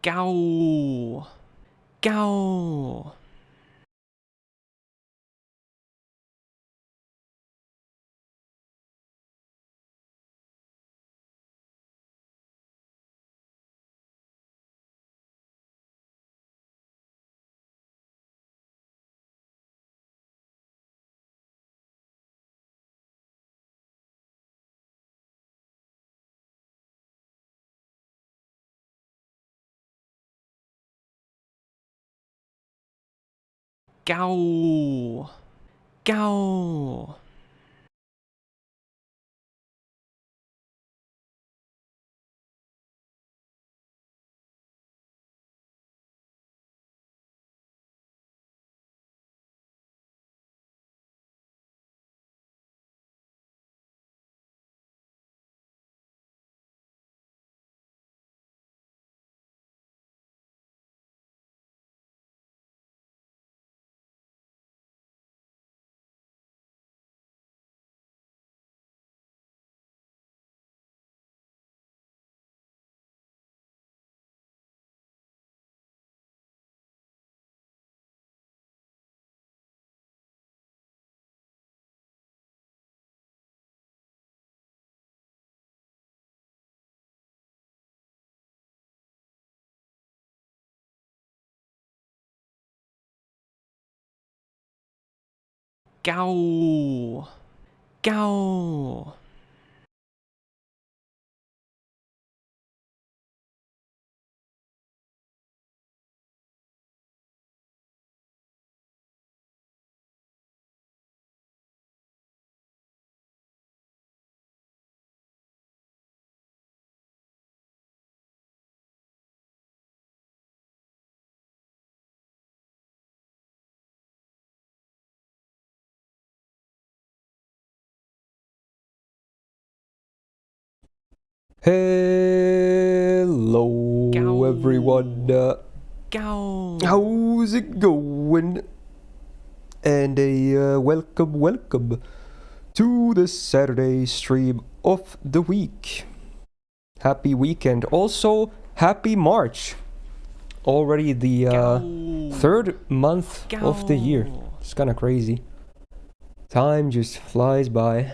Go. Go. Go. Go. Go. Go. Hello everyone, Go. how's it going? And welcome to the Saturday stream of the week. Happy weekend, also happy March. Already the third month of the year. It's kind of crazy. Time just flies by.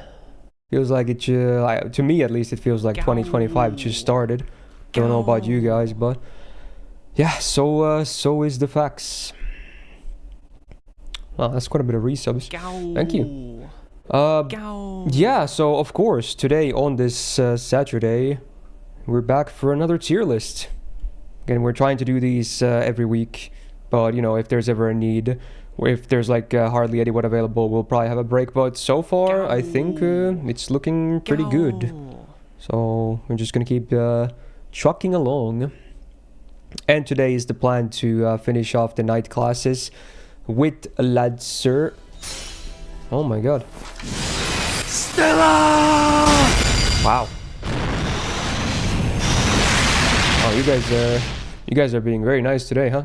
Feels like it, to me at least, it feels like 2025 just started. Don't know about you guys, but yeah, so is the facts. Well, that's quite a bit of resubs. Thank you. Yeah, so of course, today on this Saturday, we're back for another tier list. Again, we're trying to do these every week, but you know, if there's ever a need, if there's like hardly anyone available, we'll probably have a break. But so far, I think it's looking pretty good. So we're just gonna keep trucking along. And today is the plan to finish off the night classes with Lancer. Oh my god. Stella! Wow. Oh, you guys are being very nice today, huh?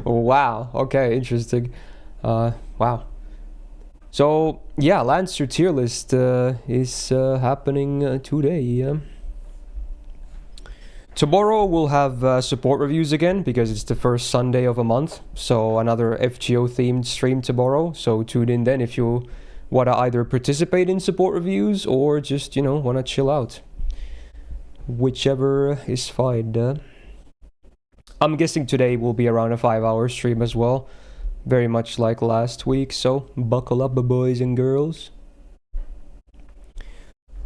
Wow. Okay, interesting. Wow. So yeah, Lancer tier list is happening today. Tomorrow we'll have support reviews again because it's the first Sunday of a month. So another FGO themed stream tomorrow. So tune in then if you want to either participate in support reviews or just, you know, want to chill out. Whichever is fine. I'm guessing today will be around a 5-hour stream as well. Very much like last week. So buckle up, boys and girls.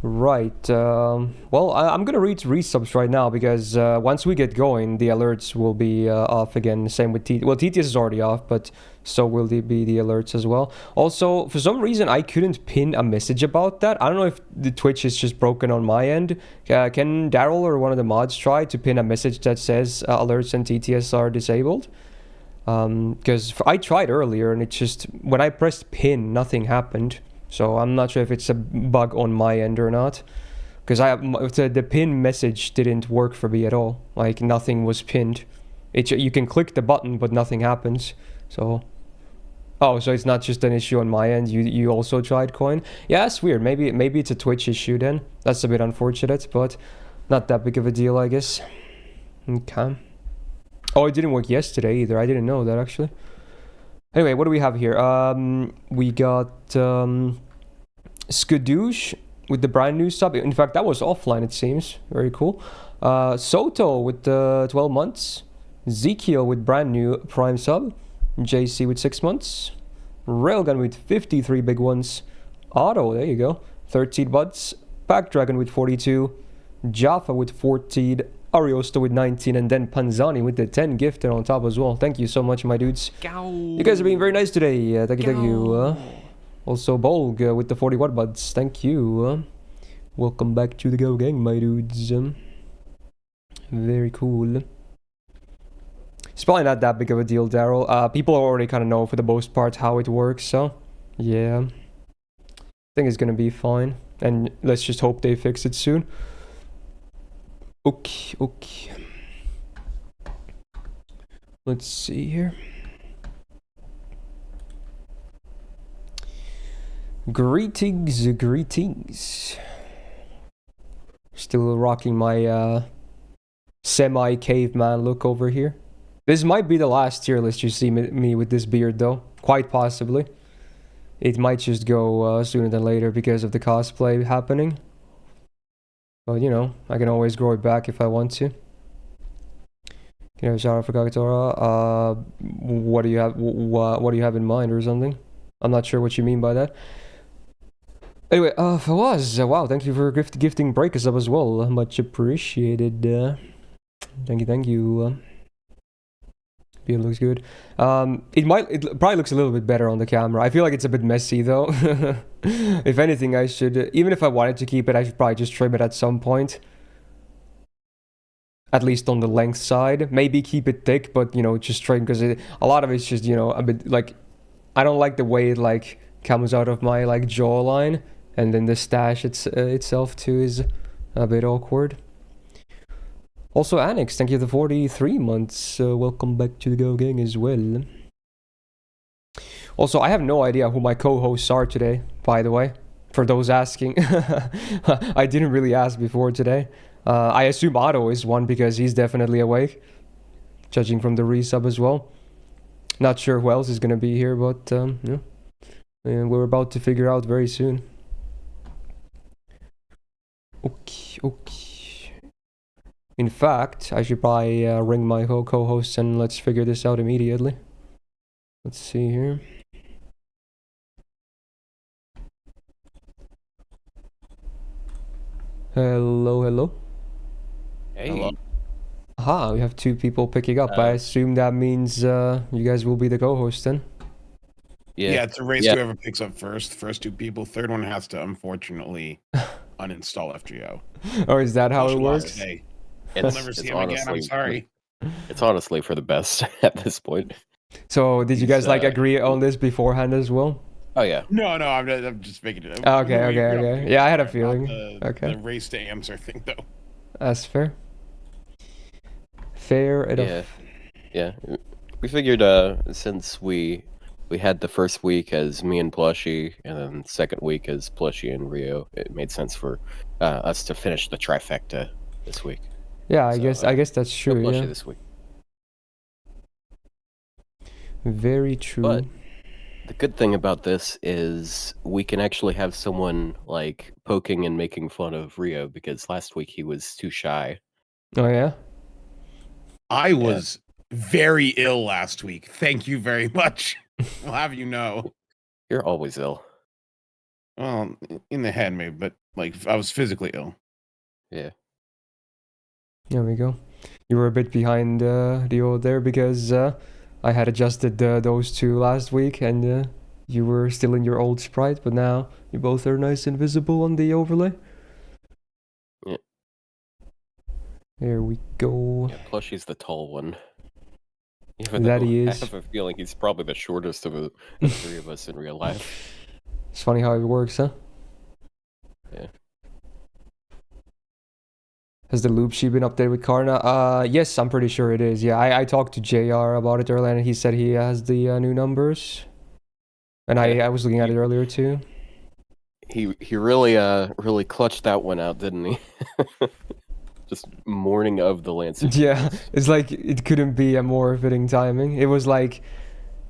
Right, well, I'm gonna read resubs right now because once we get going, the alerts will be off again. Same with TTS. Well, TTS is already off, but so will be the alerts as well. Also, for some reason, I couldn't pin a message about that. I don't know if the Twitch is just broken on my end. Can Daryl or one of the mods try to pin a message that says alerts and TTS are disabled? Because I tried earlier and it just, when I pressed pin, nothing happened. So I'm not sure if it's a bug on my end or not, because the pin message didn't work for me at all. Like nothing was pinned. You can click the button but nothing happens. So so it's not just an issue on my end. You also tried coin. Yeah, that's weird. Maybe it's a Twitch issue then. That's a bit unfortunate, but not that big of a deal, I guess. Okay. Oh, it didn't work yesterday either. I didn't know that actually. Anyway, what do we have here? We got Skadoosh with the brand new sub. In fact, that was offline, it seems. Very cool. Soto with 12 months. Ezekiel with brand new prime sub. JC with 6 months. Railgun with 53 big ones. Otto, there you go. 13 months. Pack Dragon with 42. Jaffa with 14. Ariosto with 19. And then Panzani with the 10 gifted on top as well. Thank you so much, my dudes. You guys are being very nice today. Thank you. Also, Bolg with the 41 buds. Thank you. Welcome back to the Go Gang, my dudes. Very cool. It's probably not that big of a deal, Daryl. People already kind of know for the most part how it works, so yeah. I think it's gonna be fine. And let's just hope they fix it soon. Okay, okay. Let's see here. Greetings, greetings. Still rocking my semi-caveman look over here. This might be the last tier list you see me with this beard though. Quite possibly. It might just go sooner than later because of the cosplay happening. But you know, I can always grow it back if I want to. Can you have a shout out for Kagatora? What do you have? What do you have in mind or something? I'm not sure what you mean by that. Anyway, Fawaz, wow, thank you for gifting Breakers up as well. Much appreciated. Thank you. It looks good. It probably looks a little bit better on the camera. I feel like it's a bit messy though. If anything, I should, even if I wanted to keep it, I should probably just trim it at some point. At least on the length side. Maybe keep it thick, but you know, just trim because a lot of it's just, you know, a bit like, I don't like the way it like comes out of my like jawline, and then the stash itself too is a bit awkward. Also, Annex, thank you for the 43 months. Welcome back to the Go Gang as well. Also, I have no idea who my co-hosts are today, by the way. For those asking. I didn't really ask before today. I assume Otto is one because he's definitely awake. Judging from the resub as well. Not sure who else is going to be here, but yeah. And we're about to figure out very soon. Okay. In fact, I should probably ring my co-host and let's figure this out immediately. Let's see here. Hello. Hey. Hello. Aha, we have two people picking up. I assume that means you guys will be the co-host then. Yeah, it's a race to whoever picks up first. First two people. Third one has to, unfortunately, uninstall FGO. Oh, is that how it works? Today. We'll never see him again. I'm sorry. It's honestly for the best at this point. So, did you guys like agree on this beforehand as well? Oh yeah. No, I'm just making it. Okay. Yeah, I had a feeling. The race to answer thing, though. That's fair. Fair enough. Yeah. We figured since we had the first week as me and Plushy, and then the second week as Plushy and Rio, it made sense for us to finish the trifecta this week. Yeah, I guess that's true. Plushy Yeah. this week. Very true. But the good thing about this is we can actually have someone like poking and making fun of Rio because last week he was too shy. Oh yeah. I was very ill last week. Thank you very much. We'll have you know. You're always ill. Well, in the head maybe, but like I was physically ill. Yeah. There we go. You were a bit behind the old there because I had adjusted those two last week and you were still in your old sprite, but now you both are nice and visible on the overlay. Yeah. There we go. Yeah, Plushy's the tall one. Even That though he I is. have a feeling he's probably the shortest of the three of us in real life. It's funny how it works, huh? Yeah. Has the loop sheet been updated with Karna? Yes, I'm pretty sure it is. Yeah, I talked to JR about it earlier and he said he has the new numbers. And I was looking at it earlier too. He really clutched that one out, didn't he? Just morning of the Lancer. Yeah, it's like it couldn't be a more fitting timing. It was like,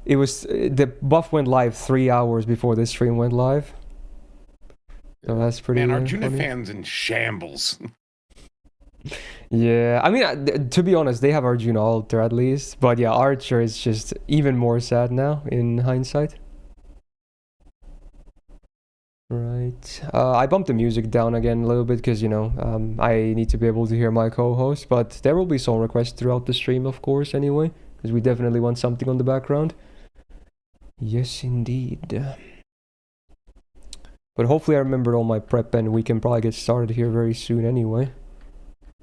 the buff went live 3 hours before this stream went live. So that's pretty Man, Arjuna funny. fans in shambles. Yeah, I mean, to be honest, they have Arjuna Alter at least. But yeah, Archer is just even more sad now in hindsight. Right. I bumped the music down again a little bit because, you know, I need to be able to hear my co-host. But there will be song requests throughout the stream, of course, anyway. Because we definitely want something on the background. Yes, indeed. But hopefully I remembered all my prep and we can probably get started here very soon anyway.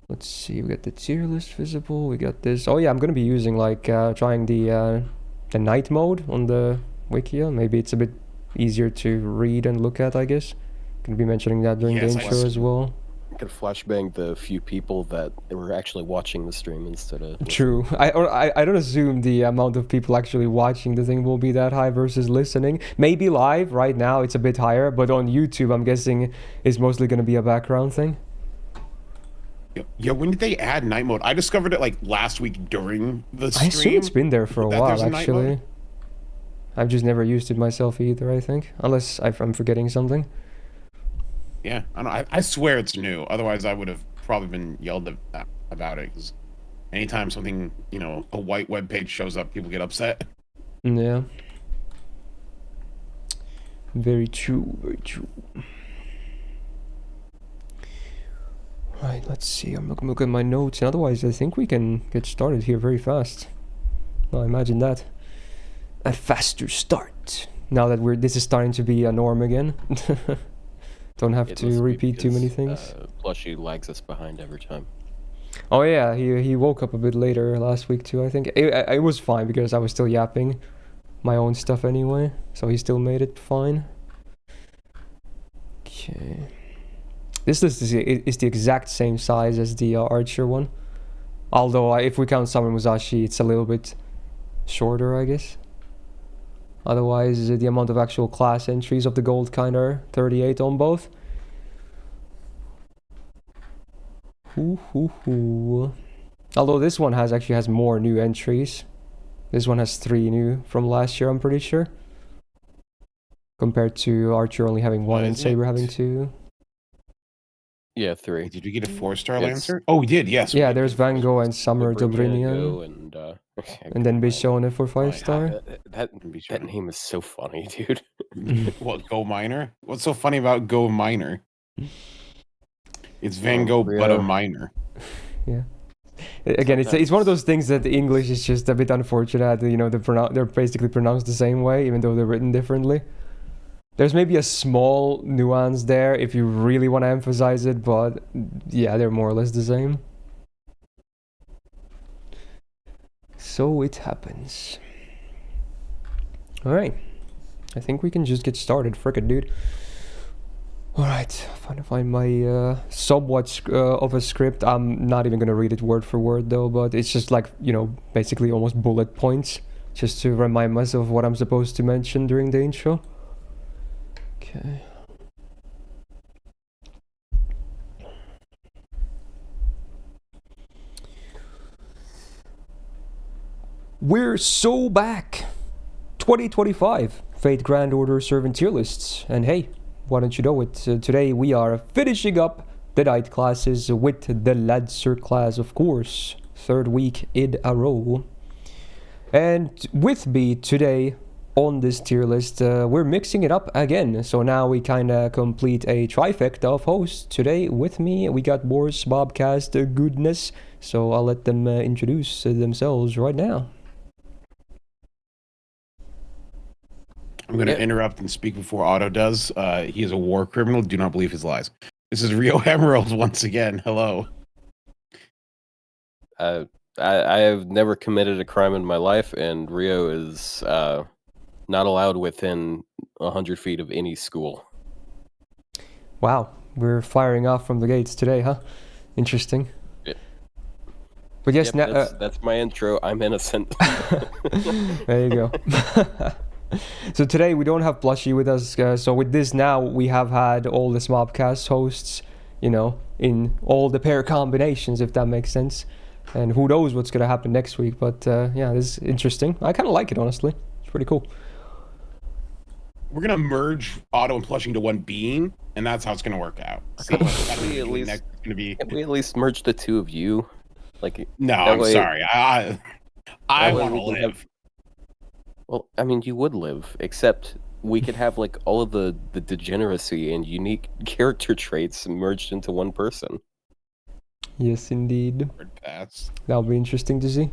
Let's see, we got the tier list visible, we got this. Oh yeah, I'm gonna be using like trying the night mode on the Wikia. Maybe it's a bit easier to read and look at, I guess. Gonna be mentioning that during the intro as well. I could flashbang the few people that were actually watching the stream instead of... True. I don't assume the amount of people actually watching the thing will be that high versus listening. Maybe live, right now it's a bit higher, but on YouTube I'm guessing it's mostly gonna be a background thing. Yeah, when did they add night mode? I discovered it like last week during the stream. I assume it's been there for a while, actually. I've just never used it myself either, I think. Unless I'm forgetting something. Yeah, I swear it's new. Otherwise, I would have probably been yelled at about it. Because anytime something, you know, a white web page shows up, people get upset. Yeah. Very true, very true. Right, let's see. I'm looking at my notes. And otherwise, I think we can get started here very fast. Well, imagine that. A faster start. Now that this is starting to be a norm again. Don't have to repeat too many things. Plushie lags us behind every time. Oh yeah, he woke up a bit later last week too, I think. It was fine because I was still yapping my own stuff anyway. So he still made it fine. Okay. This list is the exact same size as the Archer one. Although if we count Summer Musashi, it's a little bit shorter, I guess. Otherwise, the amount of actual class entries of the gold kind are 38 on both. Although this one actually has more new entries. This one has 3 new from last year, I'm pretty sure. Compared to Archer only having 1 and Saber having 2. Yeah, 3. Did you get a 4-star Lancer? Oh, we did, yes. Yeah, there's Van Gogh and Summer Dobrinian. And then Bishone for 5-star. That name is so funny, dude. What, Go Miner? What's so funny about Go Miner? It's Van Gogh, but a miner. Yeah. Again, it's one of those things that the English is just a bit unfortunate. You know, they're basically pronounced the same way, even though they're written differently. There's maybe a small nuance there if you really want to emphasize it, but yeah, they're more or less the same. So it happens. Alright. I think we can just get started. Frickin' dude. Alright, I'm trying to find my somewhat of a script. I'm not even going to read it word for word though, but it's just like, you know, basically almost bullet points. Just to remind myself what I'm supposed to mention during the intro. Okay. We're so back! 2025 Fate Grand Order Servant tier lists. And hey, why don't you know it? Today we are finishing up the night classes with the Lancer class, of course. 3rd week in a row. And with me today on this tier list, we're mixing it up again. So now we kind of complete a trifecta of hosts. Today with me, we got Boris, Bobcast, Goodness. So I'll let them introduce themselves right now. I'm going to interrupt and speak before Otto does. He is a war criminal. Do not believe his lies. This is Rio Emerald once again. Hello. I have never committed a crime in my life, and Rio is not allowed within 100 feet of any school. Wow, we're firing off from the gates today, huh? Interesting. Yeah. But yes, that's my intro. I'm innocent. There you go. So today we don't have Plushie with us. So with this now, we have had all the Smobcast hosts you know, in all the pair combinations, if that makes sense. And who knows what's gonna happen next week? But yeah, this is interesting. I kind of like it, honestly. It's pretty cool. We're gonna merge Auto and Plushie into one being, and that's how it's gonna work out. So that's we at least- next is gonna be. Can we at least merge the two of you? Like, No, that I'm way- sorry. I that way want to we can live. have- Well, I mean, you would live, except we could have like all of the degeneracy and unique character traits merged into one person. Yes, indeed. Hard pass. That'll be interesting to see.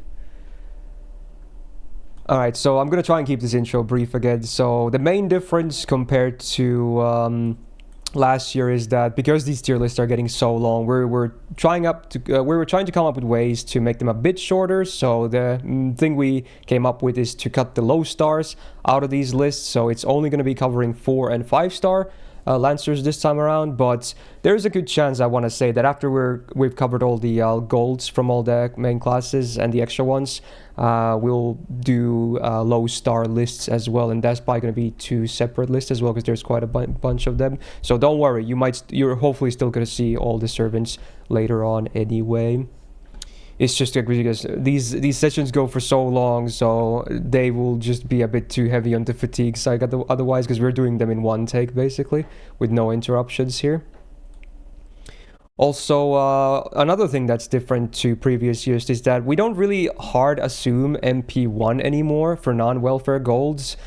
Alright, so I'm gonna try and keep this intro brief again. So the main difference compared to last year is that because these tier lists are getting so long, we were trying to come up with ways to make them a bit shorter. So the thing we came up with is to cut the low stars out of these lists. So it's only going to be covering 4 and 5 star Lancers this time around, but there's a good chance, I want to say, that after we've covered all the golds from all the main classes and the extra ones, we'll do low star lists as well, and that's probably going to be 2 separate lists as well, because there's quite a bunch of them. So don't worry, you're hopefully still going to see all the servants later on anyway. It's just because these sessions go for so long, so they will just be a bit too heavy on the fatigue side otherwise, because we're doing them in one take basically with no interruptions here. Also, another thing that's different to previous years is that we don't really hard assume MP1 anymore for non-welfare golds.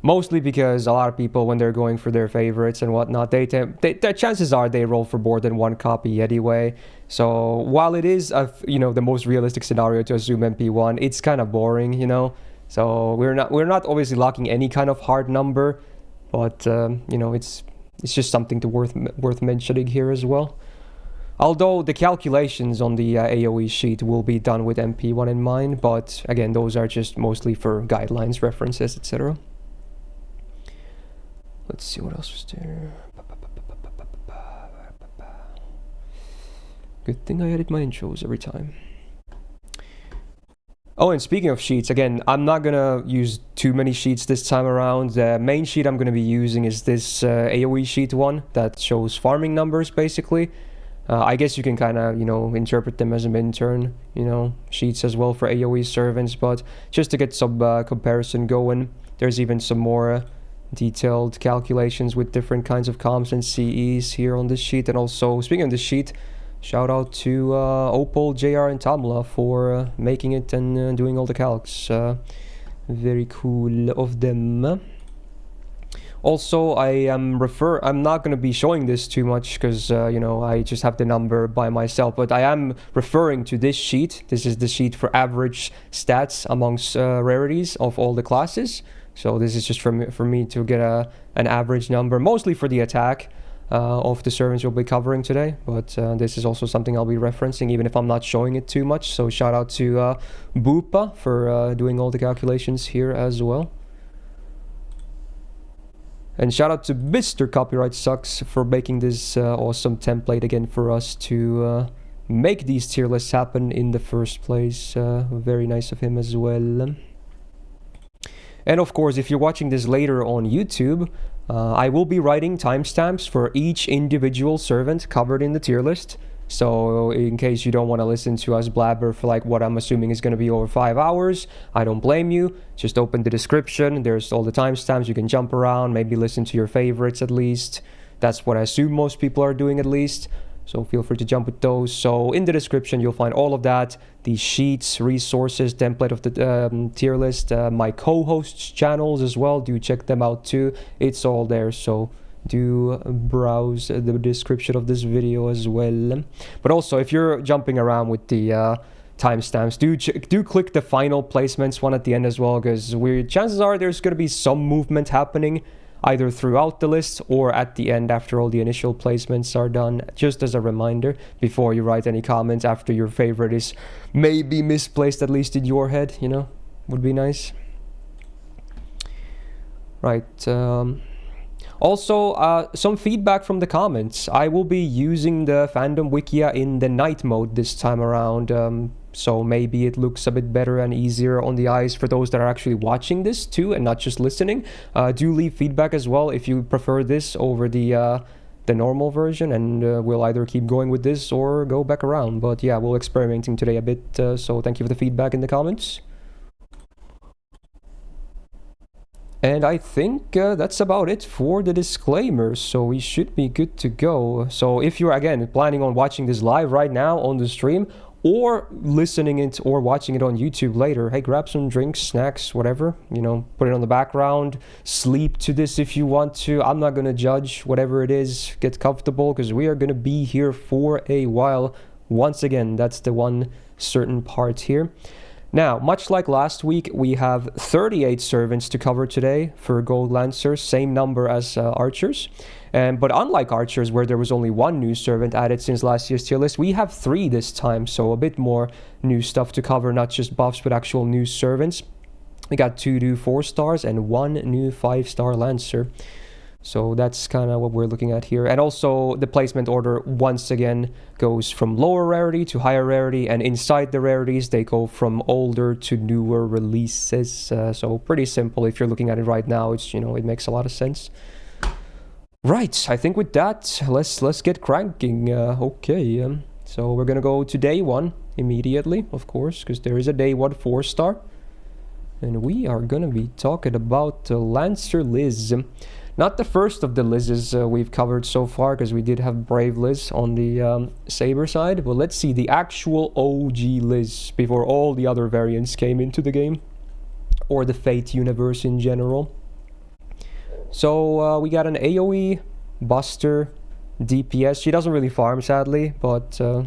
Mostly because a lot of people, when they're going for their favorites and whatnot, the chances are they roll for more than one copy anyway. So while it is the most realistic scenario to assume MP1, it's kind of boring, you know. So we're not obviously locking any kind of hard number, but it's just something to worth mentioning here as well. Although the calculations on the AoE sheet will be done with MP1 in mind, but again, those are just mostly for guidelines, references, etc. Let's see what else was there. Good thing I edit my intros every time. Oh, and speaking of sheets, again, I'm not gonna use too many sheets this time around. The main sheet I'm gonna be using is this AoE sheet one that shows farming numbers, basically. I guess you can kind of, interpret them as a Minturn, sheets as well for AoE servants, but just to get some comparison going, there's even some more detailed calculations with different kinds of comps and CEs here on this sheet. And also, speaking of this sheet, shout out to Opal, JR, and Tamla for making it and doing all the calcs. Very cool of them. Also, I'm not going to be showing this too much because, I just have the number by myself, but I am referring to this sheet. This is the sheet for average stats amongst rarities of all the classes. So this is just for me to get an average number, mostly for the attack of the servants we'll be covering today. But this is also something I'll be referencing, even if I'm not showing it too much. So shout out to Bupa for doing all the calculations here as well. And shout out to Mr. Copyright Sucks for making this awesome template again for us to make these tier lists happen in the first place. Very nice of him as well. And of course, if you're watching this later on YouTube, I will be writing timestamps for each individual servant covered in the tier list. So in case you don't want to listen to us blabber for like what I'm assuming is going to be over 5 hours, I don't blame you. Just open the description. There's all the timestamps. You can jump around, maybe listen to your favorites at least. That's what I assume most people are doing at least. So feel free to jump with those. So in the description, you'll find all of that. The sheets, resources, template of the tier list, my co-hosts' channels as well. Do check them out too. It's all there. So do browse the description of this video as well. But also, if you're jumping around with the timestamps, do click the final placements one at the end as well, because chances are there's going to be some movement happening either throughout the list or at the end after all the initial placements are done, just as a reminder before you write any comments after your favorite is maybe misplaced, at least in your head, would be nice. Right. Also, some feedback from the comments. I will be using the fandom wikia in the night mode this time around, so maybe it looks a bit better and easier on the eyes for those that are actually watching this too and not just listening. Do leave feedback as well if you prefer this over the the normal version, and we'll either keep going with this or go back around. But yeah, we'll experimenting today a bit, so thank you for the feedback in the comments. And I think that's about it for the disclaimers, so we should be good to go. So if you're, again, planning on watching this live right now on the stream, or listening it or watching it on YouTube later, hey, grab some drinks, snacks, whatever, you know, put it on the background, sleep to this if you want to. I'm not gonna judge, whatever it is, get comfortable, because we are gonna be here for a while. Once again, that's the one certain part here. Now, much like last week, we have 38 servants to cover today for Gold Lancers, same number as Archers. But unlike Archers, where there was only one new servant added since last year's tier list, we have 3 this time, so a bit more new stuff to cover, not just buffs, but actual new servants. We got 2 new 4 stars and 1 new 5-star Lancer. So that's kind of what we're looking at here. And also the placement order once again goes from lower rarity to higher rarity, and inside the rarities they go from older to newer releases. So pretty simple if you're looking at it right now. It's, you know, it makes a lot of sense. Right, I think with that, let's get cranking. Okay, so we're gonna go to day 1 immediately, of course, because there is a day 1 4-star. And we are gonna be talking about Lancer Liz. Not the first of the Liz's we've covered so far, because we did have Brave Liz on the Saber side. But let's see the actual OG Liz before all the other variants came into the game, or the Fate universe in general. So we got an AoE, Buster, DPS. She doesn't really farm, sadly, but you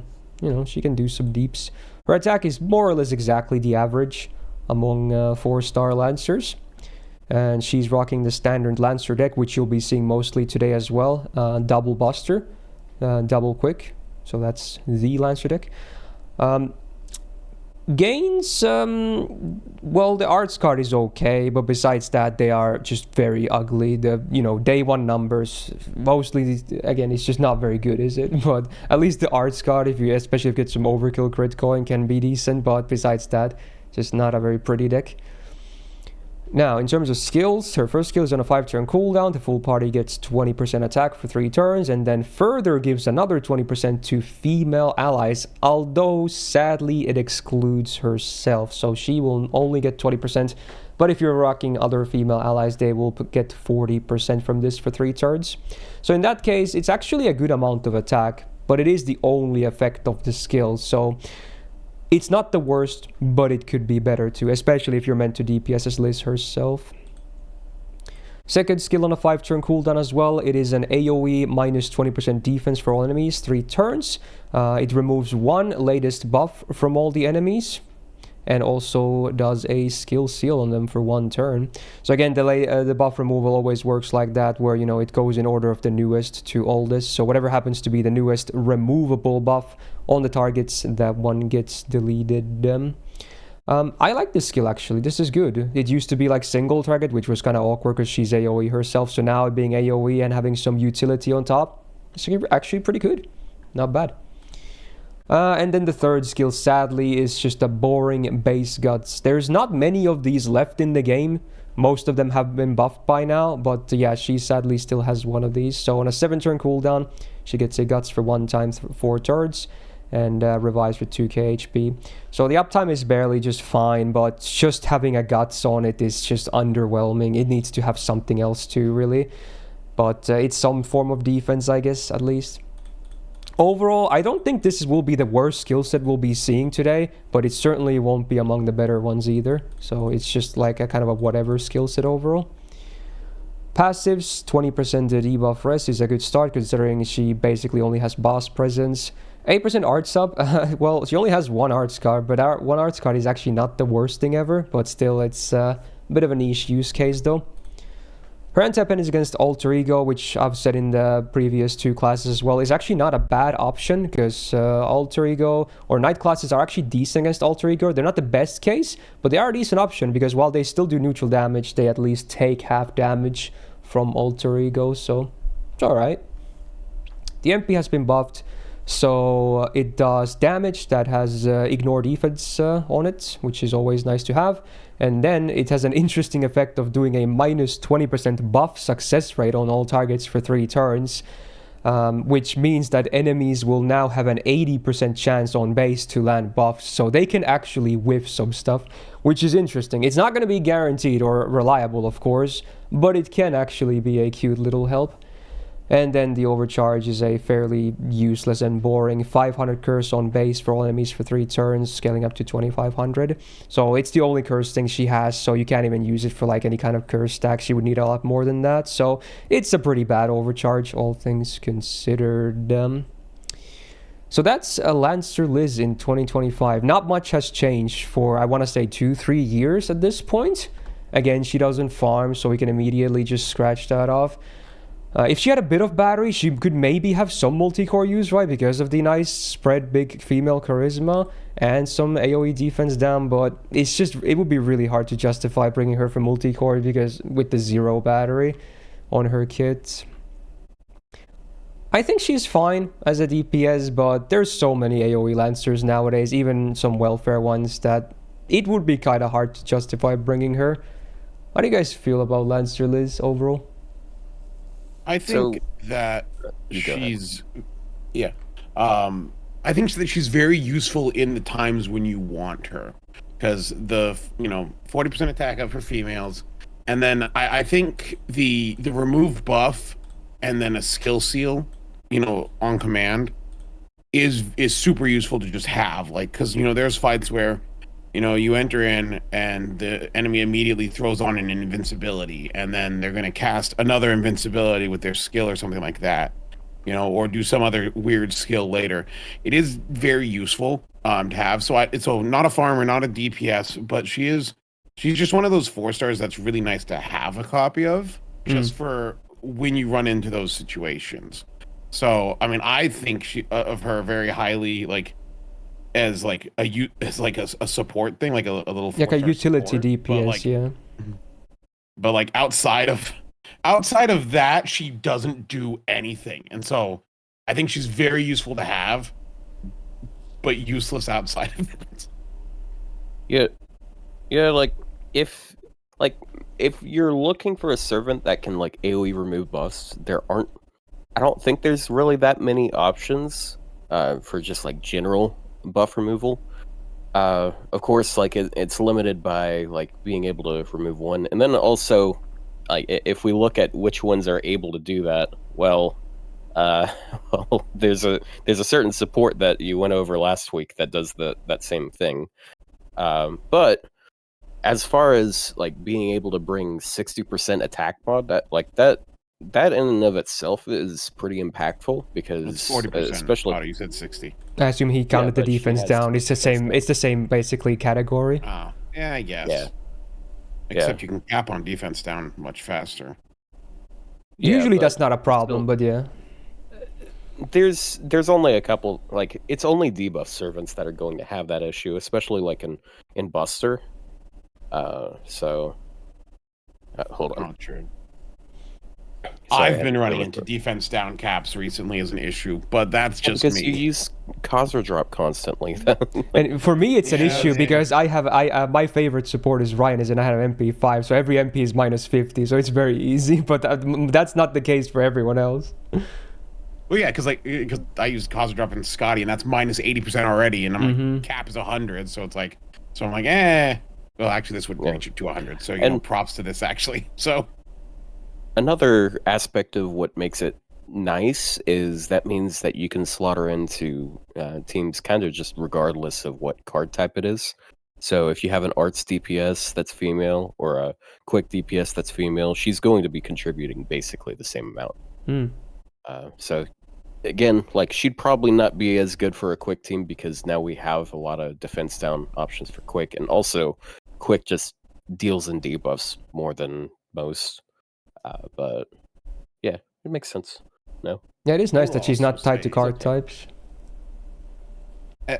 know, she can do some deeps. Her attack is more or less exactly the average among 4-star Lancers. And she's rocking the standard Lancer deck, which you'll be seeing mostly today as well. Double Buster, double Quick. So that's the Lancer deck. Gains, well, the arts card is okay, but besides that, they are just very ugly. The, you know, day 1 numbers, mostly, again, it's just not very good, is it? But at least the arts card, if you, especially if you get some overkill crit coin, can be decent. But besides that, just not a very pretty deck. Now, in terms of skills, her first skill is on a 5-turn cooldown. The full party gets 20% attack for 3 turns, and then further gives another 20% to female allies, although sadly it excludes herself, so she will only get 20%. But if you're rocking other female allies, they will get 40% from this for 3 turns. So in that case, it's actually a good amount of attack, but it is the only effect of the skill, so it's not the worst, but it could be better too, especially if you're meant to DPS as Liz herself. Second skill on a 5-turn cooldown as well. It is an AoE minus 20% defense for all enemies, 3 turns. It removes 1 latest buff from all the enemies, and also does a skill seal on them for 1 turn. So again, the buff removal always works like that, where, you know, it goes in order of the newest to oldest. So whatever happens to be the newest removable buff on the targets, that one gets deleted. I like this skill actually. This is good. It used to be like single target, which was kind of awkward because she's AoE herself. So now being AoE and having some utility on top, it's actually pretty good. Not bad. And then the third skill, sadly, is just a boring base guts. There's not many of these left in the game. Most of them have been buffed by now, but yeah, she sadly still has one of these. So on a 7-turn cooldown, she gets a guts for 1 time 4 turns, and revives with 2k HP. So the uptime is barely just fine, but just having a guts on it is just underwhelming. It needs to have something else too, really. But it's some form of defense, I guess, at least. Overall, I don't think this will be the worst skill set we'll be seeing today, but it certainly won't be among the better ones either. So it's just like a kind of a whatever skill set overall. Passives, 20% debuff rest is a good start, considering she basically only has boss presence. 8% arts up. Well, she only has 1 arts card, but our 1 arts card is actually not the worst thing ever, but still it's a bit of a niche use case though. Her anti-pen is against Alter Ego, which I've said in the previous 2 classes as well, is actually not a bad option, because Alter Ego or Knight classes are actually decent against Alter Ego. They're not the best case, but they are a decent option, because while they still do neutral damage, they at least take half damage from Alter Ego, so it's alright. The MP has been buffed, so it does damage that has ignore defense on it, which is always nice to have. And then it has an interesting effect of doing a minus 20% buff success rate on all targets for 3 turns. which means that enemies will now have an 80% chance on base to land buffs, so they can actually whiff some stuff, which is interesting. It's not going to be guaranteed or reliable, of course, but it can actually be a cute little help. And then the overcharge is a fairly useless and boring 500 curse on base for all enemies for 3 turns, scaling up to 2500. So it's the only curse thing she has, so you can't even use it for like any kind of curse stack. She would need a lot more than that. So it's a pretty bad overcharge, all things considered. So that's a Lancer Liz in 2025. Not much has changed for, I want to say, 2-3 years at this point. Again, she doesn't farm, so we can immediately just scratch that off. If she had a bit of battery, she could maybe have some multi-core use, right? Because of the nice spread big female charisma and some AoE defense down, but it's just, it would be really hard to justify bringing her for multi-core because with the 0 battery on her kit. I think she's fine as a DPS, but there's so many AoE Lancers nowadays, even some welfare ones, that it would be kind of hard to justify bringing her. How do you guys feel about Lancer Liz overall? I think that she's, yeah. I think that she's very useful in the times when you want her, because the 40% attack up for females, and then I think the remove buff, and then a skill seal, on command, is super useful to just have, like, because there's fights where you enter in and the enemy immediately throws on an invincibility, and then they're going to cast another invincibility with their skill or something like that, or do some other weird skill later. It is very useful to have. So not a farmer, not a DPS, but she's just one of those 4-stars that's really nice to have a copy of, just for when you run into those situations. So I mean, I think of her very highly, like, as like a support thing, like a little like a utility support, DPS, yeah. But like outside of that, she doesn't do anything, and so I think she's very useful to have, but useless outside of it. Yeah. Like if you're looking for a servant that can like AoE remove buffs, I don't think there's really that many options for just like general buff removal. Of course, like it's limited by like being able to remove one, and then also like if we look at which ones are able to do that, well, there's a certain support that you went over last week that does that same thing. But as far as like being able to bring 60% attack mod, that in and of itself is pretty impactful, because It's 40%. especially You said 60. I assume he counted the but she defense has down. It's the same. It's the same basically category. Oh, yeah, I guess. Yeah. Except you can cap on defense down much faster. Usually but that's not a problem, still, but yeah. there's only a couple, like it's only debuff servants that are going to have that issue, especially like in Buster. So hold on. Oh, true. Sorry, I've been running into defense down caps recently as an issue, but that's just because me. you use Cosra drop constantly. And for me, it's an Yeah, issue yeah. because my favorite support is Ryan, and I have MP5, so every MP is -50, so it's very easy. But that's not the case for everyone else. Well, yeah, because I use Cosra drop and Scotty, and that's -80% already, and I'm like, cap is 100, so it's like, I'm like, well, actually, this would reach it to 100, so props to this actually. So. Another aspect of what makes it nice is that means that you can slaughter into teams kind of just regardless of what card type it is. So if you have an arts DPS that's female or a quick DPS that's female, she's going to be contributing basically the same amount. So again, like she'd probably not be as good for a quick team because now we have a lot of defense down options for quick, and also quick just deals in debuffs more than most. But yeah, it makes sense. No. Yeah, it is nice will that she's not also tied to say- card types.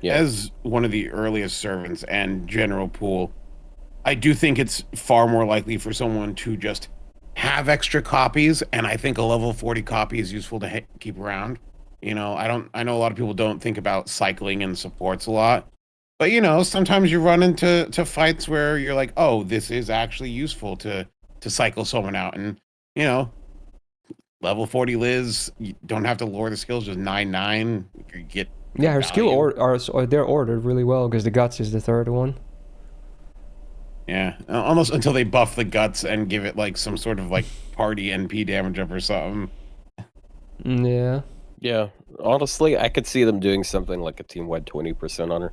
Yeah. As one of the earliest servants and general pool, I do think it's far more likely for someone to just have extra copies, and I think a level 40 copy is useful to keep around. I know a lot of people don't think about cycling and supports a lot, but sometimes you run into fights where you're like, oh, this is actually useful to cycle someone out, and level 40 Liz, you don't have to lower the skills, just 9/9. You get Yeah, her value. skill they're ordered really well because the guts is the third one. Yeah, almost until they buff the guts and give it like some sort of like party NP damage up or something. Yeah. Yeah, honestly, I could see them doing something like a team-wide 20%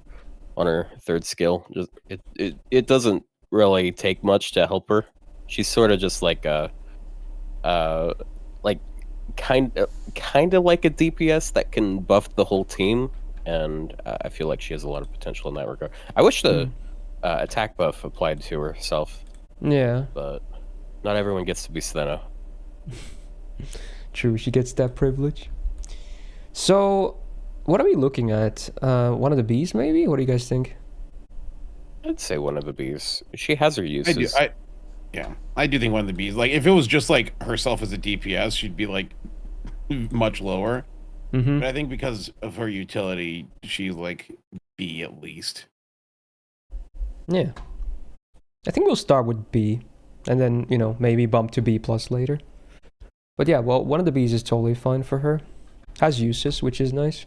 on her third skill. Just it doesn't really take much to help her. She's sort of just like a like kind of like a DPS that can buff the whole team, and I feel like she has a lot of potential in that regard. I wish the attack buff applied to herself. Yeah. But not everyone gets to be Steno. True, she gets that privilege. So, what are we looking at? One of the bees, maybe? What do you guys think? I'd say one of the bees. She has her uses. I do think one of the bees. Like, if it was just like herself as a DPS, she'd be like much lower. Mm-hmm. But I think because of her utility, she's like B at least. Yeah. I think we'll start with B, and then, maybe bump to B plus later. But yeah, well, one of the Bs is totally fine for her. Has uses, which is nice.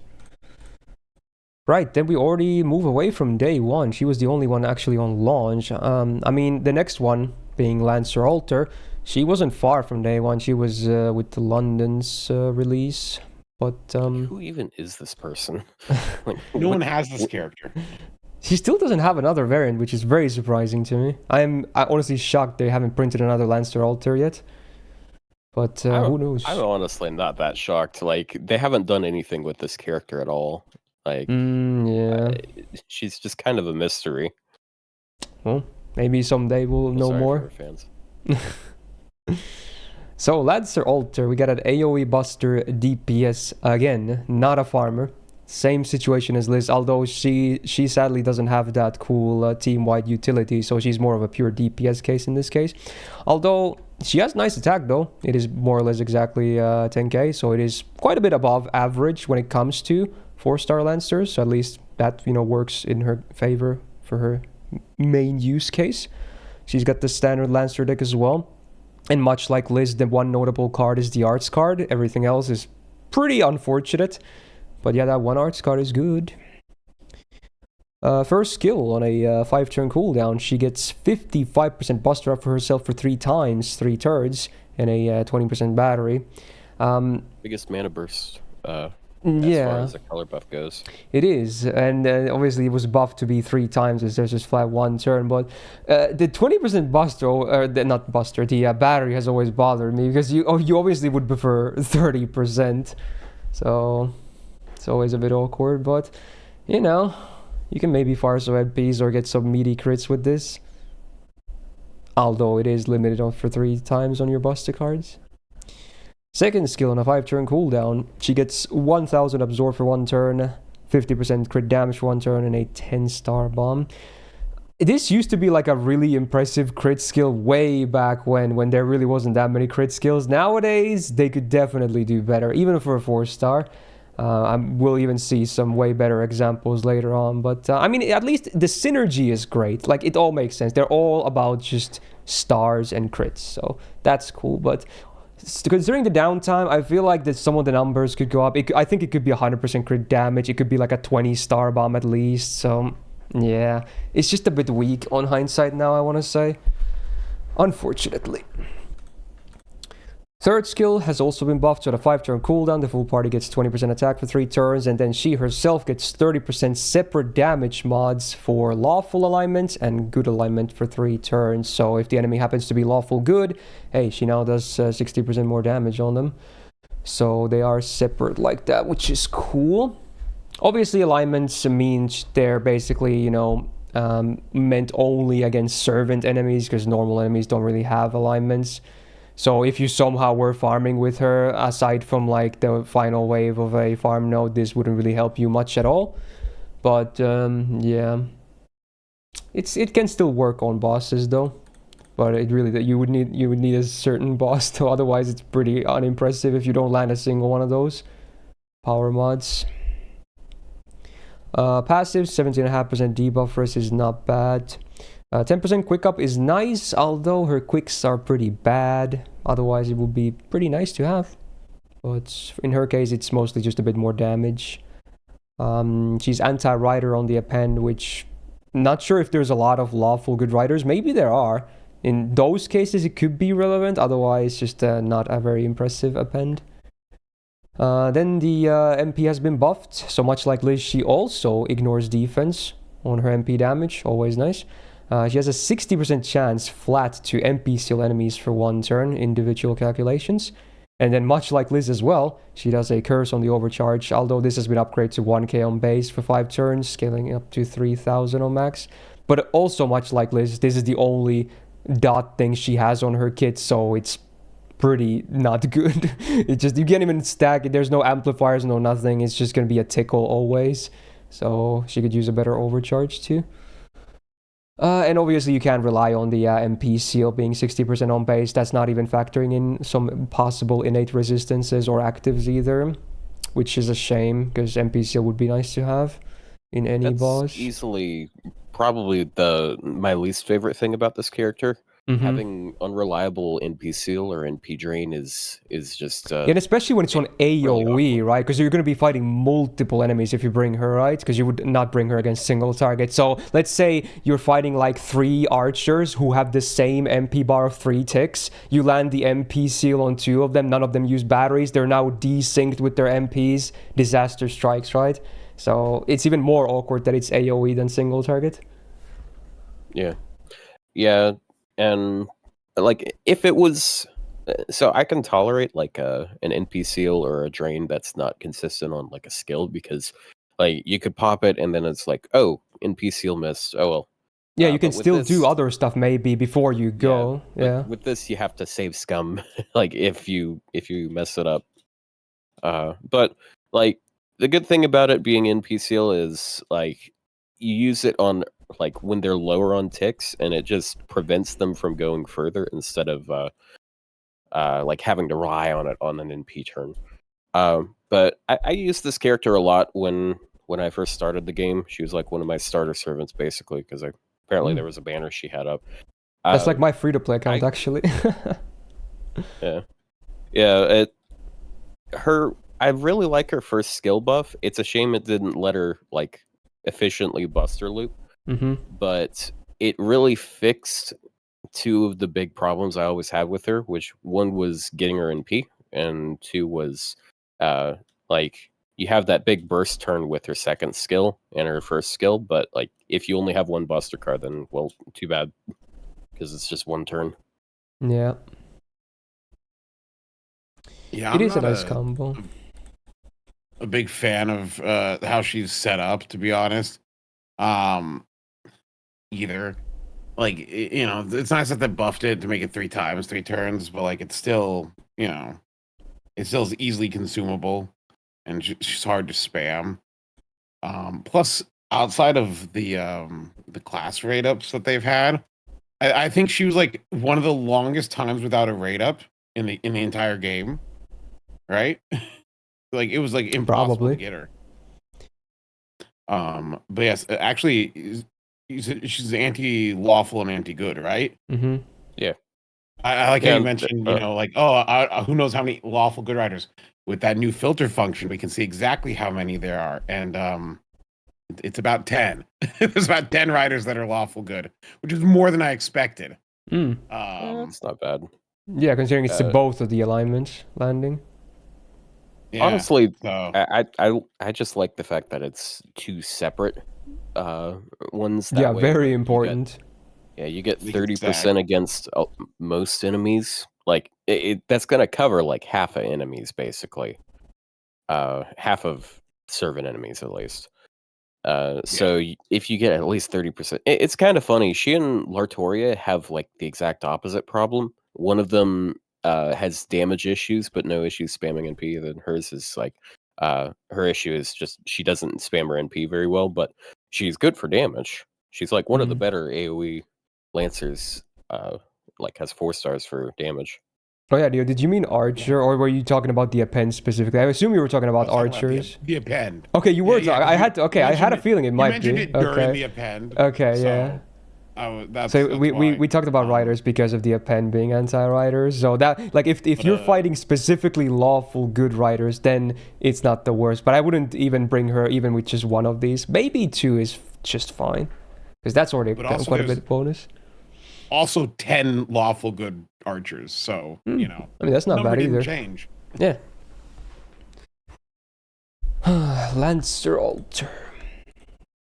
Right, then we already move away from day one. She was the only one actually on launch. I mean, the next one, being Lancer Alter, she wasn't far from day one. She was with the London's release. But who even is this person? Like, no one has this character. She still doesn't have another variant, which is very surprising to me. I'm honestly shocked they haven't printed another Lancer Alter yet. But who knows? I'm honestly not that shocked. Like, they haven't done anything with this character at all. Like, yeah. She's just kind of a mystery. Well, maybe someday we'll know more. Fans. So, Lancer Alter, we got an AoE Buster DPS again, not a farmer. Same situation as Liz, although she sadly doesn't have that cool team-wide utility, so she's more of a pure DPS case in this case. Although she has nice attack though, it is more or less exactly 10k, so it is quite a bit above average when it comes to 4-star Lancers, so at least that works in her favor for her main use case. She's got the standard Lancer deck as well, and much like Liz, the one notable card is the Arts card. Everything else is pretty unfortunate. But yeah, that one Arts card is good. First skill on a 5-turn cooldown, she gets 55% buster up for herself for 3 times, 3 turns, and a 20% battery. Biggest mana burst as far as the color buff goes. It is, and obviously it was buffed to be 3 times as there's just flat 1 turn, but the 20% buster, or not buster, the battery has always bothered me, because you obviously would prefer 30%, so it's always a bit awkward, but you can maybe fire some MPs or get some meaty crits with this. Although it is limited for 3 times on your Buster cards. Second skill on a 5-turn cooldown, she gets 1000 absorb for 1 turn, 50% crit damage for 1 turn, and a 10-star bomb. This used to be like a really impressive crit skill way back when there really wasn't that many crit skills. Nowadays, they could definitely do better, even for a 4-star. We'll even see some way better examples later on, but I mean, at least the synergy is great. Like, it all makes sense. They're all about just stars and crits, so that's cool. But considering the downtime, I feel like that some of the numbers could go up. I think it could be 100% crit damage. It could be like a 20-star bomb at least. So yeah, it's just a bit weak on hindsight now, I want to say, unfortunately. Third skill has also been buffed, so the 5-turn cooldown, the full party gets 20% attack for 3 turns, and then she herself gets 30% separate damage mods for lawful alignment and good alignment for 3 turns. So if the enemy happens to be lawful good, hey, she now does 60% more damage on them. So they are separate like that, which is cool. Obviously, alignments means they're basically, meant only against servant enemies, because normal enemies don't really have alignments. So if you somehow were farming with her, aside from like the final wave of a farm node, this wouldn't really help you much at all. But yeah, it can still work on bosses though. But it really, you would need a certain boss though. Otherwise, it's pretty unimpressive if you don't land a single one of those power mods. Passive 17.5% debuff risk is not bad. 10% quick up is nice, although her quicks are pretty bad. Otherwise, it would be pretty nice to have. but in her case, it's mostly just a bit more damage. She's anti-rider on the append, which not sure if there's a lot of lawful good riders. Maybe there are. In those cases, it could be relevant. Otherwise, just not a very impressive append. Then the MP has been buffed. So much like Liz, she also ignores defense on her MP damage. Always nice. She has a 60% chance flat to MP seal enemies for 1 turn, individual calculations. And then much like Liz as well, she does a curse on the overcharge, although this has been upgraded to 1k on base for 5 turns, scaling up to 3000 on max. But also much like Liz, this is the only dot thing she has on her kit, so it's pretty not good. It just, you can't even stack it, there's no amplifiers, no nothing, it's just gonna be a tickle always. So she could use a better overcharge too. And obviously you can't rely on the MP seal being 60% on base. That's not even factoring in some possible innate resistances or actives either, which is a shame because MP seal would be nice to have in any boss. Easily probably my least favorite thing about this character. Having unreliable NP seal or NP drain is just yeah, and especially when it's on AoE, really, right? Because you're going to be fighting multiple enemies if you bring her, right? Because you would not bring her against single target. So let's say you're fighting like 3 archers who have the same MP bar of 3 ticks. You land the MP seal on 2 of them. None of them use batteries. They're now desynced with their MPs. Disaster strikes, right? So it's even more awkward that it's AoE than single target. Yeah. Yeah. And like if it was, so I can tolerate like an NP seal or a drain that's not consistent on like a skill, because like you could pop it and then it's like, oh, NP seal missed, oh well. Yeah, you can still do other stuff maybe before you go. Yeah. With this you have to save scum like if you mess it up. But like the good thing about it being NP seal is like you use it on like when they're lower on ticks, and it just prevents them from going further instead of like having to rely on it on an NP turn. But I used this character a lot when I first started the game. She was like one of my starter servants basically, because apparently there was a banner she had up. That's like my free-to-play account actually. Yeah. I really like her first skill buff. It's a shame it didn't let her like efficiently Buster loop. But it really fixed 2 of the big problems I always had with her, which one was getting her NP, and 2 was like you have that big burst turn with her second skill and her first skill, but like if you only have 1 Buster card, then well, too bad, because it's just 1 turn. Yeah. Yeah, it is a nice combo. A big fan of how she's set up, to be honest. Either like, you know, it's nice that they buffed it to make it 3 times 3 turns, but like it's still, you know, it still is easily consumable, and she's hard to spam. Plus outside of the class rate ups that they've had, I think she was like one of the longest times without a rate up in the entire game, right? Like it was like impossible to get her. But yes, actually, she's anti-lawful and anti-good, right? Yeah. I like how you mentioned, you know, like, who knows how many lawful good riders. With that new filter function, we can see exactly how many there are, and it's about 10. There's about 10 riders that are lawful good, which is more than I expected. It's not bad. Yeah, considering it's to both of the alignments landing. Yeah, honestly, so. I just like the fact that it's 2 separate ones. That way, very important. You get 30% against most enemies. Like that's gonna cover like half of enemies basically. Half of servant enemies at least. So if you get at least 30%, it's kind of funny. She and Lartoria have like the exact opposite problem. One of them has damage issues, but no issues spamming NP. Then hers is like, her issue is just she doesn't spam her NP very well, but she's good for damage. She's like one of the better AoE Lancers. Like has 4 stars for damage. Oh yeah, Dio, did you mean Archer, or were you talking about the append specifically? I assume you were talking about Archers. The append. Okay, you were. I had to. Okay, I had a feeling it might be. You mentioned it during the append. Okay, so. Yeah. That's So we why. talked about riders because of the append being anti-riders. So that like if you're fighting specifically lawful good riders, then it's not the worst. But I wouldn't even bring her even with just one of these. Maybe two is just fine, because that's already But also quite a there's bit bonus. also 10 lawful good archers, so you know. I mean, that's not number bad didn't either. change. Yeah. Lancer altar.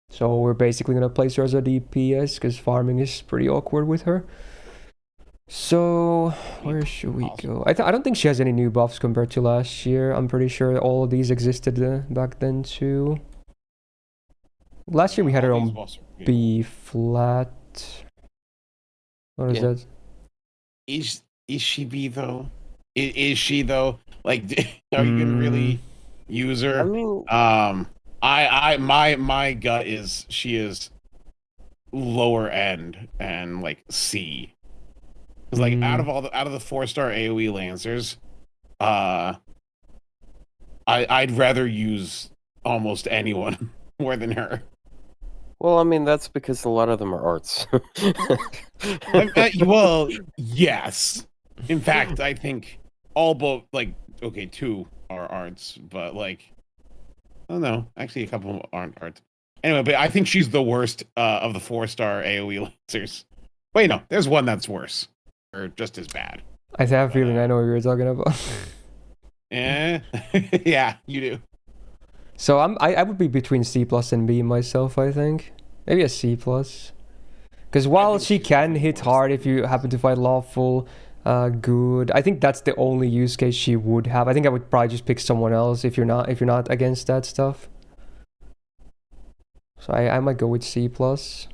So we're basically gonna place her as a DPS because farming is pretty awkward with her. So where should we go? I don't think she has any new buffs compared to last year. I'm pretty sure all of these existed back then too. Last year we had her on B flat. What is that? Is she B though? Is she though? Like, are you gonna really use her? I mean, my gut is she is lower end and like C. Because like out of the 4-star AoE Lancers, I'd rather use almost anyone more than her. well, I mean that's because a lot of them are arts. Well, yes. In fact, I think all but like okay, 2 are arts, but like oh no, actually a couple aren't arts. Anyway, but I think she's the worst of the 4-star AoE Lancers. Wait, no, there's one that's worse or just as bad. I have a feeling I know what you're talking about. Yeah, you do. So I would be between C plus and B myself. I think maybe a C plus. Because while she can hit hard if you happen to fight lawful, good. I think that's the only use case she would have. I think I would probably just pick someone else if you're not against that stuff. So I might go with C plus.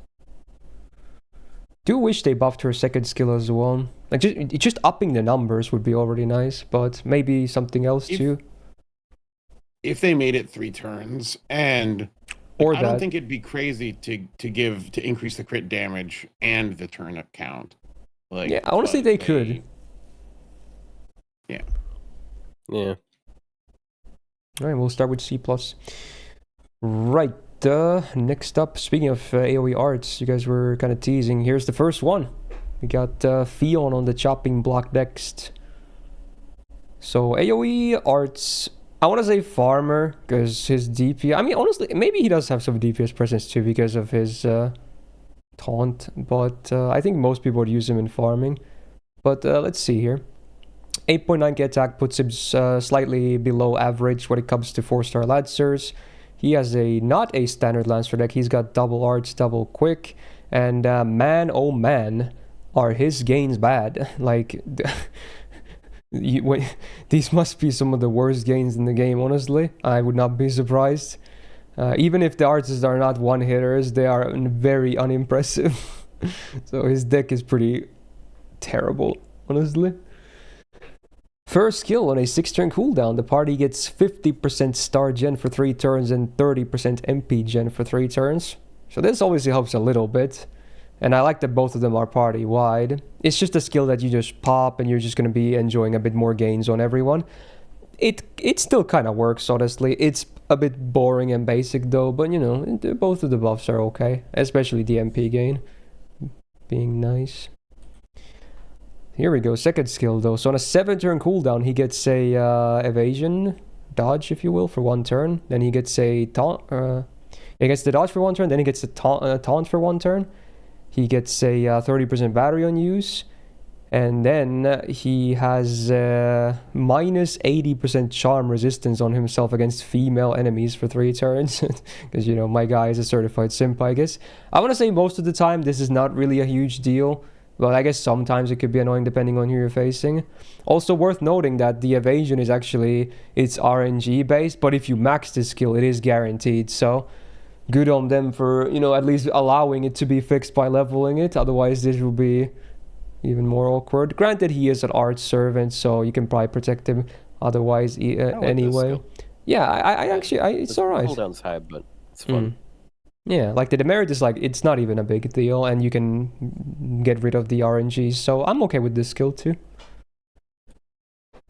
Do wish they buffed her second skill as well. Like just upping the numbers would be already nice, but maybe something else too. If they made it 3 turns, and or I don't think it'd be crazy to increase the crit damage and the turn up count. Like, yeah, honestly, they could. Yeah. Yeah. All right, we'll start with C plus. Right. Next up, speaking of AoE arts, you guys were kind of teasing. Here's the first one. We got Fion on the chopping block next. So AoE arts, I want to say farmer because his DPS. I mean, honestly, maybe he does have some DPS presence too because of his taunt. But I think most people would use him in farming. But let's see here. 8.9k attack puts him slightly below average when it comes to 4-star Lancers. He has not a standard Lancer deck. He's got double arts, double quick, and man, oh man, are his gains bad. Like, these must be some of the worst gains in the game, honestly. I would not be surprised. Even if the artists are not one-hitters, they are very unimpressive. So his deck is pretty terrible, honestly. First skill on a 6-turn cooldown, the party gets 50% star gen for 3 turns and 30% MP gen for 3 turns. So this obviously helps a little bit. And I like that both of them are party wide. It's just a skill that you just pop and you're just going to be enjoying a bit more gains on everyone. It still kind of works, honestly. It's a bit boring and basic though, but you know, both of the buffs are okay. Especially the MP gain being nice. Here we go, second skill though. So on a 7-turn cooldown, he gets a evasion, dodge if you will, for 1 turn. Then he gets a taunt, he gets the dodge for 1 turn, then he gets a taunt for 1 turn. He gets a 30% battery on use. And then he has minus 80% charm resistance on himself against female enemies for 3 turns. Because, you know, my guy is a certified simp, I guess. I want to say most of the time this is not really a huge deal. But I guess sometimes it could be annoying depending on who you're facing. Also worth noting that the evasion is actually, it's RNG based, but if you max this skill, it is guaranteed. So good on them for, you know, at least allowing it to be fixed by leveling it. Otherwise this will be even more awkward. Granted, he is an art servant, so you can probably protect him otherwise anyway. Yeah, I actually, it's alright. Cooldown's high, but it's fun. Yeah, like the demerit is like, it's not even a big deal and you can get rid of the RNGs, so I'm okay with this skill too.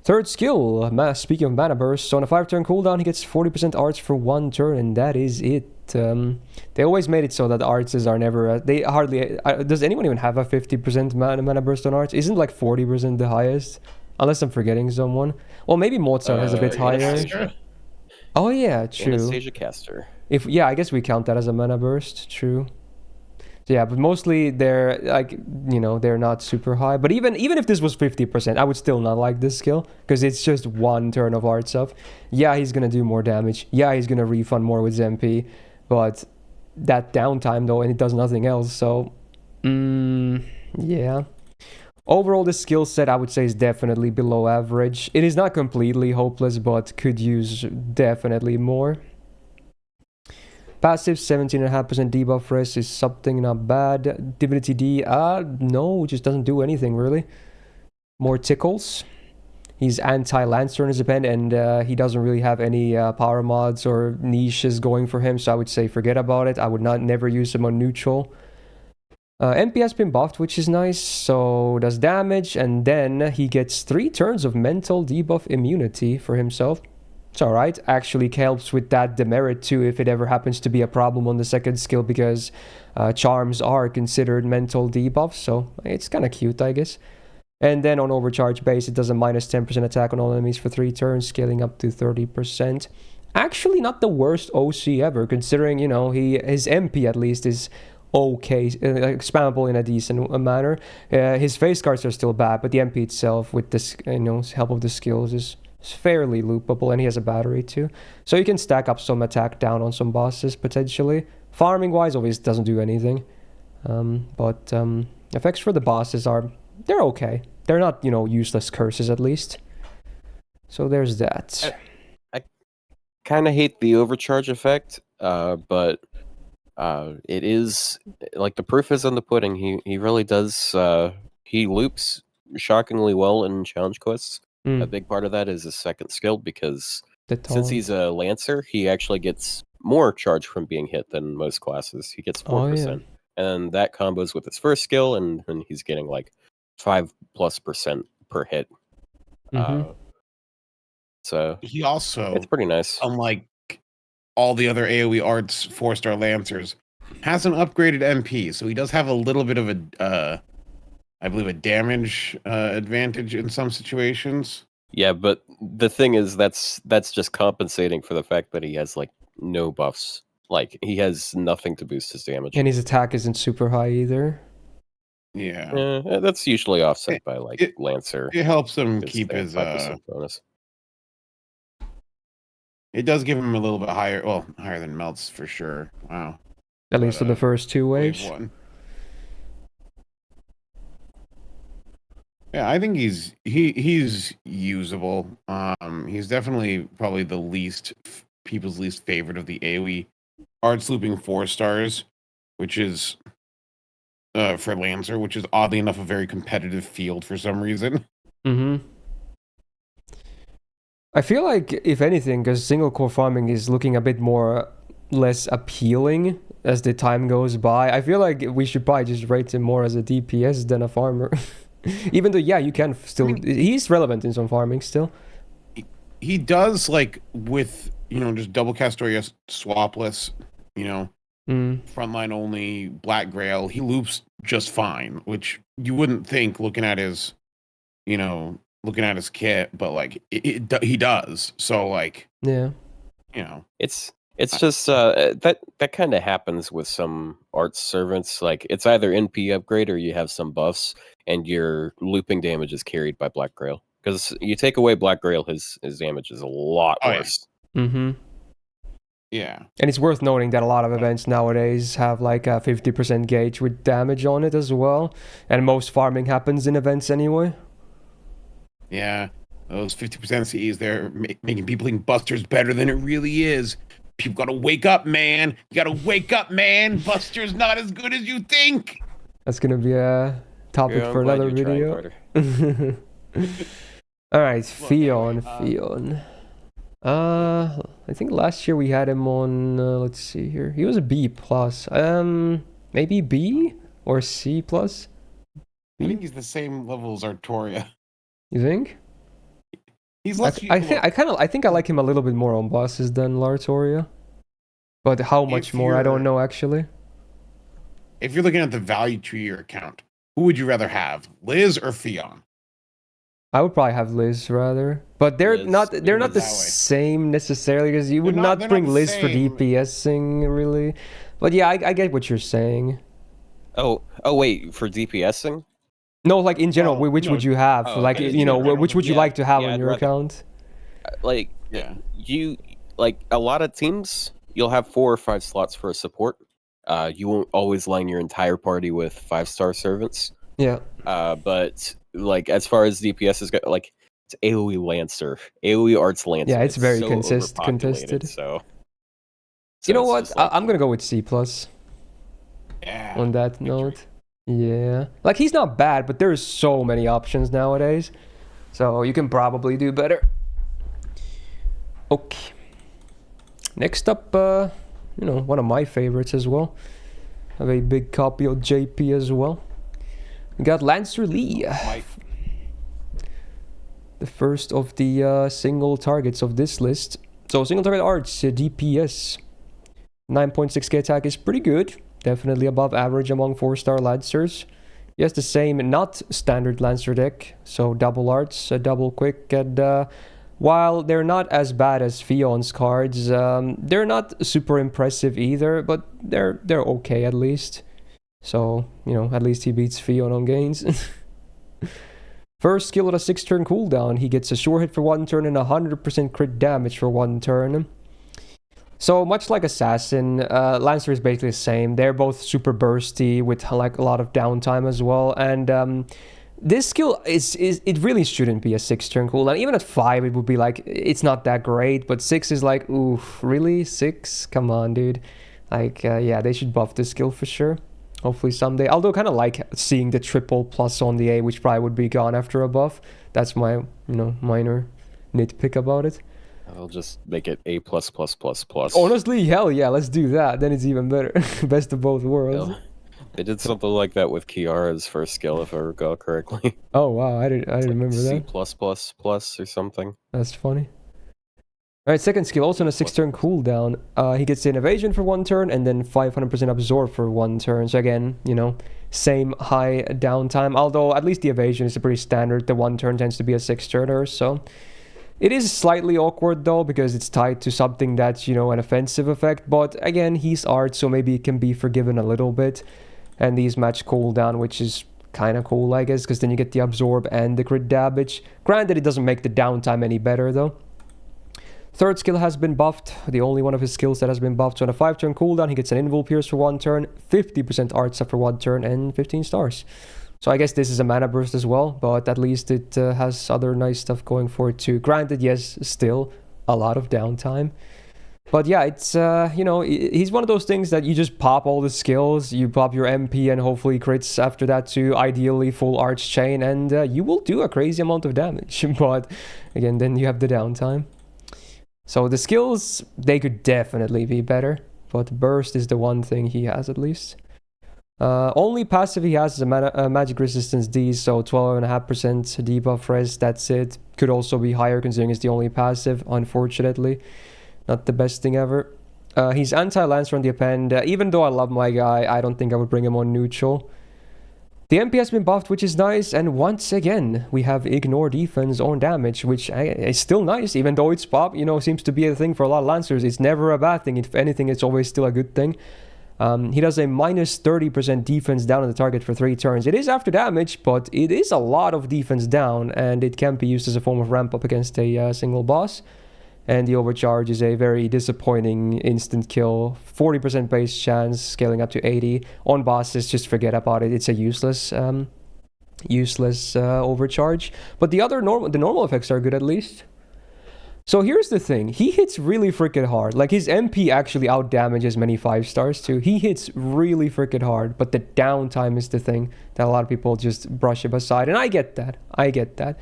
Third skill, speaking of mana burst, so on a 5-turn cooldown he gets 40% arts for 1 turn and that is it. they always made it so that arts are never. They hardly. Does anyone even have a 50% mana burst on arts? Isn't like 40% the highest? Unless I'm forgetting someone. Well, maybe Mozart has a bit higher. Anastasia. Oh yeah, true. Anastasia caster. Yeah, I guess we count that as a mana burst. True. Yeah, but mostly they're like, they're not super high. But even if this was 50%, I would still not like this skill because it's just one turn of art stuff. Yeah, he's gonna do more damage. Yeah, he's gonna refund more with Zempi, but that downtime though, and it does nothing else. So, yeah. Overall, the skill set I would say is definitely below average. It is not completely hopeless, but could use definitely more. Passive 17.5% debuff rest is something not bad. Divinity D, no, just doesn't do anything really. More tickles. He's anti-Lancer in his event, and he doesn't really have any power mods or niches going for him, so I would say forget about it. I would never use him on neutral. MP has been buffed, which is nice, so does damage, and then he gets 3 turns of mental debuff immunity for himself. It's alright, actually helps with that demerit too if it ever happens to be a problem on the second skill, because charms are considered mental debuffs, so it's kind of cute, I guess. And then on overcharge base, it does a minus 10% attack on all enemies for 3 turns, scaling up to 30%. Actually not the worst OC ever, considering, his MP at least is okay, spammable in a decent manner. His face cards are still bad, but the MP itself with this, help of the skills is fairly loopable, and he has a battery too, so you can stack up some attack down on some bosses potentially. Farming wise, obviously doesn't do anything, but effects for the bosses they're okay. They're not useless curses at least. So there's that. I kind of hate the overcharge effect, but it is like the proof is in the pudding. He really does. He loops shockingly well in challenge quests. A big part of that is his second skill, because since he's a Lancer, he actually gets more charge from being hit than most classes. He gets 4%. And that combos with his first skill, and he's getting like 5+% per hit. So he also, it's pretty nice. Unlike all the other AoE arts 4-star Lancers, has an upgraded MP, so he does have a little bit of a I believe a damage advantage in some situations. Yeah, but the thing is, that's just compensating for the fact that he has like no buffs. Like he has nothing to boost his damage, and his attack isn't super high either. Yeah, that's usually offset by like Lancer. It helps him keep his 5% bonus. It does give him a little bit higher, well, higher than Melts for sure. Wow. At least for the first 2 waves. Wave 1. Yeah, I think he's usable. He's definitely probably people's least favorite of the AoE arts looping 4 stars, which is for Lancer, which is oddly enough a very competitive field for some reason. I feel like, if anything, because single core farming is looking a bit less appealing as the time goes by, I feel like we should probably just rate him more as a DPS than a farmer. Even though, yeah, you can still... he's relevant in some farming still. He does, like, with, just double Castoria swapless, frontline only, Black Grail, he loops just fine, which you wouldn't think looking at his kit, but, like, he does. So, like... Yeah. It's just that kind of happens with some arts servants. Like it's either NP upgrade or you have some buffs, and your looping damage is carried by Black Grail. Because you take away Black Grail, his damage is a lot worse. Yeah. And it's worth noting that a lot of events nowadays have like a 50% gauge with damage on it as well, and most farming happens in events anyway. Yeah, those 50% CEs, they're making people think Buster's better than it really is. People gotta wake up, man. You gotta wake up, man. Buster's not as good as you think. That's gonna be a topic for another video. All right, Fion. I think last year we had him on. Let's see here. He was a B plus. Maybe B or C plus. I think he's the same level as Artoria. You think? He's less. I think I like him a little bit more on bosses than Lartoria. But how much If more? I don't you're- know actually. If you're looking at the value to your account, who would you rather have, Liz or Theon? I would probably have Liz rather, but they're Liz. not They're the that way. same necessarily because you would They're not not bring the Liz for same. DPSing really. But yeah, I get what you're saying. Oh, wait, for DPSing? No, like in general, Well, which no, would you have? oh, Like okay. you know, general, which would you yeah, like to have yeah, on I'd your rather- account? Like, Yeah. you like a lot of teams, you'll have 4 or 5 slots for a support. You won't always line your entire party with 5-star servants. Yeah. But like as far as DPS is go, like it's AoE Lancer, AoE Arts Lancer. Yeah, it's very so contested. overpopulated, So You know it's what? just like- I'm gonna go with C plus Yeah. on that victory. note. Yeah, like he's not bad, but there's so many options nowadays, so you can probably do better. Okay. Next up, you know, one of my favorites as well. I have a big copy of JP as well. We got Lancer Lee, the first of the single targets of this list. So single target arts, DPS, 9.6k attack is pretty good. Definitely above average among 4-star Lancers. He has the same, not standard Lancer deck, so double arts, double quick, and while they're not as bad as Fion's cards, they're not super impressive either, but they're okay at least. So, you know, at least he beats Fion on gains. First skill at a 6-turn cooldown, he gets a sure hit for 1 turn and 100% crit damage for 1 turn. So much like Assassin, Lancer is basically the same. They're both super bursty with like a lot of downtime as well. And this skill is it really shouldn't be a 6-turn cooldown. Even at 5, it would be like it's not that great. But 6 is like, oof, really 6? Come on, dude. Like yeah, they should buff this skill for sure. Hopefully someday. Although kind of like seeing the triple plus on the A, which probably would be gone after a buff. That's my minor nitpick about it. I'll just make it A++++. Honestly, hell yeah, let's do that. Then it's even better. Best of both worlds. Hell, they did something like that with Kiara's first skill, if I recall correctly. Oh wow, I didn't remember C+++ that. or something. That's funny. Alright, second skill, also on a 6-turn cooldown. He gets an evasion for 1 turn and then 500% absorb for 1 turn. So again, you know, same high downtime. Although at least the evasion is a pretty standard. The 1 turn tends to be a 6-turner, so it is slightly awkward though because it's tied to something that's, you know, an offensive effect. But again, he's art, so maybe it can be forgiven a little bit. And these match cooldown, which is kind of cool, I guess, because then you get the absorb and the crit damage. Granted, it doesn't make the downtime any better though. Third skill has been buffed, the only one of his skills that has been buffed. So on a 5-turn cooldown, he gets an Invul Pierce for 1 turn, 50% Arts for 1 turn, and 15 stars. So I guess this is a mana burst as well, but at least it has other nice stuff going for it too. Granted, yes, still a lot of downtime. But yeah, it's, you know, he's one of those things that you just pop all the skills, you pop your MP and hopefully crits after that too, ideally full Arch Chain, and you will do a crazy amount of damage. But again, then you have the downtime. So the skills, they could definitely be better, but burst is the one thing he has at least. Only passive he has is a magic resistance D, so 12.5% debuff res, that's it. Could also be higher considering it's the only passive, unfortunately. Not the best thing ever. He's anti-Lancer on the append. Even though I love my guy, I don't think I would bring him on neutral. The MP has been buffed, which is nice, and once again, we have ignore defense on damage, which is still nice, even though it's pop, you know, seems to be a thing for a lot of Lancers. It's never a bad thing. If anything, it's always still a good thing. He does a minus 30% defense down on the target for 3 turns. It is after damage, but it is a lot of defense down, and it can be used as a form of ramp up against a single boss. And the overcharge is a very disappointing instant kill. 40% base chance, scaling up to 80. On bosses, just forget about it. It's a useless overcharge. But the normal effects are good at least. So here's the thing. He hits really freaking hard. Like his MP actually out damages many 5 stars too. He hits really freaking hard. But the downtime is the thing that a lot of people just brush it aside. And I get that.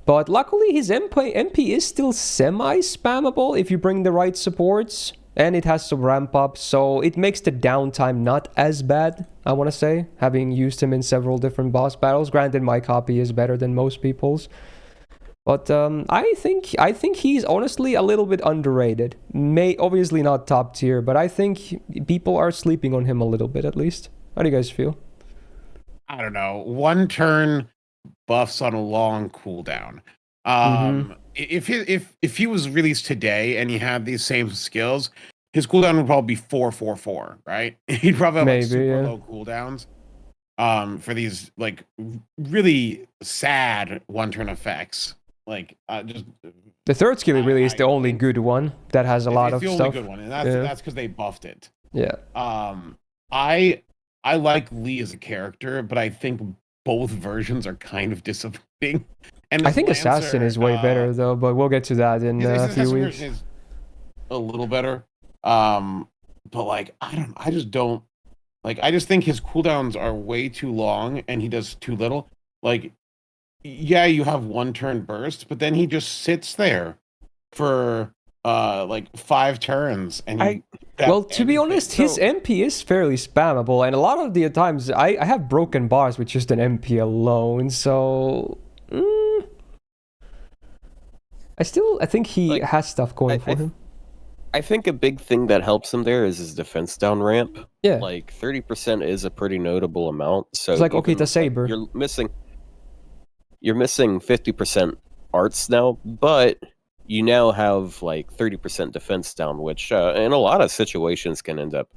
But luckily his MP is still semi-spammable if you bring the right supports. And it has some ramp up, so it makes the downtime not as bad, I want to say, having used him in several different boss battles. Granted, my copy is better than most people's. But I think he's honestly a little bit underrated. Obviously not top tier, but I think people are sleeping on him a little bit at least. How do you guys feel? I don't know. One turn buffs on a long cooldown. If he was released today and he had these same skills, his cooldown would probably be 444, right? He'd probably have like super low cooldowns. For these like really sad one turn effects. Like just the third skill really is the only good one that has a lot of stuff. It's the only good one, and that's because they buffed it. Yeah. I like Lee as a character, but I think both versions are kind of disappointing. And I think Assassin is way better though, but we'll get to that in a few weeks. Is a little better, but like I just don't like. I just think his cooldowns are way too long, and he does too little. Like, yeah, you have one turn burst, but then he just sits there for like 5 turns, and to be honest, his MP is fairly spammable, and a lot of the times I have broken bars with just an MP alone, so I think he has stuff going for him. I think a big thing that helps him there is his defense down ramp. Yeah, like 30% is a pretty notable amount. So it's like Okita Saber. You're missing 50% arts now, but you now have like 30% defense down, which in a lot of situations can end up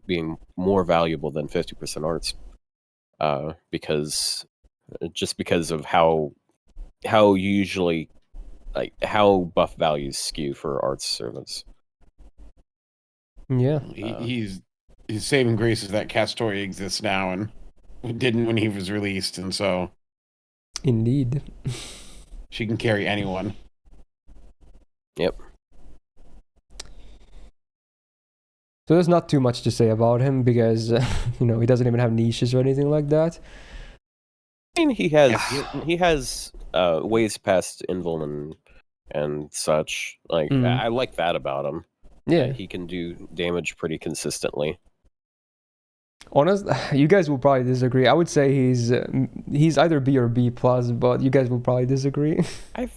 being more valuable than 50% arts, because of how usually how buff values skew for arts servants. Yeah, his saving grace is that Castoria exists now and didn't when he was released, and so indeed she can carry anyone. Yep. So there's not too much to say about him because he doesn't even have niches or anything like that. I mean, he has ways past Invul and such. Like I like that about him. Yeah, he can do damage pretty consistently. Honest, you guys will probably disagree. I would say he's either B or B plus, but you guys will probably disagree. I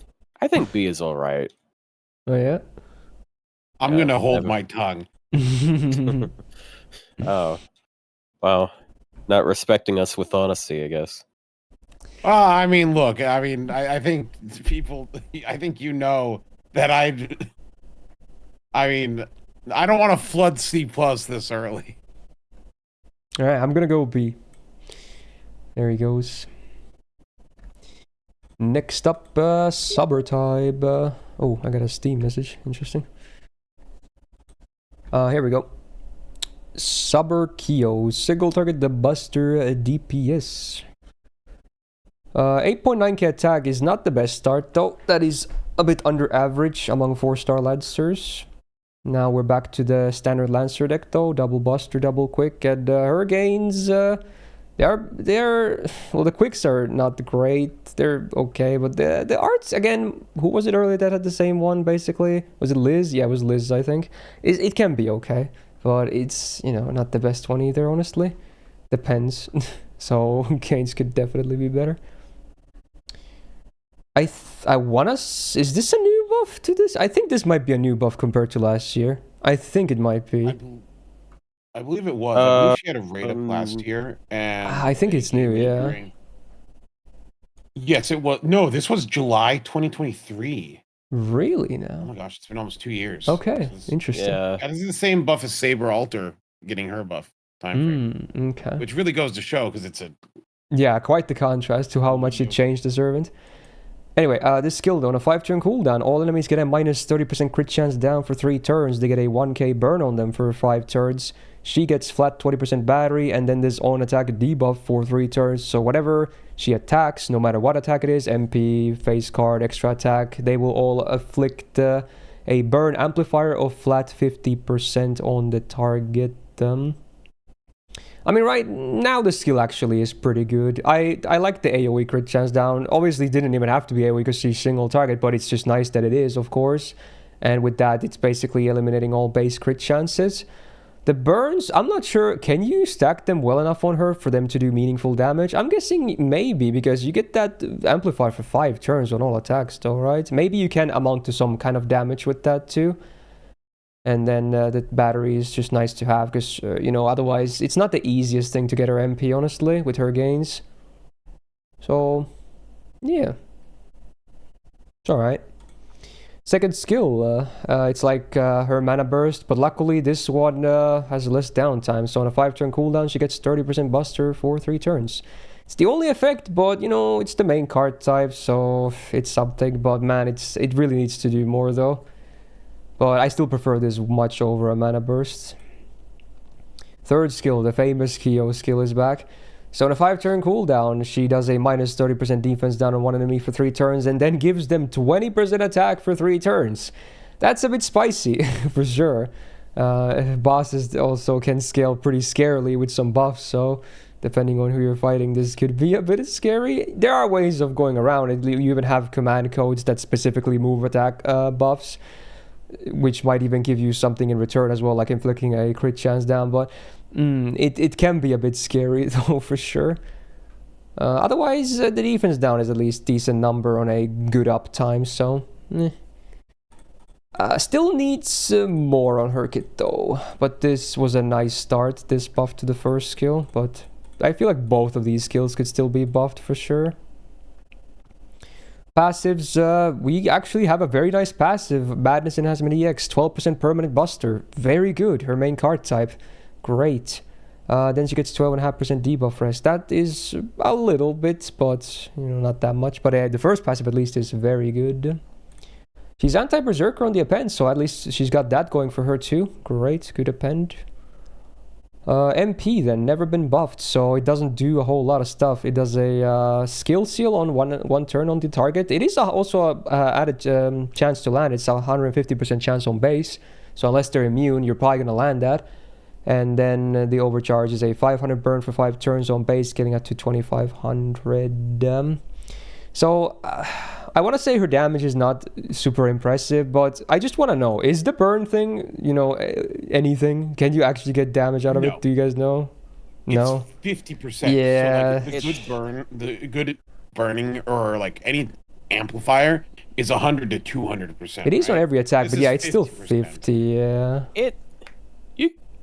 think B is all right. Oh yeah. I'm gonna hold my tongue. Oh, wow! Not respecting us with honesty, I guess. I mean, look. I think people. I think you know that I mean, I don't want to flood C plus this early. All right, I'm gonna go B. There he goes. Next up, Subber type. Oh, I got a Steam message. Interesting. Here we go. Subber Kyo. Single target the Buster DPS. 8.9k attack is not the best start, though. That is a bit under average among 4-star Lancers. Now we're back to the standard Lancer deck, though. Double Buster, double Quick, and Hurricanes. They're well, the quicks are not great. They're okay, but the arts, again, who was it earlier that had the same one, basically? Was it Liz? Yeah, it was Liz, I think. It can be okay, but it's, not the best one either, honestly. Depends. So, Canes could definitely be better. I wanna... Is this a new buff to this? I think this might be a new buff compared to last year. I think it might be. I believe it was. I believe she had a rate up last year, and I think it's new, yeah. Yes, it was. No, this was July 2023. Really now? Oh my gosh, it's been almost 2 years. Okay, interesting. Yeah, this is the same buff as Saber Alter getting her buff time frame. Okay. Which really goes to show because it's a... Yeah, quite the contrast to how much it changed the Servant. Anyway, this skill though, on a 5-turn cooldown, all enemies get a minus 30% crit chance down for 3 turns. They get a 1k burn on them for 5 turns. She gets flat 20% battery, and then this on attack debuff for 3 turns. So whatever she attacks, no matter what attack it is, MP, face card, extra attack, they will all afflict a burn amplifier of flat 50% on the target. I mean, right now the skill actually is pretty good. I like the AoE crit chance down. Obviously didn't even have to be AoE because she's single target, but it's just nice that it is, of course. And with that, it's basically eliminating all base crit chances. The burns, I'm not sure. Can you stack them well enough on her for them to do meaningful damage? I'm guessing maybe, because you get that amplifier for 5 turns on all attacks though, right? Maybe you can amount to some kind of damage with that too. And then the battery is just nice to have, because, you know, otherwise it's not the easiest thing to get her MP, honestly, with her gains. So, yeah. It's alright. Second skill, it's like her mana burst, but luckily this one has less downtime. So on a 5-turn cooldown, she gets 30% buster for 3 turns. It's the only effect, but you know, it's the main card type, so it's something. But man, it really needs to do more though. But I still prefer this much over a mana burst. Third skill, the famous FGO skill, is back. So on a 5-turn cooldown, she does a minus 30% defense down on one enemy for 3 turns, and then gives them 20% attack for 3 turns. That's a bit spicy, for sure. Bosses also can scale pretty scarily with some buffs, so depending on who you're fighting, this could be a bit scary. There are ways of going around it. You even have command codes that specifically move attack buffs, which might even give you something in return as well, like inflicting a crit chance down, but it can be a bit scary though, for sure. Otherwise, the defense down is at least decent number on a good uptime, so still needs more on her kit though. But this was a nice start, this buff to the first skill, but I feel like both of these skills could still be buffed for sure. Passives, we actually have a very nice passive, Madness Enhancement EX, 12% permanent buster, very good, her main card type, great. Then she gets 12.5% debuff rest, that is a little bit, but you know, not that much, but the first passive at least is very good. She's anti-berserker on the append, so at least she's got that going for her too, great, good append. MP then, never been buffed, so it doesn't do a whole lot of stuff. It does a skill seal on one turn on the target. It is also a added chance to land. It's a 150% chance on base, so unless they're immune, you're probably gonna land that. And then the overcharge is a 500 burn for 5 turns on base, getting up to 2500. So I want to say her damage is not super impressive, but I just want to know, is the burn thing, you know, anything? Can you actually get damage out of it? Do you guys know? No. It's 50%. Yeah. So like the good burning or like any amplifier is 100 to 200%. It is right? on every attack, This but yeah, is it's still 50%. 50. Yeah.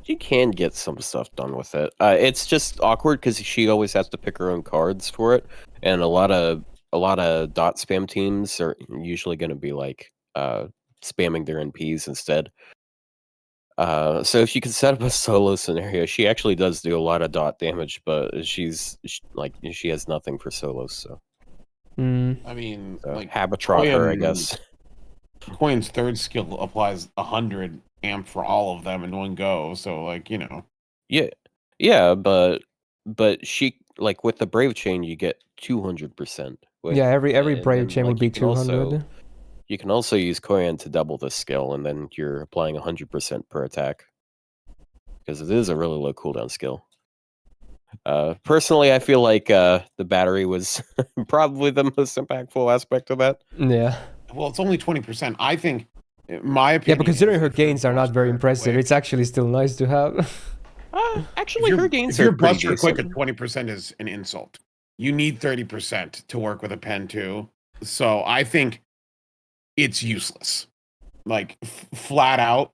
You can get some stuff done with it. It's just awkward because she always has to pick her own cards for it, and a lot of dot spam teams are usually going to be like spamming their NPs instead. So if you can set up a solo scenario, she actually does do a lot of dot damage, but she has nothing for solos. So I mean, like Habitrot her, I guess. Coin's third skill applies 100 amp for all of them in one go, so like, you know. Yeah, but she, like, with the Brave Chain you get 200%. Yeah, every Brave Chain would be 200. You can also use Koyan to double the skill, and then you're applying 100% per attack. Because it is a really low cooldown skill. Personally, I feel like the battery was probably the most impactful aspect of that. Yeah. Well, it's only 20%. I think, my opinion. Yeah, but considering her gains are not very impressive, it's actually still nice to have. Actually, her gains if your are pretty buster quick decent. at 20% is an insult. You need 30% to work with a pen too. So I think it's useless. Like flat out,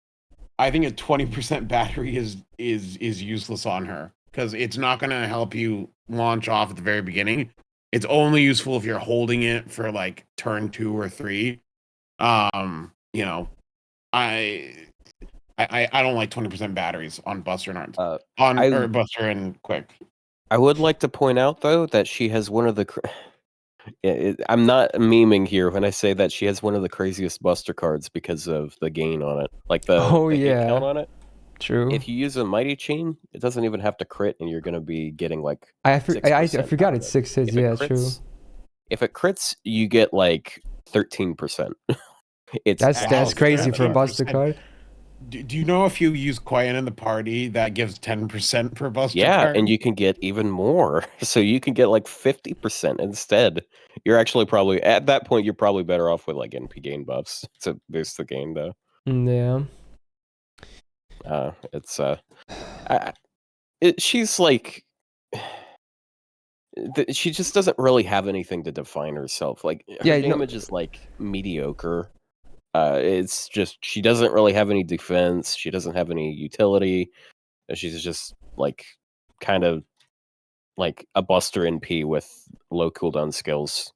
I think a 20% battery is useless on her because it's not going to help you launch off at the very beginning. It's only useful if you're holding it for like turn 2 or 3. You know, I don't like 20% batteries on Buster and or Buster and Quick. I would like to point out though that she has one of the. I'm not memeing here when I say that she has one of the craziest Buster cards because of the gain on it, like the hit count on it. True. If you use a Mighty Chain, it doesn't even have to crit, and you're going to be getting like. I forgot it's 6 hits. Yeah, true. If it crits, you get like 13%. That's crazy for a Buster card. Do you know if you use Quiet in the party that gives 10% per Buster card? Yeah, and you can get even more. So you can get like 50% instead. You're actually probably at that point. You're probably better off with like NP gain buffs to boost the gain, though. Yeah. It's she's like, she just doesn't really have anything to define herself. Like her Yeah, no, damage is like mediocre. It's just she doesn't really have any defense. She doesn't have any utility. She's just like kind of like a Buster NP with low cooldown skills.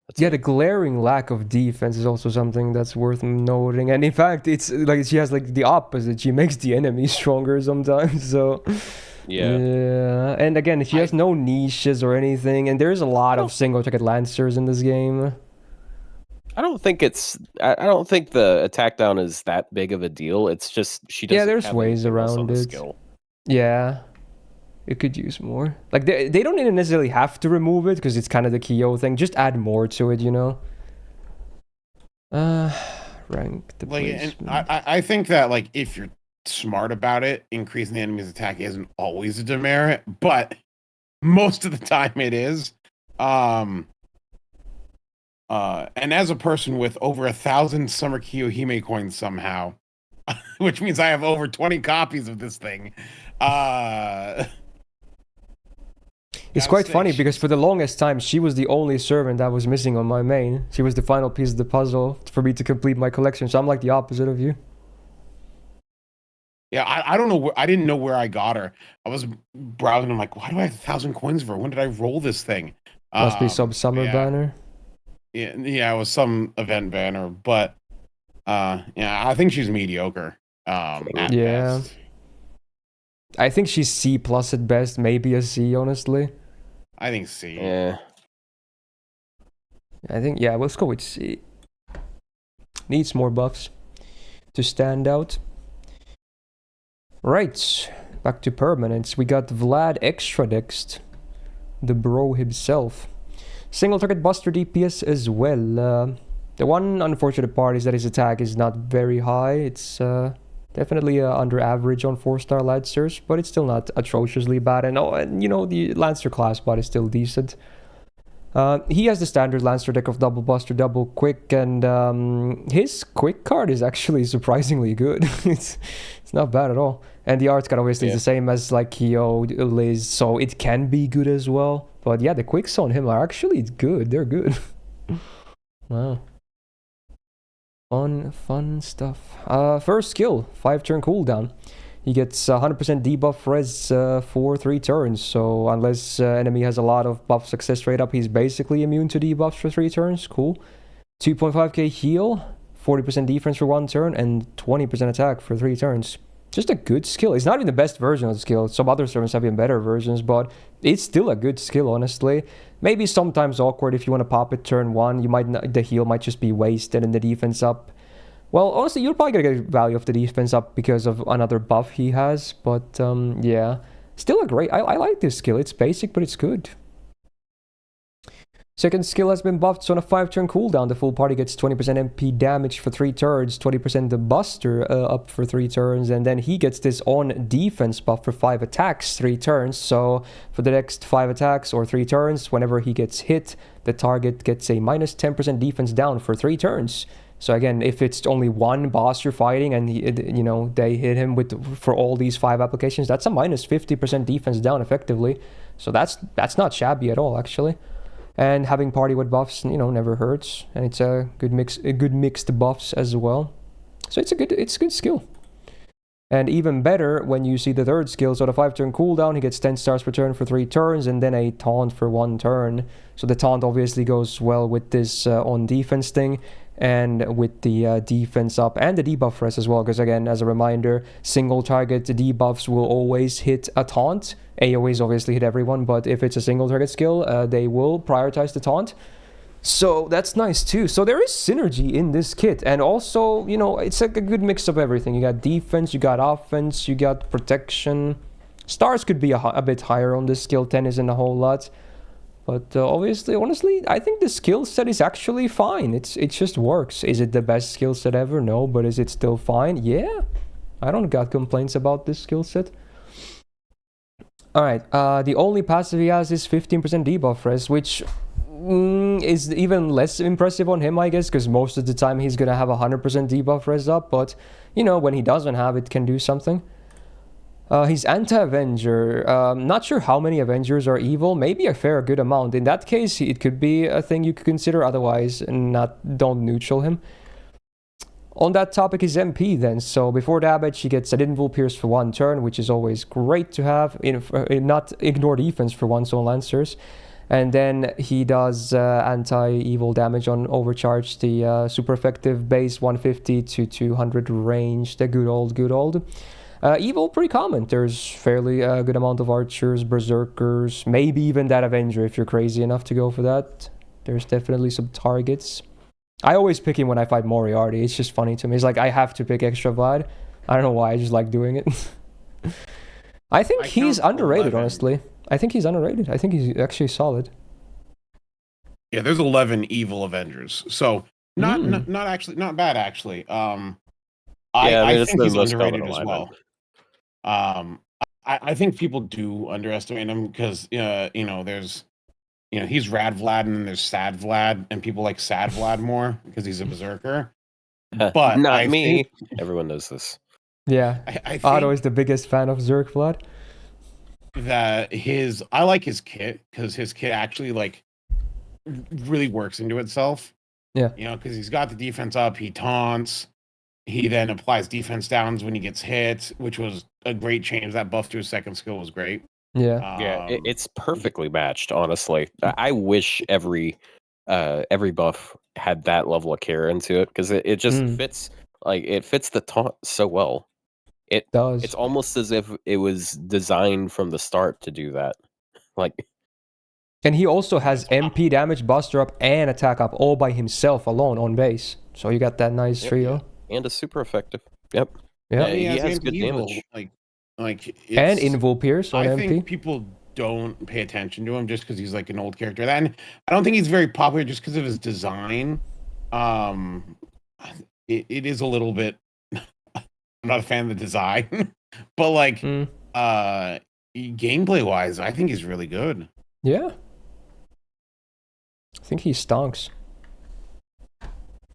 That's yeah, it. the glaring lack of defense is also something that's worth noting. And in fact, it's like she has like the opposite. She makes the enemy stronger sometimes. So yeah. And again, she has no niches or anything. And there's a lot of single target lancers in this game. I don't think the attack down is that big of a deal. It's just she doesn't. Yeah, there's have ways anything else on around the it. Skill. Yeah. It could use more. Like, they don't even necessarily have to remove it, because it's kind of the KO thing. Just add more to it, you know? Rank the placement. I think that, like, if you're smart about it, increasing the enemy's attack isn't always a demerit, but most of the time it is. And as a person with over 1,000 Summer Kiyohime coins somehow, which means I have over 20 copies of this thing, it's quite funny because for the longest time she was the only servant that was missing on my main. She was the final piece of the puzzle for me to complete my collection. So I'm like the opposite of you. Yeah, I don't know. I didn't know where I got her. I was browsing. I'm like, why do I have 1,000 coins for? When did I roll this thing? Must be some summer banner. Yeah, it was some event banner. But yeah, I think she's mediocre. At best. I think she's C plus at best, maybe a C, honestly. I think C. Yeah. I think, yeah, let's go with C. Needs more buffs to stand out. Right, back to permanents. We got Vlad Extra next. The bro himself. Single target buster DPS as well. The one unfortunate part is that his attack is not very high. It's definitely under average on 4-star Lancers, but it's still not atrociously bad. And you know, the Lancer class bot is still decent. He has the standard Lancer deck of double buster, double quick, and his quick card is actually surprisingly good. it's not bad at all. And the art's obviously the same as like Kyo, Liz, so it can be good as well. But yeah, the quicks on him are actually good. They're good. Wow. Fun stuff. First skill, 5-turn cooldown. He gets 100% debuff res for 3 turns. So unless enemy has a lot of buff success rate up, he's basically immune to debuffs for 3 turns. Cool. 2.5k heal, 40% defense for 1 turn, and 20% attack for 3 turns. Just a good skill. It's not even the best version of the skill. Some other servants have even better versions, but it's still a good skill, honestly. Maybe sometimes awkward if you want to pop it turn 1. You might not, the heal might just be wasted and the defense up. Well, honestly, you're probably gonna get value of the defense up because of another buff he has. But yeah, still a great. I like this skill. It's basic, but it's good. Second skill has been buffed, so on a 5-turn cooldown, the full party gets 20% MP damage for 3 turns, 20% the buster up for 3 turns, and then he gets this on defense buff for 5 attacks, 3 turns. So for the next 5 attacks or 3 turns, whenever he gets hit, the target gets a minus 10% defense down for 3 turns. So again, if it's only one boss you're fighting and you know, they hit him with for all these 5 applications, that's a minus 50% defense down effectively. So that's not shabby at all, actually. And having party with buffs, you know, never hurts, and it's a good mixed buffs as well. So it's a good skill. And even better when you see the third skill. So the 5-turn cooldown, he gets 10 stars per turn for 3 turns, and then a taunt for 1 turn. So the taunt obviously goes well with this on defense thing, and with the defense up and the debuff rest as well. Because again, as a reminder, single target debuffs will always hit a taunt. AoEs obviously hit everyone, but if it's a single target skill, they will prioritize the taunt. So that's nice too. So there is synergy in this kit, and also, you know, it's like a good mix of everything. You got defense, you got offense, you got protection. Stars could be a bit higher on this skill. 10 isn't a whole lot, but obviously, honestly, I think the skill set is actually fine. It just works. Is it the best skill set ever? No, but is it still fine? Yeah, I don't got complaints about this skill set. Alright, the only passive he has is 15% debuff res, which is even less impressive on him, I guess, because most of the time he's gonna have 100% debuff res up, but you know, when he doesn't have it, can do something. He's anti-Avenger. Not sure how many Avengers are evil. Maybe a fair good amount. In that case, it could be a thing you could consider. Otherwise, don't neutral him. On that topic is MP then. So before damage, he gets an Invul Pierce for 1 turn, which is always great to have. Not ignore defense for once on Lancers. And then he does anti-evil damage on Overcharge, the super effective base 150 to 200 range. The good old. Evil, pretty common. There's fairly a good amount of archers, berserkers, maybe even that Avenger if you're crazy enough to go for that. There's definitely some targets. I always pick him when I fight Moriarty. It's just funny to me. It's like I have to pick extra VOD. I don't know why, I just like doing it. I think he's underrated, 11. honestly. I think he's underrated. I think he's actually solid. Yeah, there's 11 evil Avengers. So not bad actually. I think he's underrated as well. I think people do underestimate him because there's he's Rad Vlad and there's Sad Vlad, and people like Sad Vlad more because he's a berserker. But not me. Everyone knows this. Yeah, I think Otto is the biggest fan of Zerk Vlad. that I like his kit because his kit actually like really works into itself. Yeah, Because he's got the defense up, he taunts. He then applies defense downs when he gets hit, which was a great change. That buff to his second skill was great. yeah. It's perfectly matched. Honestly, I wish every buff had that level of care into it because it just fits. Like it fits the taunt so well. It does. It's almost as if it was designed from the start to do that. Like, and he also has MP damage, buster up, and attack up all by himself alone on base. So you got that nice trio. And a super effective. Yep. Yeah. He has good anti-evil, damage. And Invul Pierce on I MP. think people don't pay attention to him just because he's like an old character. And I don't think he's very popular just because of his design. It is a little bit. I'm not a fan of the design, but like gameplay wise, I think he's really good. Yeah. I think he stonks.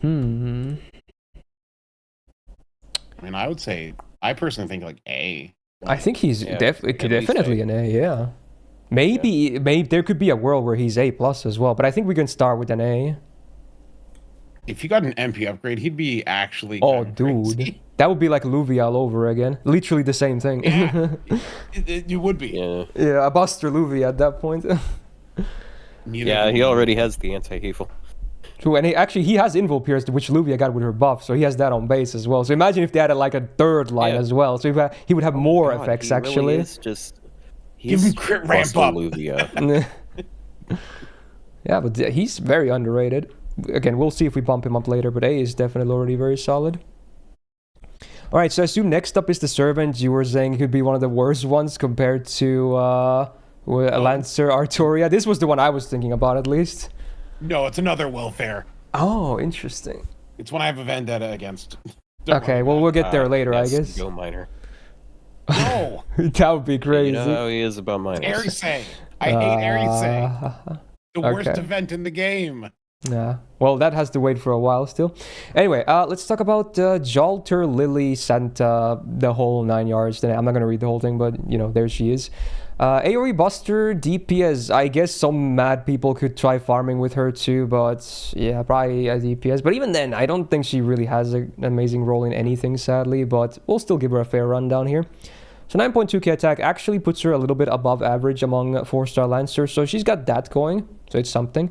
I mean, I personally think like A. I think he's definitely say. an A, yeah. Maybe there could be a world where he's A+ as well, but I think we can start with an A. If he got an MP upgrade, he'd be actually dude. crazy. That would be like Luvi all over again. Literally the same thing. Yeah, it would be. Yeah, a Buster Luvi at that point. He already has the anti-evil. True, and he has Invul Pierce, which Luvia got with her buff, so he has that on base as well. So imagine if they added like a third line as well. So he would have more effects he actually. Really is just give him crit ramp up. Yeah, but he's very underrated. Again, we'll see if we bump him up later, but A is definitely already very solid. All right, so I assume next up is the Servant. You were saying it could be one of the worst ones compared to Lancer Arturia. This was the one I was thinking about, at least. No, it's another welfare. Oh, interesting. It's one I have a vendetta against. Okay, well, we'll get there later, I guess. Go Miner. No. That would be crazy. You know how he is about miners. Arisay. I hate Arisay. The worst event in the game. Yeah. Well, that has to wait for a while still. Anyway, let's talk about Jalter, Lily, Santa, the whole 9 yards. I'm not going to read the whole thing, but, there she is. AoE Buster, DPS. I guess some mad people could try farming with her too, but yeah, probably a DPS. But even then, I don't think she really has an amazing role in anything, sadly, but we'll still give her a fair rundown here. So 9.2k attack actually puts her a little bit above average among 4-star Lancers, so she's got that going, so it's something.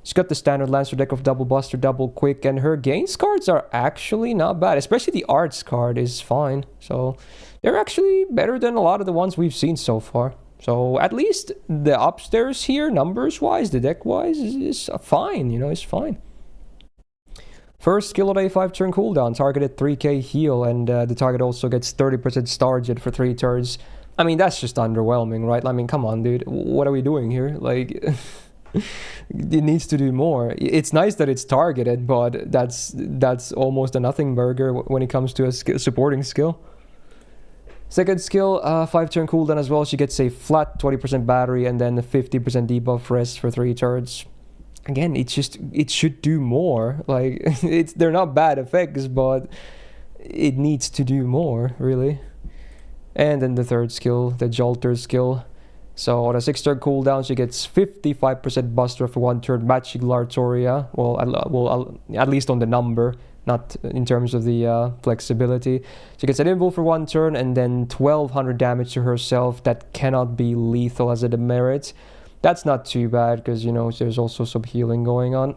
She's got the standard Lancer deck of double Buster, double Quick, and her gains cards are actually not bad, especially the Arts card is fine. So they're actually better than a lot of the ones we've seen so far. So at least the upstairs here, numbers-wise, the deck-wise, is fine, it's fine. First skill of a 5-turn cooldown, targeted 3k heal, and the target also gets 30% star jet for 3 turns. I mean, that's just underwhelming, right? I mean, come on, dude. What are we doing here? Like... It needs to do more. It's nice that it's targeted, but that's almost a nothing burger when it comes to a supporting skill. Second skill, 5-turn cooldown as well. She gets a flat 20% battery and then 50% debuff rest for 3 turns. again, it should do more. Like they're not bad effects, but it needs to do more, really. And then the third skill, the Jolter skill. So on a 6-turn cooldown, she gets 55% buster for 1 turn, matching Lartoria. Well, at least on the number, not in terms of the flexibility. She gets an invul for 1 turn, and then 1200 damage to herself. That cannot be lethal as a demerit. That's not too bad, because, you know, there's also some healing going on.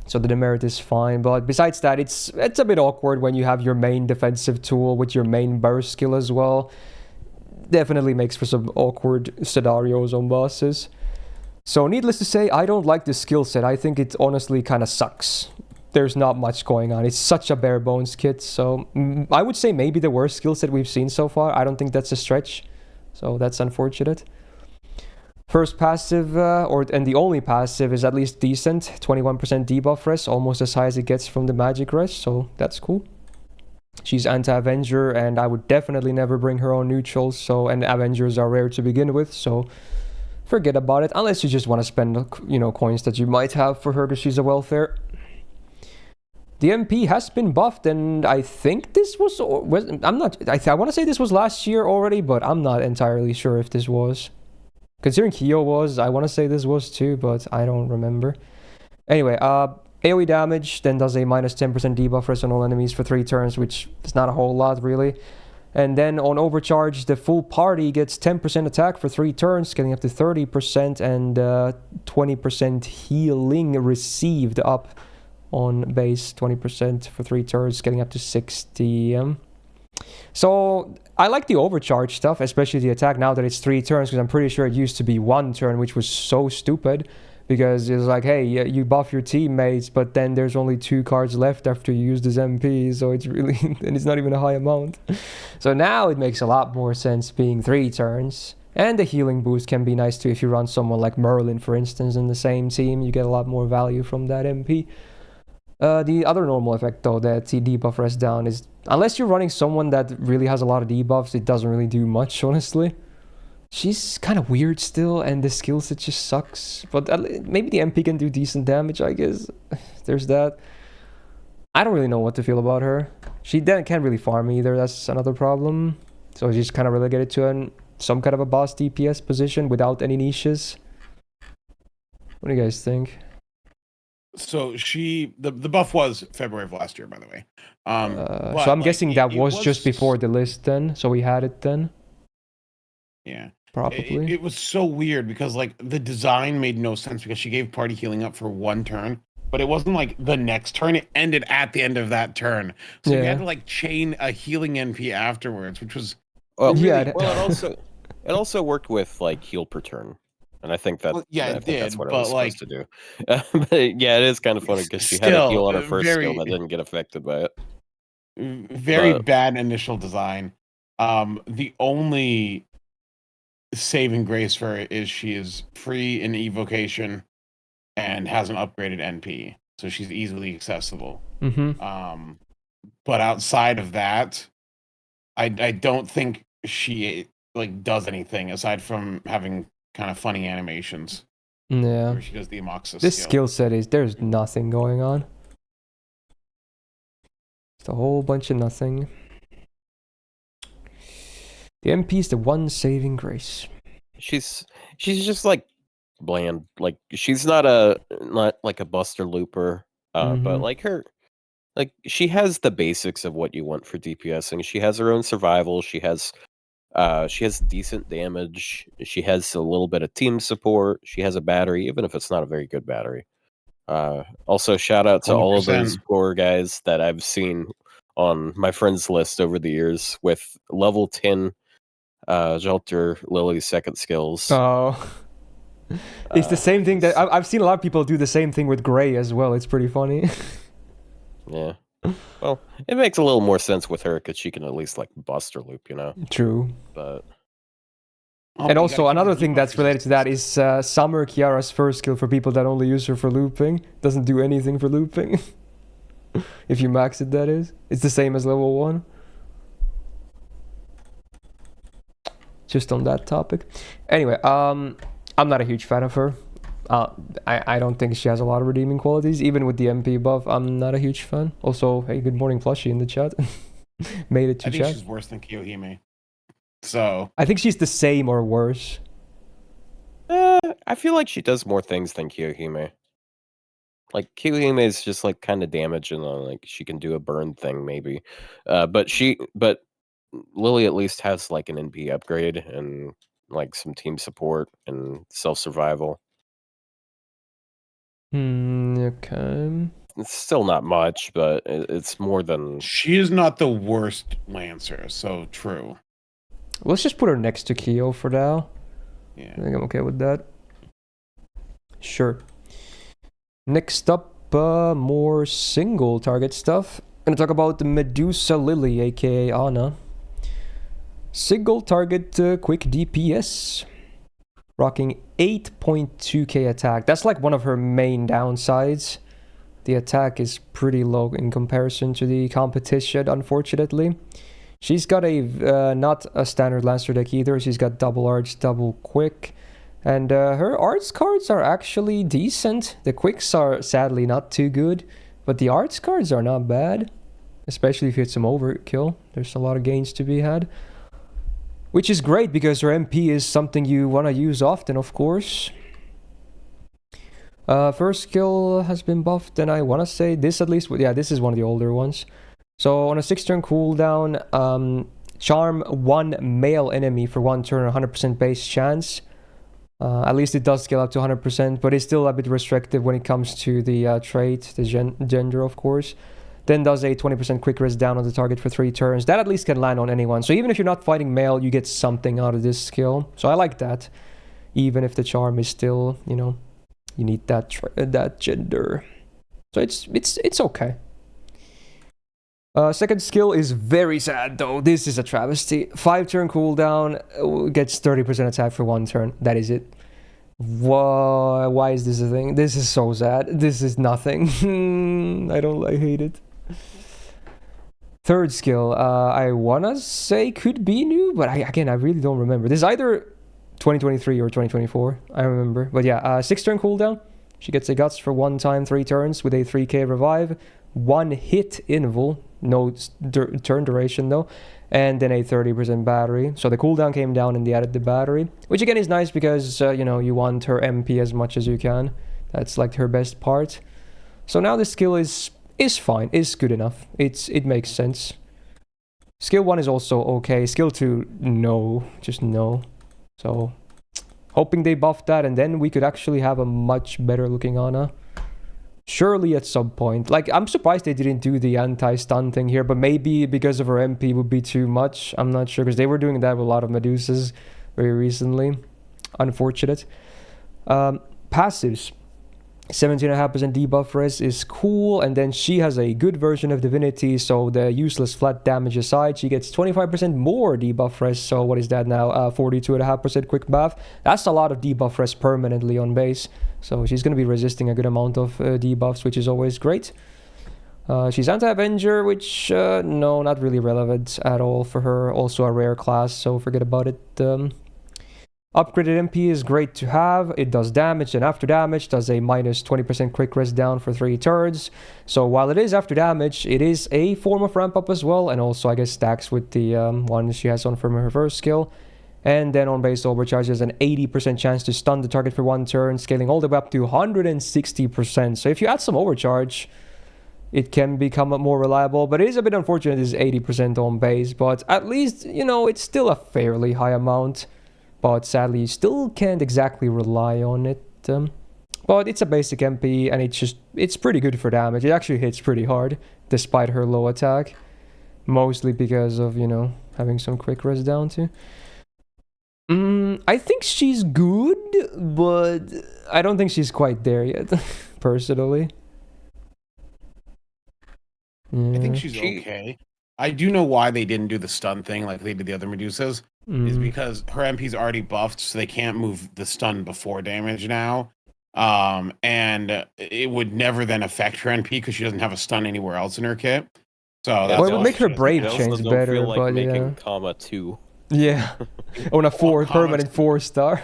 So the demerit is fine, but besides that, it's a bit awkward when you have your main defensive tool with your main burst skill as well. Definitely makes for some awkward scenarios on bosses. So needless to say, I don't like this skill set. I think it honestly kind of sucks. There's not much going on. It's such a bare bones kit. So I would say maybe the worst skill set we've seen so far. I don't think that's a stretch. So that's unfortunate. First passive, and the only passive is at least decent. 21% debuff res, almost as high as it gets from the magic res. So that's cool. She's anti-Avenger, and I would definitely never bring her on neutrals, so, and Avengers are rare to begin with, so forget about it, unless you just want to spend, you know, coins that you might have for her because she's a welfare. The MP has been buffed, and I think this was I'm not, I want to say this was last year already, but I'm not entirely sure if this was. Considering Kyo was, I want to say this was too, but I don't remember. Anyway, AoE damage, then does a minus 10% debuff rest on all enemies for 3 turns, which is not a whole lot, really. And then on Overcharge, the full party gets 10% attack for 3 turns, getting up to 30%, and 20% healing received up on base, 20% for 3 turns, getting up to 60. So I like the Overcharge stuff, especially the attack, now that it's 3 turns, because I'm pretty sure it used to be 1 turn, which was so stupid. Because it's like, hey, you buff your teammates, but then there's only 2 cards left after you use this MP, so it's really, and it's not even a high amount. So now it makes a lot more sense being 3 turns. And the healing boost can be nice too if you run someone like Merlin, for instance, in the same team. You get a lot more value from that MP. The other normal effect, though, that the debuff rest down is, unless you're running someone that really has a lot of debuffs, it doesn't really do much, honestly. She's kind of weird still, and the skill set just sucks. But maybe the MP can do decent damage, I guess. There's that. I don't really know what to feel about her. She can't really farm either, that's another problem. So she's kind of relegated to some kind of a boss DPS position without any niches. What do you guys think? So the buff was February of last year, by the way. So I'm guessing that was just before the list then, so we had it then. Yeah. Probably. It was so weird because like the design made no sense because she gave party healing up for 1 turn, but it wasn't like the next turn, it ended at the end of that turn. So you had to like chain a healing NP afterwards, which was it also worked with like heal per turn. And I think that that's what it was supposed to do. But yeah, it is kind of funny because she had a heal on her first skill that didn't get affected by it. Very bad initial design. The only saving grace for her is she is free in evocation and has an upgraded NP, so she's easily accessible. But outside of that, I don't think she like does anything aside from having kind of funny animations. Yeah, where she does the Amoxis this skill set is, there's nothing going on. It's a whole bunch of nothing. The MP is the one saving grace. She's just like bland. Like she's not like a buster looper, but like she has the basics of what you want for DPSing. She has her own survival. She has decent damage. She has a little bit of team support. She has a battery, even if it's not a very good battery. Also, shout out to 100%. All of those poor guys that I've seen on my friends list over the years with level 10 Jolter Lily's second skills. Oh, it's the same thing that I've seen a lot of people do the same thing with Gray as well. It's pretty funny. Yeah. Well, it makes a little more sense with her because she can at least like buster loop, you know. True. But and also another thing that's related to that is Summer Kiara's first skill for people that only use her for looping. Doesn't do anything for looping. If you max it, that is. It's the same as level 1. Just on that topic. Anyway, I'm not a huge fan of her. I don't think she has a lot of redeeming qualities, even with the MP buff. I'm not a huge fan. Also, hey, good morning, Plushie in the chat. Made it to I think chat. she's worse than Kiyohime. So I think she's the same or worse. I feel like she does more things than Kiyohime. Like Kiyohime is just like kind of damage and like she can do a burn thing maybe, but Lily at least has like an NP upgrade and like some team support and self survival. Okay. It's still not much, but it's more than. she is not the worst Lancer. So true. Let's just put her next to Kyo for now. Yeah. I think I'm okay with that. Sure. Next up, more single target stuff. I'm gonna talk about the Medusa Lily, aka Ana. Single target quick DPS. Rocking 8.2k attack. That's like one of her main downsides. The attack is pretty low in comparison to the competition, unfortunately. She's got a not a standard Lancer deck either. She's got double arch, double quick. And her arts cards are actually decent. The quicks are sadly not too good. But the arts cards are not bad. Especially if you hit some overkill. There's a lot of gains to be had. Which is great because her MP is something you want to use often, of course. First skill has been buffed, and I want to say this at least. Yeah, this is one of the older ones. So on a 6-turn cooldown, charm one male enemy for 1 turn, 100% base chance. At least it does scale up to 100%, but it's still a bit restrictive when it comes to the trait, the gender, of course. Then does a 20% quick res down on the target for 3 turns. That at least can land on anyone. So even if you're not fighting male, you get something out of this skill. So I like that. Even if the charm is still, you know, you need that gender. So it's okay. Second skill is very sad though. This is a travesty. 5-turn cooldown, gets 30% attack for 1 turn. That is it. Why is this a thing? This is so sad. This is nothing. I hate it. Third skill, I wanna say could be new, but I really don't remember. This is either 2023 or 2024. I remember, but yeah, 6-turn cooldown. She gets a guts for 1 time, 3 turns with a 3k revive, 1 hit interval, no turn duration though, and then a 30% battery. So the cooldown came down and they added the battery, which again is nice because you know, you want her MP as much as you can. That's like her best part. So now the skill is fine, is good enough. It makes sense. Skill 1 is also okay. Skill 2, no, just no. So hoping they buff that and then we could actually have a much better looking Ana. Surely at some point. Like, I'm surprised they didn't do the anti-stun thing here, but maybe because of her MP would be too much. I'm not sure, because they were doing that with a lot of Medusas very recently. Unfortunate. Passives. 17.5% debuff res is cool, and then she has a good version of Divinity, so the useless flat damage aside, she gets 25% more debuff res, so what is that now? 42.5% quick buff. That's a lot of debuff res permanently on base, so she's going to be resisting a good amount of debuffs, which is always great. She's anti-Avenger, which, no, not really relevant at all for her. Also a rare class, so forget about it. Upgraded MP is great to have. It does damage, and after damage does a minus 20% quick res down for 3 turns. So while it is after damage, it is a form of ramp up as well, and also I guess stacks with the one she has on from her first skill. And then on base overcharge, there's an 80% chance to stun the target for 1 turn, scaling all the way up to 160%. So if you add some overcharge, it can become more reliable, but it is a bit unfortunate it's 80% on base, but at least, you know, it's still a fairly high amount. But sadly, you still can't exactly rely on it. But it's a basic MP, and it's pretty good for damage. It actually hits pretty hard, despite her low attack. Mostly because of, you know, having some quick res down too. I think she's good, but I don't think she's quite there yet, personally. I think she's okay. I do know why they didn't do the stun thing like they did the other Medusas. Is because her MP's already buffed, so they can't move the stun before damage now. And it would never then affect her MP because she doesn't have a stun anywhere else in her kit. So that's well, it would make her brave I also chains don't better, feel like but making yeah. comma 2. Yeah, on a 4 permanent 4-star.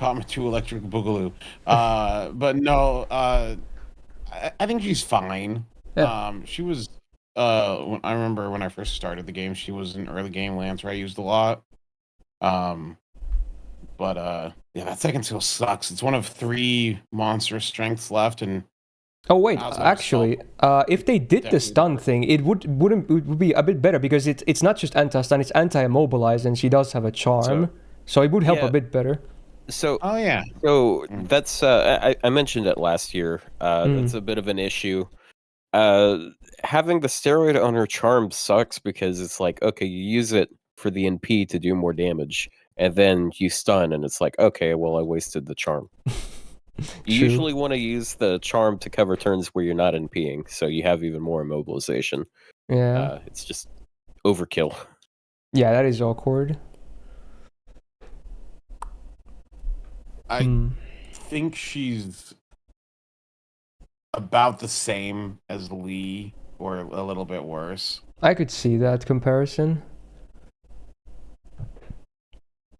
Comet 2 Electric Boogaloo. But no, I think she's fine. Yeah. She was I remember when I first started the game, she was an early game Lancer I used a lot. But yeah, that second skill sucks. It's one of 3 monster strengths left, and Oh wait, How's that actually, if they did the Definitely stun worth thing, it would be a bit better because it's not just anti-stun, it's anti-immobilize, and she does have a charm, so it would help yeah. a bit better. So oh yeah, so that's I mentioned it last year. That's a bit of an issue. Having the steroid on her charm sucks because it's like, okay, you use it for the NP to do more damage, and then you stun, and it's like, okay, well, I wasted the charm. You True. usually want to use the charm to cover turns where you're not NPing, so you have even more immobilization. Yeah. It's just overkill. Yeah, that is awkward. I think she's about the same as Lee, or a little bit worse. I could see that comparison.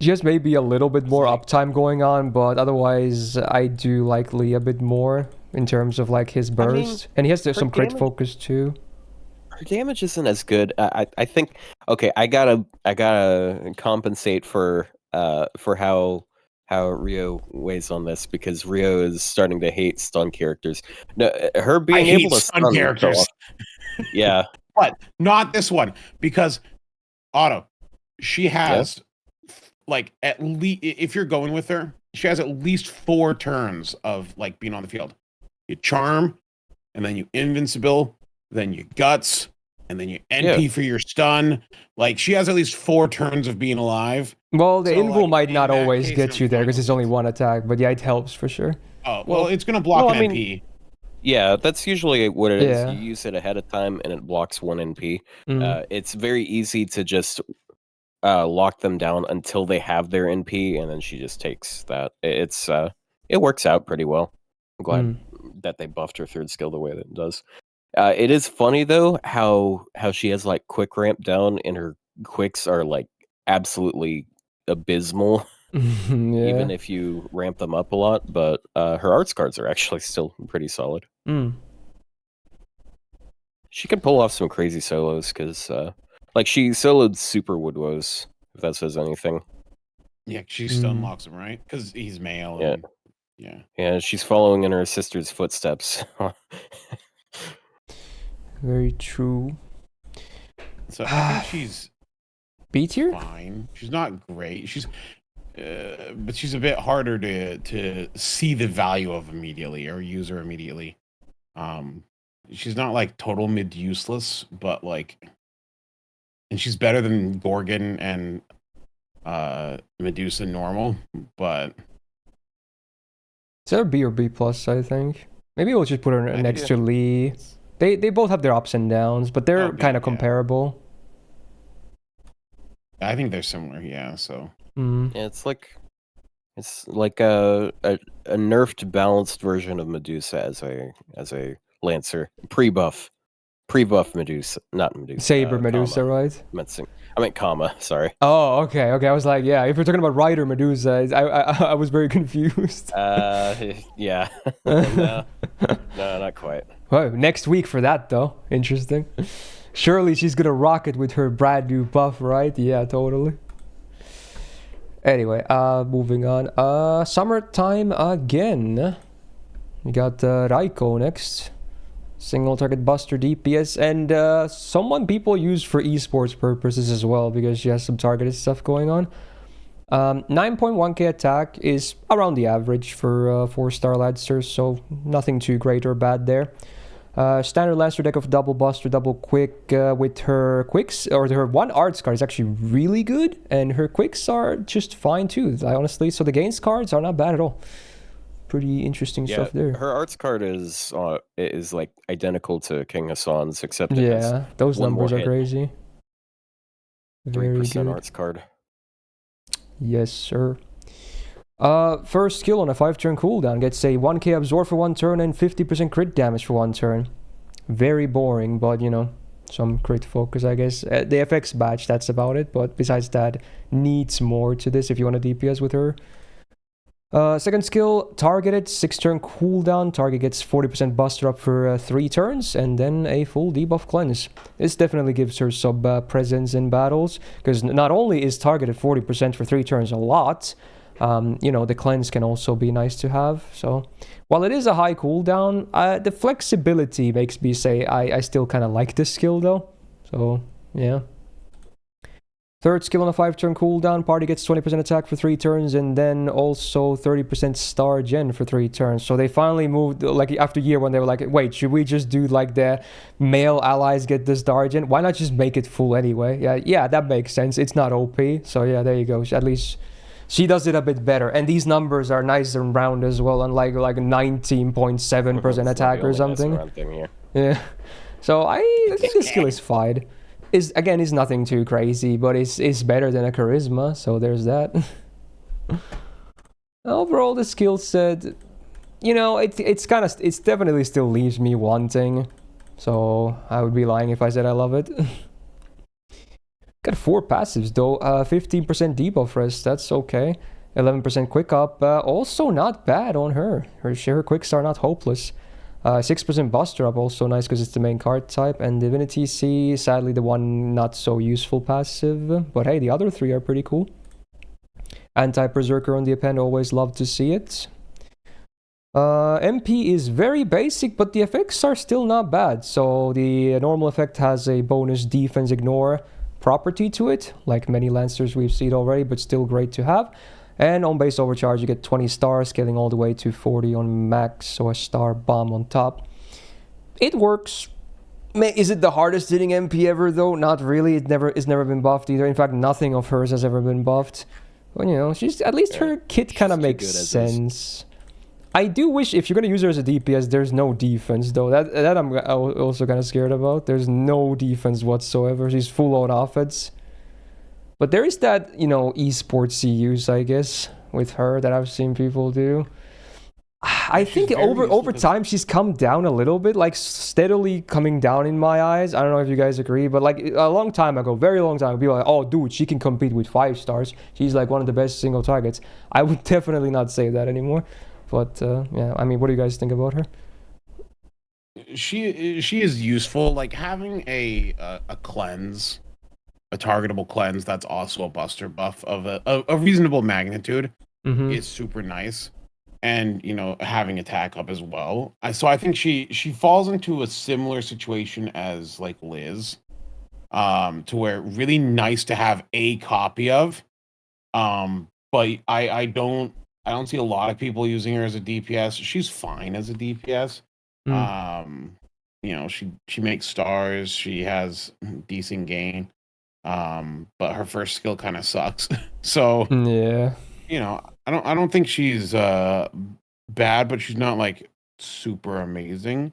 Just maybe a little bit more uptime going on, but otherwise I do like Lee a bit more in terms of like his burst. And he has some crit damage- focus too. Her damage isn't as good. I think okay, I gotta compensate for how Rio weighs on this because Rio is starting to hate stun characters. No, her being hate able to stun stun characters. so often- yeah, But not this one, because Otto, she has like at least, if you're going with her, she has at least 4 turns of like being on the field. You charm, and then you invincible, then you guts, and then you NP for your stun. Like she has at least 4 turns of being alive. Well, the So, invul like, might in not that always case, get I'm you there fine because with it's only it. one attack, but yeah, it helps for sure. Oh well, it's gonna block well, an I mean, NP. yeah. That's usually what it is. Yeah. You use it ahead of time, and it blocks 1 NP. Mm. It's very easy to just lock them down until they have their NP, and then she just takes that. It works out pretty well. I'm glad that they buffed her 3rd skill the way that it does. It is funny though how she has like quick ramp down, and her quicks are like absolutely abysmal, Yeah. even if you ramp them up a lot. But her arts cards are actually still pretty solid. She can pull off some crazy solos because like she soloed Super Woodwoes, if that says anything. Yeah, she stun locks him, right? Because he's male. Yeah. And, yeah. Yeah, she's following in her sister's footsteps. Very true. So I think she's B tier? fine. She's not great. She's but she's a bit harder to see the value of immediately or use her immediately. She's not like total mid useless, but like, and she's better than Gorgon and Medusa normal, but It's either B or B plus, I think. Maybe we'll just put her Maybe, next yeah. to Lee. They both have their ups and downs, but they're Okay, kind of yeah. comparable. I think they're similar. Yeah. So Yeah, it's like a nerfed balanced version of Medusa as a Lancer. Pre-buff Medusa, not Medusa. Saber Medusa, comma. right? I meant comma, sorry. Oh, okay. I was like, yeah, if you're talking about Rider Medusa, I was very confused. Yeah. No, not quite. Well, next week for that, though. Interesting. Surely she's gonna rock it with her brand new buff, right? Yeah, totally. Anyway, moving on. Summertime again. We got Raiko next. Single target buster DPS, and someone people use for esports purposes as well because she has some targeted stuff going on. 9.1k attack is around the average for 4-star Lancers, so nothing too great or bad there. Standard Lancer deck of double buster, double quick with her quicks, or her one arts card is actually really good, and her quicks are just fine too, honestly. So the gains cards are not bad at all. Pretty interesting stuff there. Her arts card is like identical to King Hassan's, except it has Yeah, those one numbers more are hit. crazy. Very 3% good. arts card. Yes, sir. First skill on a 5-turn cooldown gets a 1k absorb for 1 turn and 50% crit damage for 1 turn. Very boring, but you know, some crit focus, I guess. The FX badge, that's about it. But besides that, needs more to this if you want to DPS with her. Second skill, targeted, 6-turn cooldown. Target gets 40% buster up for 3 turns, and then a full debuff cleanse. This definitely gives her some presence in battles, because not only is targeted 40% for 3 turns a lot, the cleanse can also be nice to have. So, while it is a high cooldown, the flexibility makes me say I still kind of like this skill though. So, yeah. Third skill on a 5-turn cooldown, party gets 20% attack for 3 turns, and then also 30% star gen for 3 turns. So they finally moved, like after a year when they were like, wait, should we just do like the male allies get the star gen? Why not just make it full anyway? Yeah, that makes sense. It's not OP. So yeah, there you go. At least she does it a bit better. And these numbers are nice and round as well, unlike like 19.7% attack or something. Yeah. So I think this skill is fine. Is nothing too crazy, but it's better than a charisma, so there's that. Overall, the skill set, it's definitely still leaves me wanting. So I would be lying if I said I love it. Got 4 passives though. 15% debuff rest, that's okay. 11% quick up, also not bad on her. Her quicks are not hopeless. 6% buster up, also nice because it's the main card type. And Divinity C, sadly the one not so useful passive. But hey, the other 3 are pretty cool. Anti-Berserker on the append, always love to see it. MP is very basic, but the effects are still not bad. So the normal effect has a bonus defense ignore property to it, like many Lancers we've seen already, but still great to have. And on base overcharge, you get 20 stars, scaling all the way to 40 on max, so a star bomb on top. It works. Is it the hardest hitting MP ever though? Not really. It's never been buffed either. In fact, nothing of hers has ever been buffed. But she's at least her kit kind of makes sense. I do wish if you're gonna use her as a DPS, there's no defense though. That I'm also kind of scared about. There's no defense whatsoever. She's full on offense. But there is that, esports use, I guess, with her that I've seen people do. I think over time she's come down a little bit, like steadily coming down in my eyes. I don't know if you guys agree, but like a long time ago, very long time, people were like, oh dude, she can compete with 5 stars. She's like one of the best single targets. I would definitely not say that anymore. But yeah, I mean, what do you guys think about her? She is useful. Like having a cleanse, a targetable cleanse that's also a buster buff of a reasonable magnitude is super nice. And having attack up as well. So I think she falls into a similar situation as like Liz, to where really nice to have a copy of. But I don't see a lot of people using her as a DPS. She's fine as a DPS. She makes stars. She has decent gain. But her first skill kind of sucks. So yeah, I don't think she's bad, but she's not like super amazing.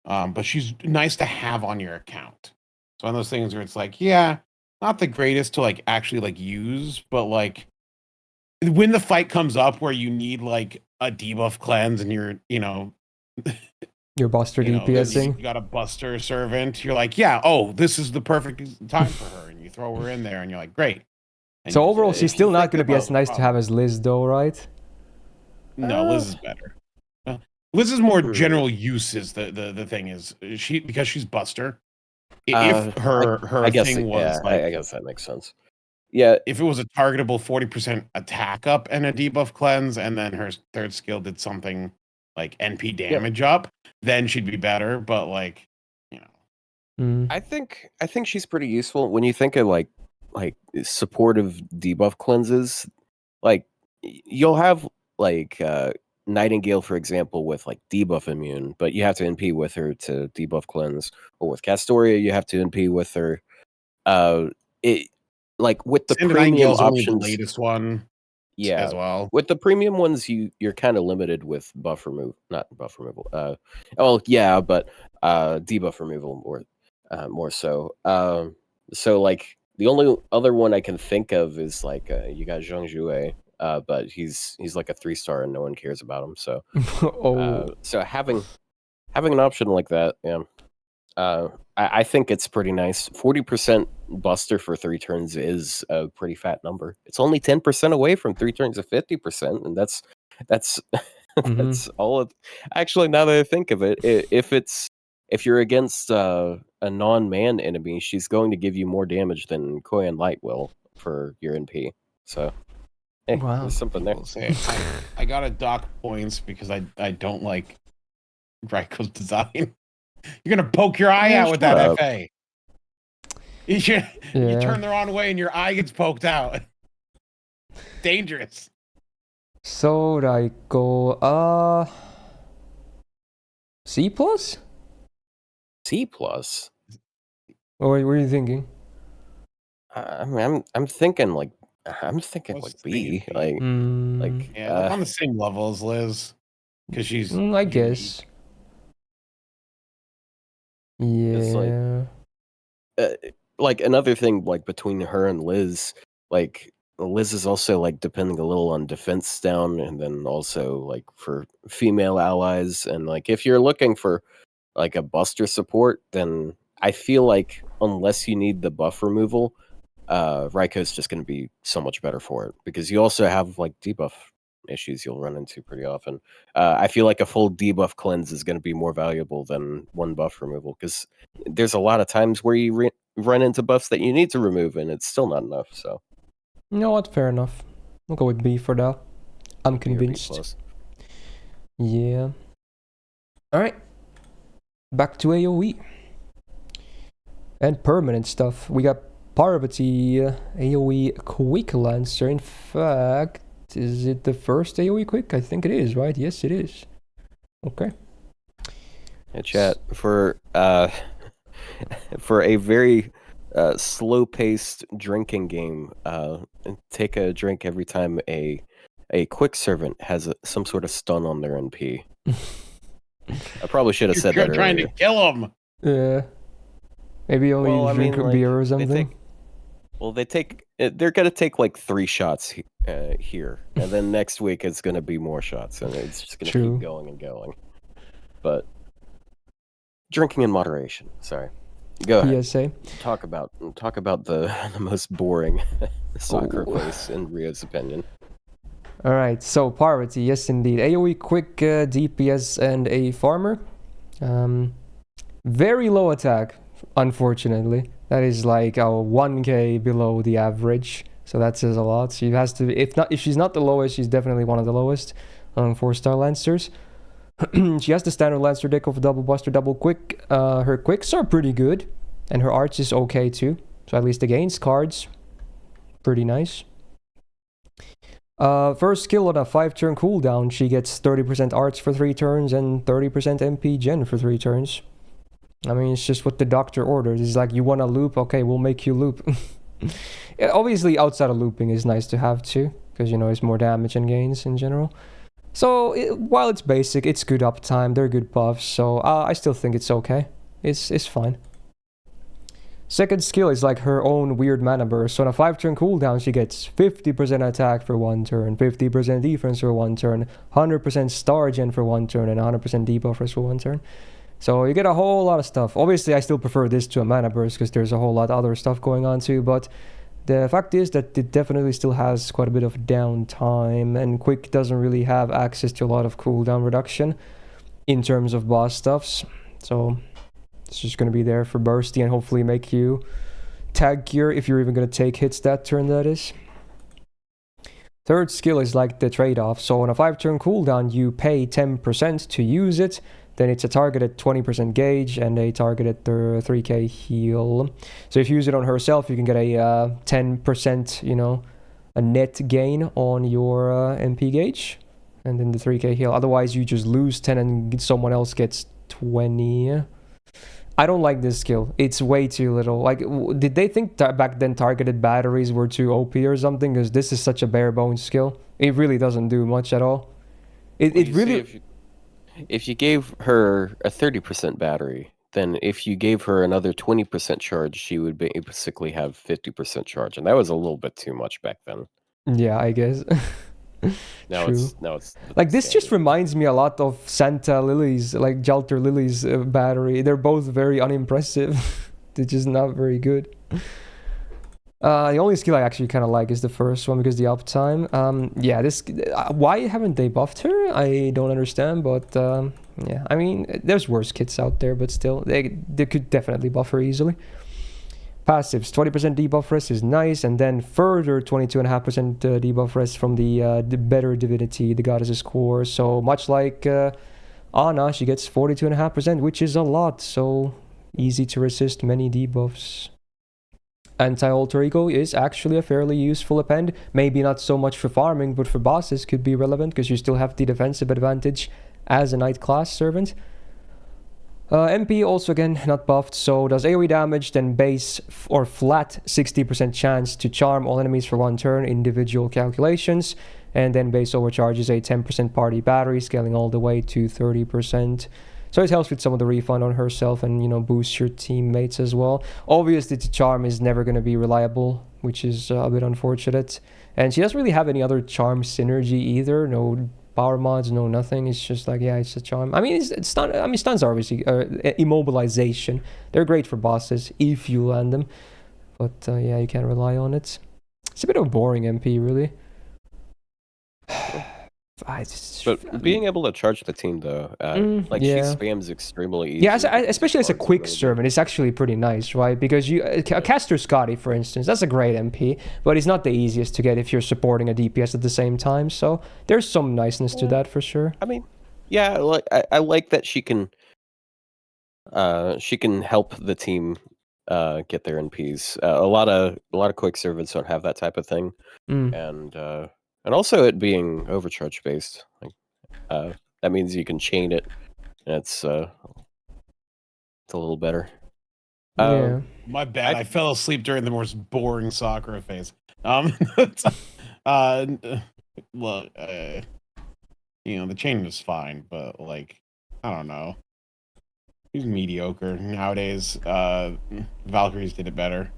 But she's nice to have on your account. It's one of those things where it's like, yeah, not the greatest to like actually like use, but like when the fight comes up where you need like a debuff cleanse and you're your buster DPSing. You got a buster servant. You're like, yeah, oh, this is the perfect time for her, and you throw her in there, and you're like, great. And so overall, she's still not going to be as nice to have as Liz, though, right? No, Liz is better. Liz is more general use. Is the thing is because she's buster. If her thing was, I guess that makes sense. Yeah, if it was a targetable 40% attack up and a debuff cleanse, and then her third skill did something like NP damage up, then she'd be better. But like, I think she's pretty useful when you think of like supportive debuff cleanses. Like you'll have like Nightingale, for example, with like debuff immune, but you have to NP with her to debuff cleanse. Or with Castoria, you have to NP with her. It like with the premium options, the latest one. Yeah, as well. With the premium ones, you're kind of limited with buff removal, not buff removal. But debuff removal more so. So like the only other one I can think of is like you got Zhang Jue, but he's like a 3-star and no one cares about him. So so having an option like that, yeah. I think it's pretty nice. 40% buster for 3 turns is a pretty fat number. It's only 10% away from 3 turns of 50%, and that's That's Mhm. that's all it. Actually, now that I think of it, if you're against a non-man enemy, she's going to give you more damage than Koyan Light will for your NP. So, hey, Wow. there's something there. People say I gotta dock points because I don't like Raiko's design. You're gonna poke your eye out with that Shut up. FA. You Yeah. turn the wrong way and your eye gets poked out. Dangerous. So Raiko, C plus? C plus. Or what were you thinking? I mean, I'm thinking like was B. thinking B. Like Mm, Yeah, like on the same level as Liz, because she's. I guess. It's Yeah. like another thing, like between her and Liz, like Liz is also like depending a little on defense down, and then also like for female allies, and like if you're looking for like a buster support, then I feel like unless you need the buff removal, Raiko's just going to be so much better for it, because you also have like debuff issues you'll run into pretty often. I feel like a full debuff cleanse is going to be more valuable than one buff removal, because there's a lot of times where you run into buffs that you need to remove and it's still not enough. So You know what? Fair enough. I'll go with B for that. I'm B or B convinced. plus. Yeah. Alright. Back to AoE. And permanent stuff. We got Parvati, AoE Quick Lancer. In fact, is it the first AoE Quick? I think it is, right? Yes, it is. Okay. Hey, chat, for for a very slow-paced drinking game, take a drink every time a quick servant has some sort of stun on their NP. I probably should have said that trying earlier. to kill him. Yeah. Maybe only drink a beer or something. They're gonna take like 3 shots here, and then next week it's gonna be more shots, and it's just gonna True. keep going and going. But drinking in moderation. Sorry. Go ahead. PSA. Talk about the most boring soccer place in Rio's opinion. Alright, so Parvati, yes indeed. AoE quick DPS and a farmer. Very low attack, unfortunately. That is like a 1k below the average. So that says a lot. She has to, if she's not the lowest, she's definitely one of the lowest among 4-star Lancers. She has the standard Lancer deck of double buster, double quick. Her quicks are pretty good, and her arts is okay too. So at least against cards, pretty nice. First skill on a 5-turn cooldown, she gets 30% arts for 3 turns and 30% MP gen for 3 turns. I mean, it's just what the doctor orders. It's like, you want to loop? Okay, we'll make you loop. Yeah, obviously, outside of looping is nice to have too, because, you know, it's more damage and gains in general. So, while it's basic, it's good uptime, they're good buffs, so I still think it's okay. It's fine. Second skill is like her own weird mana burst. So on a 5-turn cooldown, she gets 50% attack for 1 turn, 50% defense for 1 turn, 100% star gen for 1 turn, and 100% debuffers for 1 turn. So you get a whole lot of stuff. Obviously, I still prefer this to a mana burst because there's a whole lot of other stuff going on too, but the fact is that it definitely still has quite a bit of downtime, and Quick doesn't really have access to a lot of cooldown reduction in terms of boss stuffs. So it's just going to be there for bursty and hopefully make you tag gear if you're even going to take hits that turn, that is. Third skill is like the trade-off. So on a 5-turn cooldown, you pay 10% to use it. Then it's a targeted 20% gauge and a targeted 3k heal. So if you use it on herself, you can get a 10%, you know, a net gain on your MP gauge. And then the 3k heal. Otherwise, you just lose 10 and someone else gets 20. I don't like this skill. It's way too little. Like, did they think back then targeted batteries were too OP or something? Because this is such a bare bones skill. It really doesn't do much at all. It really... If you gave her a 30% battery, then if you gave her another 20% charge, she would basically have 50% charge, and that was a little bit too much back then. Yeah, I guess. Now True. it's like this just reminds me a lot of Santa Lily's, like Jalter Lily's battery. They're both very unimpressive. They're just not very good. The only skill I actually kind of like is the first one because the uptime. Yeah, this. Why haven't they buffed her? I don't understand, but yeah, I mean, there's worse kits out there, but still, they could definitely buff her easily. Passives, 20% debuff rest is nice, and then further 22.5% debuff rest from the better divinity, the goddess's core. So much like Ana, she gets 42.5%, which is a lot. So easy to resist many debuffs. Anti-alter ego is actually a fairly useful append. Maybe not so much for farming, but for bosses could be relevant because you still have the defensive advantage as a knight class servant. MP also again not buffed, so does AoE damage, then base or flat 60% chance to charm all enemies for 1 turn, individual calculations, and then base overcharges a 10% party battery, scaling all the way to 30%. So it helps with some of the refund on herself and, you know, boosts your teammates as well. Obviously, the charm is never going to be reliable, which is a bit unfortunate. And she doesn't really have any other charm synergy either. No power mods, no nothing. It's just like, yeah, it's a charm. I mean, it's stun. I mean, stuns are obviously immobilization. They're great for bosses if you land them, but yeah, you can't rely on it. It's a bit of a boring MP, really. But being able to charge the team though, like she spams extremely easy. Yeah, especially as a quick servant, it's actually pretty nice, right? Because you Caster Scotty, for instance, that's a great MP, but it's not the easiest to get if you're supporting a DPS at the same time. So there's some niceness to that for sure. I mean, yeah, like I like that she can help the team get their NPs. A lot of quick servants don't have that type of thing, and also it being overcharge based, like that means you can chain it, and it's a little better. Yeah. My bad. I fell asleep during the most boring Sakura phase. Look, you know, the chain was fine, but like, I don't know. He's mediocre nowadays. Valkyries did it better.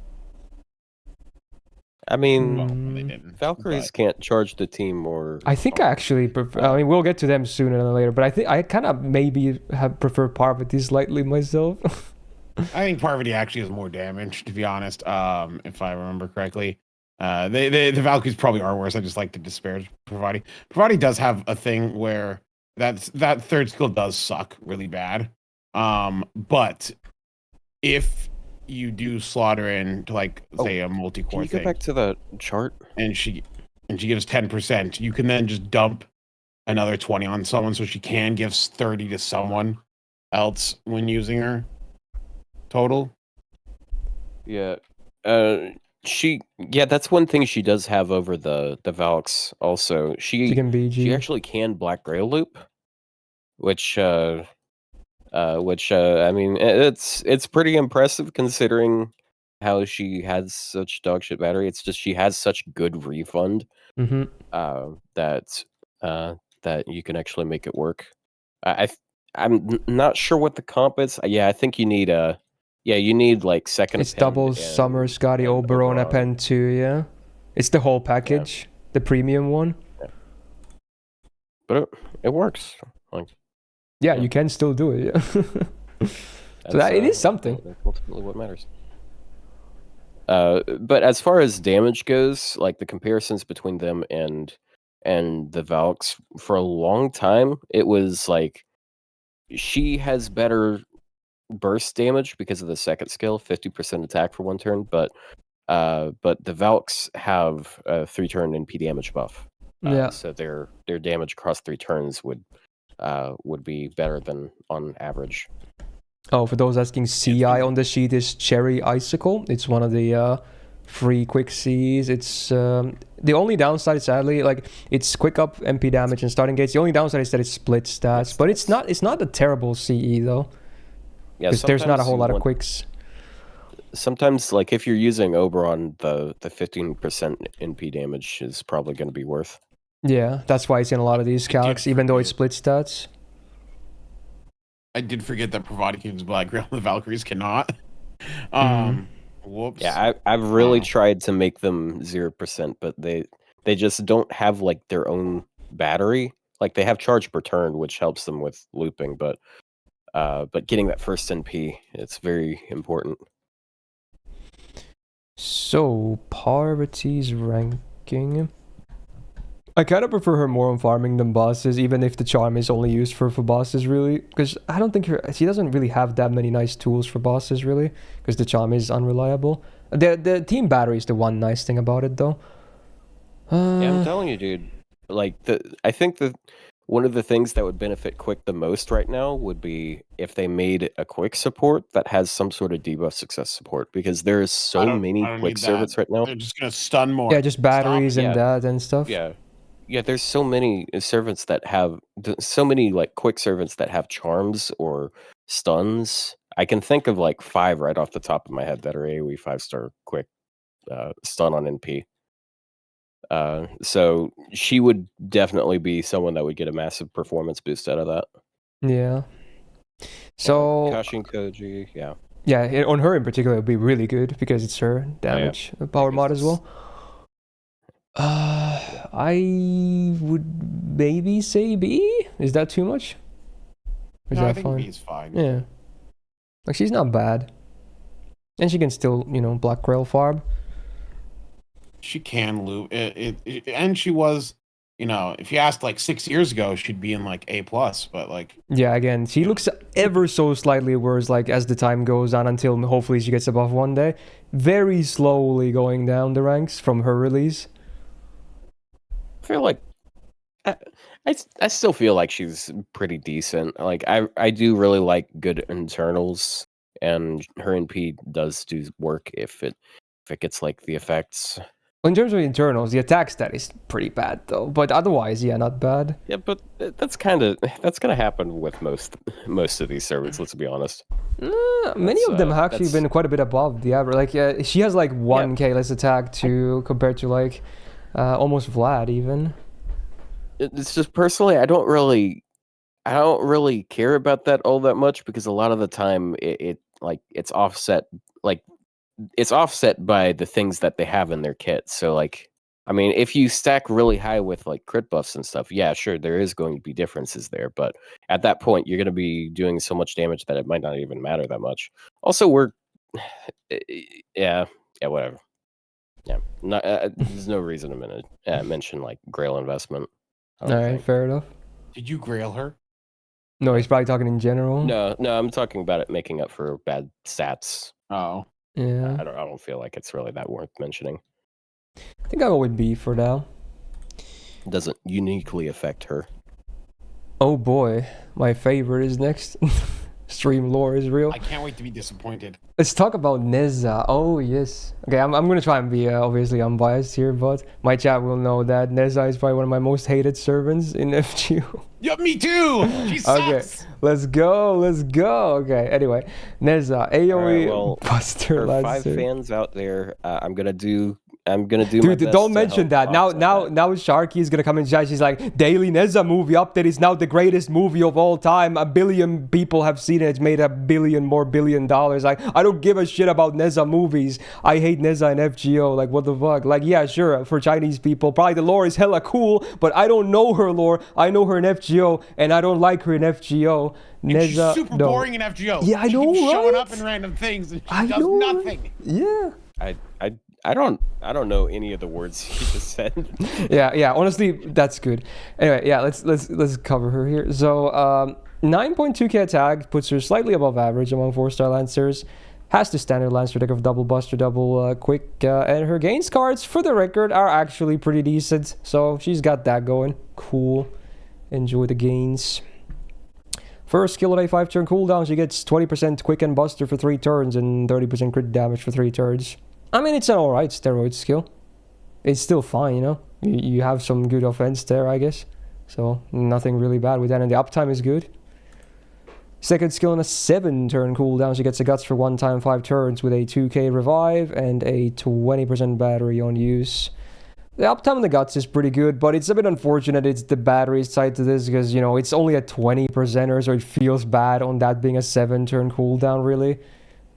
I mean, well, they didn't, Valkyries can't charge the team or. I think I actually prefer. I mean, we'll get to them sooner than later, but I think I kind of maybe have preferred Parvati slightly myself. I think Parvati actually has more damage, to be honest. If I remember correctly, the Valkyries probably are worse. I just like to disparage Parvati. Parvati does have a thing where that third skill does suck really bad. But if you do slaughter into like say a multi-core thing, can you go back to the chart? And she gives 10%, you can then just dump another 20 on someone, so she can give 30 to someone else when using her. Total. Yeah. That's one thing she does have over the Valks also. She actually can Black Grail loop, which I mean, it's pretty impressive considering how she has such dogshit battery. It's just she has such good refund that you can actually make it work. I'm not sure what the comp is. Yeah, I think you need you need like second. It's double Summer Scotty Oberon append too. Yeah, it's the whole package, the premium one. Yeah. But it works. Like. Yeah, you can still do it. Yeah. So it is something. That's ultimately what matters. But as far as damage goes, like the comparisons between them and the Valks, for a long time, it was like she has better burst damage because of the second skill, 50% attack for 1 turn, but the Valks have a 3-turn NP damage buff. So their damage across 3 turns would be better than on average. Oh, for those asking, CI on the sheet is Cherry Icicle. It's one of the free quick Cs. It's the only downside, sadly, like it's quick up MP damage and starting gates. The only downside is that it splits stats, but it's not a terrible CE though. Yeah, because there's not a whole lot of quicks. Sometimes, like if you're using Oberon, the 15% NP damage is probably going to be worth. Yeah, that's why it's in a lot of these calcs, even though it splits stats. I did forget that Parvati gives Black Grail, the Valkyries cannot. Whoops. Yeah, I've really tried to make them 0%, but they just don't have like their own battery. Like they have charge per turn, which helps them with looping, but getting that first NP, it's very important. So, Parvati's ranking. I kind of prefer her more on farming than bosses, even if the charm is only used for bosses, really. Because I don't think she doesn't really have that many nice tools for bosses, really. Because the charm is unreliable. The team battery is the one nice thing about it, though. Yeah, I'm telling you, dude. Like I think that one of the things that would benefit Quick the most right now would be if they made a Quick support that has some sort of debuff success support, because there is so many I don't Quick need servants that. right now. They're just gonna stun more. Yeah, just batteries Stop it. and that and stuff. Yeah, there's so many servants that have so many like Quick servants that have charms or stuns. I can think of like 5 right off the top of my head that are AoE 5-star Quick stun on NP. So she would definitely be someone that would get a massive performance boost out of that. Yeah. So Kashin Koji, yeah. Yeah, on her in particular, it would be really good because it's her damage power mod as well. I would maybe say B. Is that too much? Or is No, I that think fine? B is fine. Yeah. Like, she's not bad. And she can still, Black Grail farm. She can loot and she was, if you asked like 6 years ago, she'd be in like A+, but like... Yeah, again, she looks ever so slightly worse, like, as the time goes on until hopefully she gets above one day. Very slowly going down the ranks from her release. I feel like I still feel like she's pretty decent. Like I do really like good internals, and her NP does do work if it gets like the effects. In terms of internals, the attack stat is pretty bad though. But otherwise, yeah, not bad. Yeah, but that's gonna happen with most of these servants. Let's be honest. Many of them have actually been quite a bit above the average. Like she has like 1k less attack compared to like almost Vlad even. It's just personally, I don't really care about that all that much, because a lot of the time it's offset by the things that they have in their kit. So like, I mean, if you stack really high with like crit buffs and stuff, yeah, sure, there is going to be differences there, but at that point you're going to be doing so much damage that it might not even matter that much. Also, whatever. Yeah, there's no reason to mention like Grail investment. All right, fair enough. Did you grail her? No, he's probably talking in general. No, I'm talking about it making up for bad stats. Oh, yeah. I don't feel like it's really that worth mentioning. I think I'll go with B for now. It doesn't uniquely affect her. Oh boy, my favorite is next. Stream lore is real. I can't wait to be disappointed. Let's talk about Neza. Oh yes. Okay, I'm gonna try and be obviously unbiased here, but my chat will know that Neza is probably one of my most hated servants in FGO. Yeah, me too. She sucks. Okay, let's go. Okay, anyway, Neza, AoE Buster for Lancer. 5 fans out there, I'm gonna do my Dude, best don't to mention help that. offset that. Now Sharky is gonna come in chat. She's like, Daily Neza movie update is now the greatest movie of all time. 1 billion people have seen it. It's made $1 billion more. Like, I don't give a shit about Neza movies. I hate Neza and FGO. Like, what the fuck? Like, yeah, sure, for Chinese people, probably the lore is hella cool, but I don't know her lore. I know her in FGO, and I don't like her in FGO. Neza, she's super boring in FGO. Yeah, I know, she keeps showing right? up in random things, and she does nothing. Yeah. I don't know any of the words he just said. yeah. Honestly, that's good. Anyway, yeah. Let's cover her here. So, 9.2k attack puts her slightly above average among 4-star lancers. Has the standard lancer deck of double buster, double quick, and her gains cards, for the record, are actually pretty decent. So she's got that going. Cool. Enjoy the gains. First skill at a 5-turn cooldown, she gets 20% quick and buster for 3 turns and 30% crit damage for 3 turns. I mean, it's an alright steroid skill. It's still fine, You have some good offense there, I guess. So, nothing really bad with that, and the uptime is good. Second skill on a 7-turn cooldown, she gets a guts for 1 time 5 turns with a 2k revive and a 20% battery on use. The uptime on the guts is pretty good, but it's a bit unfortunate it's the battery side to this because, it's only a 20%er, so it feels bad on that being a 7-turn cooldown, really.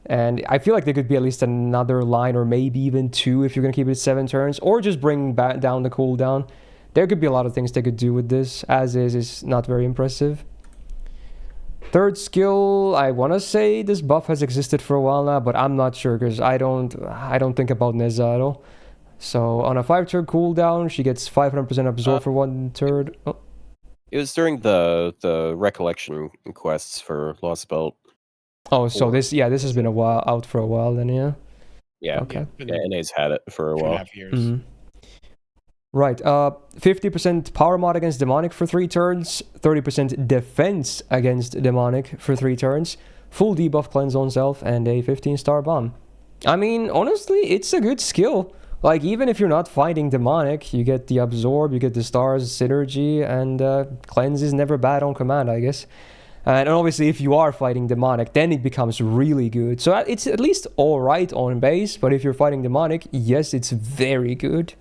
And I feel like there could be at least another line or maybe even 2 if you're going to keep it 7 turns, or just bring down the cooldown. There could be a lot of things they could do with this. As is not very impressive. Third skill, I want to say this buff has existed for a while now, but I'm not sure because I don't think about Neza at all. So on a 5-turn cooldown, she gets 500% absorb for 1/3. Oh. It was during the recollection quests for Lost Belt. Oh, so this has been out for a while then, yeah. Yeah. Okay. Yeah, NA's had it for a while. 2.5 years. Mm-hmm. Right. 50% power mod against demonic for 3 turns. 30% defense against demonic for 3 turns. Full debuff cleanse on self and a 15-star bomb. I mean, honestly, it's a good skill. Like, even if you're not fighting demonic, you get the absorb, you get the stars synergy, and cleanse is never bad on command, I guess. And obviously, if you are fighting demonic, then it becomes really good. So it's at least alright on base, but if you're fighting demonic, yes, it's very good.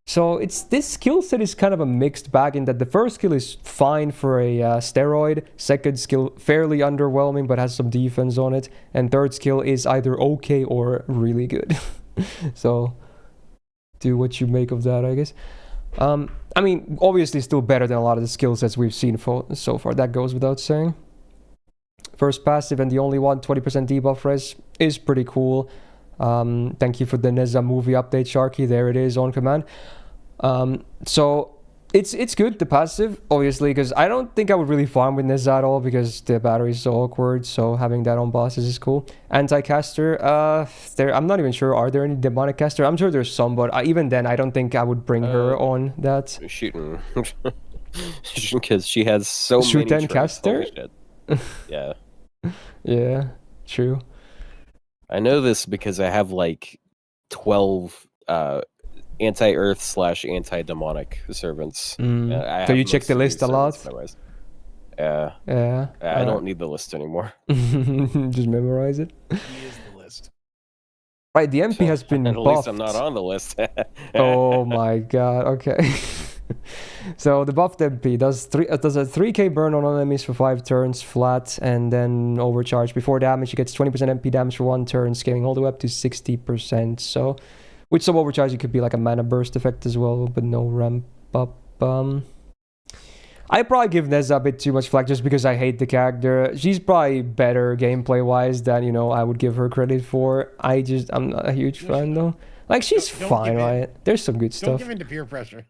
So this skill set is kind of a mixed bag in that the first skill is fine for a steroid, second skill fairly underwhelming but has some defense on it, and third skill is either okay or really good. So do what you make of that, I guess. I mean, obviously still better than a lot of the skill sets we've seen so far, that goes without saying. First passive and the only one, 20% debuff res, is pretty cool. Thank you for the Neza movie update, Sharky. There it is on command. So it's good, the passive, obviously, because I don't think I would really farm with Neza at all because the battery is so awkward. So having that on bosses is cool. Anti-caster, I'm not even sure. Are there any demonic caster? I'm sure there's some, but even then, I don't think I would bring her on that. Shooting, because she has so many. Shoot and caster. Yeah. Yeah. True. I know this because I have like 12 anti-earth / anti-demonic servants. So you check the list a lot? Yeah. Yeah. I don't need the list anymore. Just memorize it. He is the list. Right, the MP has been buffed. At least I'm not on the list. Oh my god, okay. So the buffed MP does a 3k burn on enemies for 5 turns flat, and then overcharge. Before damage, it gets 20% MP damage for 1 turn, scaling all the way up to 60%. So with some overcharge, it could be like a mana burst effect as well, but no ramp up. I probably give Neza a bit too much flack just because I hate the character. She's probably better gameplay-wise than, I would give her credit for. I'm not a huge fan though. Like, she's fine, right? There's some good stuff. Don't give in to peer pressure.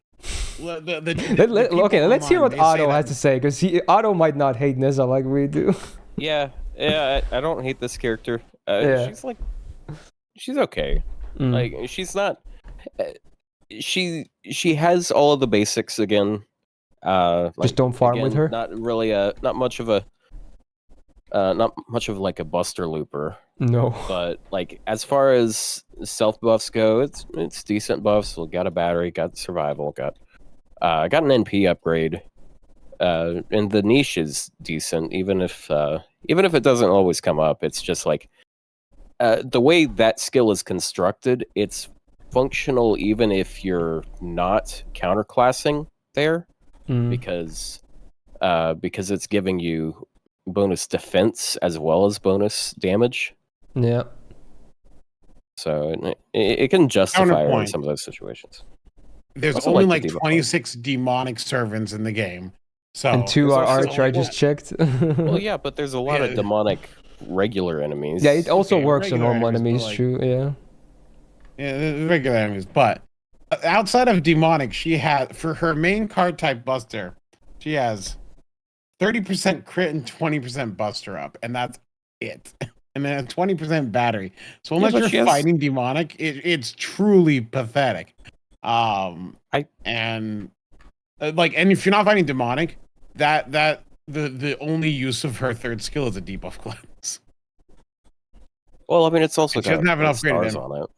Okay, let's hear what Otto has to say, because Otto might not hate Neza like we do. Yeah, I don't hate this character. Yeah. She's okay. Like, she's not. She has all of the basics again. Just don't farm with her. Not really not much of like a buster looper. No. But like, as far as self buffs go, it's decent buffs. We got a battery, got survival, got an NP upgrade, and the niche is decent. Even if it doesn't always come up, it's just like the way that skill is constructed. It's functional even if you're not counterclassing there, because it's giving you bonus defense as well as bonus damage. Yeah. So it can justify her in some of those situations. There's Also only like like 26 demonic servants in the game. So and 2 are archer, I just checked. Well, yeah, but there's a lot of demonic regular enemies. Yeah, it also works on regular normal enemies, like, true, yeah. Yeah, regular enemies. But outside of demonic, she has, for her main card type buster, she has 30% crit and 20% buster up, and that's it. And then a 20% battery. So unless you're fighting demonic, it's truly pathetic. And if you're not fighting demonic, the only use of her third skill is a debuff cleanse. Well, I mean, it's also she doesn't have an upgraded stars on it.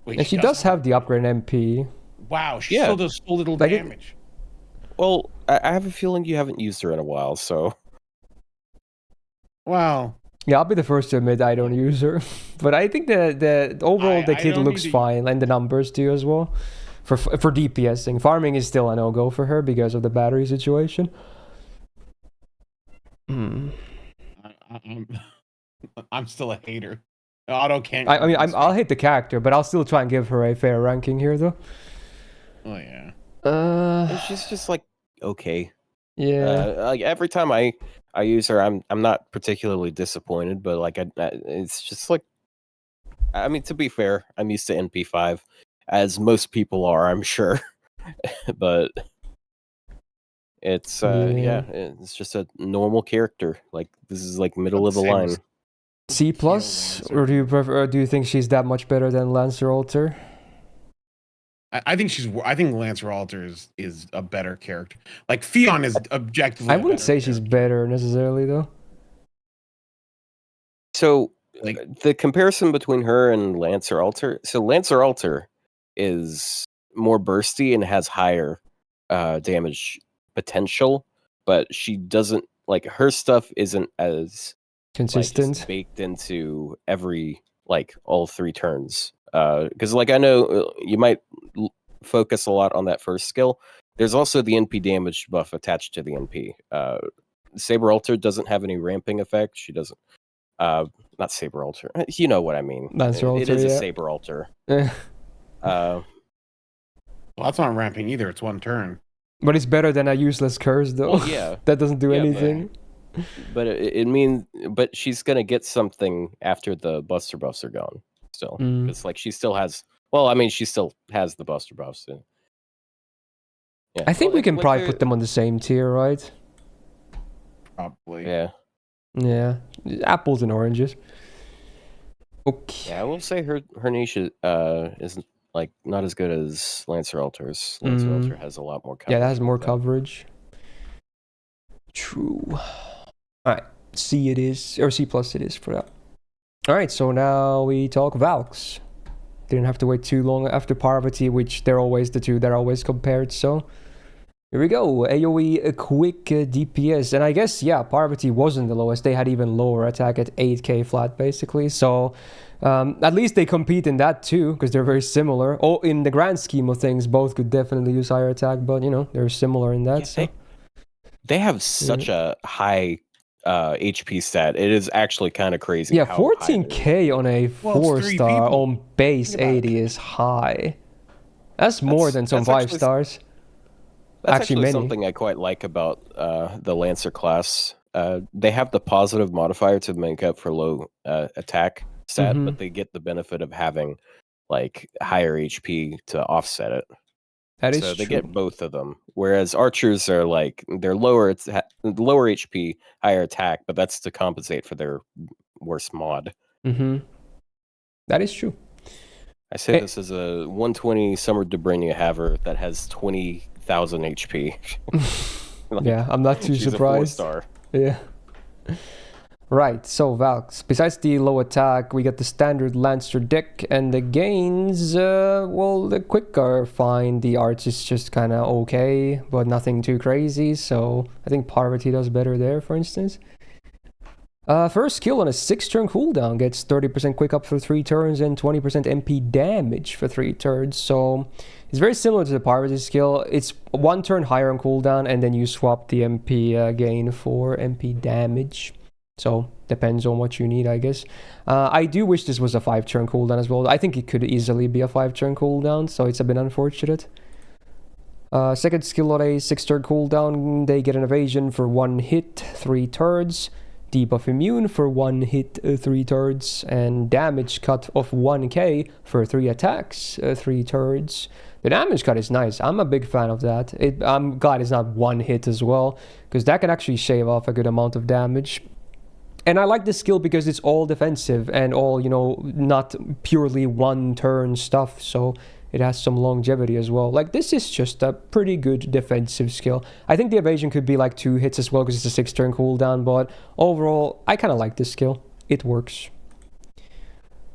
Wait, and she does have the upgrade MP. Wow, she still does so little damage. Well, I have a feeling you haven't used her in a while, so. Wow. Yeah, I'll be the first to admit I don't use her, but I think the overall the kit looks fine, and the numbers do as well. For DPSing, farming is still a no-go for her because of the battery situation. I'm still a hater. Otto can't. I mean, I'll hate the character, but I'll still try and give her a fair ranking here, though. Oh yeah. She's just like okay. Yeah. Like every time I use her, I'm not particularly disappointed, but like it's just like, I mean, to be fair, I'm used to NP5, as most people are, I'm sure, but it's Yeah. it's just a normal character. Like this is like middle I'd of the say line. C Kill plus, Lancer. or do you prefer? Or do you think she's that much better than Lancer Alter? I think I think Lancer Alter is a better character. Like Fion is objectively. I a wouldn't better say she's character. better necessarily though. So Like the comparison between her and Lancer Alter. So Lancer Alter is more bursty and has higher damage potential, but she doesn't like her stuff isn't as like Consistent. baked into every like all 3 turns. Because like I know you might focus a lot on that first skill. There's also the NP damage buff attached to the NP. Saber Alter doesn't have any ramping effect. She doesn't. Not Saber Alter. You know what I mean. Lancer It Alter, is a yeah. Saber Alter. Eh. Uh, well, that's not ramping either. It's 1 turn. But it's better than a useless curse though. well, yeah, That doesn't do Yeah, but- anything. but it means, but she's gonna get something after the Buster buffs are gone. Still, Mm. because like she still has. Well, I mean, she still has the Buster buffs. Yeah. I think well, we can like probably her- put them on the same tier, right? Probably. Yeah, Yeah. Apples and oranges. Okay. yeah. I will say her niche is like not as good as Lancer Alter's. Lancer Alter has a lot more coverage. Yeah, that has more than coverage. True. Alright. C it is, or C plus it is for that. Alright, so now we talk Valks. Didn't have to wait too long after Parvati, which they're always the two that are always compared, so here we go. AoE a quick DPS, and I guess yeah, Parvati wasn't the lowest. They had even lower attack at 8k flat basically, so at least they compete in that too, because they're very similar. Oh, in the grand scheme of things, both could definitely use higher attack, but you know, they're similar in that. Yeah, So they have such a high HP stat. It is actually kind of crazy. yeah, how high their 14k on a Well, it's 4 3 star people. on base Think about it. 80 is high. That's more than some that's 5 actually- stars. That's Actually, actually many. something I quite like about the Lancer class. They have the positive modifier to make up for low attack stat, Mhm. but they get the benefit of having like higher HP to offset it. That is So they true. get both of them. Whereas archers are like they're lower, lower HP, higher attack, but that's to compensate for their worse mod. That is true. I say this as a 120 Summer Debrania Haver that has 20,000 HP. Like, Yeah, I'm not too she's a surprised. 4-star. Yeah. Right, so Valks. Besides the low attack, we got the standard Lancer deck, and the gains, well, the quick are fine. The arts is just kind of okay, but nothing too crazy, so I think Parvati does better there, for instance. First skill on a 6-turn cooldown gets 30% quick up for 3 turns and 20% MP damage for 3 turns, so it's very similar to the Parvati skill. It's 1 turn higher on cooldown, and then you swap the MP gain for MP damage. So, depends on what you need, I guess. I do wish this was a 5-turn cooldown as well. I think it could easily be a 5-turn cooldown, so it's a bit unfortunate. Second skill on a 6-turn cooldown, they get an evasion for 1 hit, 3 turns. Debuff immune for 1 hit, 3 turns. And damage cut of 1k for 3 attacks, 3 turns. The damage cut is nice. I'm a big fan of that. I'm glad it's not 1 hit as well, because that can actually shave off a good amount of damage. And I like this skill because it's all defensive and all, you know, not purely 1-turn stuff. So it has some longevity as well. Like, this is just a pretty good defensive skill. I think the evasion could be like 2 hits as well because it's a 6-turn cooldown. But overall, I kind of like this skill. It works.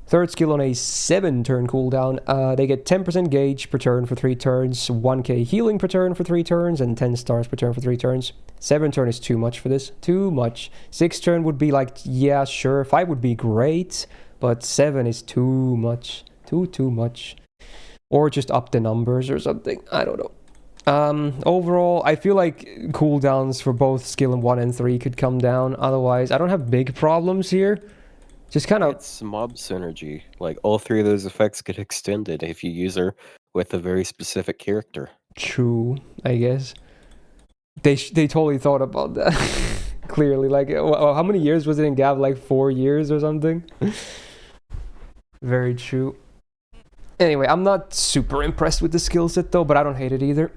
Third skill on a 7-turn cooldown, they get 10% gauge per turn for 3 turns, 1k healing per turn for 3 turns, and 10 stars per turn for 3 turns. 7 turn is too much for this. Too much. 6 turn would be like, yeah, sure. 5 would be great, but 7 is too much. Too much. Or just up the numbers or something. I don't know. Overall, I feel like cooldowns for both skill 1 and 3 could come down. Otherwise, I don't have big problems here. Just kind of... It's mob synergy. Like, all 3 of those effects get extended if you use her with a very specific character. True, I guess. They totally thought about that. Clearly, like, how many years was it in Gav? Like 4 years or something? Very true. Anyway, I'm not super impressed with the skill set though, but I don't hate it either.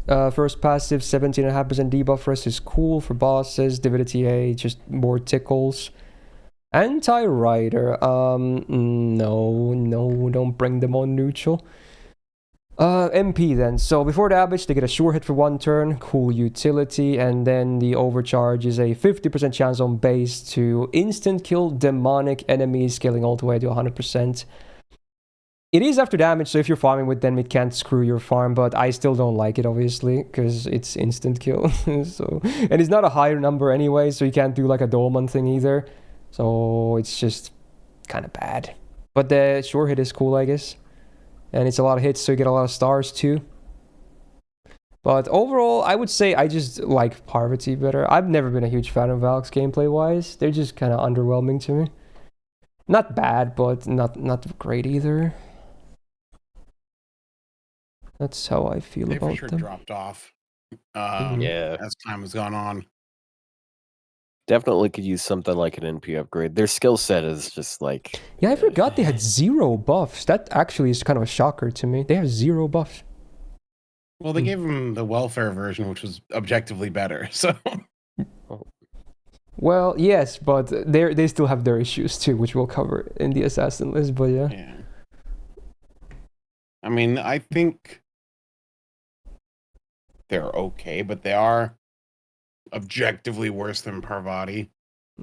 First passive, 17.5% debuff for us is cool for bosses. Divinity A, just more tickles. Anti-Rider, no, don't bring them on neutral. MP then. So before damage, they get a sure hit for 1 turn, cool utility, and then the overcharge is a 50% chance on base to instant kill demonic enemies, scaling all the way to 100%. It is after damage, so if you're farming with them, it can't screw your farm, but I still don't like it, obviously, because it's instant kill. So, and it's not a higher number anyway, so you can't do like a Dolman thing either. So it's just kind of bad. But the sure hit is cool, I guess. And it's a lot of hits, so you get a lot of stars too. But overall, I would say I just like Parvati better. I've never been a huge fan of Valk's gameplay-wise. They're just kind of underwhelming to me. Not bad, but not great either. That's how I feel about for sure them. Dropped off. Yeah. As time has gone on. Definitely could use something like an NP upgrade. Their skill set is just like... Yeah, I forgot they had 0 buffs. That actually is kind of a shocker to me. They have 0 buffs. Well, they gave them the welfare version, which was objectively better, so... Well, yes, but they still have their issues too, which we'll cover in the assassin list, but yeah. Yeah. I mean, I think they're okay, but they are objectively worse than Parvati.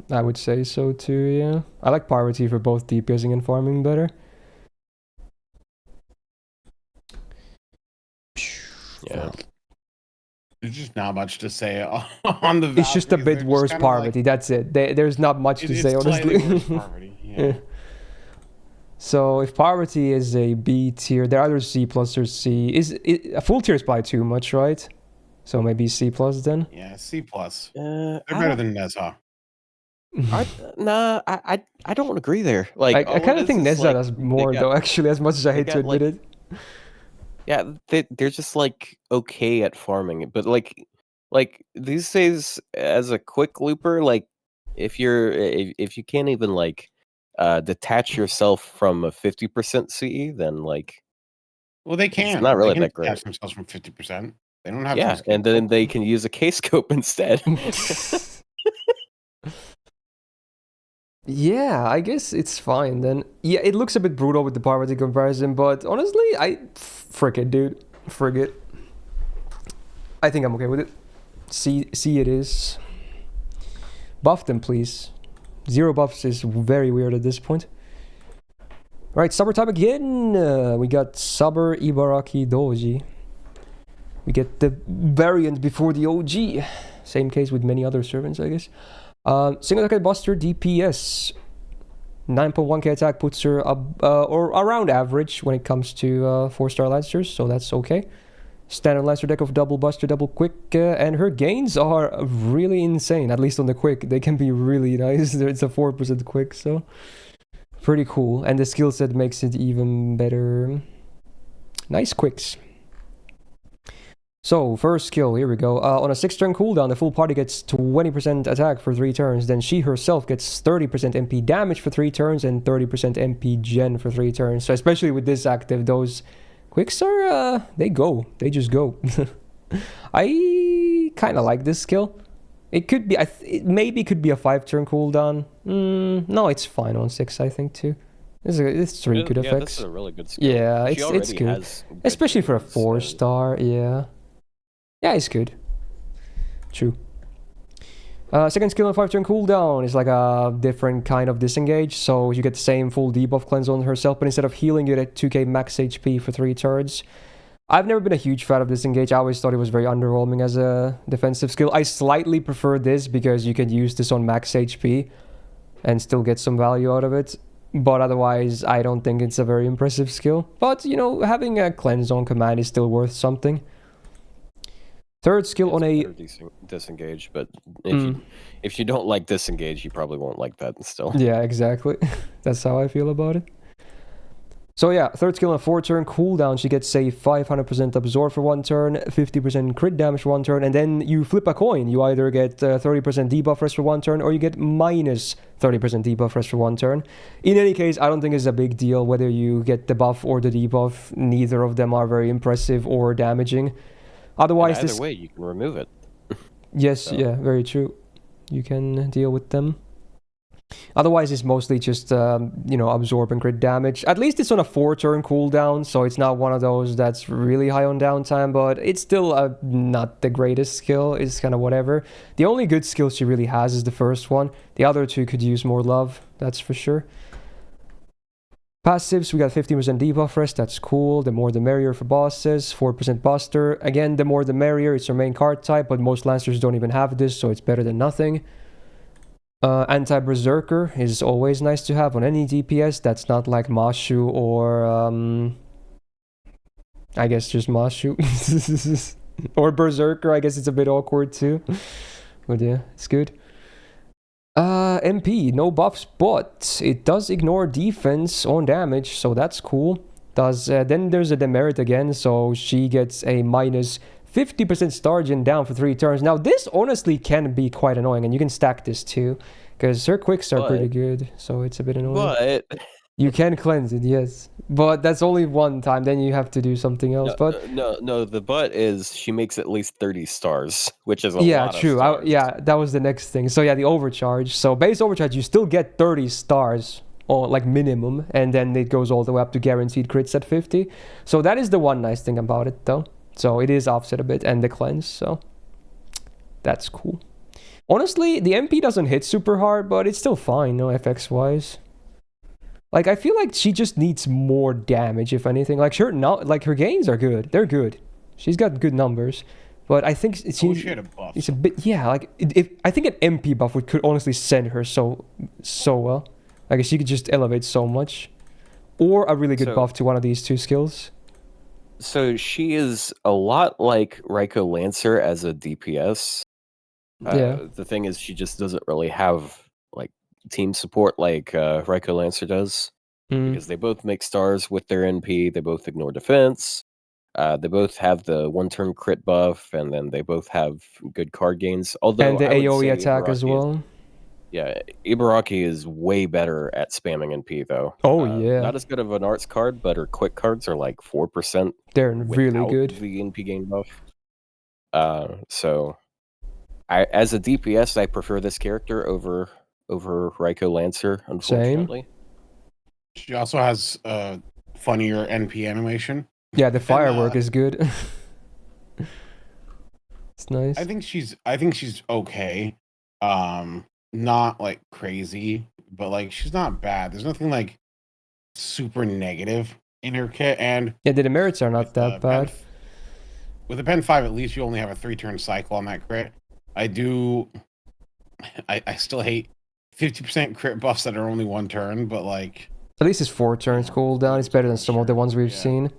I would say so too, yeah. I like Parvati for both DPSing and farming better. Yeah. There's just not much to say on the... It's just a bit worse Parvati, that's it. There's not much to say, honestly. Worse Parvati, yeah. So if Parvati is a B tier, they're either C plus or C. A full tier is probably too much, right? So maybe C plus then? Yeah, C plus. They're better than Nezha. Nah, I don't agree there. Like I kind of think Nezha does more though, actually, as much as I hate to admit it. Yeah, they're just like okay at farming, but like these days as a quick looper, like if you can't even like detach yourself from a 50% CE, then like well they can. It's not really they can that great. detach themselves from 50%. They don't have to and then they can use a K-scope instead. Yeah, I guess it's fine then. Yeah, it looks a bit brutal with the Parvati comparison, but honestly, frick it, dude. Frick it. I think I'm okay with it. See it is. Buff them, please. 0 buffs is very weird at this point. Alright, Saber time again. We got Saber Ibaraki Doji. We get the variant before the OG. Same case with many other servants, I guess. Single attack buster DPS. 9.1k attack puts her up or around average when it comes to 4-star Lancers, so that's okay. Standard Lancer deck of double buster, double quick, and her gains are really insane, at least on the quick. They can be really nice. It's a 4% quick, so pretty cool. And the skill set makes it even better. Nice quicks. So, first skill, here we go. On a 6-turn cooldown, the full party gets 20% attack for 3 turns. Then she herself gets 30% MP damage for 3 turns and 30% MP gen for 3 turns. So, especially with this active, those quicks are, they go. They just go. I kind of like this skill. It could be, it maybe could be a 5-turn cooldown. No, it's fine on 6, I think, too. It's 3 good effects. This is a really good skill. Yeah, it's good. Especially for a 4-star, yeah. Yeah, it's good. True. Second skill on 5-turn cooldown is like a different kind of disengage. So you get the same full debuff cleanse on herself, but instead of healing, you get 2k max HP for 3 turns. I've never been a huge fan of disengage. I always thought it was very underwhelming as a defensive skill. I slightly prefer this because you can use this on max HP and still get some value out of it. But otherwise, I don't think it's a very impressive skill. But, you know, having a cleanse on command is still worth something. Third skill on a disengage, but if you don't like disengage, you probably won't like that still. Yeah, exactly. That's how I feel about it. So yeah, third skill on 4-turn cooldown, she gets say 500% absorb for 1 turn, 50% crit damage for 1 turn, and then you flip a coin. You either get 30% debuff rest for 1 turn, or you get minus 30% debuff rest for 1 turn. In any case, I don't think it's a big deal whether you get the buff or the debuff. Neither of them are very impressive or damaging. Otherwise, and either way, you can remove it. Yes, So. yeah, very true. You can deal with them. Otherwise, it's mostly just, absorb and crit damage. At least it's on a 4-turn cooldown, so it's not one of those that's really high on downtime, but it's still not the greatest skill. It's kind of whatever. The only good skill she really has is the first one. The other two could use more love, that's for sure. Passives, we got 15% debuff rest, that's cool. The more the merrier for bosses. 4% buster. Again, the more the merrier, it's your main card type, but most Lancers don't even have this, so it's better than nothing. Anti-Berserker is always nice to have on any DPS that's not like Mashu or I guess just Mashu. Or Berserker, I guess it's a bit awkward too. But yeah, it's good. MP, no buffs, but it does ignore defense on damage, so that's cool. Then there's a demerit again, so she gets a minus 50% Stargen down for 3 turns. Now, this honestly can be quite annoying, and you can stack this too, because her quicks are pretty good, so it's a bit annoying. But you can cleanse it, yes, but that's only one time. Then you have to do something else. No. The but is she makes at least 30 stars, which is a yeah, lot true. of stars. That was the next thing. So yeah, the overcharge. So base overcharge, you still get 30 stars. Or like minimum, and then it goes all the way up to guaranteed crits at 50. So that is the one nice thing about it, though. So it is offset a bit, and the cleanse, so that's cool. Honestly, the MP doesn't hit super hard, but it's still fine, no FX wise. Like I feel like she just needs more damage, if anything. Like her gains are good; they're good. She's got good numbers, but I think she had a buff. It's a bit, yeah. Like I think an MP buff could honestly send her so well. I guess she could just elevate so much. Or a really good buff to one of these two skills. So she is a lot like Raikou Lancer as a DPS. Yeah. The thing is, she just doesn't really have like team support like Raikou Lancer does. Because they both make stars with their NP, they both ignore defense. They both have the 1-turn crit buff, and then they both have good card gains. Although and the AoE attack as well. Yeah, Ibaraki is way better at spamming NP though. Oh yeah. Not as good of an arts card, but her quick cards are like 4%. They're really good. The NP gain buff. So as a DPS, I prefer this character over Raikou Lancer, unfortunately. Same. She also has a funnier NP animation. Yeah, the firework is good. It's nice. I think she's okay. Not like crazy, but like she's not bad. There's nothing like super negative in her kit, and yeah, the demerits are not that bad. With a Pen 5, at least you only have a 3-turn cycle on that crit. I still hate 50% crit buffs that are only 1 turn, but like at least it's 4 turns cooldown. It's better than some of the ones we've seen.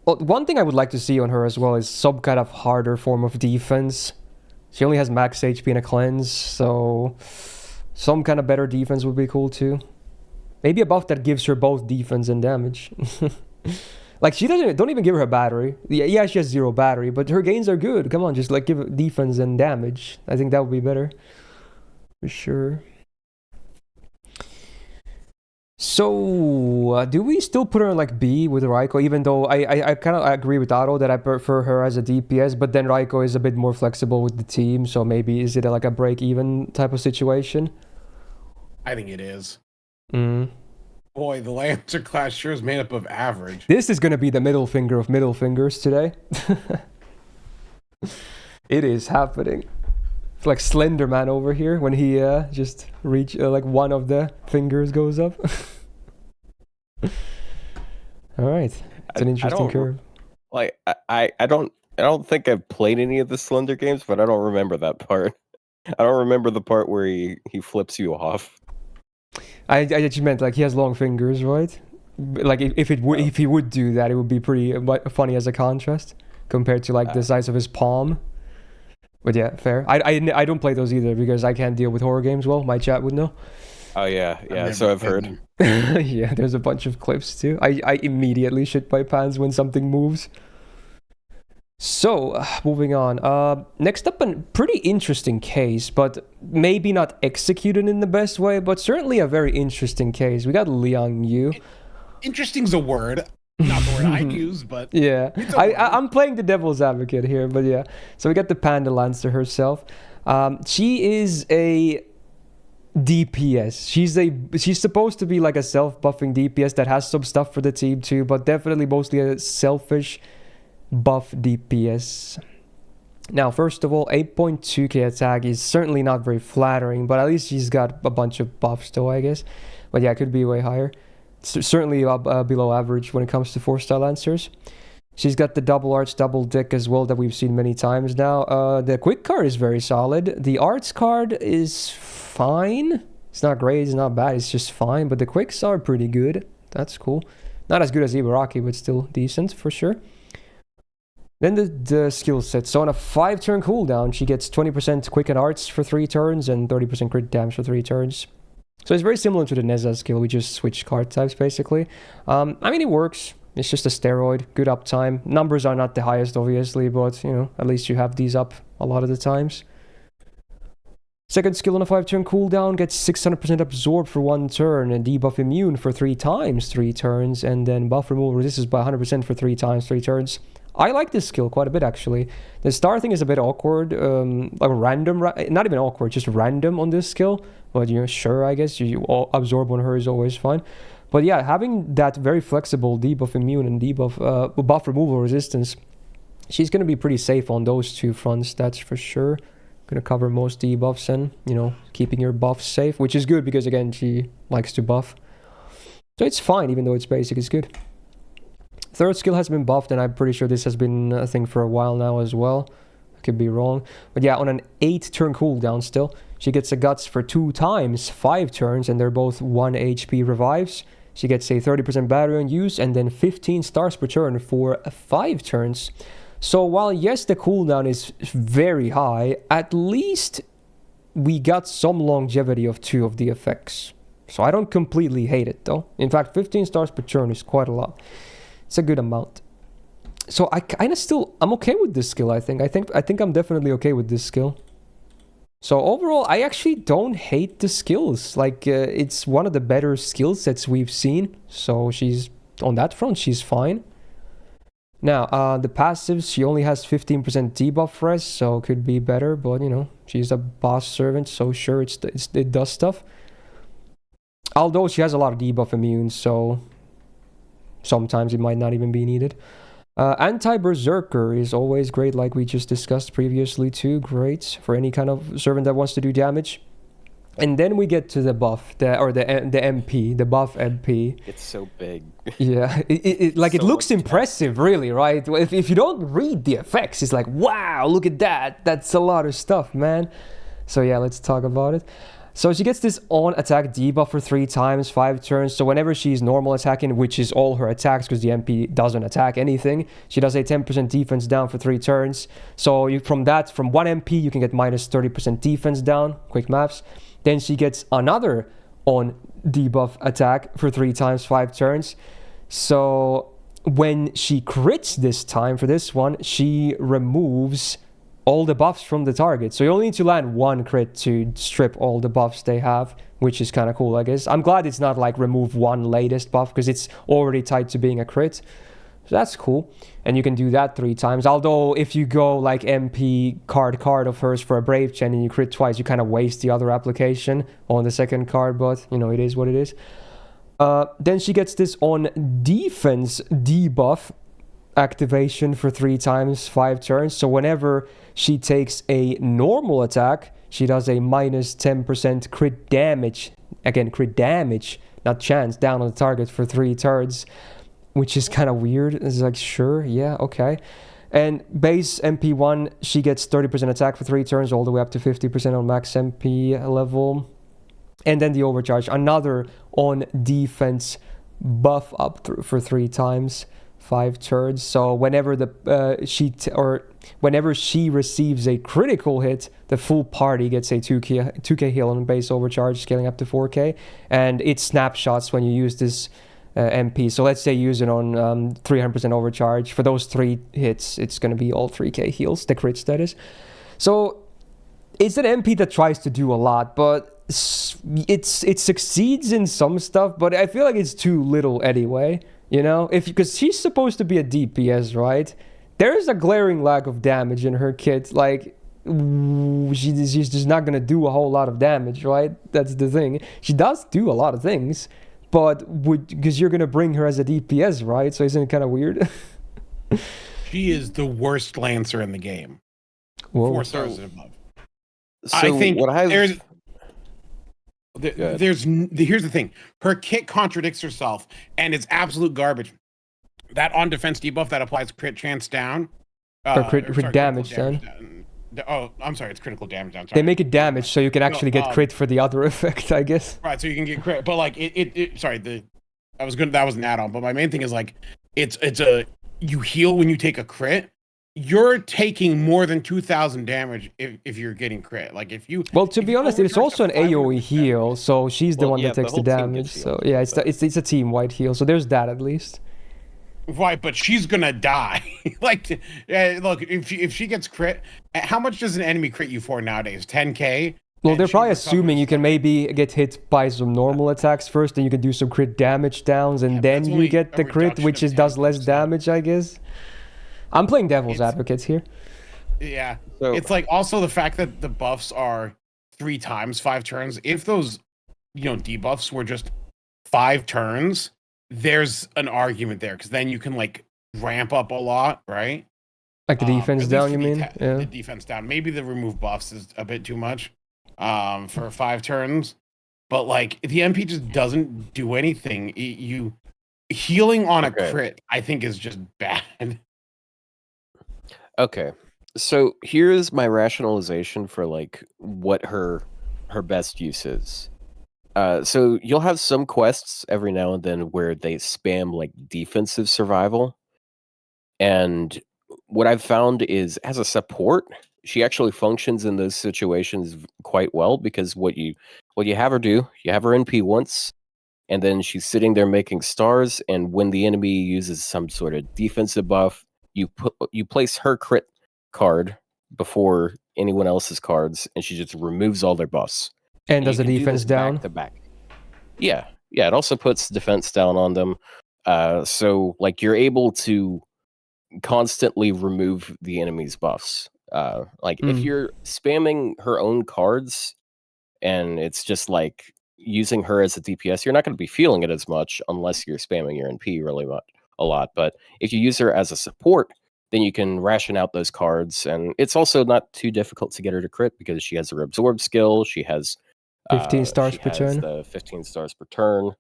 Well, one thing I would like to see on her as well is some kind of harder form of defense. She only has max HP and a cleanse, so some kind of better defense would be cool too. Maybe a buff that gives her both defense and damage. Like she don't even give her a battery. Yeah, she has 0 battery, but her gains are good. Come on, just like give her defense and damage. I think that would be better. For sure. So, do we still put her in like B with Raikou? Even though I kind of agree with Otto that I prefer her as a DPS, but then Raikou is a bit more flexible with the team, so maybe is it like a break-even type of situation? I think it is. Boy, the Lancer class sure is made up of average. This is going to be the middle finger of middle fingers today. It is happening. It's like Slender Man over here when he just reach like one of the fingers goes up. All right, it's an interesting curve. Like I don't think I've played any of the Slender games, but I don't remember that part. I don't remember the part where he flips you off. I just meant like he has long fingers, right? Like if he would do that, it would be pretty funny as a contrast compared to like the size of his palm. But yeah, fair. I don't play those either because I can't deal with horror games well. My chat would know. Oh yeah, yeah. never So I've played heard. them. Yeah, there's a bunch of clips too. I immediately shit my pants when something moves. So, moving on. Next up, a pretty interesting case, but maybe not executed in the best way, but certainly a very interesting case. We got Liang Yu. Interesting's a word, not the word I'd use, but Yeah, it's a word. I'm playing the devil's advocate here, but yeah. So we got the Panda Lancer herself. She is a DPS. She's supposed to be like a self-buffing DPS that has some stuff for the team too, but definitely mostly a selfish buff DPS. Now, first of all, 8.2k attack is certainly not very flattering, but at least she's got a bunch of buffs though, I guess. But yeah, it could be way higher. Certainly below average when it comes to 4-star Lancers. She's got the double arts, double dick as well that we've seen many times now. The quick card is very solid. The arts card is fine. It's not great, it's not bad, it's just fine. But the quicks are pretty good. That's cool. Not as good as Ibaraki, but still decent for sure. Then the skill set. So on a 5-turn cooldown, she gets 20% quick and arts for 3 turns and 30% crit damage for 3 turns. So it's very similar to the Neza skill. We just switch card types basically. I mean, it works. It's just a steroid. Good uptime. Numbers are not the highest, obviously, but you know, at least you have these up a lot of the times. Second skill on a 5-turn cooldown gets 600% absorbed for 1 turn and debuff immune for 3 times 3 turns, and then buff removal resistance by 100% for 3 times 3 turns. I like this skill quite a bit, actually. The star thing is a bit awkward, like random, not even awkward, just random on this skill. But you know, sure, I guess you absorb on her is always fine. But yeah, having that very flexible debuff immune and debuff buff removal resistance, she's gonna be pretty safe on those 2 fronts. That's for sure. Gonna cover most debuffs and you know keeping your buffs safe, which is good because again she likes to buff. So it's fine, even though it's basic. It's good. Third skill has been buffed, and I'm pretty sure this has been a thing for a while now as well. I could be wrong. But yeah, on an 8-turn cooldown still, she gets a guts for 2 times 5 turns, and they're both 1 HP revives. She gets a 30% battery on use, and then 15 stars per turn for 5 turns. So while yes, the cooldown is very high, at least we got some longevity of 2 of the effects. So I don't completely hate it though. In fact, 15 stars per turn is quite a lot. It's a good amount. So I kind of I'm okay with this skill, I think. I think I'm definitely okay with this skill. So overall, I actually don't hate the skills. Like, it's one of the better skill sets we've seen. So she's, on that front, she's fine. Now, the passives, she only has 15% debuff res, so could be better. But, you know, she's a boss servant, so sure, it does stuff. Although she has a lot of debuff immune, so sometimes it might not even be needed. Anti-Berserker is always great, like we just discussed previously too. Great for any kind of servant that wants to do damage. And then we get to the buff, the MP, the buff MP. It's so big. Yeah, it So looks much impressive, really, right? If you don't read the effects, it's like, wow, look at that. That's a lot of stuff, man. So yeah, let's talk about it. So she gets this on attack debuff for 3 times 5 turns. So whenever she's normal attacking, which is all her attacks because the MP doesn't attack anything, she does a 10% defense down for 3 turns. So from 1 MP, you can get minus 30% defense down. Quick maths. Then she gets another on debuff attack for 3 times 5 turns. So when she crits this time for this one, she removes all the buffs from the target. So you only need to land 1 crit to strip all the buffs they have, which is kind of cool, I guess. I'm glad it's not like remove 1 latest buff because it's already tied to being a crit. So that's cool. And you can do that 3 times. Although if you go like MP card of hers for a Brave Chen and you crit twice, you kind of waste the other application on the second card, but you know, it is what it is. Then she gets this on defense debuff activation for 3 times 5 turns. So whenever she takes a normal attack, she does a minus 10% crit damage. Again, crit damage, not chance, down on the target for 3 turns, which is kind of weird. It's like, sure, yeah, okay. And base MP1, she gets 30% attack for 3 turns, all the way up to 50% on max MP level. And then the overcharge, another on defense buff up for 3 times. 5 turns. So whenever whenever she receives a critical hit, the full party gets a 2k heal on base overcharge, scaling up to 4k, and it snapshots when you use this MP. So let's say you use it on 300% overcharge. For those 3 hits, it's going to be all 3k heals, the crits that is. So it's an MP that tries to do a lot, but it succeeds in some stuff, but I feel like it's too little anyway. You know, because she's supposed to be a DPS, right? There is a glaring lack of damage in her kit. Like, she's just not gonna do a whole lot of damage, right? That's the thing. She does do a lot of things, but because you're gonna bring her as a DPS, right? So isn't it kind of weird? She is the worst Lancer in the game. Whoa. 4 stars and above. So I think what here's the thing. Her kit contradicts herself, and it's absolute garbage. That on defense debuff that applies crit chance down. Crit damage down. Oh, I'm sorry, it's critical damage down. Sorry. They make it damage so you can actually get crit for the other effect, I guess. Right, so you can get crit, but like that was an add-on, but my main thing is like you heal when you take a crit. You're taking more than 2,000 damage if you're getting crit. Like if you. Well, to be honest, it's also an AOE heal, so she's the one that takes the damage. So yeah, it's a team-wide heal. So there's that at least. Right, but she's gonna die. Like, look, if she gets crit, how much does an enemy crit you for nowadays? 10k. Well, they're probably assuming you can maybe get hit by some normal attacks first, then you can do some crit damage downs, and then you get the crit, which does less damage, I guess. I'm playing devil's advocates here. Yeah. So, it's like also the fact that the buffs are 3 times 5 turns. If those, debuffs were just 5 turns, there's an argument there because then you can like ramp up a lot, right? Like the defense down, you mean? Yeah. The defense down. Maybe the remove buffs is a bit too much for 5 turns, but like the MP just doesn't do anything. You healing on a crit, I think, is just bad. Okay, so here's my rationalization for like what her best use is. So you'll have some quests every now and then where they spam like defensive survival, and what I've found is as a support, she actually functions in those situations quite well because what you have her do, you have her NP once, and then she's sitting there making stars, and when the enemy uses some sort of defensive buff, you place her crit card before anyone else's cards, and she just removes all their buffs. And does the defense down? Back to back. Yeah. It also puts defense down on them. So like you're able to constantly remove the enemy's buffs. If you're spamming her own cards, and it's just like using her as a DPS, you're not going to be feeling it as much unless you're spamming your NP really a lot. But if you use her as a support, then you can ration out those cards, and it's also not too difficult to get her to crit because she has her absorb skill. She has 15 stars per turn. The 15 stars per turn.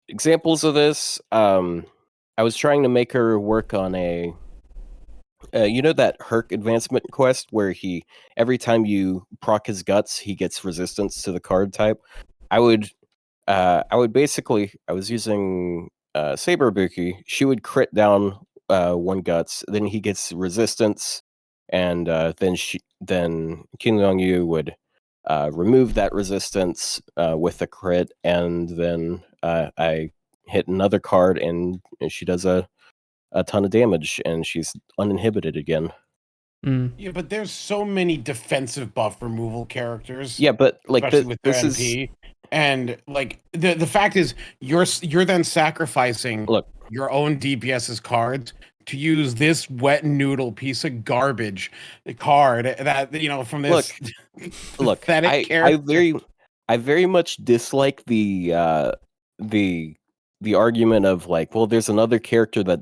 Examples of this, I was trying to make her work on a that Herc advancement quest where every time you proc his guts, he gets resistance to the card type. I was using Saberbuki. She would crit down 1 guts, then he gets resistance, and then King Yongyu would remove that resistance with a crit, and then I hit another card, and she does a ton of damage, and she's uninhibited again. Yeah, but there's so many defensive buff removal characters. Yeah, but like this is, and like the fact is, you're then sacrificing your own DPS's cards to use this wet noodle piece of garbage card that from this. Look, I very much dislike the argument of like, well, there's another character that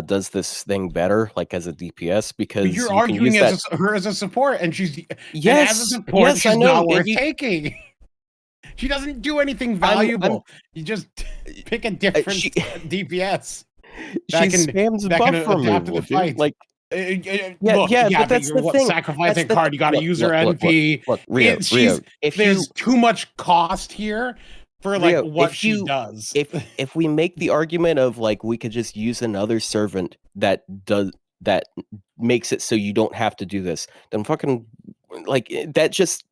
does this thing better, like as a DPS, because you're arguing her as a support, and she's as a support, she's not worth taking. She doesn't do anything valuable. You just pick a different DPS. She spams buff removal, dude. Like, but that's the thing. Sacrificing card, you got to use her NP. Rio, there's too much cost here for like Rio, what she does. If we make the argument of like we could just use another servant that makes it so you don't have to do this, then fucking like that just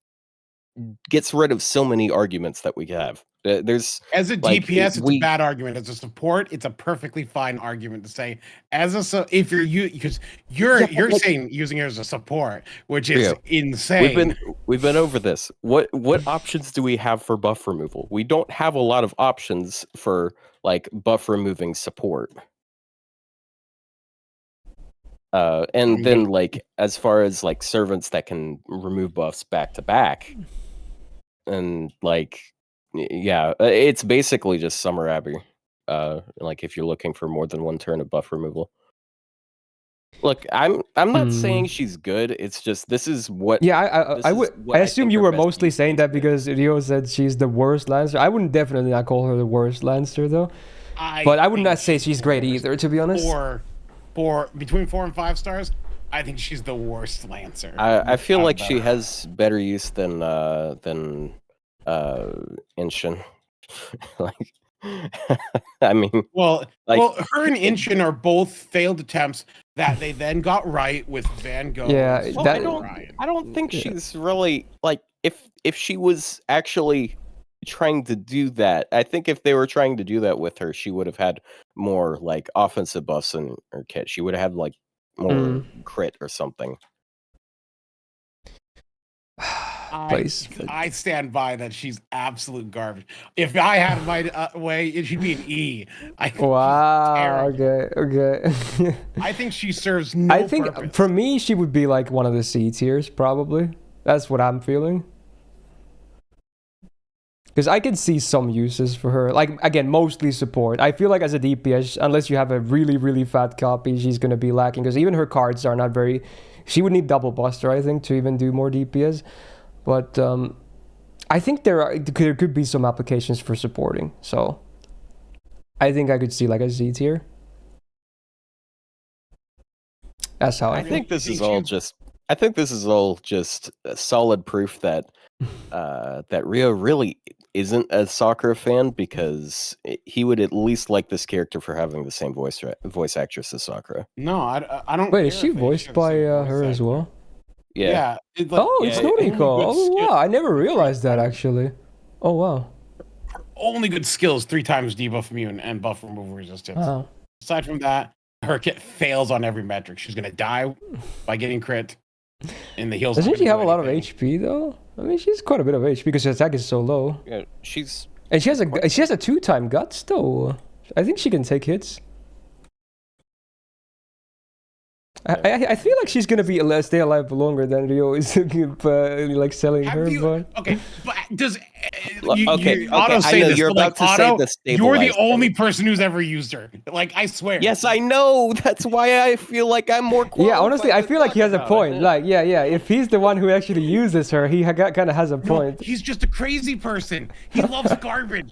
gets rid of so many arguments that we have. There's as a like, DPS, it's a bad argument. As a support, it's a perfectly fine argument to say. If you're saying using it as a support, which is Rio, insane. We've been over this. What options do we have for buff removal? We don't have a lot of options for like buff removing support. And then like as far as like servants that can remove buffs back to back, and like yeah, it's basically just Summer Abbey. Like if you're looking for more than one turn of buff removal. Look, I'm not saying she's good. It's just this is what. Yeah, I assume you were mostly saying that because Rio said she's the worst Lancer. I wouldn't definitely not call her the worst Lancer though. But I would not say she's great either, to be honest. Between 4 and 5 stars, I think she's the worst Lancer. I feel like she has better use than Inshin. Like, I mean, well, her and Inshin are both failed attempts that they then got right with Van Gogh. Yeah, I don't think she's really like if she was actually trying to do that. I think if they were trying to do that with her, she would have had more like offensive buffs in her kit. She would have had like more crit or something. I stand by that she's absolute garbage. If I had my way, it should be an E. Wow. Okay. I think she serves no purpose. For me, she would be like one of the C tiers, probably. That's what I'm feeling. Because I can see some uses for her. Like, again, mostly support. I feel like as a DPS, unless you have a really, really fat copy, she's going to be lacking. Because even her cards are not very... She would need double buster, I think, to even do more DPS. But I think there could be some applications for supporting. So I think I could see like a Z tier. That's how I think this is all just... I think this is all just solid proof that that Rio really isn't a Sakura fan, because he would at least like this character for having the same voice actress as Sakura. No, I don't. Wait, is she voiced by her as well? Yeah. It's Noriko. Oh wow, I never realized that actually. Oh wow. Her only good skills 3 times debuff immune and buff removal resistance. Wow. Aside from that, her kit fails on every metric. She's gonna die by getting crit. In the heals. Doesn't she have a lot of HP though? I mean, she's quite a bit of HP because her attack is so low. Yeah, she has a 2-time guts though. I think she can take hits. I feel like she's gonna stay alive longer than Rio is like selling her. Okay, but does Otto say this? You're about to say the you're the only person who's ever used her. Like, I swear. Yes, I know. That's why I feel like I'm more qualified. Yeah, honestly, I feel like he has a point. Like, yeah. If he's the one who actually uses her, he kind of has a point. He's just a crazy person. He loves garbage.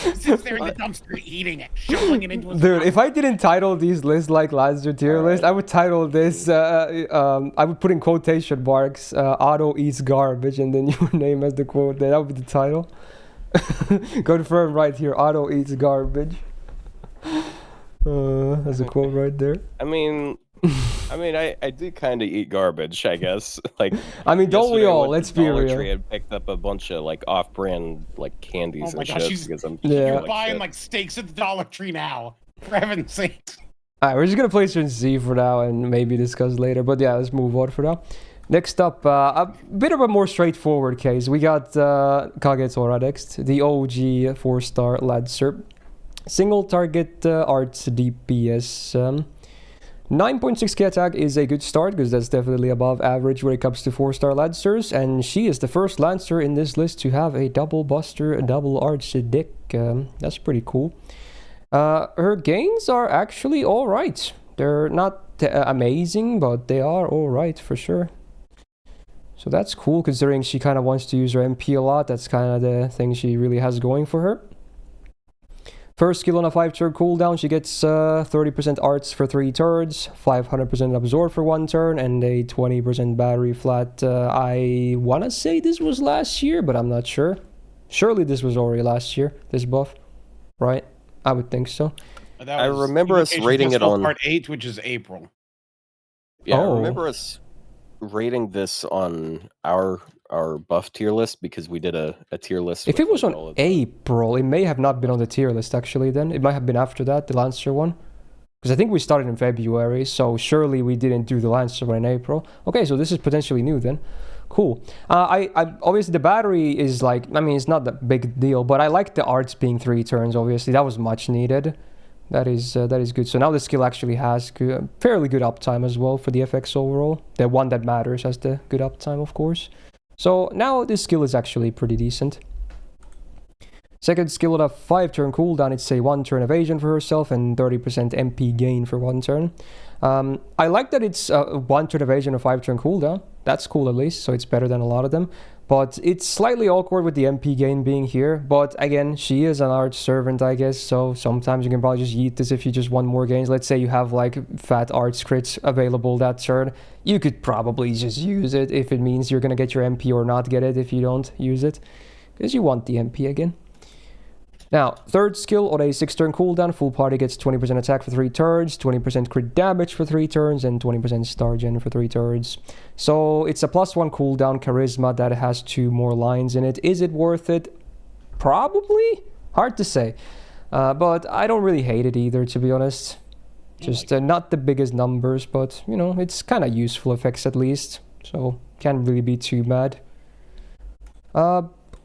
He sits there in the dumpster eating it, shoveling it into his Dude, mouth. if I didn't title these lists like Lancer tier list, I would title this, I would put in quotation marks, Otto eats garbage, and then your name as the quote. That would be the title. Confirm right here, Otto eats garbage. That's a quote right there. I mean, I do kind of eat garbage, I guess. Like, I mean, don't we all? Let's be real. And picked up a bunch of like off-brand like candies and shit because I'm you're buying like steaks at the Dollar Tree now. For heaven's sakes. Alright, we're just gonna place her in Z for now and maybe discuss later. But yeah, let's move on for now. Next up, a bit of a more straightforward case. We got Kagetora next, the OG 4-star Lancer. Single target arts DPS. 9.6k attack is a good start because that's definitely above average when it comes to 4-star Lancers, and she is the first Lancer in this list to have a double buster, a double arch deck. That's pretty cool. Her gains are actually alright. They're not amazing, but they are alright for sure. So that's cool considering she kind of wants to use her MP a lot. That's kind of the thing she really has going for her. First skill on a 5-turn cooldown, she gets 30% arts for 3 turns, 500% absorb for 1 turn, and a 20% battery flat. I want to say this was last year, but I'm not sure. Surely this was already last year, this buff, right? I would think so. I remember us rating it on Part 8, which is April. Yeah, I Oh. remember us rating this on our buff tier list because we did a tier list. If with, it was like, on April, it may have not been on the tier list actually then. It might have been after that, the Lancer one. Because I think we started in February, so surely we didn't do the Lancer one in April. Okay, so this is potentially new then. Cool. I obviously the battery is like, I mean, it's not that big deal, but I like the arts being 3 turns, obviously. That was much needed. That is good. So now the skill actually has fairly good uptime as well for the FX overall. The one that matters has the good uptime, of course. So now this skill is actually pretty decent. Second skill will have 5 turn cooldown. It's a 1 turn evasion for herself and 30% MP gain for 1 turn. I like that it's 1 turn evasion and 5 turn cooldown. That's cool at least, so it's better than a lot of them. But it's slightly awkward with the MP gain being here. But again, she is an arch servant, I guess. So sometimes you can probably just yeet this if you just want more gains. Let's say you have like fat arch crits available that turn. You could probably just use it if it means you're going to get your MP or not get it if you don't use it. Because you want the MP again. Now, third skill on a 6 turn cooldown, full party gets 20% attack for 3 turns, 20% crit damage for 3 turns, and 20% star gen for 3 turns. So it's a +1 cooldown charisma that has 2 more lines in it. Is it worth it? Probably? Hard to say. But I don't really hate it either, to be honest. Just not the biggest numbers, but, you know, it's kind of useful effects at least. So can't really be too bad.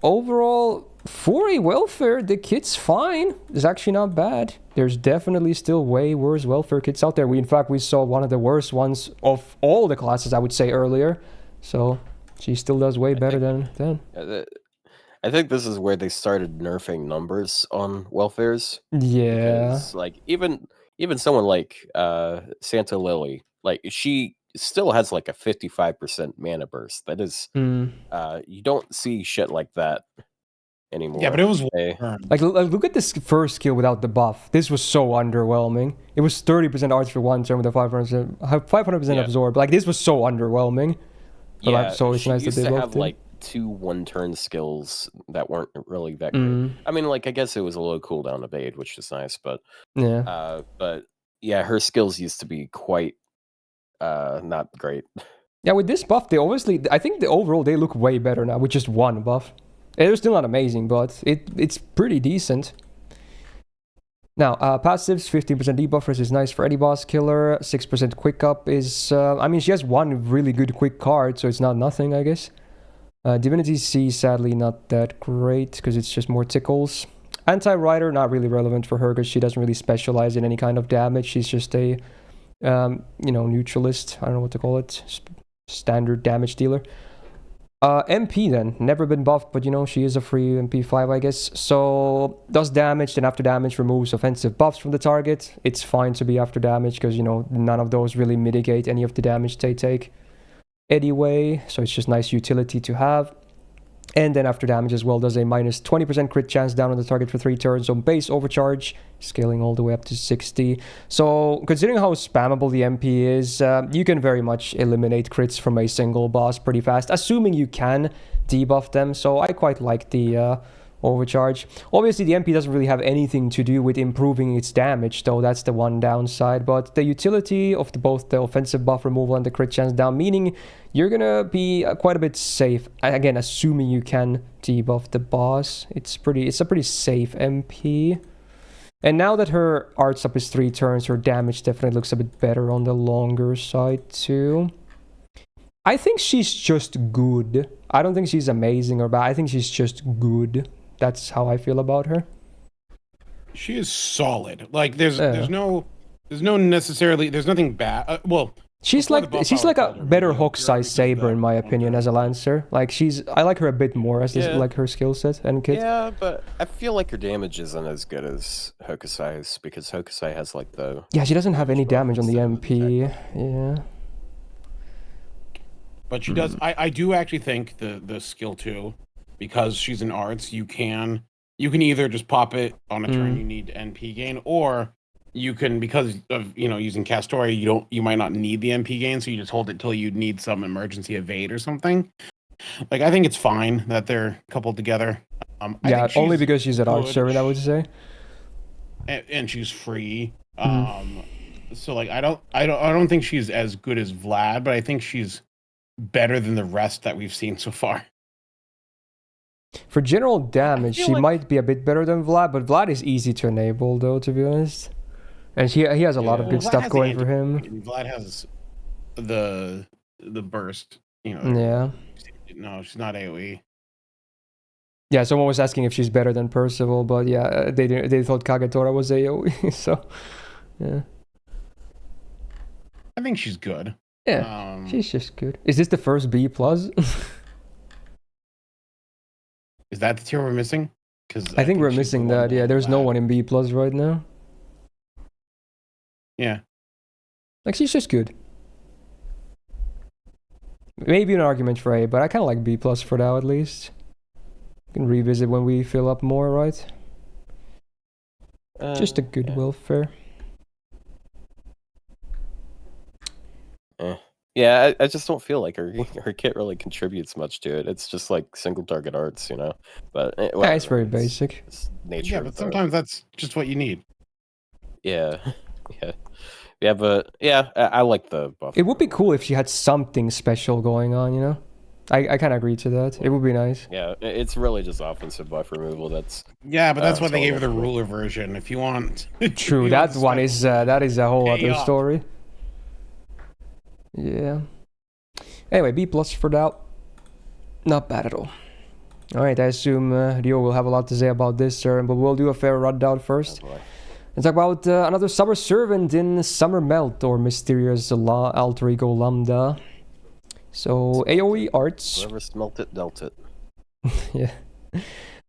Overall, for a welfare, the kit's fine. It's actually not bad. There's definitely still way worse welfare kits out there. In fact, we saw one of the worst ones of all the classes, I would say, earlier. So she still does way better than them. I think this is where they started nerfing numbers on welfares. Yeah. Because, like, even someone like Santa Lily, like, she still has like a 55% mana burst. That is, you don't see shit like that anymore. Yeah, but it was like look at this first skill without the buff. This was so underwhelming. It was 30% arch for 1 turn with a 500% absorb. Like, this was so underwhelming. But yeah, like, so it's nice that they have it. like 2 1-turn skills that weren't really that great. I mean, like, I guess it was a low cooldown evade, which is nice, but yeah. But yeah, her skills used to be quite not great. Yeah, with this buff, they obviously, I think the overall they look way better now with just 1 buff. They're still not amazing, but it's pretty decent. Now, passives, 15% debuffers is nice for any boss killer. 6% quick up is, I mean, she has 1 really good quick card, so it's not nothing, I guess. Divinity C, sadly, not that great, because it's just more tickles. Anti-Rider, not really relevant for her, because she doesn't really specialize in any kind of damage. She's just a, you know, neutralist. I don't know what to call it. Standard damage dealer. MP then, never been buffed, but you know, she is a free MP5, I guess. So, does damage, then after damage removes offensive buffs from the target. It's fine to be after damage, because, you know, none of those really mitigate any of the damage they take anyway. So it's just nice utility to have. And then after damage as well, does a minus 20% crit chance down on the target for 3 turns on base overcharge, scaling all the way up to 60. So considering how spammable the MP is, you can very much eliminate crits from a single boss pretty fast, assuming you can debuff them. So I quite like the overcharge. Obviously, the MP doesn't really have anything to do with improving its damage, though. That's the one downside. But the utility of both the offensive buff removal and the crit chance down, meaning you're gonna be quite a bit safe. Again, assuming you can debuff the boss, it's a pretty safe MP. And now that her arts up is 3 turns, her damage definitely looks a bit better on the longer side too. I think she's just good. I don't think she's amazing or bad. I think she's just good. That's how I feel about her. She is solid. Like there's nothing bad. Well, she's like a better hook size saber in my opinion as a lancer. Like I like her a bit more as like her skill set and kit. Yeah, but I feel like her damage isn't as good as Hokusai's because Hokusai has like the she doesn't have any damage on the MP. Yeah. But she does. I do actually think the skill 2, because she's in arts, you can either just pop it on a turn you need NP gain, or you can, because of using Castoria, you might not need the MP gain, so you just hold it till you need some emergency evade or something. Like, I think it's fine that they're coupled together. I Yeah, think only she's because she's at good, Archer, I would say. and she's free. Mhm. So like, I don't think she's as good as Vlad, but I think she's better than the rest that we've seen so far. For general damage, feel she like- might be a bit better than Vlad, but Vlad is easy to enable, though, to be honest. And he has a lot of Yeah. good Vlad stuff has going the for him. and Vlad has the burst. Yeah. No, she's not AOE. Yeah, someone was asking if she's better than Percival, but yeah, they thought Kagetora was AoE, so yeah. I think she's good. Yeah, she's just good. Is this the first B plus? Is that the tier we're missing? Because I think we're she's the missing one that. Yeah, below there's no Vlad. one in B plus right now. Yeah. Like, she's just good. Maybe an argument for A, but I kind of like B plus for now at least. We can revisit when we fill up more, right? Just a good welfare. Yeah, I just don't feel like her kit really contributes much to it. It's just like single target arts, you know. But Yeah, it's very basic. It's nature. Yeah, of but the- sometimes that's just what you need. Yeah, yeah, but yeah, I like the buff. It would be cool if she had something special going on, you know? I kind of agree to that. It would be nice. Yeah, it's really just offensive buff removal. That's Yeah, but that's why they gave her the total. ruler version. If you want, True, you that want one is that is a whole Pay other up. story. Yeah. Anyway, B plus for that. Not bad at all. All right, I assume Rio will have a lot to say about this, sir, but we'll do a fair rundown first. Oh boy. And talk about another summer servant in Summer Melt or Mysterious Alter Ego Lambda. So AoE arts. Whoever smelt it dealt it. Yeah.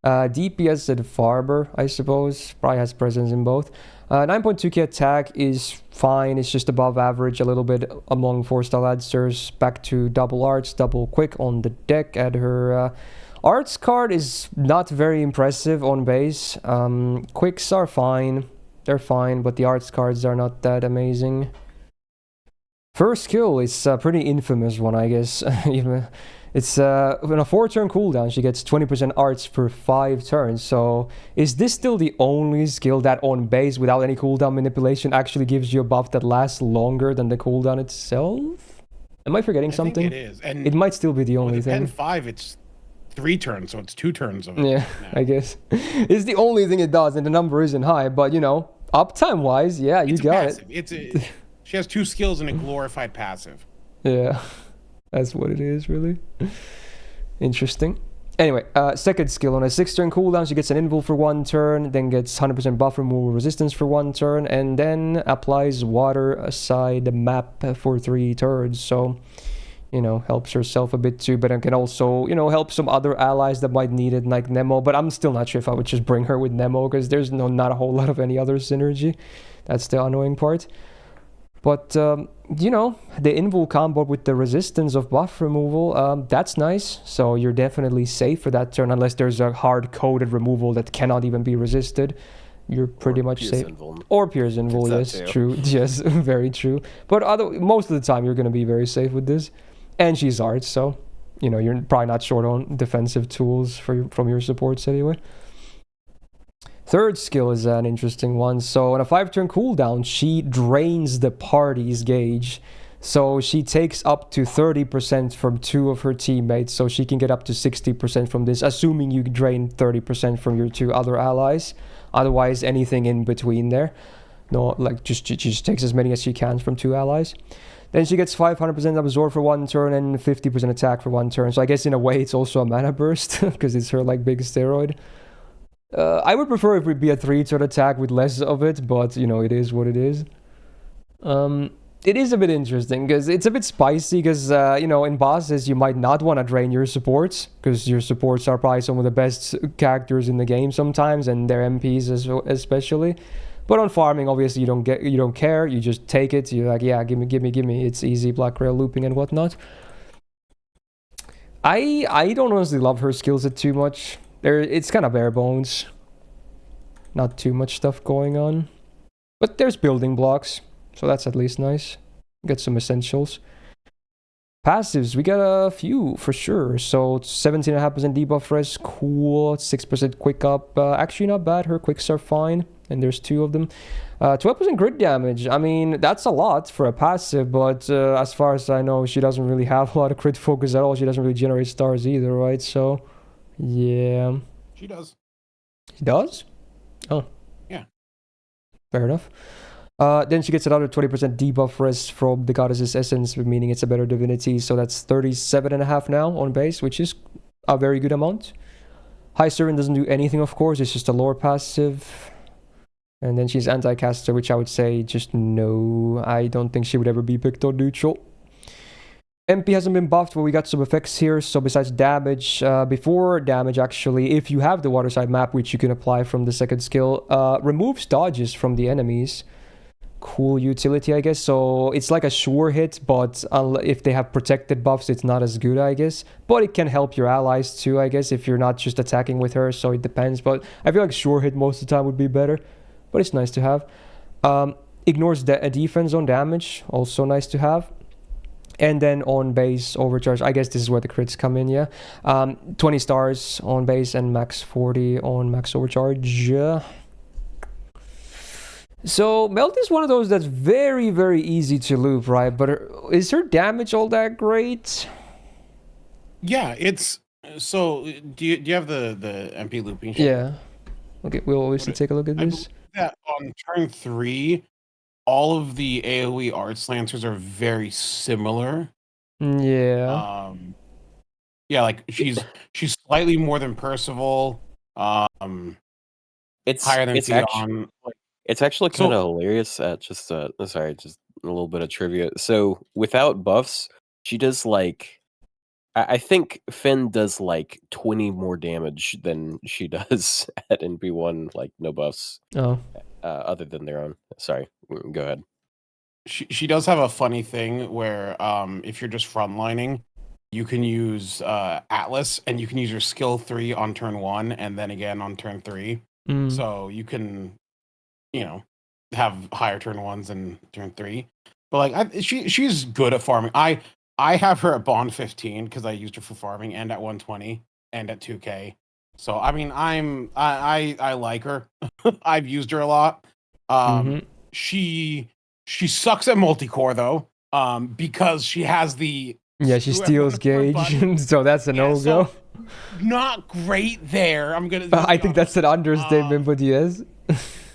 DPS and Farmer, I suppose. Probably has presence in both. 9.2k attack is fine. It's just above average a little bit among 4-star lancers. Back to double arts, double quick on the deck. And her arts card is not very impressive on base. Quicks are fine. They're fine, but the arts cards are not that amazing. First skill is a pretty infamous one, I guess. Even it's on a 4-turn cooldown, she gets 20% arts per 5 turns. So is this still the only skill that on base without any cooldown manipulation actually gives you a buff that lasts longer than the cooldown itself? Am I forgetting something? I think it is, and It might still be the only with the thing. 10-5, it's 3 turns, so it's 2 turns of it. Yeah, now. I guess. It's the only thing it does, and the number isn't high, but you know, uptime wise, yeah, you It's a got passive. it. She has 2 skills and a glorified passive. Yeah, that's what it is, really. Interesting. Anyway, second skill on a 6-turn cooldown, she gets an invul for 1 turn, then gets 100% buff removal resistance for 1 turn, and then applies water aside the map for 3 turns. So, you know, helps herself a bit too, but it can also, you know, help some other allies that might need it, like Nemo. But I'm still not sure if I would just bring her with Nemo, because there's not a whole lot of any other synergy. That's the annoying part. But, you know, the invul combo with the resistance of buff removal, that's nice. So you're definitely safe for that turn, unless there's a hard-coded removal that cannot even be resisted. You're pretty much safe. Or Pierce Invul, yes, true. Yes, very true. But most of the time, you're going to be very safe with this. And she's arts, so, you know, you're probably not short on defensive tools from your supports anyway. Third skill is an interesting one. So on a 5-turn cooldown, she drains the party's gauge. So she takes up to 30% from 2 of her teammates. So she can get up to 60% from this, assuming you drain 30% from your 2 other allies. Otherwise, anything in between there. No, like she just takes as many as she can from 2 allies. Then she gets 500% absorb for 1 turn and 50% attack for 1 turn. So I guess in a way it's also a mana burst because it's her like big steroid. I would prefer if it would be a 3-turn attack with less of it, but you know, it is what it is. It is a bit interesting because it's a bit spicy because, you know, in bosses you might not want to drain your supports because your supports are probably some of the best characters in the game sometimes, and their MPs especially. But on farming, obviously, you don't care. You just take it. You're like, yeah, give me. It's easy black rail looping and whatnot. I don't honestly love her skill set too much. It's kind of bare bones. Not too much stuff going on. But there's building blocks, so that's at least nice. Get some essentials. Passives, we got a few for sure. So 17.5% debuff res, cool. 6% quick up, actually not bad. Her quicks are fine, and there's 2 of them. 12% crit damage. I mean, that's a lot for a passive, but as far as I know, she doesn't really have a lot of crit focus at all. She doesn't really generate stars either, right? So, yeah. She does. She does? Oh. Yeah. Fair enough. Then she gets another 20% debuff res from the goddess's essence, meaning it's a better divinity. So that's 37.5 now on base, which is a very good amount. High Servant doesn't do anything, of course. It's just a lore passive. And then she's anti-caster, which I would say just no. I don't think she would ever be picked on neutral. MP hasn't been buffed, but we got some effects here. So besides damage, before damage actually, if you have the waterside map, which you can apply from the second skill, removes dodges from the enemies. Cool utility, I guess. So it's like a sure hit, but if they have protected buffs, it's not as good, I guess. But it can help your allies too, I guess, if you're not just attacking with her. So it depends. But I feel like sure hit most of the time would be better. But it's nice to have. Ignores defense on damage, also nice to have. And then on base overcharge, I guess this is where the crits come in, yeah. 20 stars on base and max 40 on max overcharge. So Melt is one of those that's very, very easy to loop, right? But is her damage all that great? Yeah, it's so. Do you have the MP looping sheet? Yeah. Okay, we'll always take a look at this. That on turn 3, all of the AoE arts lancers are very similar. Yeah. Yeah, like she's slightly more than Percival. It's higher than it's Theon. actually it's actually kind of hilarious. Just sorry, just a little bit of trivia. So without buffs, she does like I think Finn does like 20 more damage than she does at NP1, like no buffs. Oh. Other than their own. Sorry, go ahead. She does have a funny thing where if you're just frontlining, you can use Atlas and you can use your skill 3 on turn 1 and then again on turn 3. So you can, have higher turn 1s and turn 3. But like she's good at farming. I have her at Bond 15 because I used her for farming and at 120 and at 2K. So I mean I like her. I've used her a lot. She sucks at multi-core though, because she has the she steals gauge, so that's a no-go. So not great there. I think that's an understatement, but yes.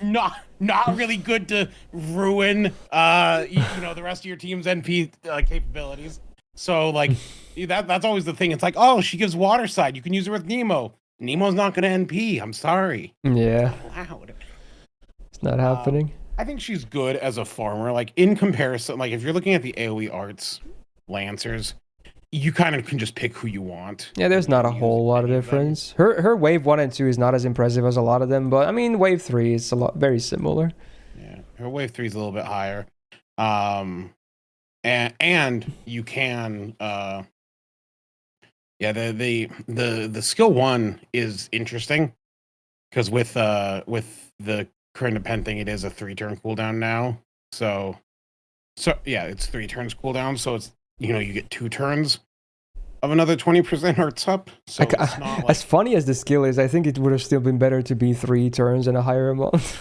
Not really good to ruin the rest of your team's NP capabilities. So like that's always the thing. It's like, oh, she gives water side. You can use her with Nemo. Nemo's not gonna NP. I'm sorry. Yeah. It's not allowed. It's not happening. I think she's good as a farmer. Like in comparison, like if you're looking at the AoE arts lancers, you kind of can just pick who you want. Yeah, there's not a whole lot of difference. Her wave 1 and 2 is not as impressive as a lot of them, but I mean wave 3 is very similar. Yeah, her wave 3 is a little bit higher. And you can the skill 1 is interesting because with the current depend thing, it is a 3-turn cooldown now. So yeah, it's 3 turns cooldown. So it's you get 2 turns of another 20% arts up. So it's not like... as funny as the skill is, I think it would have still been better to be 3 turns and a higher amount.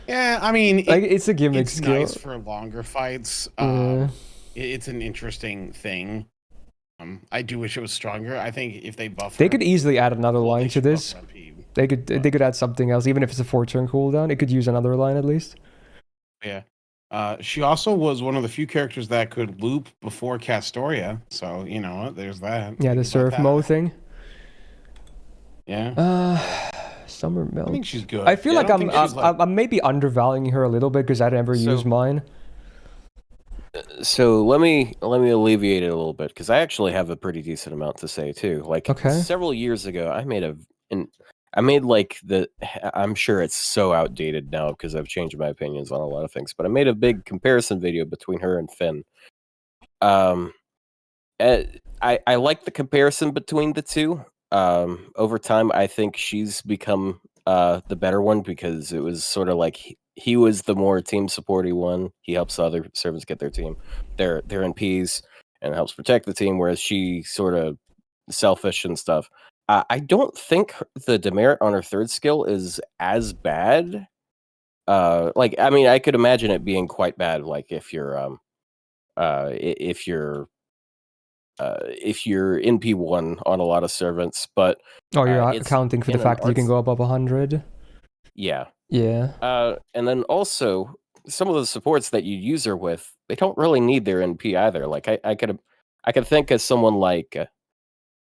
Yeah, I mean, it's a gimmick it's skill. Nice for longer fights. It's an interesting thing. I do wish it was stronger. I think if they buff, they could easily add another line to this. They could add something else, even if it's a 4-turn cooldown. It could use another line at least. Yeah. She also was one of the few characters that could loop before Castoria, so there's that. Yeah, the surf mode thing. Yeah. Summer Milk. I think she's good. I feel like I'm maybe undervaluing her a little bit because I never use mine. So let me alleviate it a little bit because I actually have a pretty decent amount to say too. Like several years ago, I'm sure it's so outdated now because I've changed my opinions on a lot of things, but I made a big comparison video between her and Finn. I like the comparison between the two. Over time, I think she's become the better one because it was sort of like he was the more team supporty one. He helps the other servants get their NPs, and helps protect the team, whereas she sort of selfish and stuff. I don't think the demerit on her third skill is as bad. Like, I mean, I could imagine it being quite bad, like if you're if you're NP1 on a lot of servants, but Oh, you're it's accounting for the in an fact that you can arts- go above 100. yeah. Yeah. And then also some of the supports that you use her with, they don't really need their NP either. Like I could think of someone like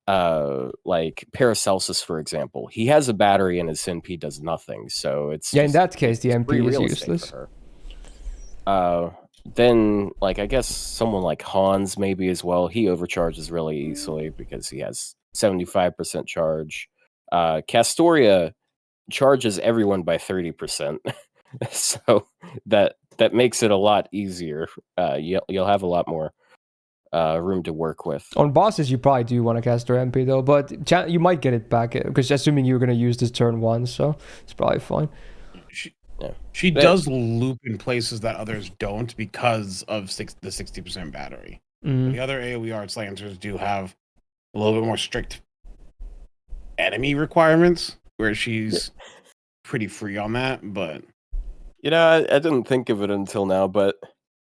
Paracelsus, for example. He has a battery and his NP does nothing, so it's Yeah, in just, that case, the it's MP free is real estate useless. for her. Then, like, I guess someone like Hans maybe as well. He overcharges really easily because he has 75% charge. Castoria charges everyone by 30%, so that makes it a lot easier. You'll have a lot more room to work with. On bosses, you probably do want to cast her MP though, but you might get it back because assuming you're going to use this turn 1, so it's probably fine. She does loop in places that others don't because of the 60% battery. The other AoE Arts Lancers do have a little bit more strict enemy requirements, where she's pretty free on that. But I didn't think of it until now, but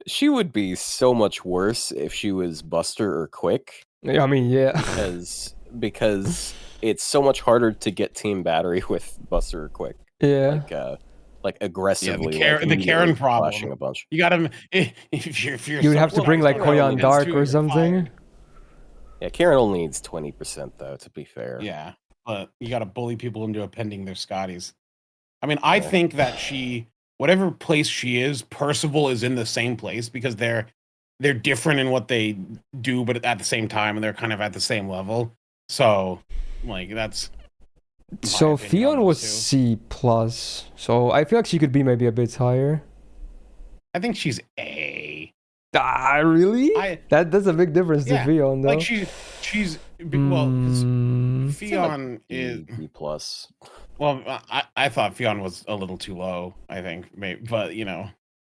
she would be so much worse if she was Buster or Quick. I mean, yeah. because it's so much harder to get team battery with Buster or Quick. Yeah. Like aggressively. The Karen problem. Flashing a bunch. You gotta if you're you would have to bring like Koyan Dark or something. Yeah, Karen only needs 20% though, to be fair. Yeah, but you gotta bully people into appending their Scotties. I mean, I think that whatever place she is, Percival is in the same place because they're different in what they do, but at the same time, and they're kind of at the same level. So, like, that's. So Fionn was C+, so I feel like she could be maybe a bit higher. I think she's A. Really? That's a big difference to Fionn, though. Like she's well, because Fionn is B+. Well, I thought Fionn was a little too low. I think, maybe, but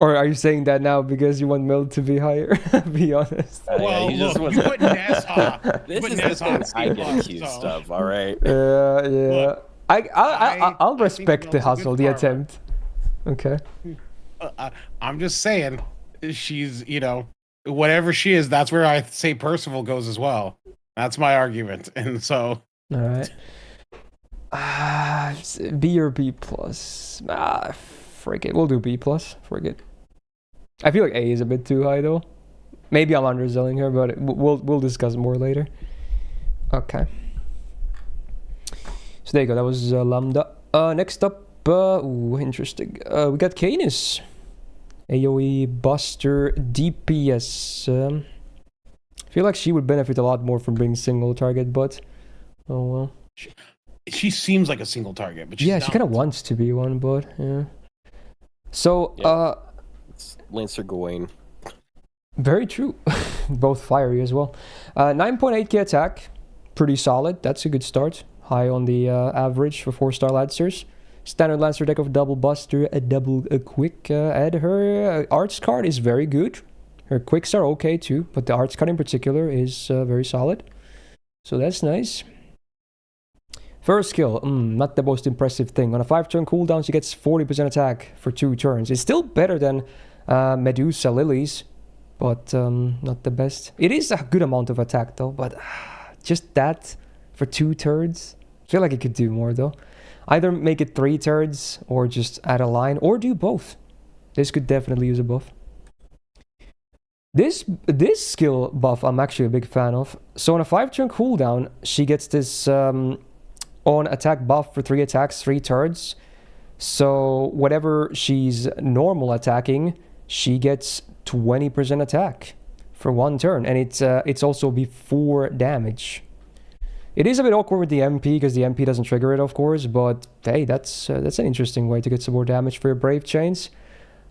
Or are you saying that now because you want Mild to be higher? Be honest. Well, you put Nezha. This is the things I get accused of, all right? Yeah. Look, I'll respect the hustle, the attempt. Okay. I'm just saying, she's, whatever she is, that's where I say Percival goes as well. That's my argument. And so. All right. B or B+. Frick it. We'll do B+. Frick it. I feel like A is a bit too high though. Maybe I'm underselling her, but we'll discuss more later. Okay. So there you go. That was Lambda. Next up, interesting. We got Canis. AoE Buster DPS. I feel like she would benefit a lot more from being single target, but oh well. She seems like a single target, but she kind of wants to be one, but yeah. So it's Lancer Gawain. Very true. Both fiery as well. 9.8k attack, pretty solid. That's a good start. High on the average for 4-star Lancers. Standard Lancer deck of double Buster, a double Quick. And her arts card is very good. Her quicks are okay too, but the arts card in particular is very solid. So that's nice. First skill, not the most impressive thing. On a 5-turn cooldown, she gets 40% attack for 2 turns. It's still better than Medusa Lilies, but not the best. It is a good amount of attack though, but just that for 2 turns? I feel like it could do more though. Either make it 3 turns or just add a line, or do both. This could definitely use a buff. This skill buff I'm actually a big fan of. So on a 5-turn cooldown, she gets this on attack buff for 3 attacks, 3 turns. So whatever she's normal attacking, she gets 20% attack for 1 turn, and it's also before damage. It is a bit awkward with the MP because the MP doesn't trigger it, of course, but hey, that's an interesting way to get some more damage for your Brave Chains.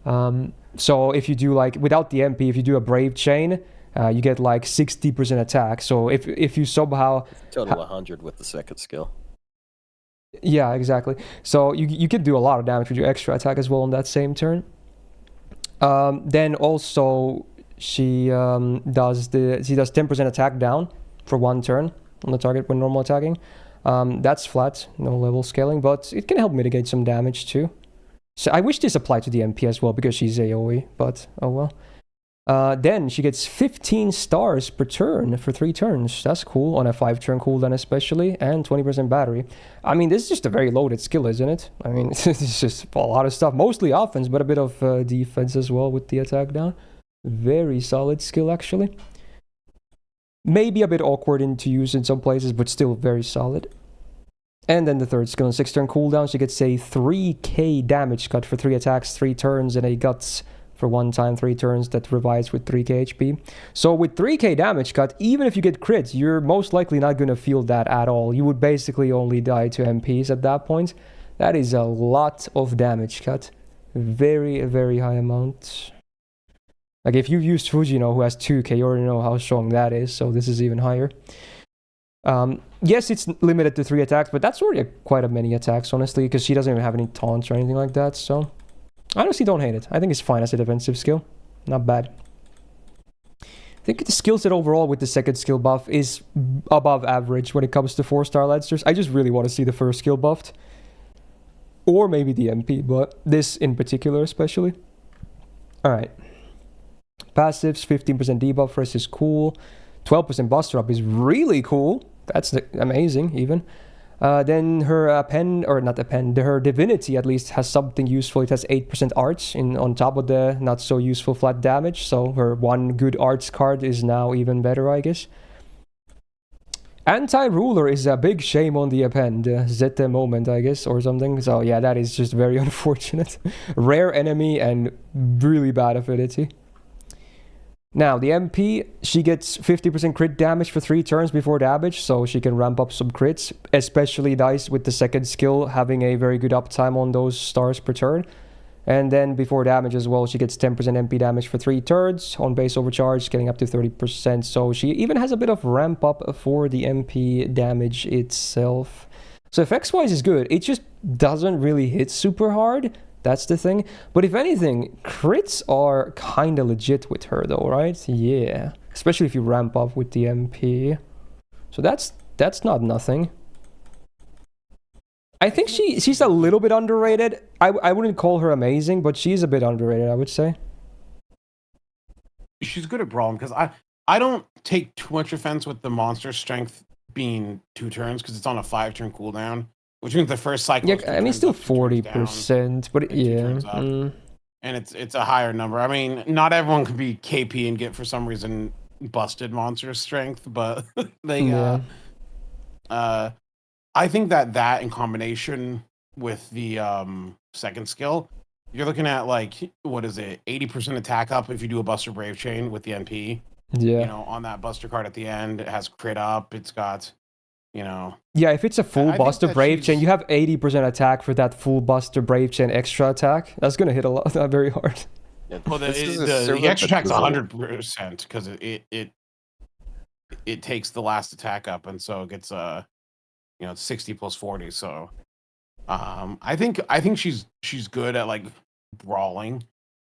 So if you do like without the MP, if you do a Brave Chain, you get like 60% attack. So if you somehow total 100 with the second skill. Yeah, exactly. So you can do a lot of damage with your extra attack as well on that same turn. Then also she does 10% attack down for 1 turn on the target when normal attacking. That's flat, no level scaling, but it can help mitigate some damage too. So I wish this applied to the MP as well because she's AoE, but oh well. Then she gets 15 stars per turn for 3 turns. That's cool on a 5-turn cooldown especially, and 20% battery. I mean, this is just a very loaded skill, isn't it? I mean, it's just a lot of stuff. Mostly offense, but a bit of defense as well with the attack down. Very solid skill, actually. Maybe a bit awkward to use in some places, but still very solid. And then the third skill on 6-turn cooldown, she gets a 3k damage cut for 3 attacks, 3 turns, and a guts for 1 time 3 turns that revives with 3k HP. So with 3k damage cut, even if you get crits, you're most likely not going to feel that at all. You would basically only die to MPs at that point. That is a lot of damage cut. Very, very high amount. Like if you've used Fujino, who has 2k, you already know how strong that is, so this is even higher. Yes, it's limited to 3 attacks, but that's already quite a many attacks, honestly, because she doesn't even have any taunts or anything like that, so I honestly don't hate it. I think it's fine as a defensive skill. Not bad. I think the skill set overall with the second skill buff is above average when it comes to 4-star Lancers. I just really want to see the first skill buffed. Or maybe the MP, but this in particular especially. Alright. Passives, 15% debuff for us is cool. 12% buster up is really cool. That's amazing, even. Then her her divinity at least has something useful. It has 8% arts on top of the not so useful flat damage. So her 1 good arts card is now even better, I guess. Anti-ruler is a big shame on the append. Zete moment, I guess, or something. So yeah, that is just very unfortunate. Rare enemy and really bad affinity. Now, the MP, she gets 50% crit damage for 3 turns before damage, so she can ramp up some crits, especially nice with the second skill, having a very good uptime on those stars per turn. And then before damage as well, she gets 10% MP damage for 3 turns on base overcharge, getting up to 30%, so she even has a bit of ramp up for the MP damage itself. So effects-wise is good, it just doesn't really hit super hard. That's the thing. But if anything, crits are kind of legit with her though, right? Yeah. Especially if you ramp up with the MP. So that's not nothing. I think she's a little bit underrated. I wouldn't call her amazing, but she's a bit underrated, I would say. She's good at brawling, because I don't take too much offense with the monster strength being 2 turns, because it's on a 5-turn cooldown. Which means the first cycle. Yeah, I mean, still 40%, but yeah. And it's a higher number. I mean, not everyone can be KP and get for some reason busted monster strength, but they. I think that in combination with the second skill, you're looking at like what is it, 80% attack up if you do a Buster Brave Chain with the NP. Yeah. You know, on that Buster card at the end, it has crit up. It's got. You know, yeah, if it's a full Buster Brave Chain, you have 80% attack for that full Buster Brave Chain extra attack. That's gonna hit a lot, very hard. Yeah, well, the extra attack's 100% because it takes the last attack up, and so it gets 60 plus 40. So, I think she's good at like brawling.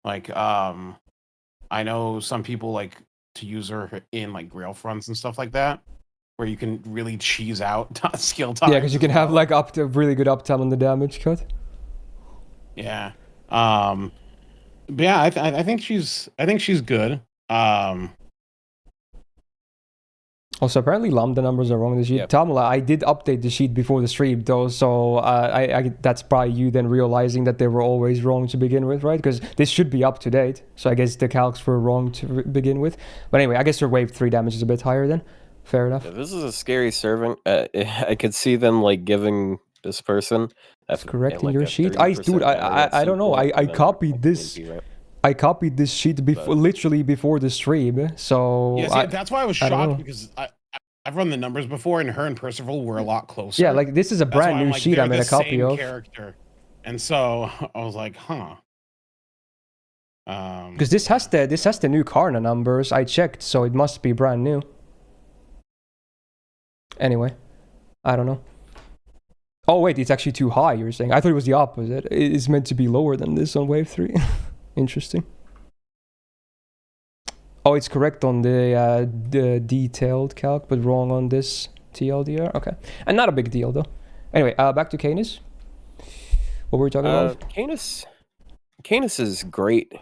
Like, I know some people like to use her in like Grail fronts and stuff like that, where you can really cheese out skill time. Yeah, because you can have like up to really good uptime on the damage cut. Yeah. But yeah, I think she's good. Also, apparently Lambda numbers are wrong in the sheet. Yep. Tamala, I did update the sheet before the stream though, so I that's probably you then realizing that they were always wrong to begin with, right? Because this should be up to date, so I guess the calcs were wrong to begin with. But anyway, I guess her wave 3 damage is a bit higher then. Fair enough. Yeah, this is a scary servant. I could see them like giving this person. That's correct in your sheet. I don't know. I copied this. I copied this sheet literally before the stream. So yeah, see, that's why I was shocked because I've run the numbers before, and her and Percival were a lot closer. Yeah, like this is a brand new sheet I made a copy of. Character, and so I was like, huh. Because this has the new Karna numbers. I checked, so it must be brand new. Anyway, I don't know. Oh wait, it's actually too high, you're saying. I thought it was the opposite. It is meant to be lower than this on wave 3. Interesting. Oh, it's correct on the detailed calc, but wrong on this TLDR. Okay, and not a big deal though. Anyway, back to Canis. What were we talking about? Canis is great,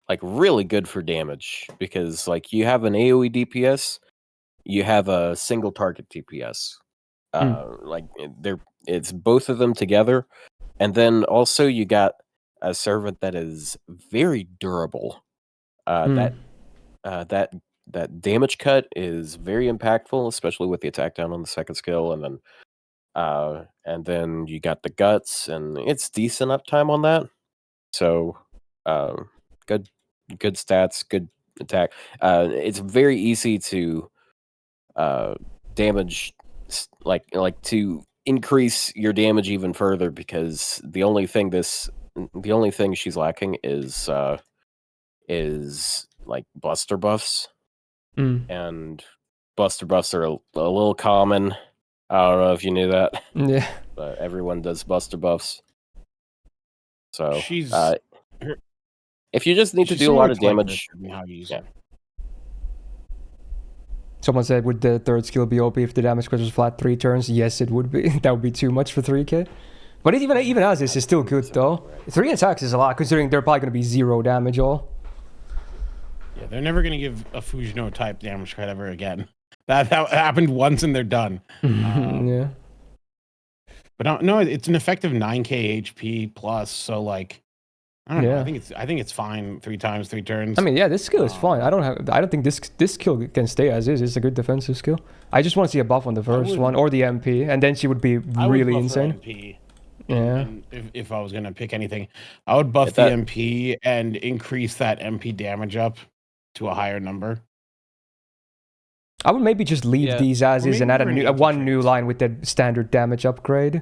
like really good for damage because like you have an AOE DPS, you have a single target DPS. Like it's both of them together, and then also you got a servant that is very durable. That damage cut is very impactful, especially with the attack down on the second skill, and then you got the guts, and it's decent uptime on that. So, good stats, good attack. It's very easy to damage, like to increase your damage even further because the only thing she's lacking is like buster buffs, and buster buffs are a little common. I don't know if you knew that. Yeah. But everyone does buster buffs. So She's if you just need to do a lot of damage, yeah. Someone said, would the third skill be OP if the damage spread was flat 3 turns? Yes, it would be. That would be too much for 3k. But it even as this is still good though. 3 attacks is a lot considering they're probably going to be 0 damage all. Yeah, they're never going to give a Fujino type damage card ever again. That happened once and they're done. Yeah. But no, it's an effective 9k HP plus. So like, I don't know. I think it's fine 3 times 3 turns. I mean, yeah, this skill is fine. I don't think this skill can stay as is. It's a good defensive skill. I just want to see a buff on the first one or the MP, and then she would be really insane. MP. Yeah. And if I was gonna pick anything, I would buff the MP and increase that MP damage up to a higher number. I would maybe just leave these as is and add one new line with the standard damage upgrade.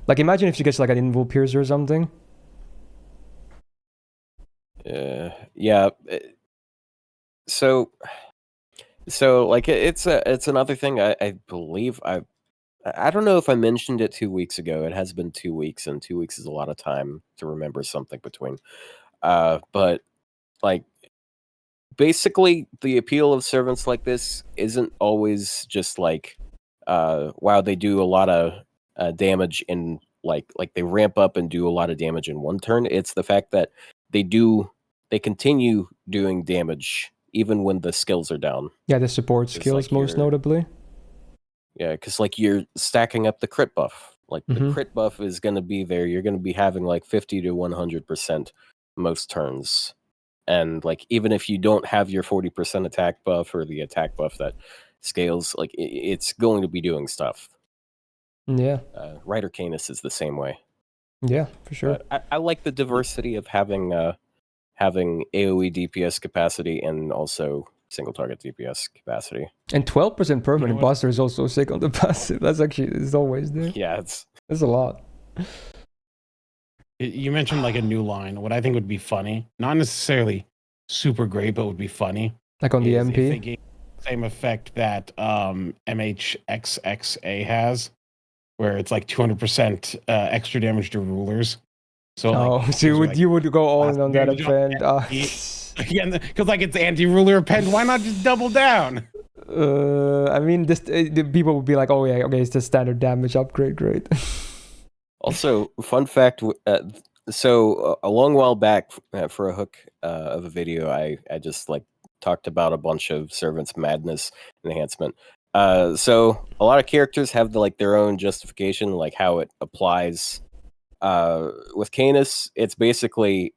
Like imagine if she gets like an invul piercer or something. Yeah. So like it's another thing. I believe I don't know if I mentioned it 2 weeks ago. It has been 2 weeks, and 2 weeks is a lot of time to remember something between. But like basically the appeal of servants like this isn't always just like wow, they do a lot of damage in like they ramp up and do a lot of damage in one turn. It's the fact that they continue doing damage even when the skills are down. Yeah, the support skills most notably. Yeah, because like you're stacking up the crit buff. Like the crit buff is going to be there. You're going to be having like 50 to 100% most turns. And like even if you don't have your 40% attack buff or the attack buff that scales, like it's going to be doing stuff. Yeah. Rider Canis is the same way. Yeah, for sure. I like the diversity of having AoE DPS capacity and also single target DPS capacity. And 12% permanent buster is also sick on the passive. That's actually is always there. Yeah, it's a lot. You mentioned like a new line. What I think would be funny, not necessarily super great, but would be funny. Like on the MP? If they gave the same effect that MHXXA has, where it's like 200% extra damage to rulers. So, you would go all in on that event. Again, because like it's anti-ruler append, why not just double down? I mean, the people would be like, oh yeah, okay, it's the standard damage upgrade, great. Also, fun fact, so a long while back for a hook of a video, I just like talked about a bunch of Servant's Madness enhancement. So a lot of characters have their own justification, like how it applies. With Canis, it's basically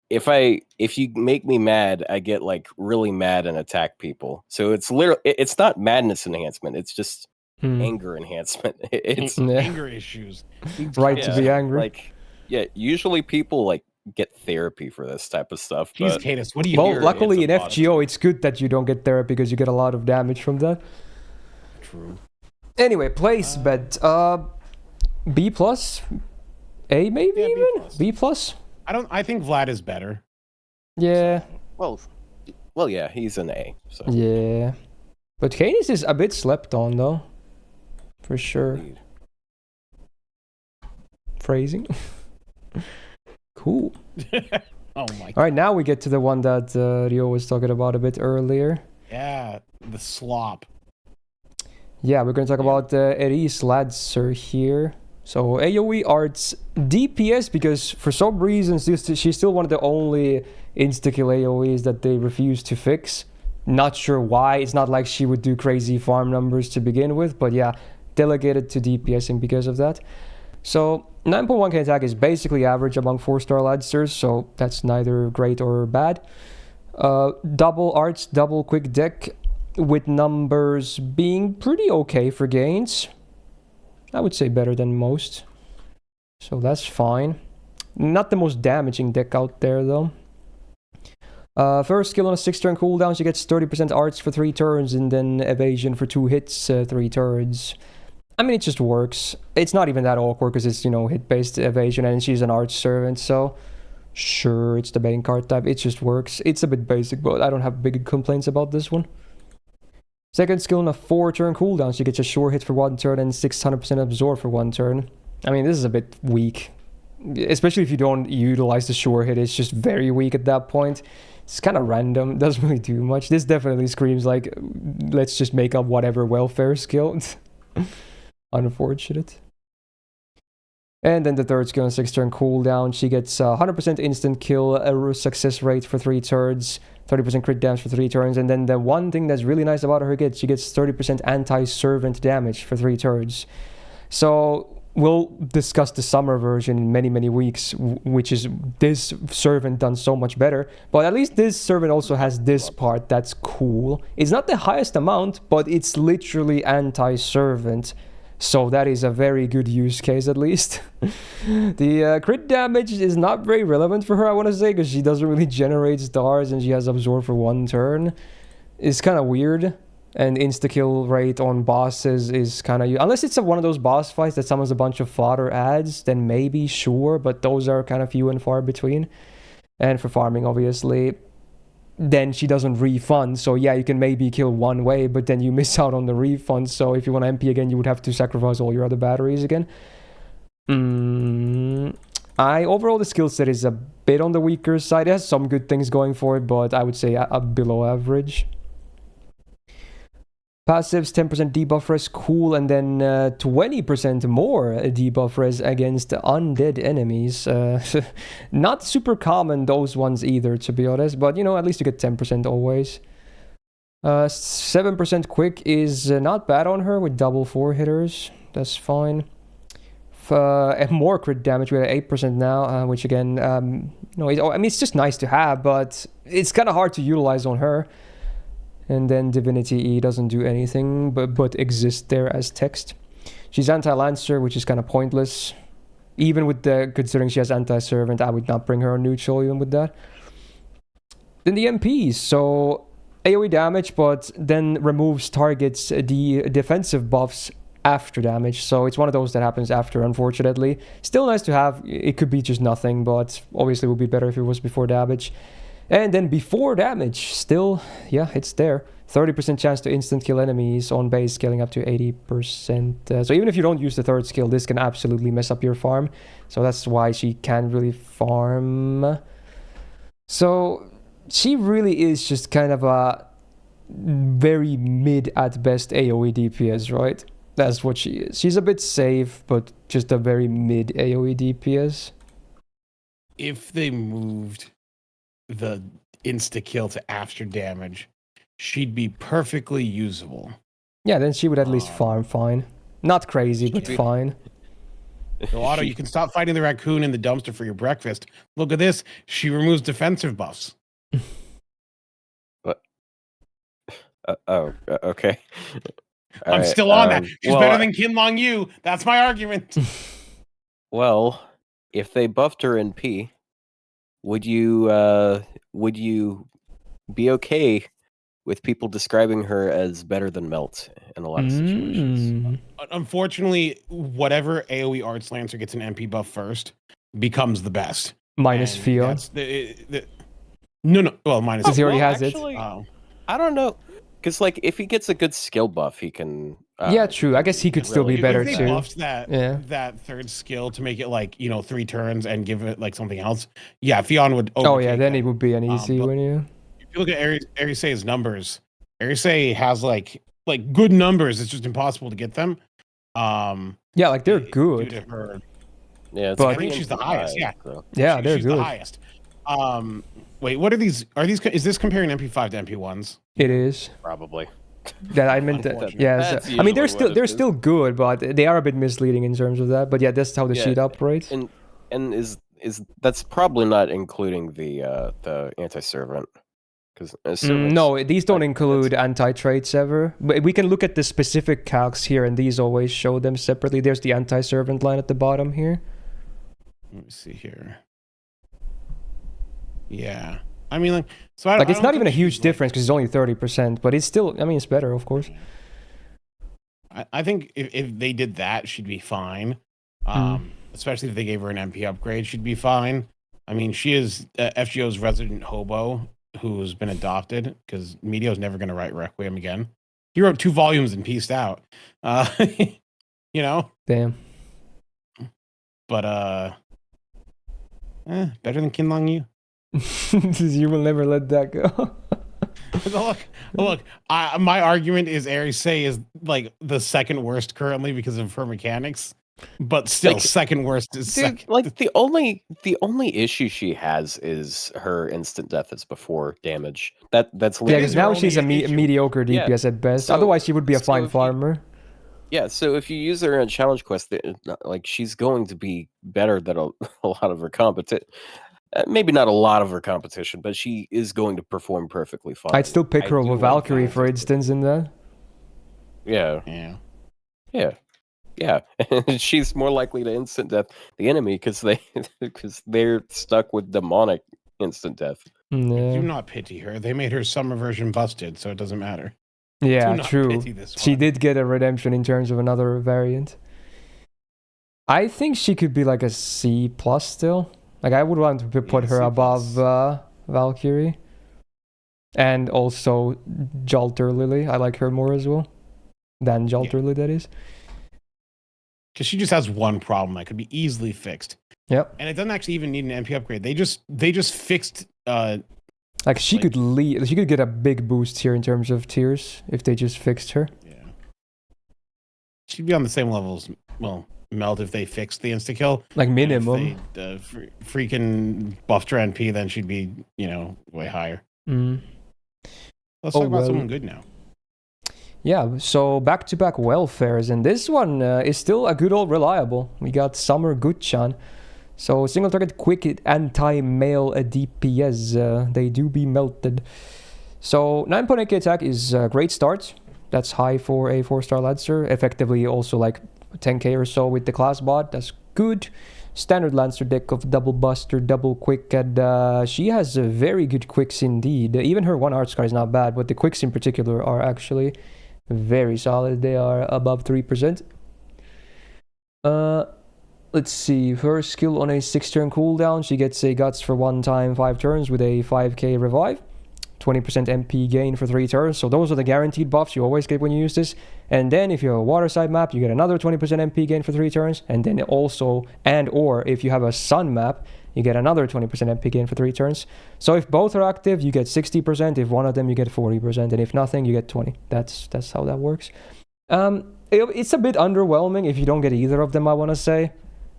if you make me mad, I get like really mad and attack people. So it's it's not madness enhancement, it's just anger enhancement. It's anger issues. Right to be angry. Like usually people like get therapy for this type of stuff. Jeez, Canis, what do you Well, luckily in FGO it's good that you don't get therapy because you get a lot of damage from that. True. Anyway, place bet B plus? A maybe even? B plus? I think Vlad is better. Yeah. Well yeah, he's an A. So. Yeah. But Canis is a bit slept on though. For sure. Indeed. Phrasing. Cool. Oh my All god. right, now we get to the one that Rio was talking about a bit earlier. Yeah, the slop. Yeah, we're going to talk about Eris Ladser here. So AoE arts DPS, because for some reason she's still one of the only insta-kill AoEs that they refuse to fix. Not sure why. It's not like she would do crazy farm numbers to begin with, but yeah, delegated to DPSing because of that. So 9.1k attack is basically average among 4-star Ladsters, so that's neither great or bad. Double arts, double quick deck, with numbers being pretty okay for gains. I would say better than most. So that's fine. Not the most damaging deck out there though. First skill on a 6-turn cooldown, she gets 30% arts for 3 turns and then evasion for 2 hits, 3 turns. I mean, it just works. It's not even that awkward because it's, hit-based evasion and she's an arch servant, so sure, it's the main card type. It just works. It's a bit basic, but I don't have big complaints about this one. Second skill on a 4-turn cooldown, she gets a sure hit for 1 turn and 600% absorb for 1 turn. I mean, this is a bit weak. Especially if you don't utilize the sure hit, it's just very weak at that point. It's kind of random, doesn't really do much. This definitely screams like, let's just make up whatever welfare skill. Unfortunate. And then the third skill on 6-turn cooldown, she gets 100% instant kill, a success rate for 3 turns, 30% crit damage for 3 turns, and then the one thing that's really nice about her she gets 30% anti-servant damage for 3 turns. So we'll discuss the summer version in many weeks, which is this servant done so much better. But at least this servant also has this part that's cool. It's not the highest amount, but it's literally anti-servant. So that is a very good use case, at least. The crit damage is not very relevant for her, I want to say, because she doesn't really generate stars and she has absorb for 1 turn. It's kind of weird. And insta-kill rate on bosses is kind of... Unless it's one of those boss fights that summons a bunch of fodder adds, then maybe, sure. But those are kind of few and far between. And for farming, obviously, then she doesn't refund. So yeah, you can maybe kill one way, but then you miss out on the refund. So if you want to MP again, you would have to sacrifice all your other batteries again. Overall, the skill set is a bit on the weaker side. It has some good things going for it, but I would say below average. Passives, 10% debuff res, cool, and then 20% more debuff res against undead enemies. Not super common, those ones either, to be honest, but at least you get 10% always. 7% quick is not bad on her with double 4 hitters. That's fine. And more crit damage, we're at 8% now, which again, it's just nice to have, but it's kind of hard to utilize on her. And then Divinity E doesn't do anything but exist there as text. She's anti-Lancer, which is kind of pointless. Even with considering she has anti-servant, I would not bring her on neutral even with that. Then the MPs, so AoE damage, but then removes targets the defensive buffs after damage. So it's one of those that happens after, unfortunately. Still nice to have. It could be just nothing, but obviously it would be better if it was before damage. And then before damage, still, yeah, it's there. 30% chance to instant kill enemies on base, scaling up to 80%. So even if you don't use the third skill, this can absolutely mess up your farm. So that's why she can't really farm. So she really is just kind of a very mid at best AoE DPS, right? That's what she is. She's a bit safe, but just a very mid AoE DPS. If they moved the insta-kill to after damage, she'd be perfectly usable. Yeah, then she would at least farm fine. Not crazy, but fine. So Otto, you can stop fighting the raccoon in the dumpster for your breakfast. Look at this. She removes defensive buffs. What? Okay. I'm still on that. She's better than Kinlong Yu. That's my argument. Well, if they buffed her in P, would you be okay with people describing her as better than Melt in a lot of situations? Unfortunately, whatever AoE Arts Lancer gets an MP buff first becomes the best. Minus Fion. No. Well, minus. Since he already has actually, it. I don't know. Because like if he gets a good skill buff, he can. Yeah, true. I guess he could still be really better if they too. buffed that third skill to make it like 3 turns and give it like something else, yeah, Fionn would. Oh yeah, overtake then it him. would be an easy but one. Yeah. If you look at Arisei's numbers, Arisei has like good numbers. It's just impossible to get them. Yeah, like they're good. Due to her, Yeah, But- I think she's the highest. Yeah, Yeah, they're she's good. the highest. Wait, what are these? Is this comparing MP5 to MP1s? It is. Probably. That I meant that. Unfortunate. Yeah, That's I mean they're usually what it they're is. still good, but they are a bit misleading in terms of that. But yeah, that's how the Yeah, sheet operates. And is that's probably not including the anti-servant because No, these don't include anti-traits ever. But we can look at the specific calcs here, and these always show them separately. There's the anti-servant line at the bottom here. Let me see here. Yeah, I mean, like, so I Like I it's don't not even a think huge she's, like- difference because it's only 30%, but it's still. I mean, it's better, of course. I think if they did that, she'd be fine. Especially if they gave her an MP upgrade, she'd be fine. I mean, she is FGO's resident hobo who's been adopted because Medio's never going to write Requiem again. He wrote 2 volumes and pieced out. You know, Damn. but better than Kinlang Yu. You will never let that go. Look. My argument is Arisei is like the second worst currently because of her mechanics, but still Like, second worst is Dude, second. like the only issue she has is her instant death is before damage. That's Yeah, is because her now only she's a issue. mediocre Yeah. DPS at best. So- Otherwise, she would be a so fine if you- farmer. Yeah, so if you use her in a challenge quest, like she's going to be better than a lot of her competition. Maybe not a lot of her competition, but she is going to perform perfectly fine. I'd still pick I her do over like Valkyrie, that. for instance, in that. Yeah, Yeah. she's more likely to instant death the enemy because they're stuck with demonic instant death. Do Yeah, not pity her. They made her summer version busted, so it doesn't matter. yeah, Do not true. pity this She one. did get a redemption in terms of another variant. I think she could be like a C plus still. Like I would want to put Yeah, her C+. above Valkyrie, and also Jalter Lily. I like her more as well than Jalter Lily. That is. Because she just has one problem that could be easily fixed. Yep. And it doesn't actually even need an MP upgrade. They just fixed Like she Like- could lead. She could get a big boost here in terms of tiers if they just fixed her. yeah. She'd be on the same level as Melt if they fixed the insta kill. Like And minimum. If they freaking buffed her NP, then she'd be, way higher. Mm. Let's Oh, talk about well. someone good now. Yeah, so back-to-back welfares, and this one is still a good old reliable. We got Summer Guchan. So single target quick anti-mail DPS, they do be melted. So 9.8k attack is a great start. That's high for a 4-star Lancer. Effectively also like 10k or so with the class bot. That's good. Standard Lancer deck of double buster, double quick, and she has a very good quicks indeed. Even her one art scar is not bad, but the quicks in particular are actually very solid. They are above 3%. Let's see. Her skill on a 6-turn cooldown, she gets a guts for 1 time 5 turns with a 5k revive. 20% MP gain for 3 turns. So those are the guaranteed buffs you always get when you use this. And then if you have a water side map, you get another 20% MP gain for 3 turns. And then also, or if you have a sun map, you get another 20% MP gain for 3 turns. So if both are active, you get 60%. If one of them, you get 40%. And if nothing, you get 20. That's how that works. It's a bit underwhelming if you don't get either of them, I want to say.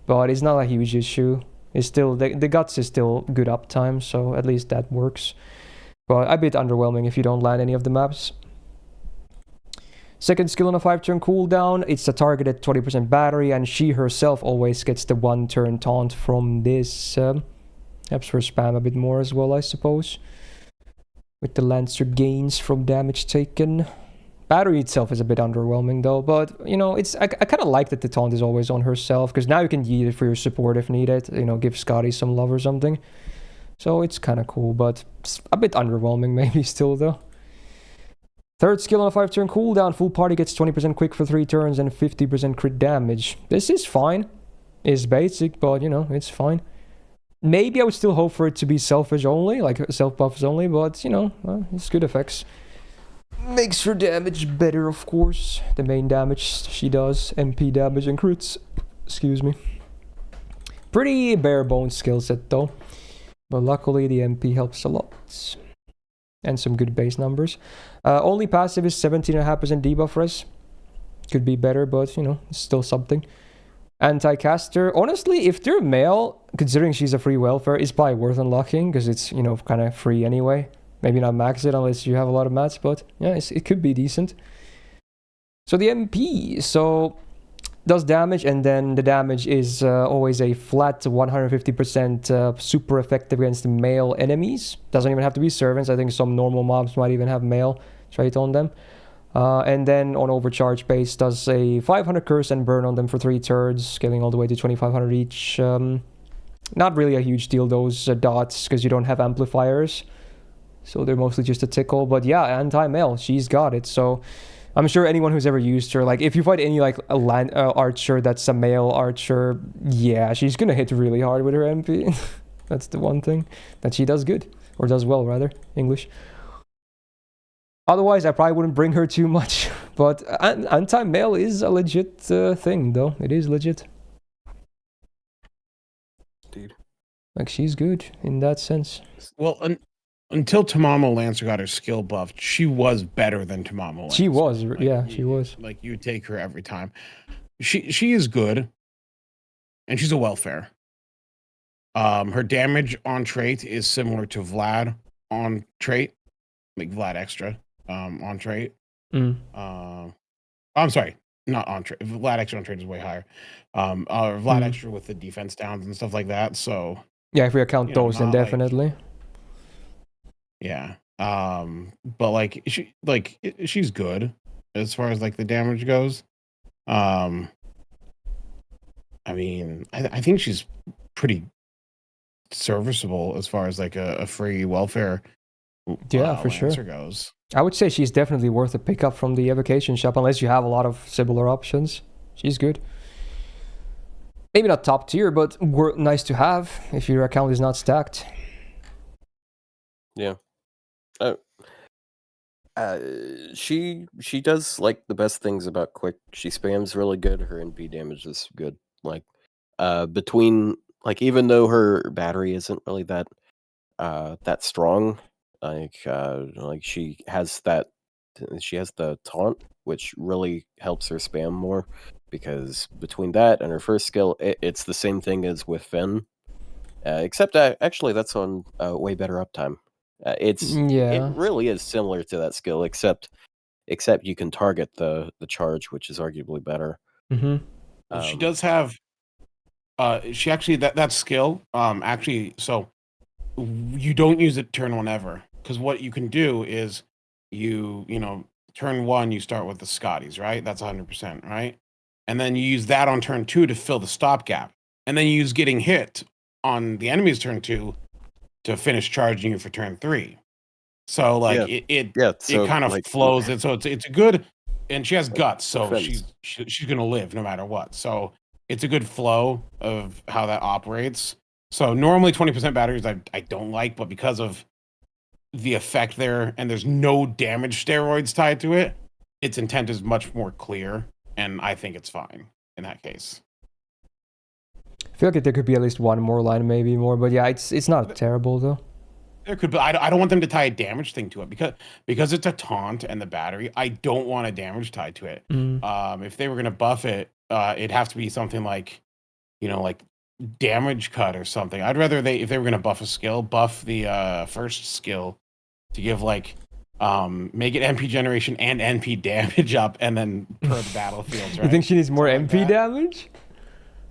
But it's not a huge issue. It's still, the guts is still good uptime, so at least that works. But a bit underwhelming if you don't land any of the maps. Second skill on a 5-turn cooldown, it's a targeted 20% battery, and she herself always gets the 1-turn taunt from this. Helps her spam a bit more as well, I suppose. With the Lancer gains from damage taken. Battery itself is a bit underwhelming though, but I kind of like that the taunt is always on herself, because now you can use it for your support if needed. Give Scotty some love or something. So it's kind of cool, but it's a bit underwhelming maybe still though. Third skill on a 5-turn cooldown, full party gets 20% quick for 3 turns and 50% crit damage. This is fine. It's basic, but it's fine. Maybe I would still hope for it to be selfish only, like self buffs only, but it's good effects. Makes her damage better, of course. The main damage she does, MP damage and crits. Excuse me. Pretty bare bones skill set though. But luckily the MP helps a lot. And some good base numbers. Only passive is 17.5% debuff res. Could be better, but you know, it's still something. Anti-caster, honestly, if they're male, considering she's a free welfare, it's probably worth unlocking because it's, you know, kind of free anyway. Maybe not max it unless you have a lot of mats, but yeah, it could be decent. So the MP, so does damage, and then the damage is always a flat 150% super effective against male enemies. Doesn't even have to be servants. I think some normal mobs might even have male trait on them. And then on overcharge base does a 500 curse and burn on them for 3 turns, scaling all the way to 2500 each. Not really a huge deal, those dots, because you don't have amplifiers. So they're mostly just a tickle. But yeah, anti-male, she's got it. So I'm sure anyone who's ever used her, like if you fight any like a land archer that's a male archer, yeah, she's gonna hit really hard with her MP. That's the one thing that she does good, or does well rather, English. Otherwise, I probably wouldn't bring her too much. But anti-male is a legit thing, though. It is legit. Dude. Like, she's good in that sense. Well, until Tamamo Lancer got her skill buffed, she was better than Tamamo Lancer. She was, like, yeah, she was. Like, you take her every time. She is good, and she's a welfare. Her damage on trait is similar to Vlad on trait, like Vlad extra on trait. I'm sorry, not on trait. Vlad extra on trait is way higher. Vlad extra with the defense downs and stuff like that. So yeah, if we account those, then definitely. Like, yeah. But like she's good as far as like the damage goes. I mean, I think she's pretty serviceable as far as like a free welfare. Yeah, for sure. Goes. I would say she's definitely worth a pickup from the evocation shop, unless you have a lot of similar options. She's good. Maybe not top tier, but nice to have if your account is not stacked. Yeah. She does like the best things about Quick. She spams really good. Her NP damage is good. Like between like even though her battery isn't really that strong, like she has the taunt, which really helps her spam more, because between that and her first skill, it's the same thing as with Finn, except actually that's on way better uptime. It really is similar to that skill, except you can target the charge, which is arguably better. She does have she actually that skill actually, so you don't use it turn 1 ever, because what you can do is you know turn 1 you start with the Scotties, right? That's 100%, right? And then you use that on turn 2 to fill the stopgap, and then you use getting hit on the enemy's turn 2 to finish charging you for turn 3. So like it kind of like, flows, and so it's a good, and she has guts, so she's gonna live no matter what. So it's a good flow of how that operates. So normally 20% batteries I don't like, but because of the effect there, and there's no damage steroids tied to it, its intent is much more clear, and I think it's fine in that case. I feel like there could be at least one more line, maybe more, but yeah, it's not terrible though. There could be. I don't want them to tie a damage thing to it, because it's a taunt and the battery. I don't want a damage tied to it. If they were gonna buff it, it'd have to be something like, you know, like damage cut or something. I'd rather if they were gonna buff a skill, buff the first skill to give like make it MP generation and NP damage up, and then per the battlefields. Right? You think she needs more MP damage?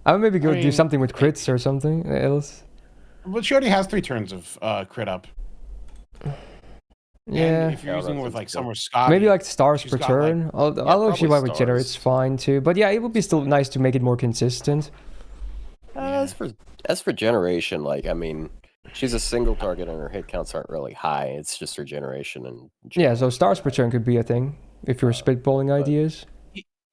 I would maybe do something with crits or something else. But she already has 3 turns of crit up. Yeah. And if you're using it with like Summer Scotty, maybe like stars per turn. Like, although she might regenerate, it's fine too. But yeah, it would be still nice to make it more consistent. As for generation, like I mean, she's a single target and her hit counts aren't really high. It's just her generation and yeah. So stars per turn could be a thing if you're spitballing ideas.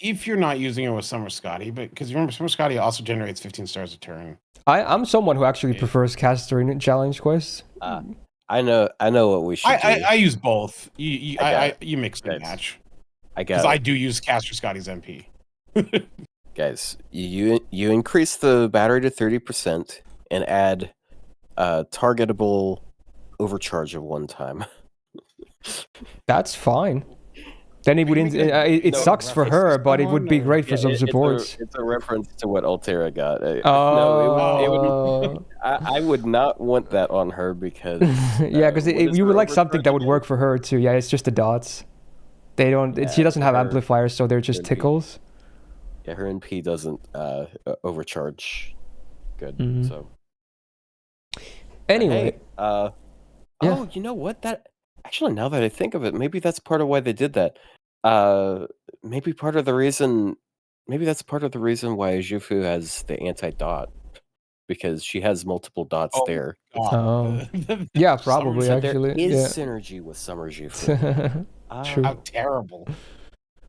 If you're not using it with Summer Scotty, but because you remember Summer Scotty also generates 15 stars a turn. I'm someone who actually prefers caster in challenge quests. I know what we should do. I use both. You mix and Guys, match. I Because got I it. do use Caster Scotty's MP. Guys, you increase the battery to 30% and add targetable overcharge of 1 time. That's fine. Then it Are you wouldn't. making a It no sucks for reference her, to but it would be someone, or- great for some supports. It's a reference to what Altera got. Oh. I would not want that on her because Yeah, because what is you her would like something that would overcharge work for her too. Yeah, it's just the dots. They don't. She Yeah, doesn't have her- amplifiers, so they're just her NP. tickles. again? Yeah, her NP doesn't overcharge good. Mhm. So Anyway, hey, yeah. oh, you know what? That actually, now that I think of it, maybe that's part of why they did that. Maybe part of the reason. Maybe that's part of the reason why Jufu has the anti-dot, because she has multiple dots Oh, there. Oh. Yeah, probably, So actually. there is Yeah. synergy with Summer Jufu. True. How terrible.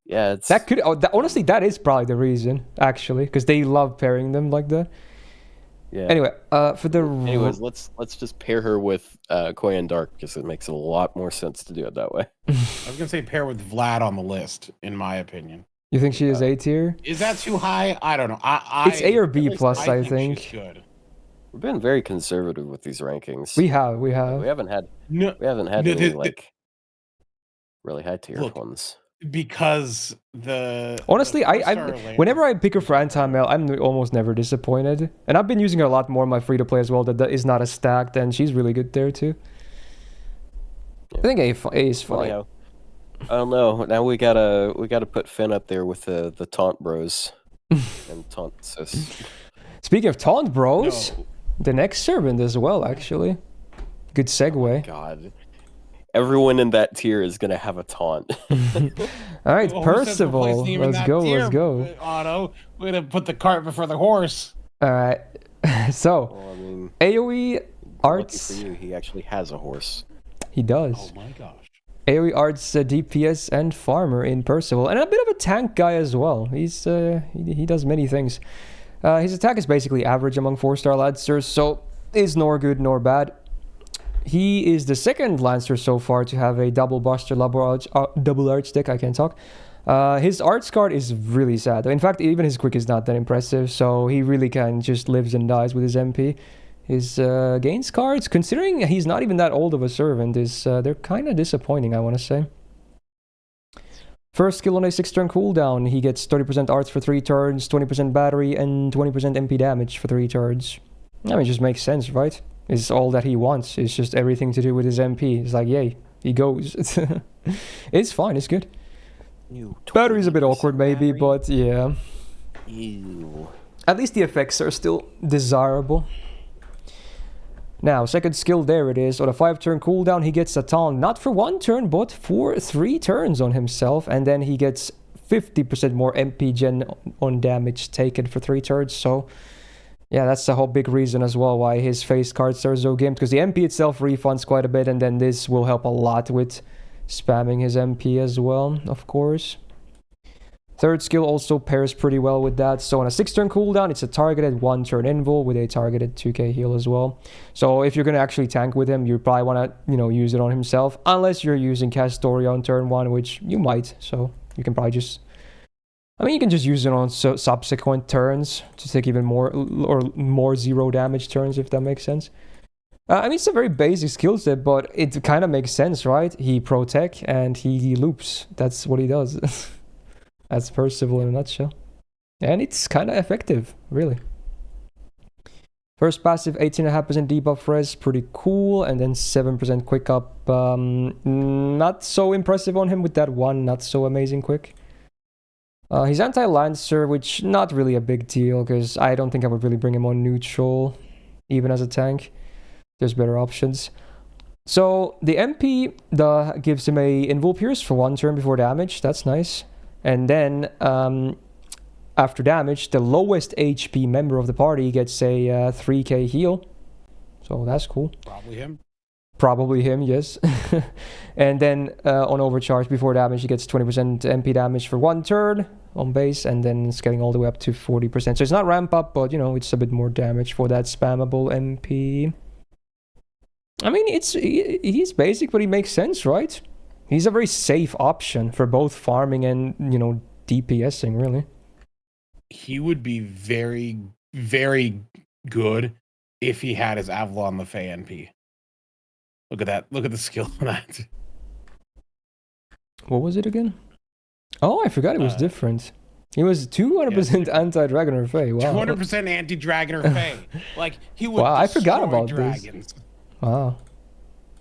Yeah, it's That could. Honestly, that is probably the reason, actually, because they love pairing them like that. yeah. Anyway, for the. Anyways, let's just pair her with Koi and Dark, because it makes a lot more sense to do it that way. I was gonna say pair with Vlad on the list, in my opinion. You think she is A tier? Is that too high? I don't know. It's A or B at least plus, I she's think. good. We've been very conservative with these rankings. We have. We haven't had No, any like really high tier Look, ones. because the Honestly, the I four-star land- whenever I pick her for anti-mail, I'm almost never disappointed. And I've been using her a lot more on my free-to-play as well. That is not as stacked, and she's really good there too. I think A is fine. Anyhow, I don't know. Now we gotta put Finn up there with the taunt bros and taunt sis. Speaking of taunt bros, No. the next servant as well, actually. Good segue. God, everyone in that tier is gonna have a taunt. All right, Oh, who said the place Percival. name in Let's that go. tier? Let's go. Otto, we're gonna put the cart before the horse. All right. So, Well, I mean, AOE lucky arts. for you, he actually has a horse. He does. Oh my gosh. AoE arts, DPS, and farmer in Percival, and a bit of a tank guy as well. He's he does many things. His attack is basically average among 4-star lancers, so is nor good nor bad. He is the second lancer so far to have a double buster double arch deck. I can't talk. His arts card is really sad. In fact, even his quick is not that impressive, so he really can just lives and dies with his MP. His gains cards, considering he's not even that old of a servant, is they're kind of disappointing, I want to say. First skill on a 6-turn cooldown, he gets 30% arts for 3 turns, 20% battery, and 20% MP damage for 3 turns. I mean, it just makes sense, right? It's all that he wants. It's just everything to do with his MP. It's like, yay, he goes. It's fine, it's good. Battery's a bit awkward maybe, but yeah. Ew. At least the effects are still desirable. Now, second skill, there it is. On a 5-turn cooldown, he gets a taunt, not for 1 turn, but for 3 turns on himself. And then he gets 50% more MP gen on damage taken for 3 turns. So, yeah, that's the whole big reason as well why his face cards are so gimped. Because the MP itself refunds quite a bit, and then this will help a lot with spamming his MP as well, of course. Third skill also pairs pretty well with that. So on a 6-turn cooldown, it's a targeted 1-turn invul with a targeted 2k heal as well. So if you're going to actually tank with him, you probably want to, use it on himself. Unless you're using Castoria on turn 1, which you might. So you can probably just... you can just use it on subsequent turns to take even more, or more 0 damage turns, if that makes sense. It's a very basic skill set, but it kind of makes sense, right? He protect and he loops. That's what he does. That's Percival in a nutshell. And it's kind of effective, really. First passive, 18.5% debuff res, pretty cool. And then 7% quick up. Not so impressive on him with that one, not so amazing quick. He's anti-lancer, which not really a big deal, because I don't think I would really bring him on neutral, even as a tank. There's better options. So the MP gives him a invul pierce for 1 turn before damage. That's nice. And then after damage, the lowest HP member of the party gets a 3k heal. So that's cool. Probably him. Probably him, yes. And then on overcharge before damage, he gets 20% MP damage for 1 turn on base, and then it's getting all the way up to 40%. So it's not ramp up, but it's a bit more damage for that spammable MP. I mean, he's basic, but he makes sense, right? He's a very safe option for both farming and, DPSing, really. He would be very, very good if he had his Avalon Lefay NP. Look at that. Look at the skill on that. What was it again? Oh, I forgot it was different. He was 200% anti-Dragon or Fey. Wow. 200% anti-Dragon or Fey. Like, he would Wow, I forgot about dragons. this. Wow.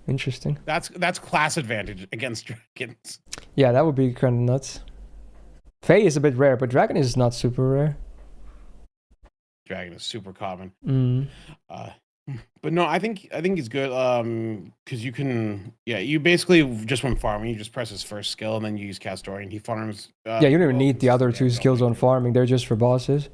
Interesting. That's class advantage against dragons. Yeah, that would be kind of nuts. Fey is a bit rare, but Dragon is not super rare. Dragon is super common. Mm. But no, I think he's good. Because you can, you basically just when farming, you just press his first skill and then you use Castorian. He farms. Yeah, you don't even need the other two skills on farming. They're just for bosses.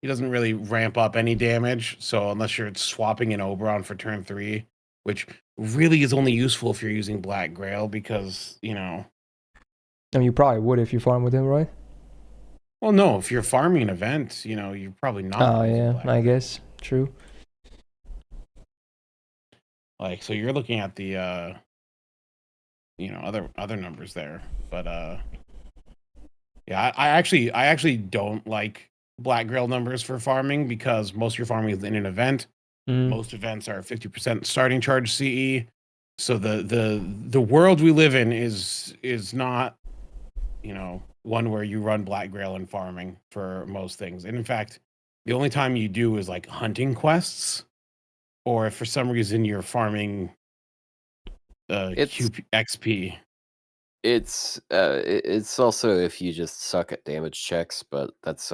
He doesn't really ramp up any damage, so unless you're swapping an Oberon for turn 3, which really is only useful if you're using Black Grail, because, I mean, you probably would if you farm with him, right? Well, no, if you're farming an event, you're probably not. Oh, yeah, I guess. True. Like, so you're looking at the, other numbers there. But, yeah, I actually don't like Black Grail numbers for farming, because most of your farming is in an event. Most events are 50% starting charge CE. So the world we live in is not, one where you run Black Grail and farming for most things. And in fact, the only time you do is like hunting quests, or if for some reason you're farming XP. It's also if you just suck at damage checks, but that's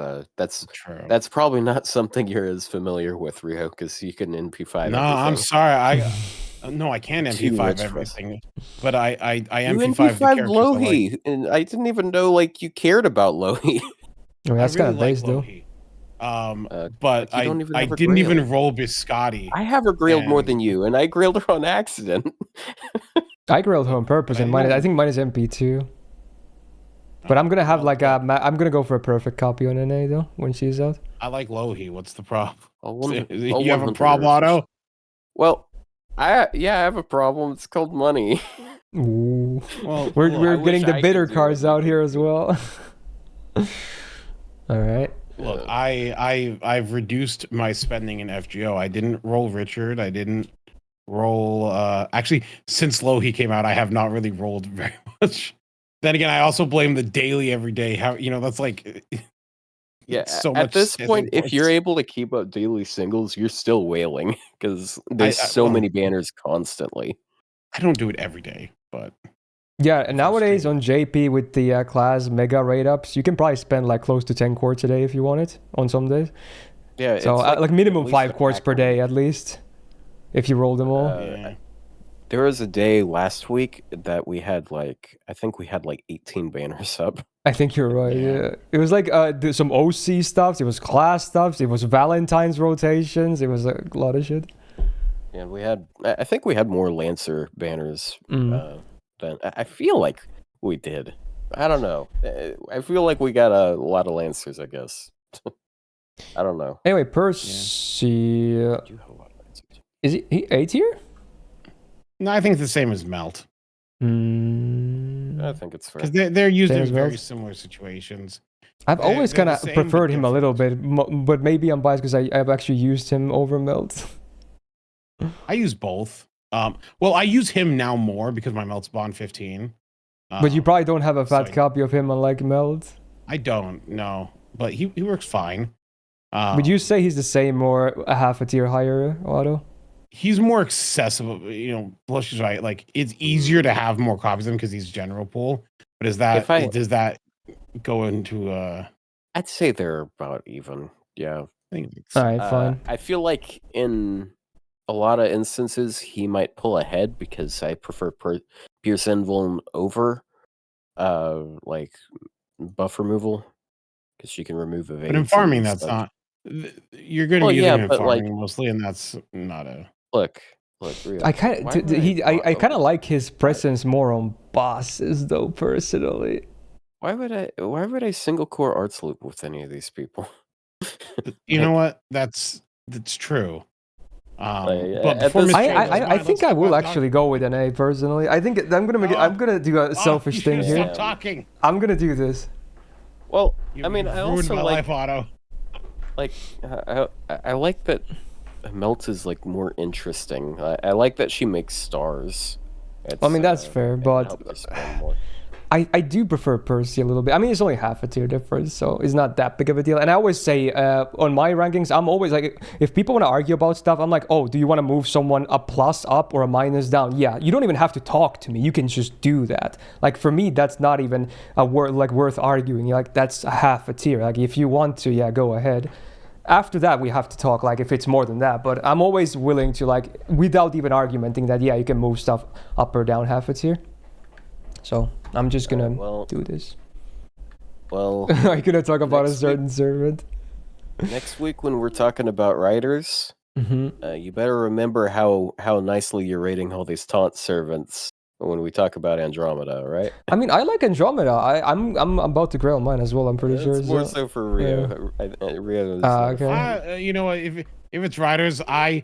True. That's probably not something you're as familiar with, Rio, because you can NP5. No, everything. I'm sorry. I can't NP5 everything, but I NP5 the characters Lohi, and I didn't even know you cared about Lohi. I mean, that's kind of base though. But I didn't even roll Biscotti. I have her grailed more than you, and I grailed her on accident. I grailed her on purpose, and I think mine is MP2. But I'm gonna have I'm gonna go for a perfect copy on NA though when she's out. I like Lohi. What's the problem? You have a problem, Otto? Well, I have a problem. It's called money. Ooh. Well, we're getting the bitter cards out here as well. All right. Look, I've reduced my spending in FGO. I didn't roll Richard. I didn't roll. Actually, since Lohi came out, I have not really rolled very much. Then again, I also blame the daily every day. How that's like. Yeah, so at this point, if you're able to keep up daily singles, you're still wailing, because there's so many banners constantly. I don't do it every day, but yeah, and nowadays on JP with the class mega rate ups, you can probably spend close to 10 quartz a day if you want it on some days. Yeah, so minimum 5 quartz per day at least, if you roll them all. Yeah. There was a day last week that we had I think we had 18 banners up. I think you're right. Yeah, it was some OC stuff. It was class stuff. It was Valentine's rotations. It was a lot of shit. Yeah, I think we had more Lancer banners than I feel like we did. I don't know. I feel like we got a lot of Lancers, I guess. I don't know. Anyway, Percy. Is he A tier? No, I think it's the same as Melt. I think it's fair. Because they're used in very similar situations. I've always kind of preferred him a little bit, but maybe I'm biased because I've actually used him over Melt. I use both. Well, I use him now more because my Melt's Bond 15. But you probably don't have a fat copy of him unlike Melt. I don't, no. But he works fine. Would you say he's the same or a half a tier higher, Otto? He's more accessible, Blush is right. It's easier to have more copies of him because he's general pool. But does that go into I'd say they're about even. Yeah. All right, fine. I feel like in a lot of instances he might pull ahead because I prefer Pierce Invuln over buff removal, because she can remove evade. But in farming, that's not. You're going to use him in farming mostly, and that's not a. Look, Rio, I kind of like his presence more on bosses, though. Personally, why would I single core arts loop with any of these people? You know what? That's true. But at this before Mr. point- I think I will actually go with an A personally. I think I'm gonna do a selfish thing here. Stop talking. I'm gonna do this. Well, You, I mean, you've I ruined also my like life, Otto. I like that Melt is like more interesting. I like that she makes stars. I mean, that's fair, it but helps her spend more. I do prefer Percy a little bit. I mean, it's only half a tier difference, so it's not that big of a deal. And I always say on my rankings, I'm always like, if people want to argue about stuff, I'm like, oh, do you want to move someone a plus up or a minus down? Yeah, you don't even have to talk to me. You can just do that. Like for me, that's not even worth arguing. Like that's a half a tier. Like if you want to, yeah, go ahead. After that, we have to talk, like, if it's more than that. But I'm always willing to, like, without even argumenting that, yeah, you can move stuff up or down half a tier. So, I'm just gonna do this. Well... Are you gonna talk about a certain servant? Next week when we're talking about writers, you better remember how nicely you're rating all these taunt servants when we talk about Andromeda, right? I mean, I like Andromeda. I'm about to grail mine as well, I'm pretty sure. It's more so for Rio. Yeah. Rio is, okay. You know what? If it's Riders, I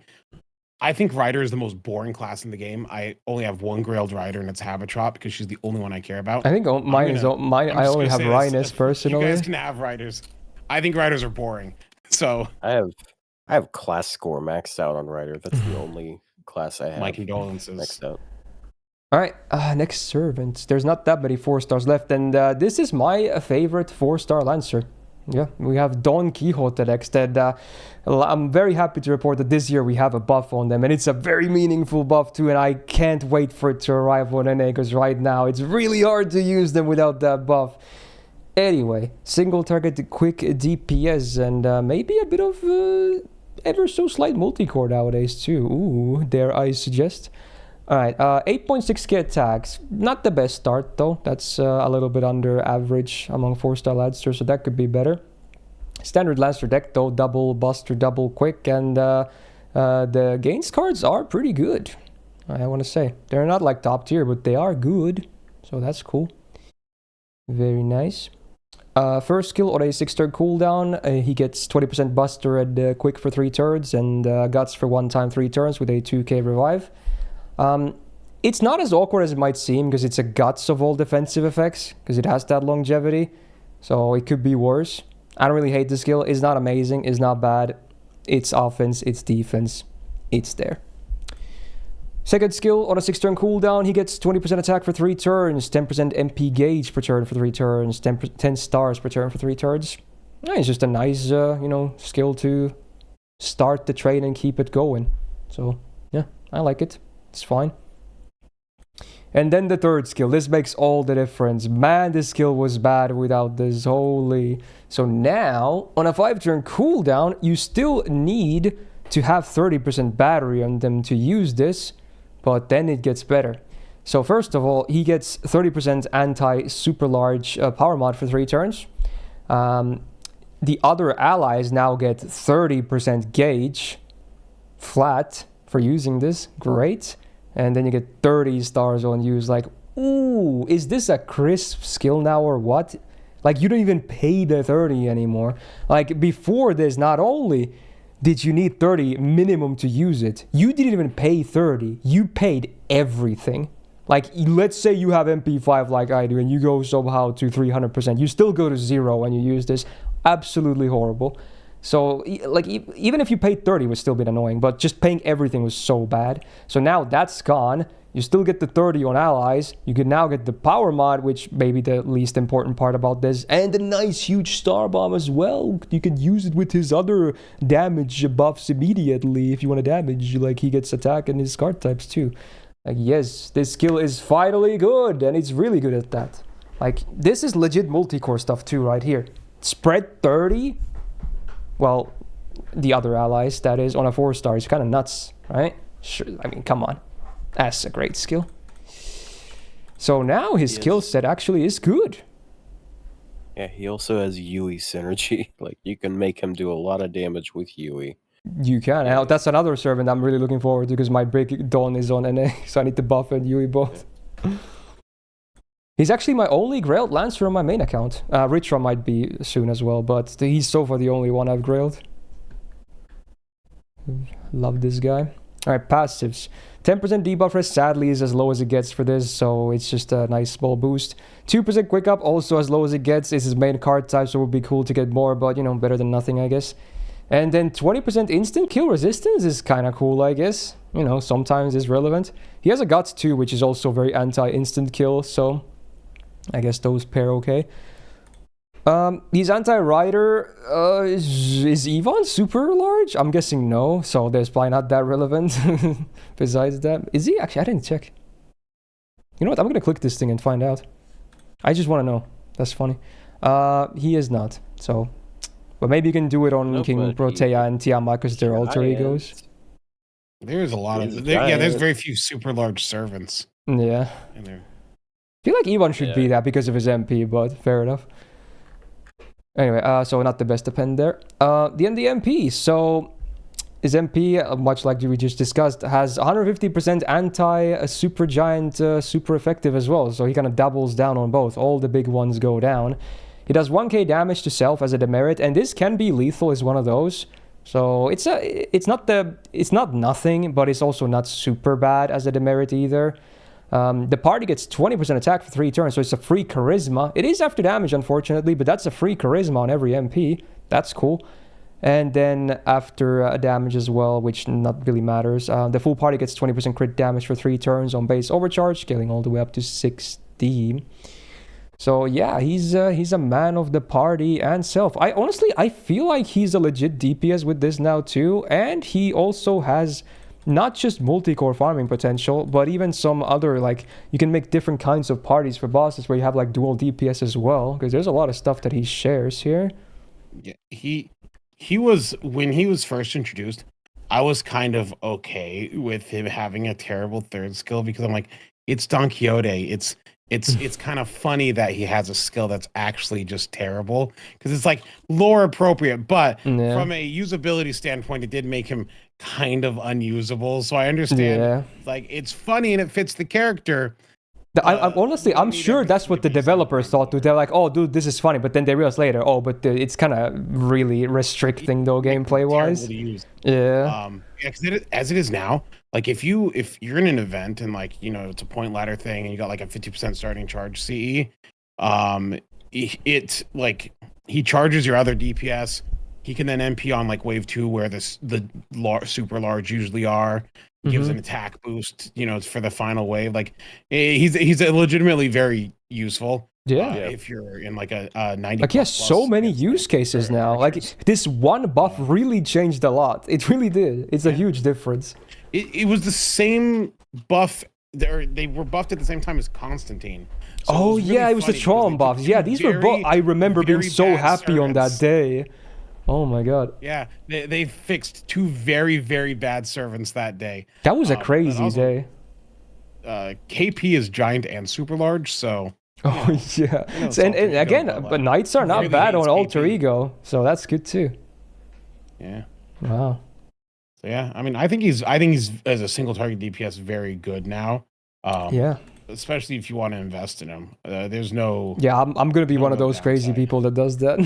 think Rider is the most boring class in the game. I only have one Grailed Rider, and it's Habitrop because she's the only one I care about. I think mine is mine. I only have Rhinus personally. You guys can have Riders. I think Riders are boring. So I have class score maxed out on Rider. That's the only class I have. my condolences. Maxed out. All right, next servant. There's not that many 4-stars left, and this is my favorite 4-star Lancer. Yeah, we have Don Quixote next, and I'm very happy to report that this year we have a buff on them, and it's a very meaningful buff too, and I can't wait for it to arrive on NA, because right now it's really hard to use them without that buff. Anyway, single target quick DPS, and maybe a bit of ever so slight multi-core nowadays too. Ooh, dare I suggest. Alright, 8.6k attacks. Not the best start though. That's a little bit under average among 4-star Lancers, so that could be better. Standard Lancer deck though, double Buster, double Quick, and the gains cards are pretty good, I want to say. They're not like top tier, but they are good, so that's cool. Very nice. First skill on a 6-turn cooldown, he gets 20% Buster and Quick for 3 turns, and Guts for 1 time 3 turns with a 2k revive. It's not as awkward as it might seem because it's a Guts of all defensive effects because it has that longevity, so it could be worse. I don't really hate the skill. It's not amazing, it's not bad. It's offense, it's defense, it's there. Second skill on a 6-turn cooldown, he gets 20% attack for 3 turns, 10% MP gauge per turn for 3 turns, 10 stars per turn for 3 turns. It's just a nice, skill to start the train and keep it going. So, yeah, I like it. It's fine. And then the third skill. This makes all the difference. Man, this skill was bad without this. Holy. So now, on a 5-turn cooldown, you still need to have 30% battery on them to use this, but then it gets better. So first of all, he gets 30% anti-super large power mod for 3 turns. The other allies now get 30% gauge flat for using this. Great. And then you get 30 stars on use. Like, ooh, is this a crisp skill now or what? Like, you don't even pay the 30 anymore. Like, before this, not only did you need 30 minimum to use it, you didn't even pay 30. You paid everything. Like, let's say you have MP5 like I do and you go somehow to 300%. You still go to 0 when you use this. Absolutely horrible. So, like, even if you paid 30, it would still be annoying, but just paying everything was so bad. So now that's gone. You still get the 30 on allies. You can now get the power mod, which may be the least important part about this, and the nice huge star bomb as well. You can use it with his other damage buffs immediately if you want to damage. Like, he gets attack and his card types too. Like, yes, this skill is finally good, and it's really good at that. Like, this is legit multi-core stuff too right here. Spread 30? Well, the other allies, that is, on a 4-star is kind of nuts, right? Sure, I mean, come on. That's a great skill. So now his skill set actually is good. Yeah, he also has Yui synergy. Like, you can make him do a lot of damage with Yui. You can. Now, that's another servant I'm really looking forward to because my Break Dawn is on NA, so I need to buff and Yui both. He's actually my only Grailed Lancer on my main account. Ritra might be soon as well, but he's so far the only one I've Grailed. Love this guy. Alright, passives. 10% debuff rest sadly is as low as it gets for this, so it's just a nice small boost. 2% quick up, also as low as it gets. It's his main card type, so it would be cool to get more, but you know, better than nothing, I guess. And then 20% instant kill resistance is kind of cool, I guess. You know, sometimes is relevant. He has a Guts too, which is also very anti-instant kill, so I guess those pair okay. He's anti-rider. Is Yvonne super large? I'm guessing no, so there's probably not that relevant. Besides that, is he? Actually, I didn't check. You know what? I'm gonna click this thing and find out. I just want to know. That's funny. He is not, so... But maybe you can do it on King Protea and Tiamat because they're alter egos. There's a lot of... there's very few super large servants. Yeah. In there. I feel like Ivan should be that because of his MP, but fair enough. Anyway, so not the best depend there. The MP. So his MP, much like we just discussed, has 150% anti-super giant super effective as well. So he kind of doubles down on both. All the big ones go down. He does 1k damage to self as a demerit, and this can be lethal is one of those. So it's not nothing, but it's also not super bad as a demerit either. The party gets 20% attack for 3 turns, so it's a free charisma. It is after damage, unfortunately, but that's a free charisma on every MP. That's cool. And then after damage as well, which not really matters. The full party gets 20% crit damage for 3 turns on base overcharge, scaling all the way up to 60. So yeah, he's a man of the party and self. I feel like he's a legit DPS with this now too, and he also has not just multi-core farming potential, but even some other, like, you can make different kinds of parties for bosses where you have like dual DPS as well, because there's a lot of stuff that he shares here. Yeah, he was, when he was first introduced, I was kind of okay with him having a terrible third skill because I'm like, it's Don Quixote. It's kind of funny that he has a skill that's actually just terrible because it's like lore appropriate, but from a usability standpoint, it did make him kind of unusable. So I understand, like, it's funny and it fits the character. I'm sure that's what the developers thought too. They're like, oh, dude, this is funny, but then they realized later, oh, but it's kind of really restricting though gameplay wise. Yeah. Because as it is now, like if you're in an event and like, you know, it's a point ladder thing and you got like a 50% starting charge CE, it's like he charges your other DPS. He can then MP on like wave 2 where the super large usually are. Gives an attack boost, you know, for the final wave. Like he's legitimately very useful. If you're in like a 90. Like he has so many use cases now. Like this one buff really changed a lot. It really did. It's a huge difference. It was the same buff. They were buffed at the same time as Constantine. So it was the Tron buffs. Yeah, these were both. I remember being so happy on that day. Oh my god. Yeah, they fixed 2 very, very bad servants that day. That was a crazy day. KP is giant and super large, so... Oh yeah. And again, but knights are not bad on alter ego, so that's good too. Yeah. Wow. So yeah, I mean, I think he's as a single target DPS very good now. Yeah. Especially if you want to invest in him. There's no... Yeah, I'm gonna be one of those crazy people that does that.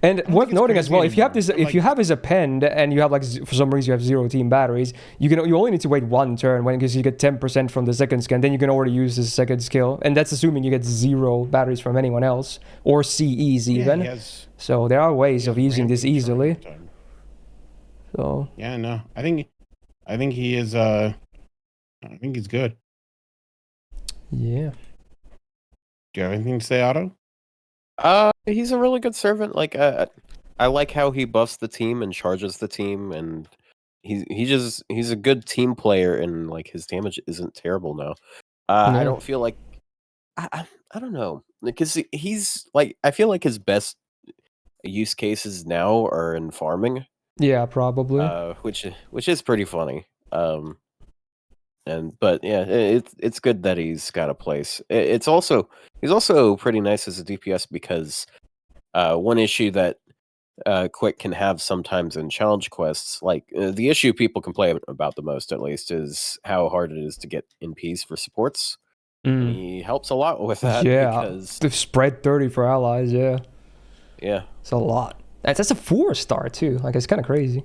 And worth noting as well, if you have this, if you have his append and you have like for some reason you have 0 team batteries, you only need to wait 1 turn because you get 10% from the second skill, and then you can already use his second skill, and that's assuming you get 0 batteries from anyone else or CEs even. So there are ways of using this easily. So yeah, no, I think he is. I think he's good. Yeah. Do you have anything to say, Otto? He's a really good servant. Like, I like how he buffs the team and charges the team, and he's a good team player, and like his damage isn't terrible now. I don't feel like I don't know, because he's like, I feel like his best use cases now are in farming. Yeah, probably. Which is pretty funny. But yeah, it's good that he's got a place. He's also pretty nice as a DPS because one issue that Quick can have sometimes in challenge quests, like the issue people complain about the most, at least, is how hard it is to get NPs for supports. He helps a lot with that. Yeah, because the spread 30 for allies. Yeah, yeah, it's a lot. That's a 4-star too. Like, it's kind of crazy.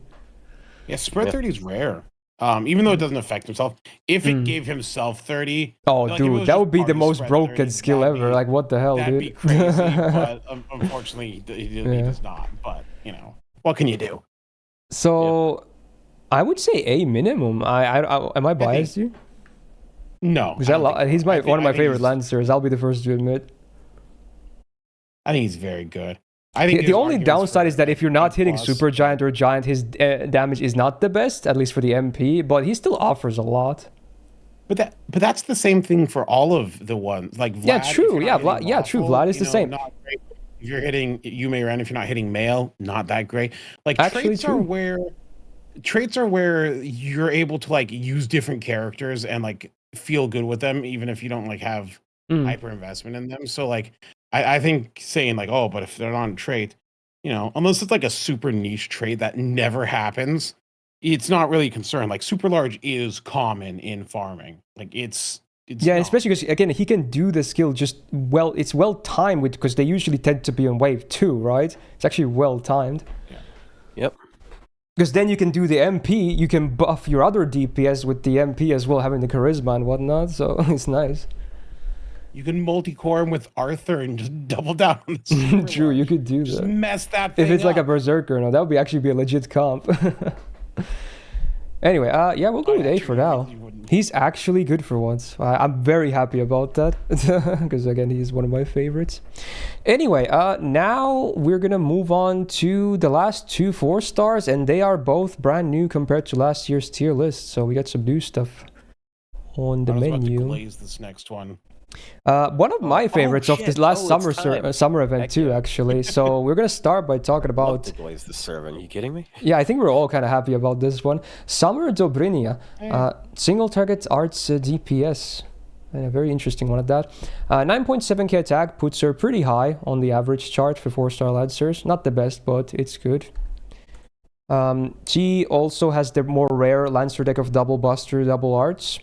Yeah, spread Yeah. 30 is rare. Even though it doesn't affect himself, if it gave himself 30, Oh, like, if it dude, was that just would be the party most spread broken 30, skill ever. Like, what the hell, that'd dude? be crazy. But unfortunately, he Yeah. does not. But what can you do? So, I would say A minimum. I am I biased here? No, Because I don't think he's you are. one of my I think favorite he's- Lancers. I'll be the first to admit. I think he's very good. I think The there's only arguments downside for, is that if you're not A+. hitting Super Giant or Giant, his damage is not the best, at least for the MP. But he still offers a lot. But that's the same thing for all of the ones. Like Vlad, Yeah, if true. you're not Yeah, hitting yeah, true. lawful, Vlad is the same. Not great. If you're hitting Yume Ren, if you're not hitting male, not that great. Like Actually, traits are true. where you're able to like use different characters and like feel good with them, even if you don't like have hyper investment in them. So like I think saying like, oh, but if they're not a trait, unless it's like a super niche trait that never happens, it's not really a concern. Like super large is common in farming. Like it's Yeah, not. especially because again he can do the skill just well. It's well timed because they usually tend to be on wave 2, right? It's actually well timed. Yeah. Yep. Because then you can do the MP, you can buff your other DPS with the MP as well, having the charisma and whatnot. So it's nice. You can multi-core him with Arthur and just double down on the super True, large. you could do Just that. mess that thing If it's like a up. berserker, no, that would actually be a legit comp. Anyway, yeah, we'll go with A for now. He's actually good for once. I'm very happy about that because again, he's one of my favorites. Anyway, now we're gonna move on to the last 2 4-stars, and they are both brand new compared to last year's tier list. So we got some new stuff on the I was about to menu. glaze this next one. One of my favorites of shit. this last Oh, it's time. summer event Heck too, yeah. actually. So we're gonna start by talking Love about. to glaze the servant. Are you kidding me? Yeah, I think we're all kind of happy about this one. Summer Dobrinia, single target arts DPS. And a very interesting one at that. 9.7k attack puts her pretty high on the average chart for 4-star Lancers. Not the best, but it's good. She also has the more rare Lancer deck of double Buster, double arts.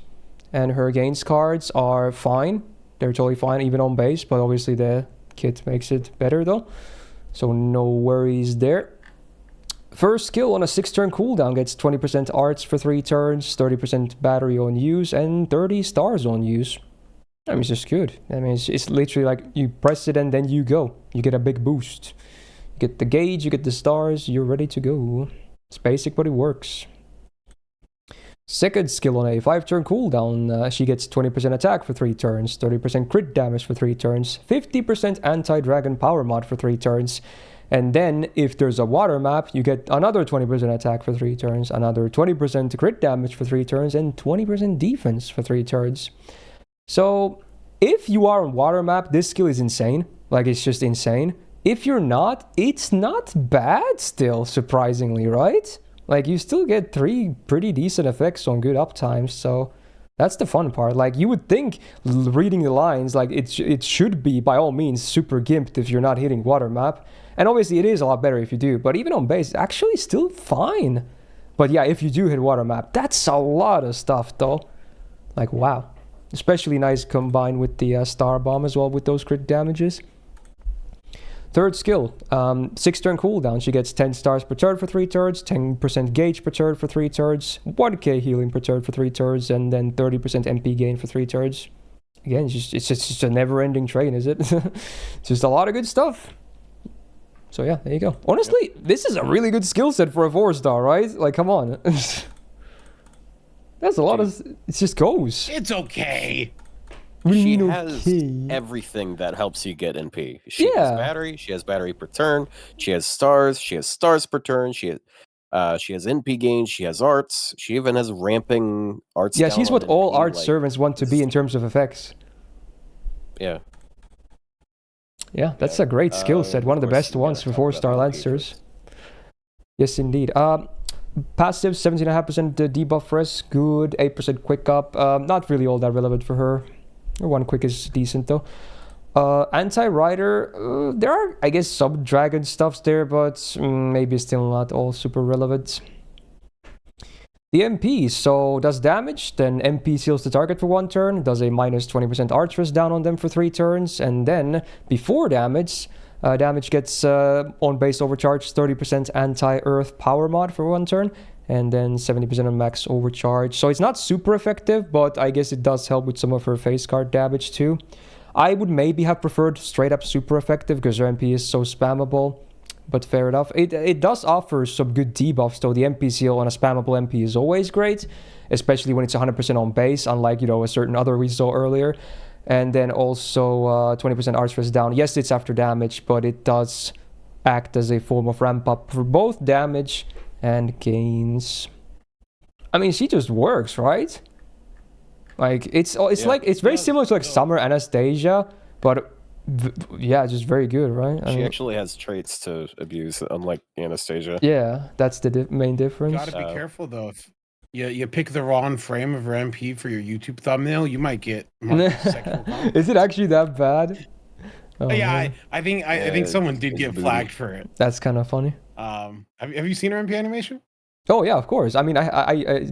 And her gains cards are fine. They're totally fine, even on base, but obviously the kit makes it better though. So no worries there. First skill on a 6-turn cooldown gets 20% arts for 3 turns, 30% battery on use, and 30 stars on use. I mean, it's just good. I mean, it's literally like you press it and then you go. You get a big boost. You get the gauge, you get the stars, you're ready to go. It's basic, but it works. Second skill on a 5-turn cooldown, she gets 20% attack for 3 turns, 30% crit damage for 3 turns, 50% anti-dragon power mod for 3 turns, and then if there's a water map, you get another 20% attack for 3 turns, another 20% crit damage for 3 turns, and 20% defense for 3 turns. So if you are on water map, this skill is insane. Like, it's just insane. If you're not, it's not bad still, surprisingly, right? Like, you still get 3 pretty decent effects on good uptimes, so that's the fun part. Like, you would think, reading the lines, like, it should be, by all means, super gimped if you're not hitting water map. And obviously, it is a lot better if you do, but even on base, it's actually still fine. But yeah, if you do hit water map, that's a lot of stuff, though. Like, wow. Especially nice combined with the Star Bomb as well, with those crit damages. Third skill, 6-turn cooldown. She gets 10 stars per turn for 3 turns, 10% gauge per turn for 3 turns, 1k healing per turn for 3 turns, and then 30% MP gain for 3 turns. Again, it's just a never-ending train, is it? Just a lot of good stuff. So yeah, there you go. Honestly, this is a really good skill set for a 4-star, right? Like, come on. That's a lot of... It just goes. It's okay. She has everything that helps you get NP. She has battery. She has battery per turn. She has stars. She has stars per turn. She has NP gain. She has arts. She even has ramping arts. Yeah, she's what all art like, servants want to be in terms of effects. Yeah. Yeah, that's a great skill set. One of the best ones for 4-star Lancers. Yes, indeed. Passive, 17.5% debuff res, good. 8% quick up. Not really all that relevant for her. 1 quick is decent though. Anti-rider, there are, I guess, some dragon stuffs there, but maybe still not all super relevant. The MP, so does damage, then MP seals the target for 1 turn, does a minus 20% archers down on them for 3 turns, and then before damage, damage gets on base overcharge 30% anti-earth power mod for 1 turn, and then 70% on max overcharge. So it's not super effective, but I guess it does help with some of her face card damage too. I would maybe have preferred straight up super effective because her MP is so spammable, but fair enough. It does offer some good debuffs though. The MP seal on a spammable MP is always great, especially when it's 100% on base, unlike, you know, a certain other we saw earlier. And then also 20% art stress down. Yes, it's after damage, but it does act as a form of ramp up for both damage and gains. I mean, she just works, right? Like it's like it's very similar to like Summer Anastasia, but yeah, just very good, right? She actually has traits to abuse, unlike Anastasia. Yeah, that's the main difference. Gotta be careful though. If you pick the wrong frame of her MP for your YouTube thumbnail, you might get sexual comments. Is it actually that bad? Oh, yeah, I think someone did get flagged for it. That's kind of funny. Have you seen her MP animation? Oh yeah, of course. I mean,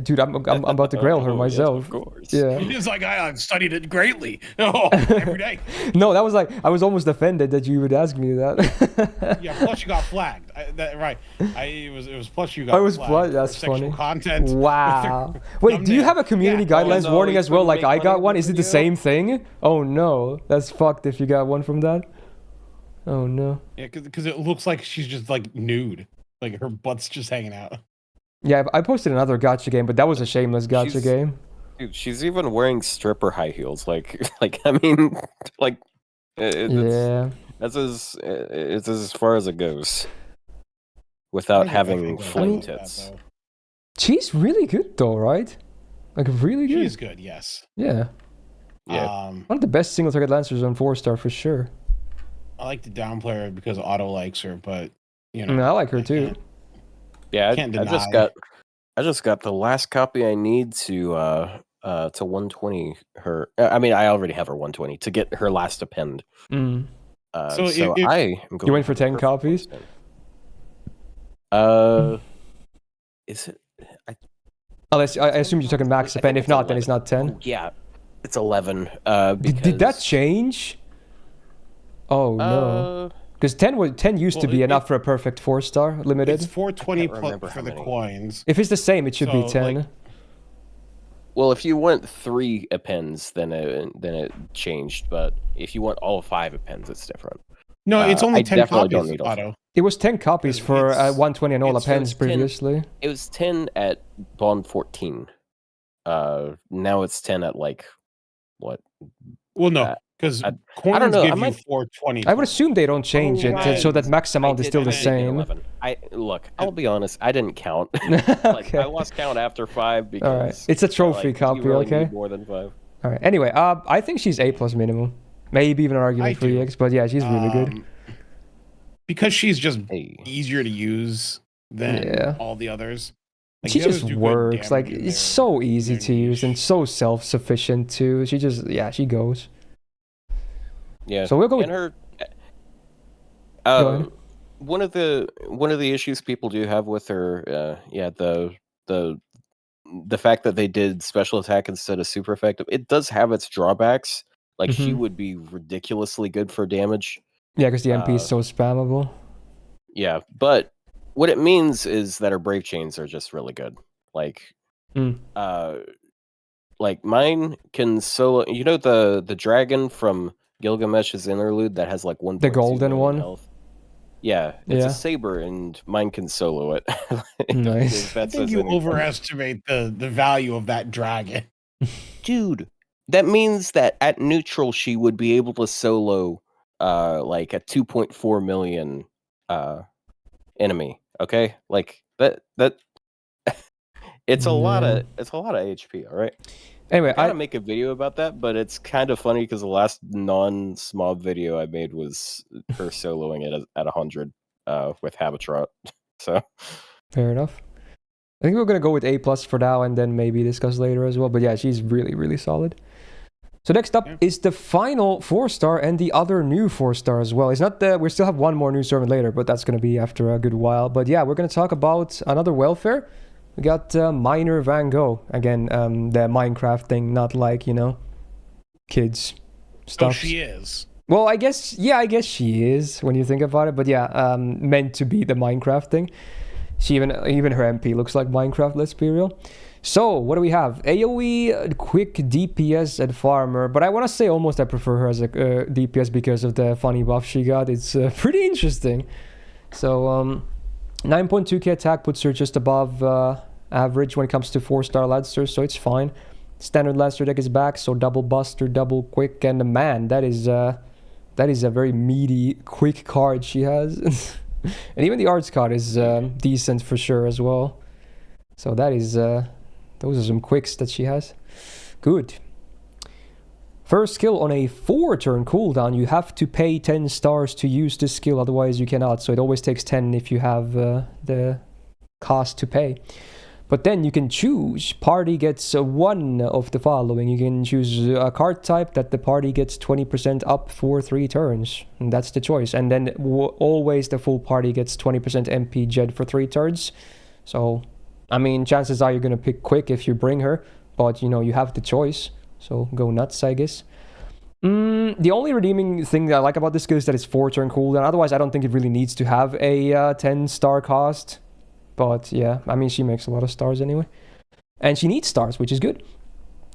dude, I'm about to grail her myself. Yes, of course. Yeah. It's like I've studied it greatly. Every day. No, that was like I was almost offended that you would ask me that. Yeah, plus you got flagged. Right. It was plus you got. I was flagged. That's for sexual funny. Content. Wow. Wait, do you have a community guidelines no, warning you as well? couldn't Like make I fun got of one. the Is it the video? same thing? Oh no, that's fucked. If you got one from that. Oh no. Yeah, because it looks like she's just like nude, like her butt's just hanging out. Yeah, I posted another gacha game, but that was a shameless gacha game. Dude, she's even wearing stripper high heels. Like I mean, like Yeah. it's as far as it goes, without having flame That, tits. though. She's really good though, right? Like really good. She is good, yes. Yeah. Yeah. One of the best single target lancers on 4-star for sure. I like to downplay her because Otto likes her, but you I know, mean, I like her too. can't- Yeah, Can't I deny. just got the last copy I need to 120 her. I mean, I already have her 120 to get her last append. Mm. So if- I am going You went for the 10 perfect copies? placement. Is it? Unless I assume you're talking max I append. think If not, then 11. it's not 10. Oh, yeah, it's 11. Did that change? Oh no. Because 10 used to Well, be it- enough for a perfect 4-star limited. It's 420 can't remember for how the many. coins. If it's the same, it should be So, 10. like- Well, if you want 3 appends, then it changed. But if you want all 5 appends, it's different. No, it's only I 10 definitely don't copies, need all Otto. It was 10 copies for It's- 120 and all it's- appends it's 10. previously. It was 10 at Bond 14. Now it's 10 at like what? Well, no, Uh, because I coins don't know, I give you might- 420. I would assume they don't change Oh, it right. so that max amount is I still the did make it same. 11. I'll be honest, I didn't count. Like Okay. I lost count after 5 because All right. It's a trophy like, copy, you really okay? need more than 5. All right. Anyway, I think she's A+ minimum. Maybe even an argument I for do. EX, but yeah, she's really good. Because she's just Hey. easier to use than Yeah. all the others. Like, She the others just do good works. Like damage in it's their- so easy their to use and niche. so self-sufficient too. She just she goes. Yeah. So we'll go with and her Go ahead. one of the issues people do have with her the fact that they did special attack instead of super effective, it does have its drawbacks. Like she Mhm. would be ridiculously good for damage. Yeah, because the MP is so spammable. Yeah, but what it means is that her brave chains are just really good. Like Mm. like mine can solo, you know, the dragon from Gilgamesh's interlude that has like 1.2 golden million one? health. Yeah, it's Yeah. a saber and mine can solo it. Nice. If I that think says you anything. overestimate the value of that dragon. Dude, that means that at neutral she would be able to solo like a 2.4 million enemy. Okay? Like that it's a lot of HP, all right? Anyway, I gotta make a video about that, but it's kind of funny because the last non-smob video I made was her soloing it at 100 with Habitrot. So fair enough. I think we're gonna go with A+ for now and then maybe discuss later as well. But yeah, she's really, really solid. So next up is the final 4-star and the other new 4-star as well. It's not that we still have one more new servant later, but that's gonna be after a good while. But yeah, we're gonna talk about another welfare. We got Miner Van Gogh again. The Minecraft thing, not like kids stuff. Oh, she is. Well, I guess she is when you think about it. But yeah, meant to be the Minecraft thing. She even her MP looks like Minecraft. Let's be real. So what do we have? AOE, quick DPS, and farmer. But I want to say almost I prefer her as a DPS because of the funny buff she got. It's pretty interesting. So 9.2k attack puts her just above average when it comes to 4-star Lancer, so it's fine. Standard Lancer deck is back, so double Buster, double Quick, and man, that is a very meaty quick card she has. And even the arts card is decent for sure as well. So that is those are some quicks that she has. Good. First skill on a 4-turn cooldown, you have to pay 10 stars to use this skill, otherwise you cannot. So it always takes 10 if you have the cost to pay. But then you can choose, party gets one of the following. You can choose a card type that the party gets 20% up for 3 turns. And that's the choice. And then always the full party gets 20% MP Jed for 3 turns. So, I mean, chances are you're going to pick Quick if you bring her. But, you know, you have the choice. So go nuts, I guess. The only redeeming thing that I like about this skill is that it's 4-turn cooldown. Otherwise, I don't think it really needs to have a 10-star cost. But yeah, I mean, she makes a lot of stars anyway. And she needs stars, which is good.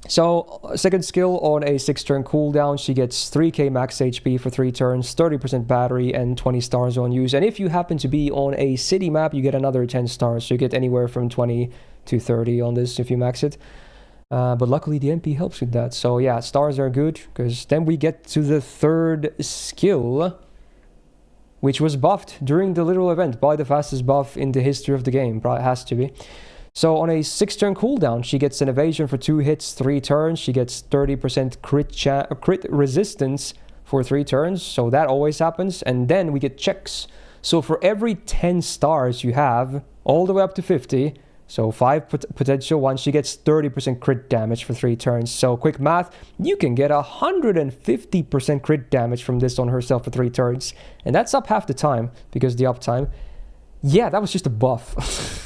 So, second skill on a 6-turn cooldown, she gets 3k max HP for 3 turns, 30% battery, and 20 stars on use. And if you happen to be on a city map, you get another 10 stars. So you get anywhere from 20 to 30 on this if you max it. But luckily the MP helps with that. So yeah, stars are good, because then we get to the third skill, which was buffed during the literal event by the fastest buff in the history of the game. Probably has to be. So on a 6-turn cooldown, she gets an evasion for 2 hits, 3 turns. She gets 30% crit resistance for 3 turns. So that always happens. And then we get checks. So for every 10 stars you have, all the way up to 50, so 5 potential ones, she gets 30% crit damage for 3 turns. So quick math, you can get 150% crit damage from this on herself for 3 turns. And that's up half the time, because the uptime. Yeah, that was just a buff.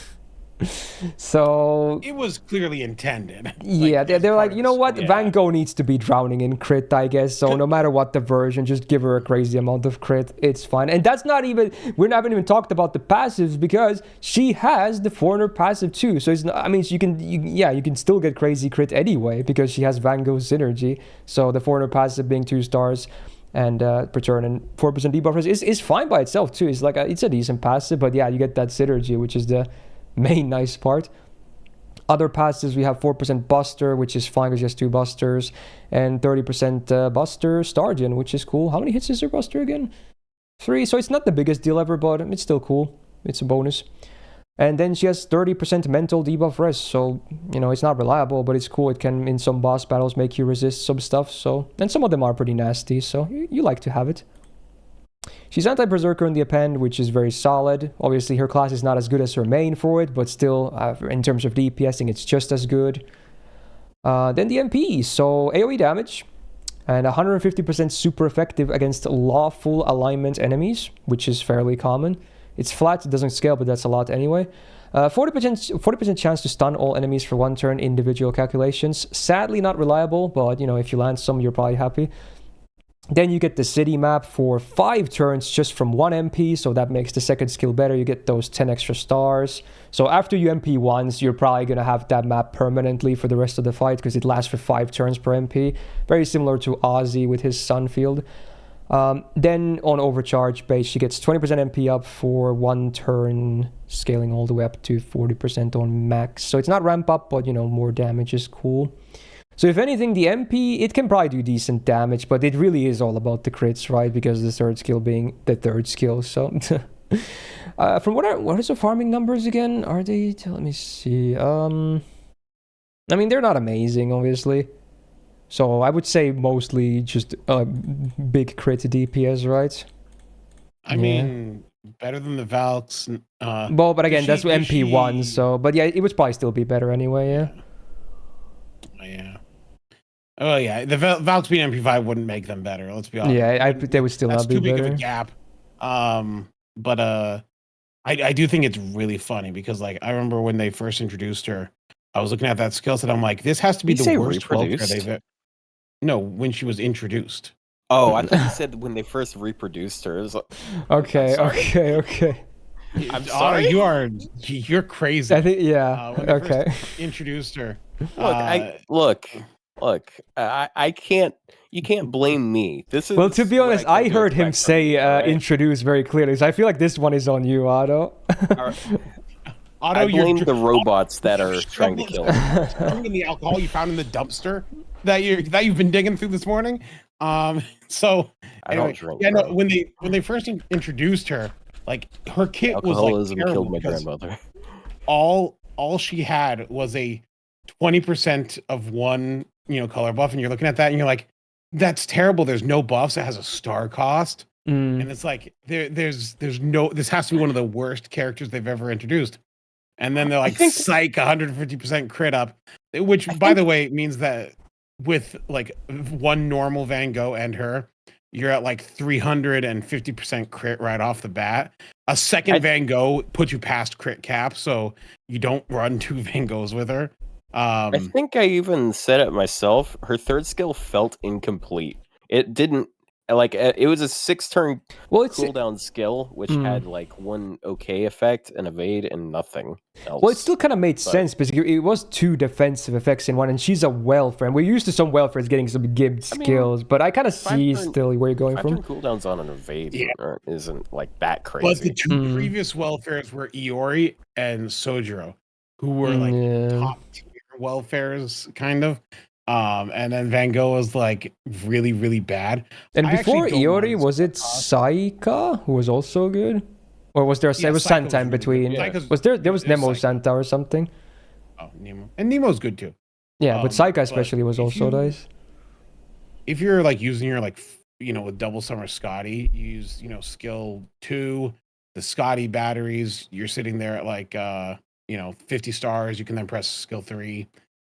So it was clearly intended. Yeah, they're like, you know what? Yeah. Van Gogh needs to be drowning in crit, I guess. So no matter what the version, just give her a crazy amount of crit. It's fine. And that's not even, we haven't even talked about the passives, because she has the foreigner passive too. So it's not, I mean, you can still get crazy crit anyway, because she has Van Gogh synergy. So the foreigner passive being 2 stars and per turn and 4% debuff is fine by itself too. It's like it's a decent passive, but yeah, you get that synergy, which is the main nice part. Other passives, we have 4% Buster, which is fine because she has 2 Busters, and 30% Buster Stargen, which is cool. How many hits is her Buster again? 3, so it's not the biggest deal ever, but it's still cool. It's a bonus. And then she has 30% mental debuff rest, so, you know, it's not reliable, but it's cool. It can, in some boss battles, make you resist some stuff, so, and some of them are pretty nasty, so you like to have it. She's anti-berserker in the append, which is very solid. Obviously, her class is not as good as her main for it, but still, in terms of DPSing, it's just as good. Then the MP, so AoE damage, and 150% super effective against lawful alignment enemies, which is fairly common. It's flat, it doesn't scale, but that's a lot anyway. 40% chance to stun all enemies for 1 turn, individual calculations. Sadly, not reliable, but, you know, if you land some, you're probably happy. Then you get the city map for 5 turns just from 1 MP, so that makes the second skill better. You get those 10 extra stars. So after you MP once, you're probably going to have that map permanently for the rest of the fight, because it lasts for 5 turns per MP. Very similar to Ozzy with his Sunfield. Then on overcharge base, she gets 20% MP up for 1 turn, scaling all the way up to 40% on max. So it's not ramp up, but, you know, more damage is cool. So if anything, the MP, it can probably do decent damage, but it really is all about the crits, right? Because the third skill being the third skill. So from what is the farming numbers again? Are they? Let me see. I mean, they're not amazing, obviously. So I would say mostly just big crit DPS, right? I mean, better than the Valks. Well, but again, that's MP1, so, but yeah, it would probably still be better anyway, yeah. Yeah. Oh yeah, the Valks being MP5 wouldn't make them better. Let's be honest. Yeah, they would still not be better. That's too big of a gap. But I do think it's really funny, because like I remember when they first introduced her, I was looking at that skill set. I'm like, this has to be the worst 12 they've. No, when she was introduced. Oh, I thought you said when they first reproduced her. Okay. I'm Otto, sorry. you're crazy. I think, yeah. When they Okay. first introduced her. Look. I can't. You can't blame me. This is Well, to be what honest, come I to heard him expect from say you, all right? introduce very clearly, so I feel like this one is on you, Otto. Otto, I blame you're the robots that you're are trying to kill me. struggling in the alcohol you found in the dumpster that you've been digging through this morning. So I anyway, don't drink. yeah, no, Bro. when they first introduced her, like her kit was like Alcoholism terrible killed my because grandmother. all she had was a 20% of one color buff, and you're looking at that and you're like, that's terrible. There's no buffs. It has a star cost. And it's like there's no, this has to be one of the worst characters they've ever introduced. And then they're like, psych, 150% crit up, which by the way means that with like one normal Van Gogh and her, you're at like 350% crit right off the bat. A second Van Gogh puts you past crit cap, so you don't run two Van Goghs with her. I think I even said it myself. Her third skill felt incomplete. It didn't like it was a 6-turn cooldown skill, which had like one okay effect, an evade, and nothing else. Well, it still kind of made sense because it was 2 defensive effects in one, and she's a welfare. We're used to some welfares getting some gibbed skills, but I kind of see still where you're going from. 5-turn cooldowns on an evade isn't like that crazy. But the 2 previous welfares were Iori and Sojiro, who were like top tier welfares, kind of. And then Van Gogh was like really, really bad. And before Iori, was it Saika, who was also good? Or was there was Santa in between? Was there was Nemo Santa or something? Oh, Nemo. And Nemo's good too. Yeah, but Saika especially was also nice. If you're like using your with double summer Scotty, you use, skill 2, the Scotty batteries, you're sitting there at like 50 stars, you can then press skill 3.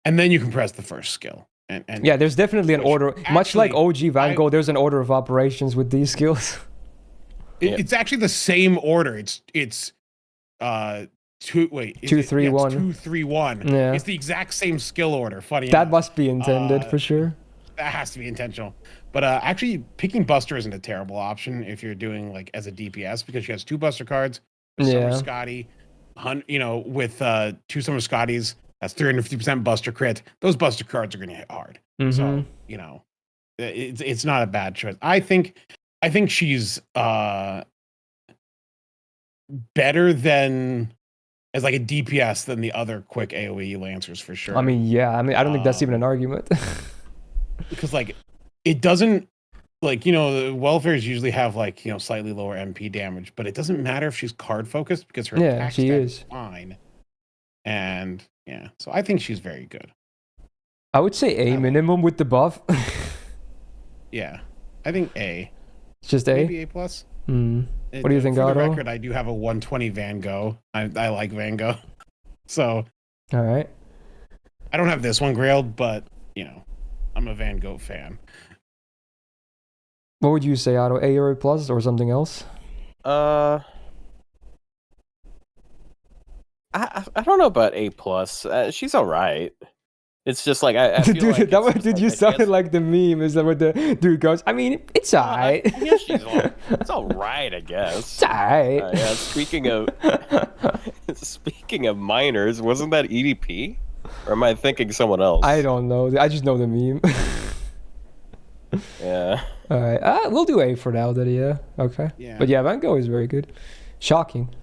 And then you can press the first skill. And yeah, there's definitely an order. Actually, much like OG Van Gogh, there's an order of operations with these skills. It's actually the same order. It's 2 3 1. 2 3 1. Yeah. It's the exact same skill order. Funny that enough. Must be intended for sure. That has to be intentional. But actually, picking Buster isn't a terrible option if you're doing like as a DPS, because she has 2 Buster cards. Summer Scotty, with 2 Summer Scotties. That's 350% Buster crit. Those Buster cards are going to hit hard. So it's not a bad choice. I think she's better than as like a DPS than the other quick AoE lancers for sure. I mean, I don't think that's even an argument. Because like it doesn't the welfares usually have like slightly lower MP damage, but it doesn't matter if she's card focused because her attack stat is fine. And so I think she's very good. I would say A minimum with the buff. Yeah, I think A. It's just A? Maybe A+. What do you think, Otto? For the Otto? record, I do have a 120 Van Gogh. I like Van Gogh. So. All right. I don't have this one grailed, but, I'm a Van Gogh fan. What would you say, Otto? A or A+ or something else? I don't know about A+. She's all right. It's just like I feel dude, like that was, dude, you sounded like the meme. Is that what the dude goes? I mean, it's alright. I guess it's all right. I guess it's alright. Yeah. Speaking of minors, wasn't that EDP? Or am I thinking someone else? I don't know. I just know the meme. Yeah. All right. We'll do A for now. Then okay. Yeah. But yeah, Van Gogh is very good. Shocking.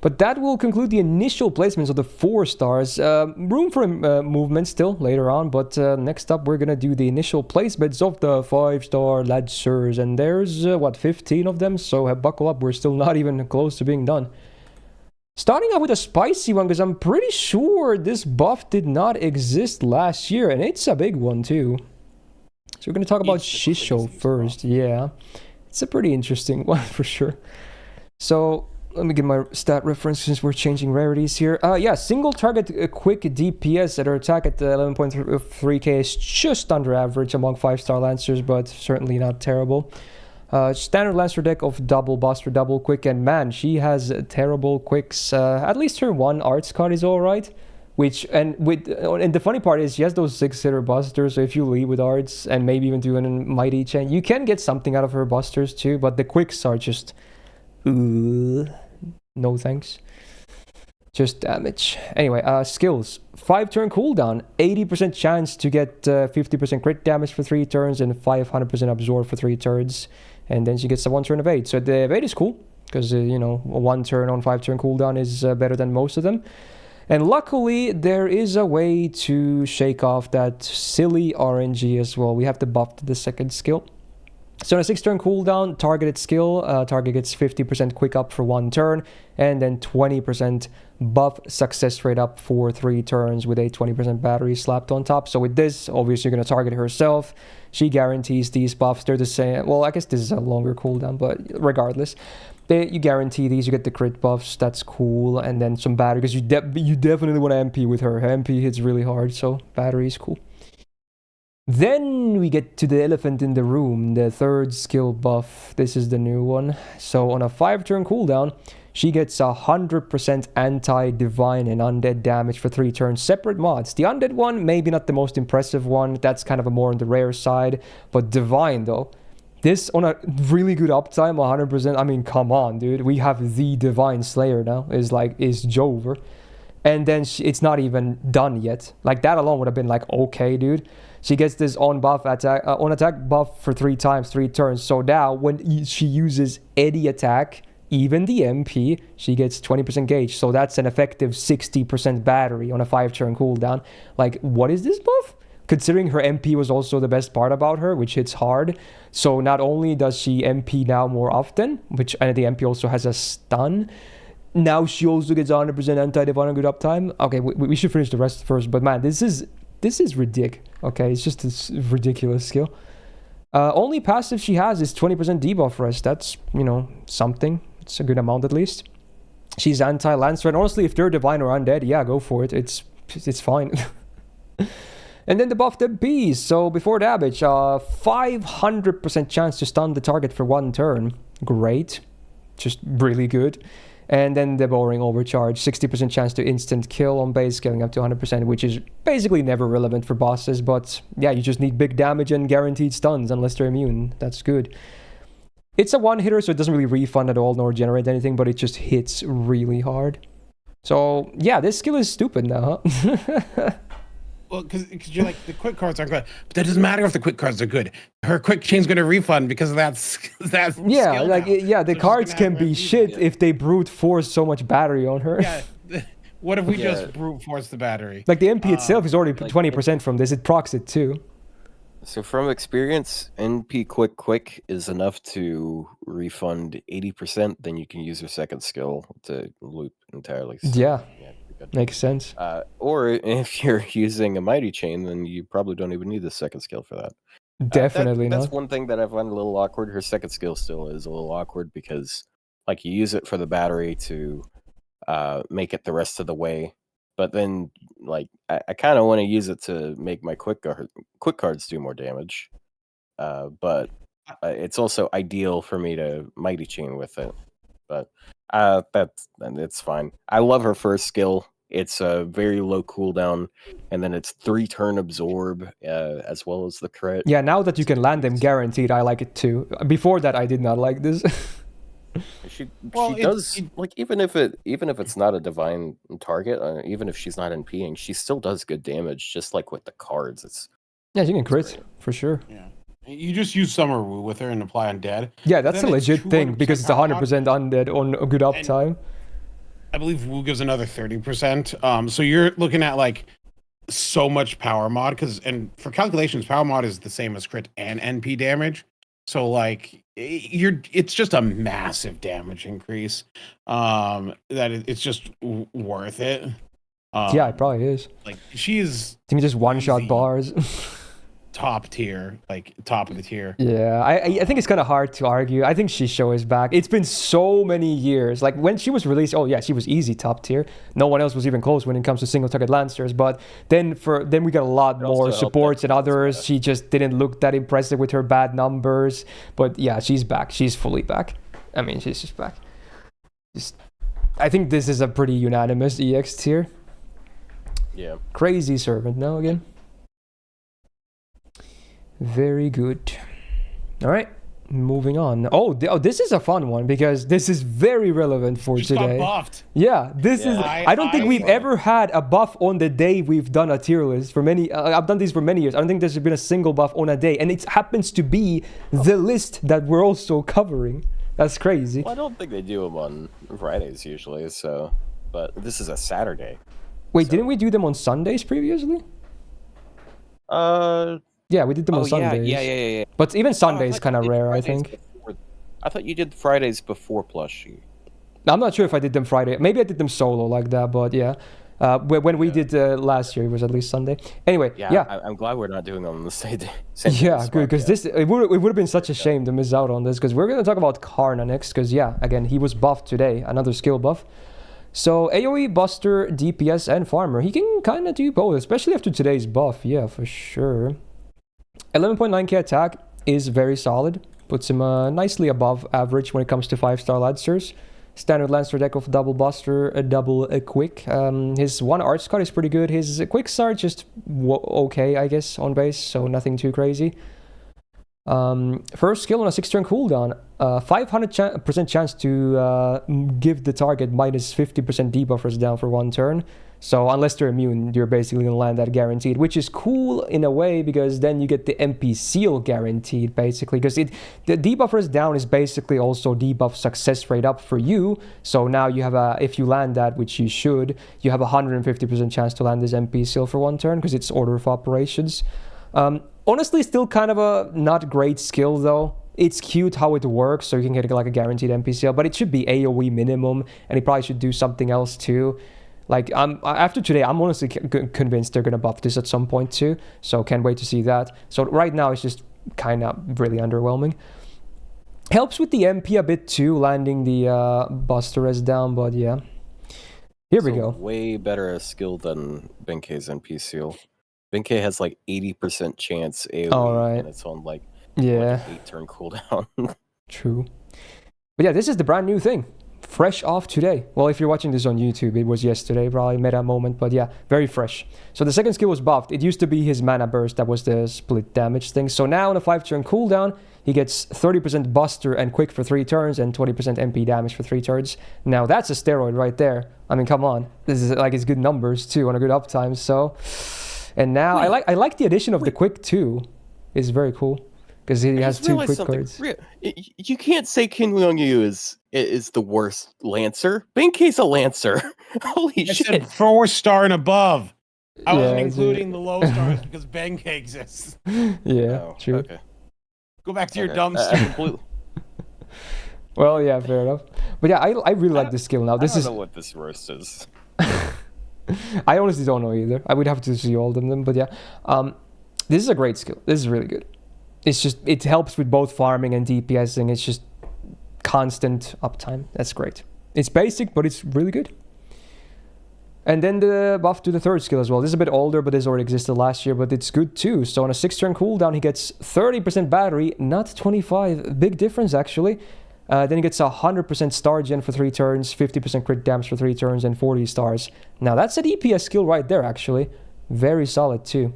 But that will conclude the initial placements of the 4 stars. Room for movement still later on, but next up we're going to do the initial placements of the 5-star Lancers. And there's, 15 of them, so buckle up, we're still not even close to being done. Starting out with a spicy one, because I'm pretty sure this buff did not exist last year, and it's a big one too. So we're going to talk about Shisho first. Yeah, it's a pretty interesting one for sure. So let me get my stat reference since we're changing rarities here. Single target quick DPS at her attack at 11.3k is just under average among 5-star Lancers, but certainly not terrible. Standard Lancer deck of double Buster, double quick, and man, she has terrible quicks. At least her 1 arts card is alright. And the funny part is she has those 6-hitter busters, so if you lead with arts and maybe even do a mighty chain, you can get something out of her busters too, but the quicks are just No thanks. Just damage. Anyway, skills. 5-turn cooldown. 80% chance to get 50% crit damage for 3 turns and 500% absorb for 3 turns. And then she gets a 1 turn evade. So the evade is cool because, you know, a 1 turn on 5-turn cooldown is better than most of them. And luckily, there is a way to shake off that silly RNG as well. We have to buff the second skill. So on a 6-turn cooldown, targeted skill, target gets 50% quick up for 1 turn, and then 20% buff success rate up for 3 turns with a 20% battery slapped on top. So with this, obviously you're going to target herself. She guarantees these buffs. They're the same. Well, I guess this is a longer cooldown, but regardless. You guarantee these, you get the crit buffs, that's cool, and then some battery, because you definitely want to MP with her. Her MP hits really hard, so battery is cool. Then we get to the elephant in the room, the 3rd skill buff. This is the new one. So on a 5-turn cooldown, she gets 100% anti-divine and undead damage for 3 turns. Separate mods. The undead one, maybe not the most impressive one. That's kind of a more on the rare side. But divine though. This on a really good uptime, 100%. I mean, come on, dude. We have the divine slayer now. Is Jover. And then it's not even done yet. Like that alone would have been like, okay, dude. She gets this on attack buff for 3 times, 3 turns. So now when she uses any attack, even the MP, she gets 20% gauge. So that's an effective 60% battery on a 5-turn cooldown. Like, what is this buff? Considering her MP was also the best part about her, which hits hard. So not only does she MP now more often, and the MP also has a stun, now she also gets 100% anti-divine and good uptime. Okay, we should finish the rest first. But man, this is ridiculous. Okay, it's just this ridiculous skill. Only passive she has is 20% debuff rest. That's, you know, something. It's a good amount at least. She's anti-Lancer. And honestly, if they're divine or undead, yeah, go for it. It's fine. And then the buff the bees. So before damage, 500% chance to stun the target for 1 turn. Great. Just really good. And then the boring overcharge, 60% chance to instant kill on base, scaling up to 100%, which is basically never relevant for bosses. But yeah, you just need big damage and guaranteed stuns unless they're immune. That's good. It's a one-hitter, so it doesn't really refund at all nor generate anything, but it just hits really hard. So yeah, this skill is stupid now, huh? Well, because you're like, the quick cards aren't good, but that doesn't matter if the quick cards are good. Her quick chain's going to refund because of that yeah, like now. Yeah, the so cards can be shit if they brute force so much battery on her. Yeah. What if we just brute force the battery? Like the MP itself is already 20% from this. It procs it too. So from experience, NP quick is enough to refund 80%. Then you can use your second skill to loop entirely. So, yeah. Makes sense. Or if you're using a mighty chain, then you probably don't even need the second skill for that. Definitely not. That's one thing that I find a little awkward. Her second skill still is a little awkward because, like, you use it for the battery to make it the rest of the way, but then, like, I kind of want to use it to make my quick cards do more damage. But it's also ideal for me to mighty chain with it. But it's fine. I love her first skill. It's a very low cooldown, and then it's 3-turn absorb as well as the crit. Yeah, now that you can land them guaranteed, I like it too. Before that, I did not like this. She does like even if it's not a divine target, even if she's not NPing, she still does good damage. Just like with the cards, it's yeah, you can crit for sure. Yeah. You just use Summer Woo with her and apply undead. Yeah, that's a legit thing because it's 100% undead on a good uptime. I believe Woo gives another 30%. So you're looking at like so much power mod and for calculations, power mod is the same as crit and NP damage. So like it's just a massive damage increase. That it's just worth it. Yeah, it probably is. Like she's. Can you just one-shot bars? Top tier, like top of the tier. Yeah, I think it's kind of hard to argue. I think Shisho is back. It's been so many years. Like when she was released, oh yeah, she was easy top tier. No one else was even close when it comes to single target lancers. But then we got a lot more supports and others. She just didn't look that impressive with her bad numbers. But yeah, she's back. She's fully back. I mean, she's just back. I think this is a pretty unanimous EX tier. Yeah. Crazy servant now again. Very good. All right, moving on. Oh, this is a fun one because this is very relevant for Just today. got buffed. Yeah, this Yeah. is. I don't think we've ever had a buff on the day we've done a tier list for many. I've done these for many years. I don't think there's been a single buff on a day, and it happens to be the list that we're also covering. That's crazy. Well, I don't think they do them on Fridays usually. So, but this is a Saturday. Wait, didn't we do them on Sundays previously? Yeah, we did them on Sundays. Yeah. But even Oh, I Sundays thought kind you of did rare, I Fridays think. before- I thought you did Fridays before Plushie. I'm not sure if I did them Friday. Maybe I did them solo like that, but yeah. When we did last year, it was at least Sunday. Anyway, yeah. I'm glad we're not doing them on the same day. Yeah, good, because it would have been such a shame to miss out on this, because we're going to talk about Karna next, because yeah, again, he was buffed today, another skill buff. So AoE, Buster, DPS, and Farmer. He can kind of do both, especially after today's buff. Yeah, for sure. 11.9k attack is very solid. Puts him nicely above average when it comes to 5-star Lancers. Standard Lancer deck of double Buster, a double Quick. His one Arch Card is pretty good. His Quicks are just okay, I guess, on base, so nothing too crazy. First skill on a 6-turn cooldown. 500% chance to give the target minus 50% debuffers down for 1 turn. So unless they're immune, you're basically going to land that guaranteed, which is cool in a way because then you get the MP seal guaranteed, basically. Because the debuffers down is basically also debuff success rate up for you. So now you have if you land that, which you should, you have a 150% chance to land this MP seal for 1 turn because it's order of operations. Honestly, still kind of a not great skill though. It's cute how it works, so you can get like a guaranteed MP seal, but it should be AoE minimum, and he probably should do something else too. Like, after today, I'm honestly convinced they're going to buff this at some point too, so can't wait to see that. So right now, it's just kind of really underwhelming. Helps with the MP a bit too, landing the Buster as down, but yeah. Here we go. Way better a skill than Benkei's MP seal. Benkei has like 80% chance AoE, All right. and it's on like, yeah, an 8-turn cooldown. True. But yeah, this is the brand new thing. Fresh off today. Well, if you're watching this on YouTube, it was yesterday, probably meta moment, but yeah, very fresh. So the second skill was buffed. It used to be his mana burst, that was the split damage thing. So now on a 5-turn cooldown, he gets 30% Buster and Quick for 3 turns and 20% MP damage for 3 turns. Now that's a steroid right there. I mean, come on. This is like his good numbers too on a good uptime. So, and now I like the addition of the Quick too. It's very cool. Because he has 2 quick cards. You can't say King Leong-Yu is the worst Lancer. Benkei's a Lancer. Holy shit. Said 4-star and above. I wasn't Yeah, including the low stars because Benkei exists. Yeah, Oh, true. Okay. Go back to your dumb I stupid completely- Well, yeah, fair enough. But yeah, I really like this skill now. I don't know what this roast is. I honestly don't know either. I would have to see all of them, but yeah. This is a great skill. This is really good. It's just, it helps with both farming and DPSing. It's just constant uptime. That's great. It's basic, but it's really good. And then the buff to the third skill as well. This is a bit older, but this already existed last year, but it's good too. So on a 6-turn cooldown, he gets 30% battery, not 25. Big difference, actually. Then he gets 100% star gen for 3 turns, 50% crit damage for 3 turns, and 40 stars. Now, that's a DPS skill right there, actually. Very solid, too.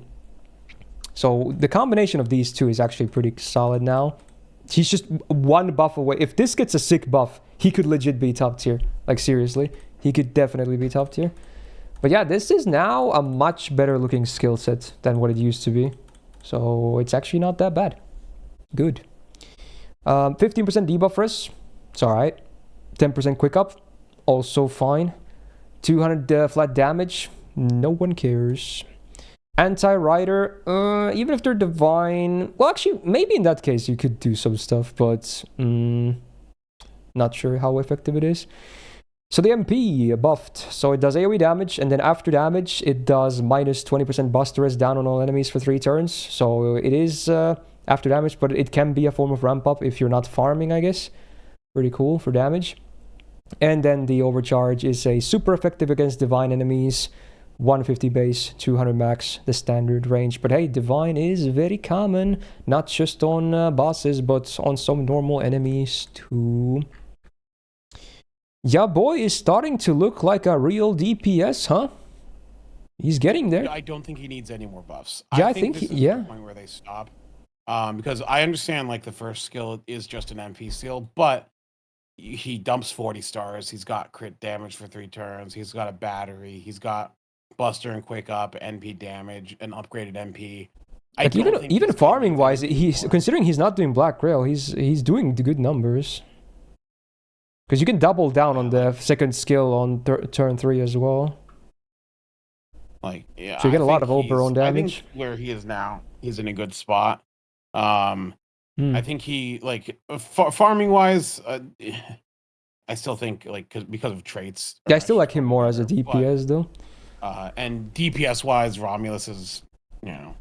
So the combination of these two is actually pretty solid now. He's just 1 buff away. If this gets a sick buff, he could legit be top tier. Like, seriously. He could definitely be top tier. But yeah, this is now a much better looking skill set than what it used to be. So it's actually not that bad. Good. 15% debuff risk. It's alright. 10% quick up. Also fine. 200 flat damage. No one cares. Anti-rider, even if they're divine, well, actually, maybe in that case you could do some stuff, but not sure how effective it is. So the MP buffed, so it does AoE damage, and then after damage it does minus 20% Buster Rest down on all enemies for 3 turns. So it is after damage, but it can be a form of ramp up if you're not farming, I guess. Pretty cool for damage. And then the overcharge is a super effective against divine enemies. 150 base, 200 max, the standard range. But hey, divine is very common, not just on bosses, but on some normal enemies too. Yeah, boy is starting to look like a real DPS, huh? He's getting there. I don't think he needs any more buffs. Yeah, I think this is yeah. the point where they stop. Because I understand like the first skill is just an MP skill, but he dumps 40 stars. He's got crit damage for 3 turns. He's got a battery. He's got Buster and Quick Up, NP damage, and upgraded MP. Like even farming wise, he's considering he's not doing Black Rail, he's doing the good numbers. Because you can double down on the second skill on turn 3 as well. Like, yeah, so you get a lot of own damage. I think where he is now, he's in a good spot. I think he like farming wise, I still think like because of traits. Yeah, I still like him more as a DPS though. And DPS wise, Romulus is, you know,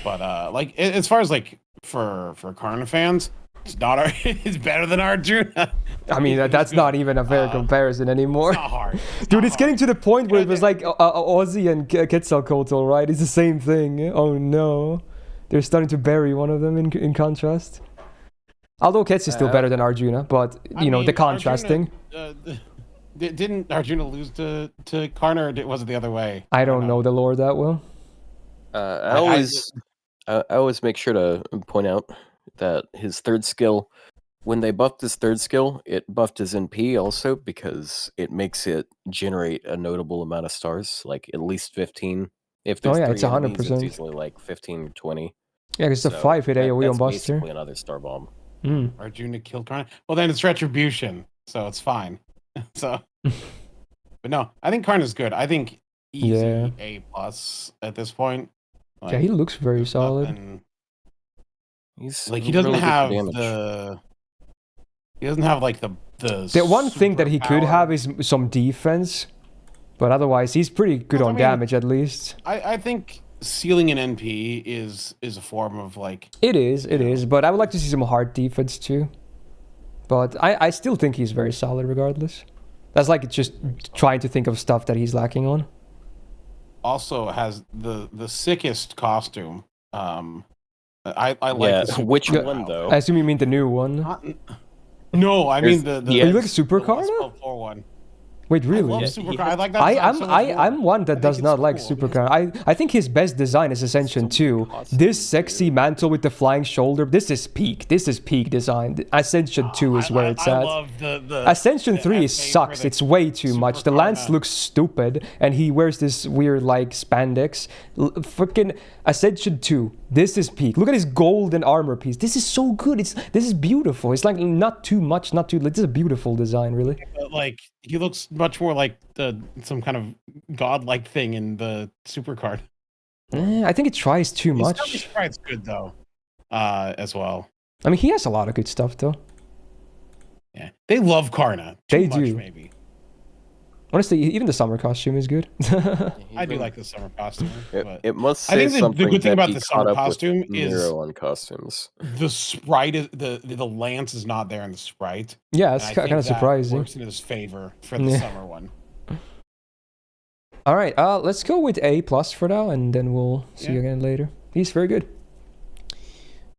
but like as far as like for Karna fans, it's not it's better than Arjuna. I mean, that's not even a fair comparison anymore. It's not hard. Dude, it's getting to the point where it was like Ozzy and Quetzalcoatl, right? It's the same thing. Oh no. They're starting to bury one of them in contrast. Although Quetz is still better than Arjuna, but, you know, the contrasting. Didn't Arjuna lose to Karna, or was it the other way? I don't know the lore that well. I always make sure to point out that his third skill, when they buffed his third skill, it buffed his NP also because it makes it generate a notable amount of stars, like at least 15. If there's it's 100%. It's usually like 15 or 20. Yeah, because it's a 5-hit AoE on Buster. That's basically another star bomb. Arjuna killed Karna. Well, then it's retribution, so it's fine. So, but no, I think Karna's good. I think easy A+ at this point. Like, yeah, he looks very solid. He's like he doesn't have the. He doesn't have like the. The one thing that he could have is some defense, but otherwise he's pretty good on damage at least. I think sealing an NP is a form of like. It is, but I would like to see some hard defense too. But I still think he's very solid regardless. That's like just trying to think of stuff that he's lacking on. Also has the sickest costume. I like. Yeah, which one though? I assume you mean the new one. No, I mean the you like Super Karna? One. Wait, really? I love Super Karna. I like that. I'm one that does not like Super Karna. I think his best design is Ascension 2. This sexy mantle with the flying shoulder. This is peak. This is peak design. Ascension 2 is where it's at. I love the Ascension 3 sucks. It's way too much. The lance looks stupid, and he wears this weird like spandex. Freaking Ascension 2. This is peak. Look at his golden armor piece. This is so good. This is beautiful. It's like not too much, not too. This is a beautiful design, really. Like he looks much more like some kind of godlike thing in the Super Card. I think it tries too much. It's good though, as well. I mean, he has a lot of good stuff though. Yeah, they love Karna. They do. Much, maybe. Honestly, even the summer costume is good. I do like the summer costume. It must say I think the good thing about the summer costume is on costumes. The sprite is the lance is not there in the sprite. Yeah, it's kind of surprising. Works in his favor for the summer one. All right, let's go with A+ for now, and then we'll see you again later. He's very good.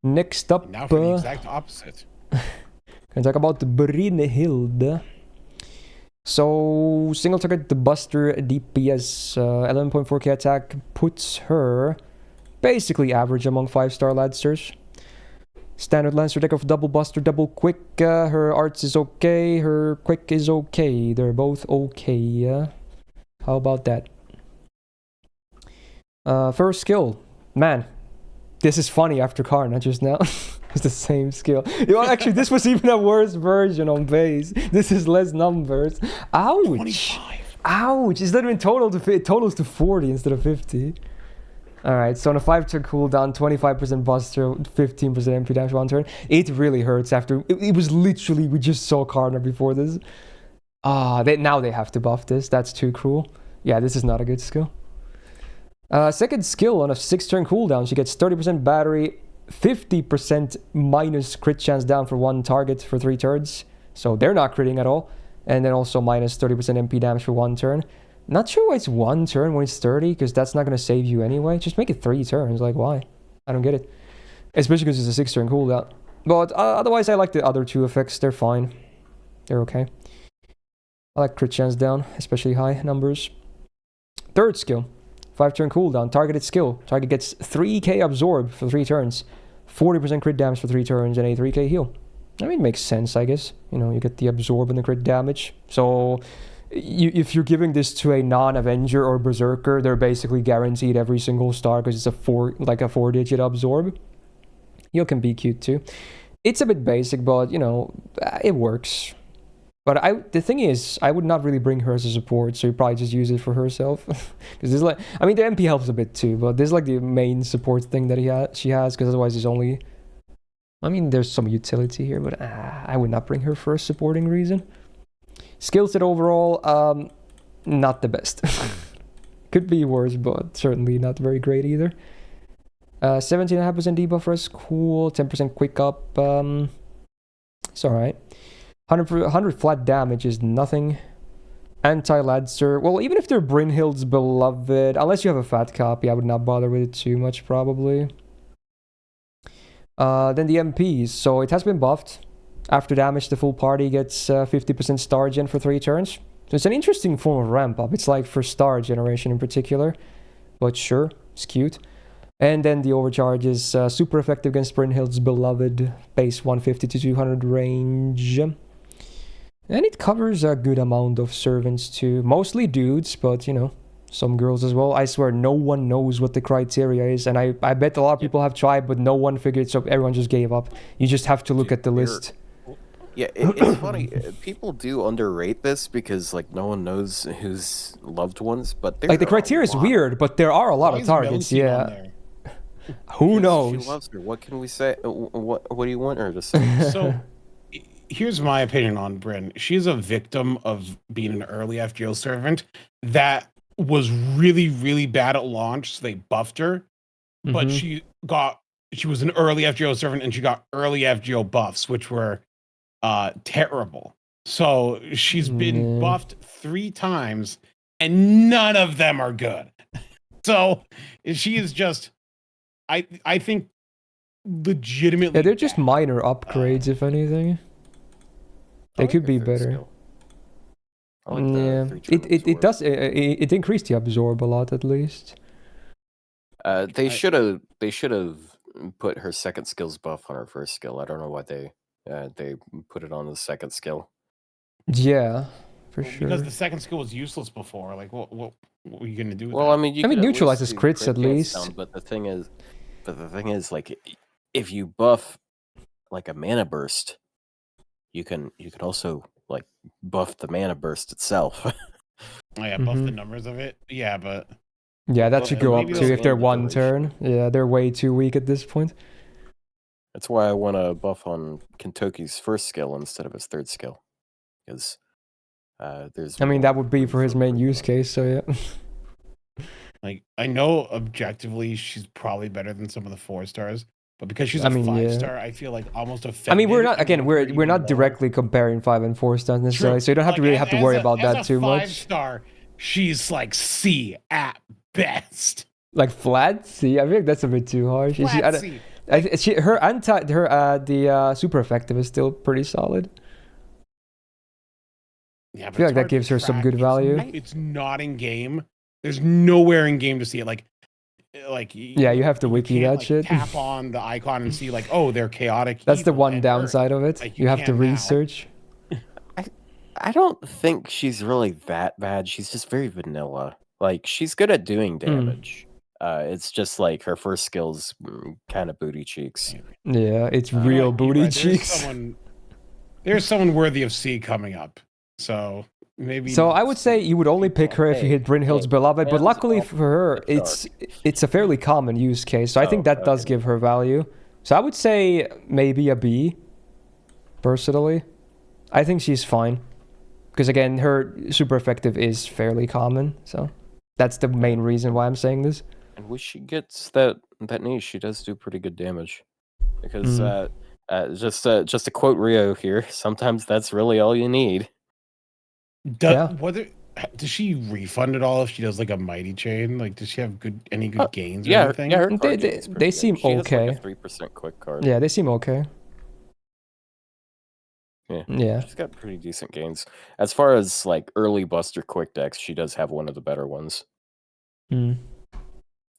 Next up, now for the exact opposite. Gonna talk about the Brynhild. So, single target, the Buster DPS 11.4k attack puts her basically average among 5-star Lancers. Standard Lancer deck of double Buster, double Quick. Her arts is okay, her Quick is okay. They're both okay. How about that? First skill. Man, this is funny after Karna just now. It's the same skill. You know, actually, this was even a worse version on base. This is less numbers. Ouch! 25. Ouch! It's not even it totals to 40 instead of 50. Alright, so on a 5-turn cooldown, 25% Buster, 15% MP damage 1 turn. It really hurts after... It was literally... We just saw Karna before this. Now they have to buff this. That's too cruel. Yeah, this is not a good skill. Second skill on a 6-turn cooldown, she gets 30% battery, 50% minus crit chance down for 1 target for 3 turns. So they're not critting at all. And then also minus 30% MP damage for 1 turn. Not sure why it's 1 turn when it's 30, because that's not going to save you anyway. Just make it 3 turns. Like, why? I don't get it. Especially because it's a 6-turn cooldown. But otherwise, I like the other 2 effects. They're fine. They're okay. I like crit chance down, especially high numbers. Third skill. 5-turn cooldown. Targeted skill. Target gets 3k absorb for 3 turns. 40% crit damage for 3 turns and a 3k heal. I mean, it makes sense, I guess. You know, you get the absorb and the crit damage. So, if you're giving this to a non-Avenger or Berserker, they're basically guaranteed every single star because it's a 4-digit absorb. Heal can be cute too. It's a bit basic, but you know, it works. But the thing is, I would not really bring her as a support, so you probably just use it for herself. Because there's like, I mean, the MP helps a bit too, but there's like the main support thing that she has, because otherwise there's only. I mean, there's some utility here, but I would not bring her for a supporting reason. Skill set overall, not the best. Could be worse, but certainly not very great either. 17.5% debuff is cool. 10% quick up. It's alright. 100 flat damage is nothing. Anti-Lancer. Well, even if they're Brynhild's beloved, unless you have a fat copy, I would not bother with it too much, probably. Then the MPs. So it has been buffed. After damage, the full party gets 50% star gen for 3 turns. So it's an interesting form of ramp up. It's like for star generation in particular. But sure, it's cute. And then the overcharge is super effective against Brynhild's beloved, base 150 to 200 range. And it covers a good amount of servants too. Mostly dudes, but you know, some girls as well. I swear no one knows what the criteria is. And I bet a lot of people have tried, but no one figured, so everyone just gave up. You just have to look at the list. Yeah, it's funny. People do underrate this because like no one knows who's loved ones, but like the criteria is weird, but there are a lot of targets. Yeah. Who knows? She loves her. What can we say? What do you want her to say? So, here's my opinion on Bryn. She's a victim of being an early FGO servant that was really, really bad at launch, so they buffed her. But she was an early FGO servant, and she got early FGO buffs, which were terrible. So she's been buffed 3 times, and none of them are good. So she is just. I think legitimately. Yeah, they're just minor upgrades, if anything. They could be better. Yeah, it does. It increased the absorb a lot, at least. They should have put her second skills buff on her first skill. I don't know why they put it on the second skill. Yeah, for sure. Because the second skill was useless before. Like, what were you gonna do with well, that? I mean, neutralizes crits at least. Down, but the thing is, like, if you buff like a mana burst, you can also like buff the mana burst itself. Oh yeah, buff the numbers of it. Yeah, but yeah, that should go up too if they're one turn. Yeah, they're way too weak at this point. That's why I want to buff on Kentucky's first skill instead of his third skill, because there's. I mean, that would be for his main use case. So yeah. Like, I know objectively she's probably better than some of the 4 stars, but because she's a 5-star, I feel like almost offended. I mean, we're not directly comparing 5 and 4 stars necessarily, so you don't have to really have to worry about that too much. 5-star, she's like C at best. Like flat C? I think that's a bit too harsh. Flat C. The super effective is still pretty solid. Yeah, but I feel like that gives her some good value. It's not in game. There's nowhere in game to see it. Like yeah, you have to wiki that shit. Tap on the icon and see like, oh, they're chaotic. That's the one downside of it. Like, you have to research. I don't think she's really that bad. She's just very vanilla. Like, she's good at doing damage. It's just like her first skill's kind of booty cheeks. Yeah, it's real booty cheeks. There's someone worthy of C coming up. So maybe. So I would say you would only pick her if you hit Brynhild's beloved, but luckily for her, it's a fairly common use case. So I think that does give her value. So I would say maybe a B. Personally, I think she's fine, because again, her super effective is fairly common. So that's the main reason why I'm saying this. And when she gets that niche, she does do pretty good damage. Because just to quote Rio here, sometimes that's really all you need. Does she refund at all if she does like a mighty chain? Like, does she have any good gains? Or anything? Yeah, they seem okay. Has like a 3% quick card. Yeah, they seem okay. Yeah, she's got pretty decent gains. As far as like early buster quick decks, she does have one of the better ones.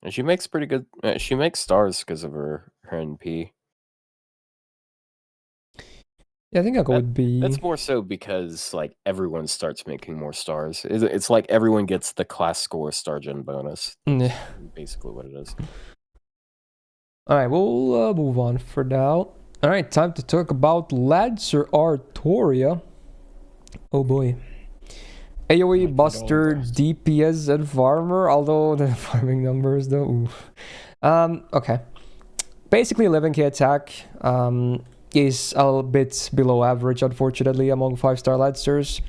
And she makes pretty good. She makes stars because of her NP. Yeah, I think I'll go with B. That's more so because like everyone starts making more stars. It's like everyone gets the class score star gen bonus. Yeah. Basically, what it is. All right, we'll move on for now. All right, time to talk about Lancer Artoria. Oh boy. AoE, Buster, DPS, and Farmer, although the farming numbers though, oof. Okay. Basically 11k attack is a bit below average, unfortunately, among 5-star Lancers.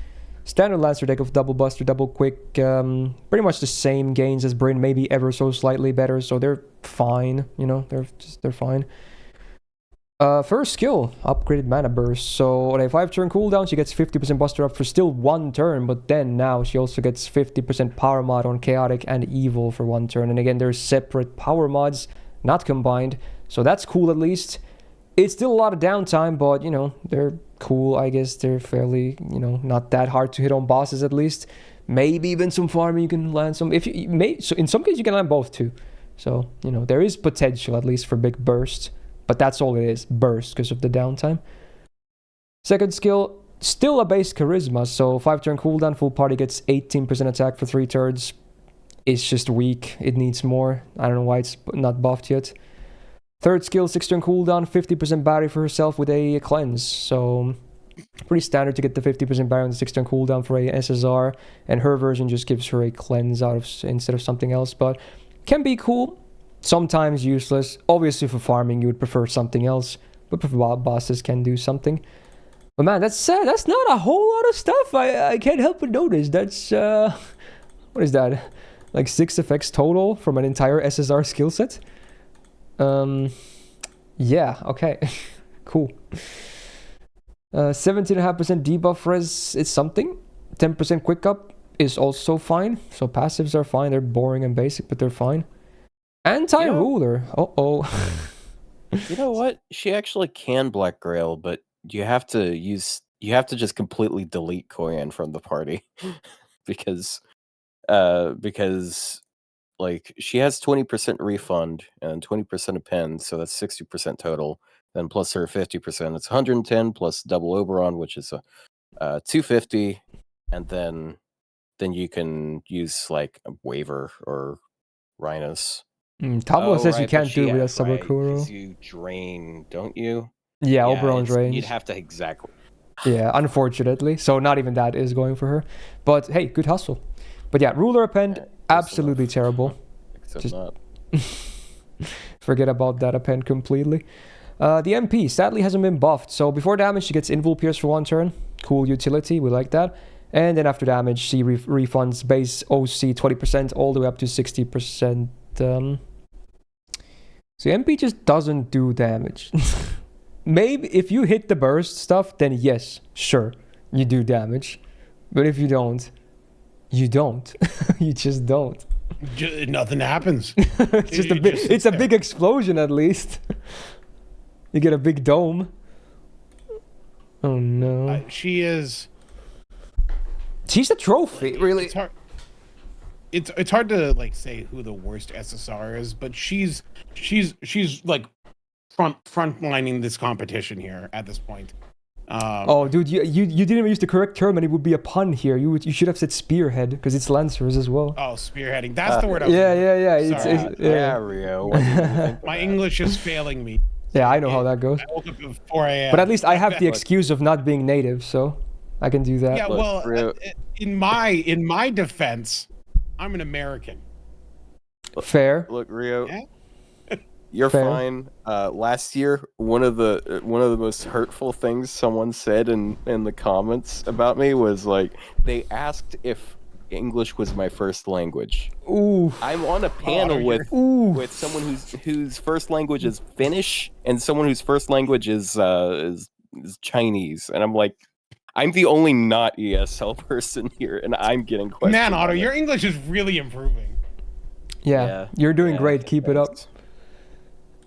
Standard Lancer deck of double Buster, double Quick, pretty much the same gains as Bryn, maybe ever so slightly better, so they're fine, you know, they're fine. First skill, upgraded mana burst. So on a 5-turn cooldown, she gets 50% buster up for still 1 turn, but then now she also gets 50% power mod on chaotic and evil for 1 turn. And again, there's separate power mods, not combined, so that's cool at least. It's still a lot of downtime, but you know, they're cool. I guess they're fairly, you know, not that hard to hit on bosses at least. Maybe even some farming you can land some. If you may, so in some cases you can land both too. So you know, there is potential at least for big burst. But that's all it is, burst, because of the downtime. Second skill, still a base charisma, so 5-turn cooldown, full party gets 18% attack for 3 turns. It's just weak, it needs more. I don't know why it's not buffed yet. Third skill, 6-turn cooldown, 50% battery for herself with a cleanse. So pretty standard to get the 50% battery on the 6-turn cooldown for a SSR. And her version just gives her a cleanse instead of something else, but can be cool. Sometimes useless. Obviously for farming you would prefer something else, but for bosses can do something. But man, that's not a whole lot of stuff. I can't help but notice. That's what is that? Like 6 effects total from an entire SSR skill set. Yeah, okay. Cool. 17.5% debuff res is something. 10% quick up is also fine. So passives are fine. They're boring and basic, but they're fine. Anti-ruler. Uh-oh. You know what? She actually can Black Grail, but you have to just completely delete Koyan from the party. because like she has 20% refund and 20% of pen, so that's 60% total. Then plus her 50%, it's 110 plus double Oberon, which is a 250, and then you can use like a waiver or Rhinos. Tabula says you can't do it with a Sabakuro. Because you drain, don't you? Yeah, Oberon's range. You'd have to exactly. Yeah, unfortunately. So not even that is going for her. But hey, good hustle. But yeah, ruler append, absolutely terrible. Except Just not. forget about that append completely. The MP sadly hasn't been buffed. So before damage, she gets Invul Pierce for 1 turn. Cool utility, we like that. And then after damage, she refunds base OC 20% all the way up to 60%. So MP just doesn't do damage. Maybe if you hit the burst stuff, then yes, sure, you do damage. But if you don't, you don't. You just don't. Nothing happens. It's just it's a big explosion at least. You get a big dome. Oh no. She's a trophy, really. It's hard. It's hard to like say who the worst SSR is, but she's like frontlining this competition here at this point. Oh, dude, you didn't even use the correct term, and it would be a pun here. You should have said spearhead because it's lancers as well. Oh, spearheading. That's the word. I was Yeah. Rio. My English is failing me. Yeah, I know how that goes. I woke up at 4 a.m. But at least I have the excuse of not being native, so I can do that. Yeah, well, in my defense, I'm an American. Fair. Look, Rio, Yeah? you're Fair. fine. Last year, one of the most hurtful things someone said in the comments about me was like they asked if English was my first language. Ooh. I'm on a panel with someone whose first language is Finnish and someone whose first language is Chinese, and I'm like, I'm the only not ESL person here, and I'm getting questioned. Man, Otto, your English is really improving. Yeah, you're doing great. Keep it up.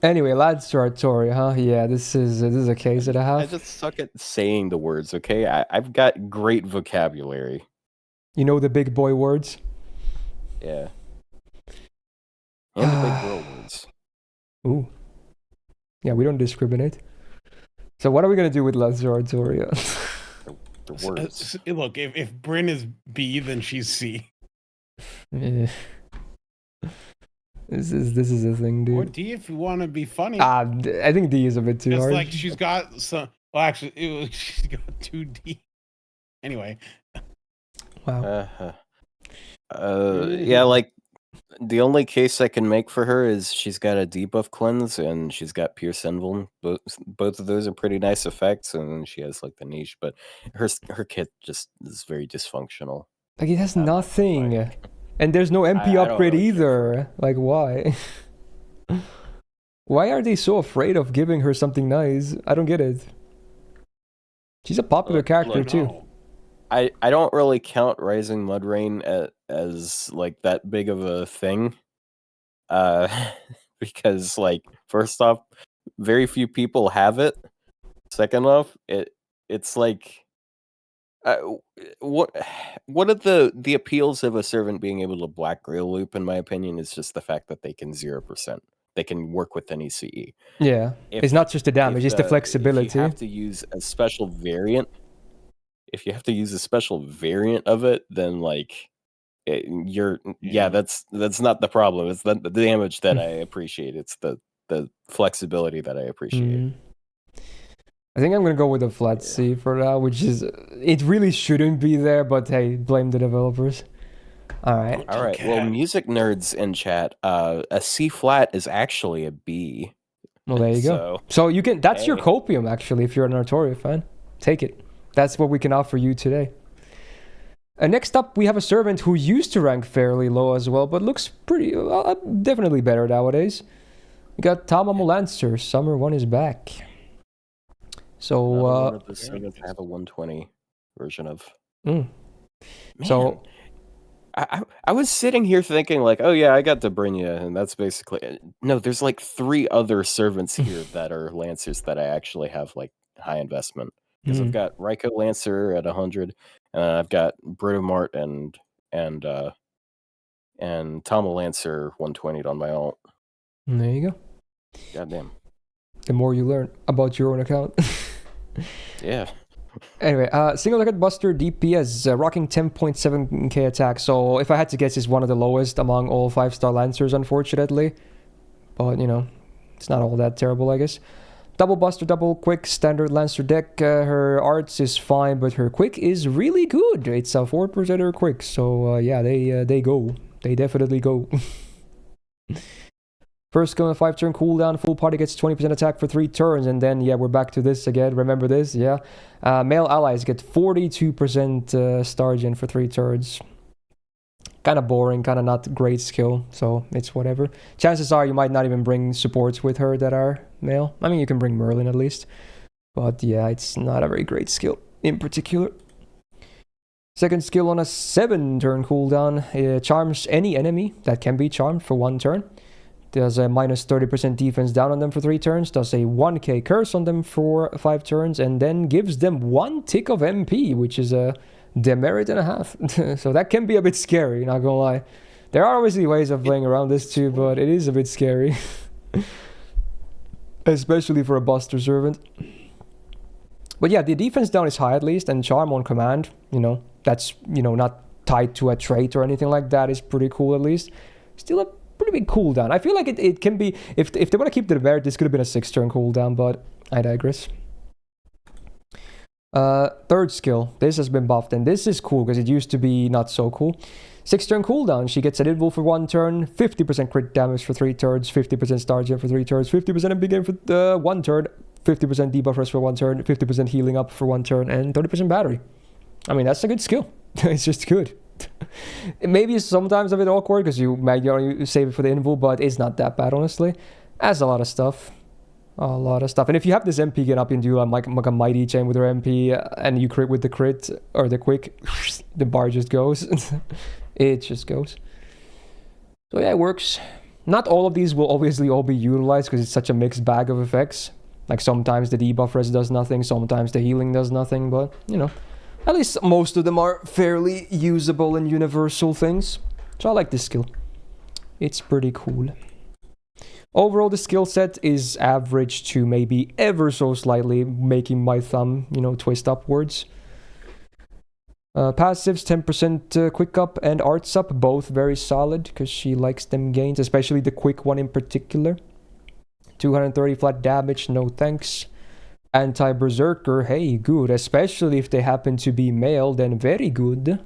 Anyway, Lancer Artoria, huh? Yeah, this is a case that I have. I just suck at saying the words, okay? I've got great vocabulary. You know the big boy words? Yeah. And the big girl words. Ooh. Yeah, we don't discriminate. So what are we gonna do with Lazar Artoria? The words. Look, if Bryn is B, then she's C. Yeah. This is a thing, Or dude. D if you want to be funny. I think D is a bit too It's hard. like she's got some. Well, actually, she's got 2D. Anyway. Wow. Yeah, like the only case I can make for her is she's got a debuff cleanse and she's got Pierce Envil. Both of those are pretty nice effects, and then she has like the niche, but her kit just is very dysfunctional. Like it has nothing. And there's no MP I don't upgrade really care either. Like why? Why are they so afraid of giving her something nice? I don't get it. She's a popular character too. I don't really count Rising Mudrain as like that big of a thing. Because like first off, very few people have it. Second off, it's like one of the appeals of a servant being able to Black Grail loop, in my opinion, is just the fact that they can 0%. They can work with any CE. Yeah, it's not just the damage; it's the flexibility. If you have to use a special variant, of it, then like that's not the problem. It's the damage that I appreciate. It's the flexibility that I appreciate. I think I'm gonna go with a flat C for now, which is it really shouldn't be there, but hey, blame the developers. All right. Well, music nerds in chat, a C flat is actually a B. Well, there you go. So you can. That's your copium, actually, if you're an Artoria fan. Take it. That's what we can offer you today. Next up, we have a servant who used to rank fairly low as well, but looks pretty, definitely better nowadays. We got Tamamu Lancer. Summer 1 is back. So, one of the servants I have a 120 version of. Man, so, I was sitting here thinking like, oh yeah, I got Dobrynia, and that's basically no. There's like 3 other servants here that are Lancers that I actually have like high investment. Because I've got Ryko Lancer at 100, and I've got Britomart and Tama Lancer 120 on my alt. There you go. Goddamn. The more you learn about your own account. Yeah. Anyway, single-legged Buster DPS, rocking 10.7k attack. So if I had to guess, is one of the lowest among all 5-star Lancers, unfortunately. But, you know, it's not all that terrible, I guess. Double Buster, double Quick, standard Lancer deck. Her arts is fine, but her Quick is really good. It's a 4% her Quick, so yeah, they go. They definitely go. First skill on a 5-turn cooldown, full party gets 20% attack for 3 turns, and then, yeah, we're back to this again. Remember this, yeah? Male allies get 42% star gen for 3 turns. Kind of boring, kind of not great skill, so it's whatever. Chances are you might not even bring supports with her that are male. I mean, you can bring Merlin at least. But yeah, it's not a very great skill in particular. Second skill on a 7-turn cooldown. Charms any enemy that can be charmed for 1 turn. Does a minus 30% defense down on them for 3 turns. Does a 1k curse on them for 5 turns. And then gives them 1 tick of MP, which is a demerit and a half. So that can be a bit scary, not gonna lie. There are obviously ways of playing around this too, but it is a bit scary. Especially for a Buster Servant. But yeah, the defense down is high at least, and charm on command, you know, that's, you know, not tied to a trait or anything like that, is pretty cool at least. Still a pretty big cooldown. I feel like it can be, if they want to keep the demerit, this could have been a 6-turn cooldown, but I digress. Third skill, this has been buffed, and this is cool because it used to be not so cool. 6-turn cooldown, she gets an invul for 1 turn, 50% crit damage for 3 turns, 50% star gen for 3 turns, 50% MP gain for 1 turn, 50% debuff rest for 1 turn, 50% healing up for 1 turn, and 30% battery. I mean, that's a good skill. It's just good. Maybe it's sometimes a bit awkward because you might save it for the invul, but it's not that bad, honestly. Has a lot of stuff. A lot of stuff. And if you have this MP get up and do like a mighty chain with her MP and you crit with the crit or the quick, the bar just goes. It just goes. So yeah, it works. Not all of these will obviously all be utilized because it's such a mixed bag of effects. Like sometimes the debuff res does nothing, sometimes the healing does nothing, but you know, at least most of them are fairly usable and universal things. So I like this skill. It's pretty cool. Overall, the skill set is average to maybe ever so slightly making my thumb, twist upwards. Passives, 10% quick up and arts up, both very solid because she likes them gains, especially the quick one in particular. 230 flat damage, no thanks. Anti-berserker, hey, good, especially if they happen to be male, then very good.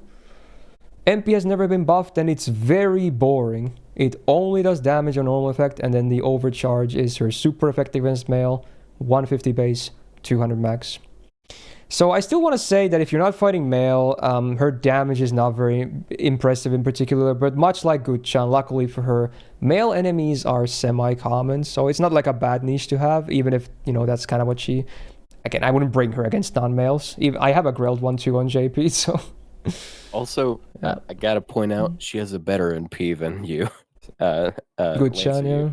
MP has never been buffed and it's very boring. It only does damage on normal effect, and then the overcharge is her super effective against male, 150 base, 200 max. So I still want to say that if you're not fighting male, her damage is not very impressive in particular, but much like Guchan, luckily for her, male enemies are semi-common, so it's not like a bad niche to have, even if, that's kind of what she... Again, I wouldn't bring her against non-males. I have a grilled one too on JP, so... Also, I gotta point out, she has a better NP than you. Guchan, yeah.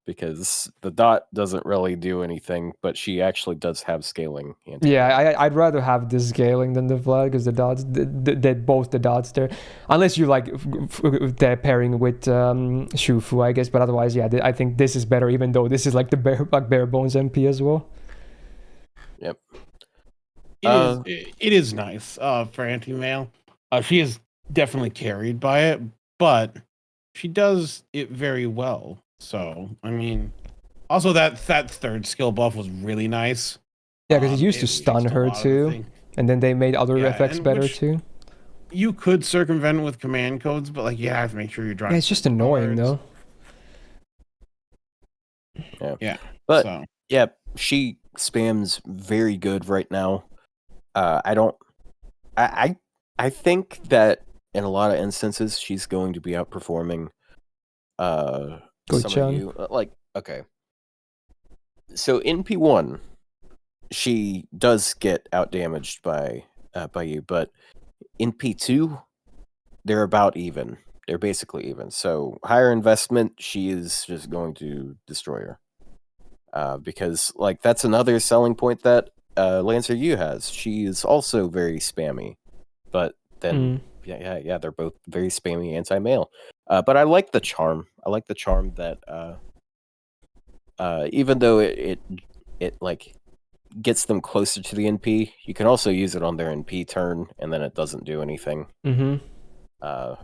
Because the dot doesn't really do anything, but she actually does have scaling. Yeah, I'd rather have the scaling than the flag, because the dots, both the dots there. Unless you like they're pairing with Shufu, I guess. But otherwise, yeah, I think this is better, even though this is like the bare bones MP as well. Yep. It is nice for anti-male. She is definitely carried by it, but she does it very well. So, I mean, also that third skill buff was really nice. Yeah, because it used to stun her too, and then they made other effects better too. You could circumvent with command codes, but like you have to make sure you're driving. Yeah, it's just annoying though. Yeah. But yeah, she spams very good right now. I think that in a lot of instances she's going to be outperforming some of you. Okay. So in P1, she does get outdamaged by you, but in P2, they're about even. They're basically even. So higher investment, she is just going to destroy her. Because that's another selling point that Lancer U has. She is also very spammy, but then yeah, they're both very spammy anti-male. But I like the charm. I like the charm that even though it gets them closer to the NP, you can also use it on their NP turn, and then it doesn't do anything.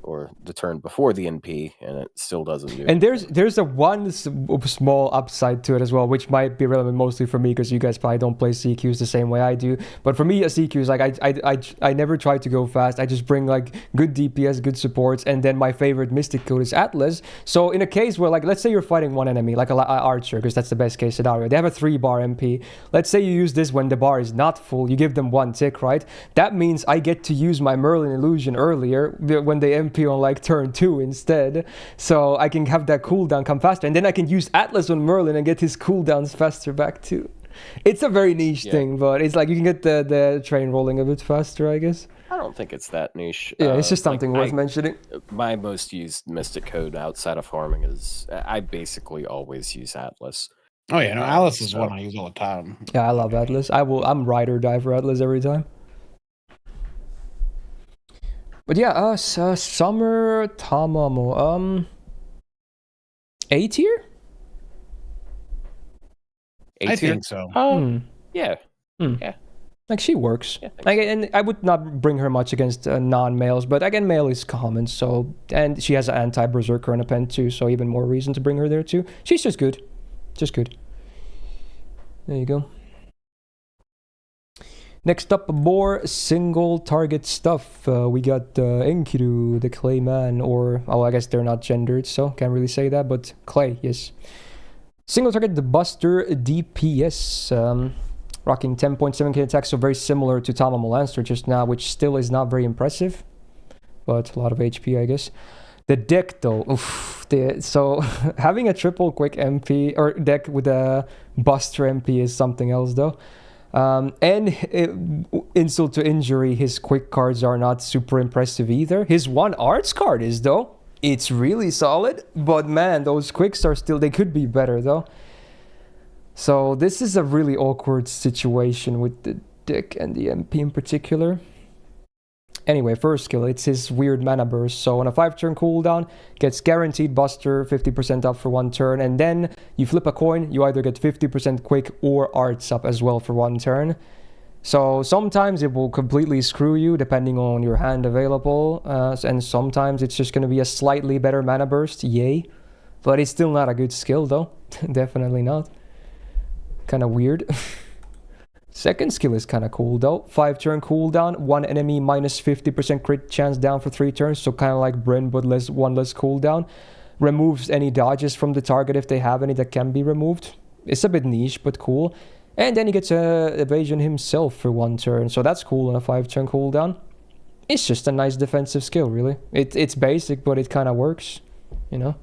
Or the turn before the NP, and it still doesn't do. And there's a one small upside to it as well, which might be relevant mostly for me because you guys probably don't play CQs the same way I do. But for me, a CQ is like I never try to go fast. I just bring like good DPS, good supports, and then my favorite Mystic code is Atlas. So in a case where let's say you're fighting one enemy, like a archer, because that's the best case scenario. They have a 3-bar MP. Let's say you use this when the bar is not full. You give them 1 tick, right? That means I get to use my Merlin illusion earlier when they MP on turn 2 instead, so I can have that cooldown come faster, and then I can use Atlas on Merlin and get his cooldowns faster back too. It's a very niche thing, but it's like you can get the train rolling a bit faster, I guess. I don't think it's that niche. Yeah, it's just something worth mentioning. My most used Mystic code outside of farming is I basically always use Atlas. Oh yeah, no, Atlas is one I use all the time. Yeah, I love Atlas. I'm ride or die for Atlas every time. But yeah, Summer Tamamo, A tier? I think so. Yeah. Yeah. Like she works. Yeah, and I would not bring her much against non-males, but again, male is common. So, and she has an anti-berserker and a pen too, so even more reason to bring her there too. She's just good, just good. There you go. Next up, more single target stuff. We got Enkiru, the Clayman, or I guess they're not gendered, so can't really say that, but Clay, yes. Single target, the Buster DPS, rocking 10.7k attack, so very similar to Tamamo Lancer just now, which still is not very impressive, but a lot of HP, I guess. The deck, though, oof, so having a triple quick MP or deck with a Buster MP is something else, though. Insult to injury, his quick cards are not super impressive either. His one arts card is, though. It's really solid, but man, those quicks are still, they could be better, though. So this is a really awkward situation with the deck and the MP in particular. Anyway, first skill, it's his weird mana burst. So on a 5-turn cooldown, gets guaranteed buster, 50% up for 1 turn, and then you flip a coin, you either get 50% quick or arts up as well for 1 turn. So sometimes it will completely screw you depending on your hand available, and sometimes it's just going to be a slightly better mana burst, yay. But it's still not a good skill though, definitely not. Kind of weird. Second skill is kind of cool though. 5-turn cooldown, 1 enemy minus 50% crit chance down for 3 turns, so kind of like Bryn but one less cooldown. Removes any dodges from the target if they have any that can be removed. It's a bit niche but cool. And then he gets evasion himself for 1 turn, so that's cool on a 5-turn cooldown. It's just a nice defensive skill, really. It's basic, but it kind of works, you know.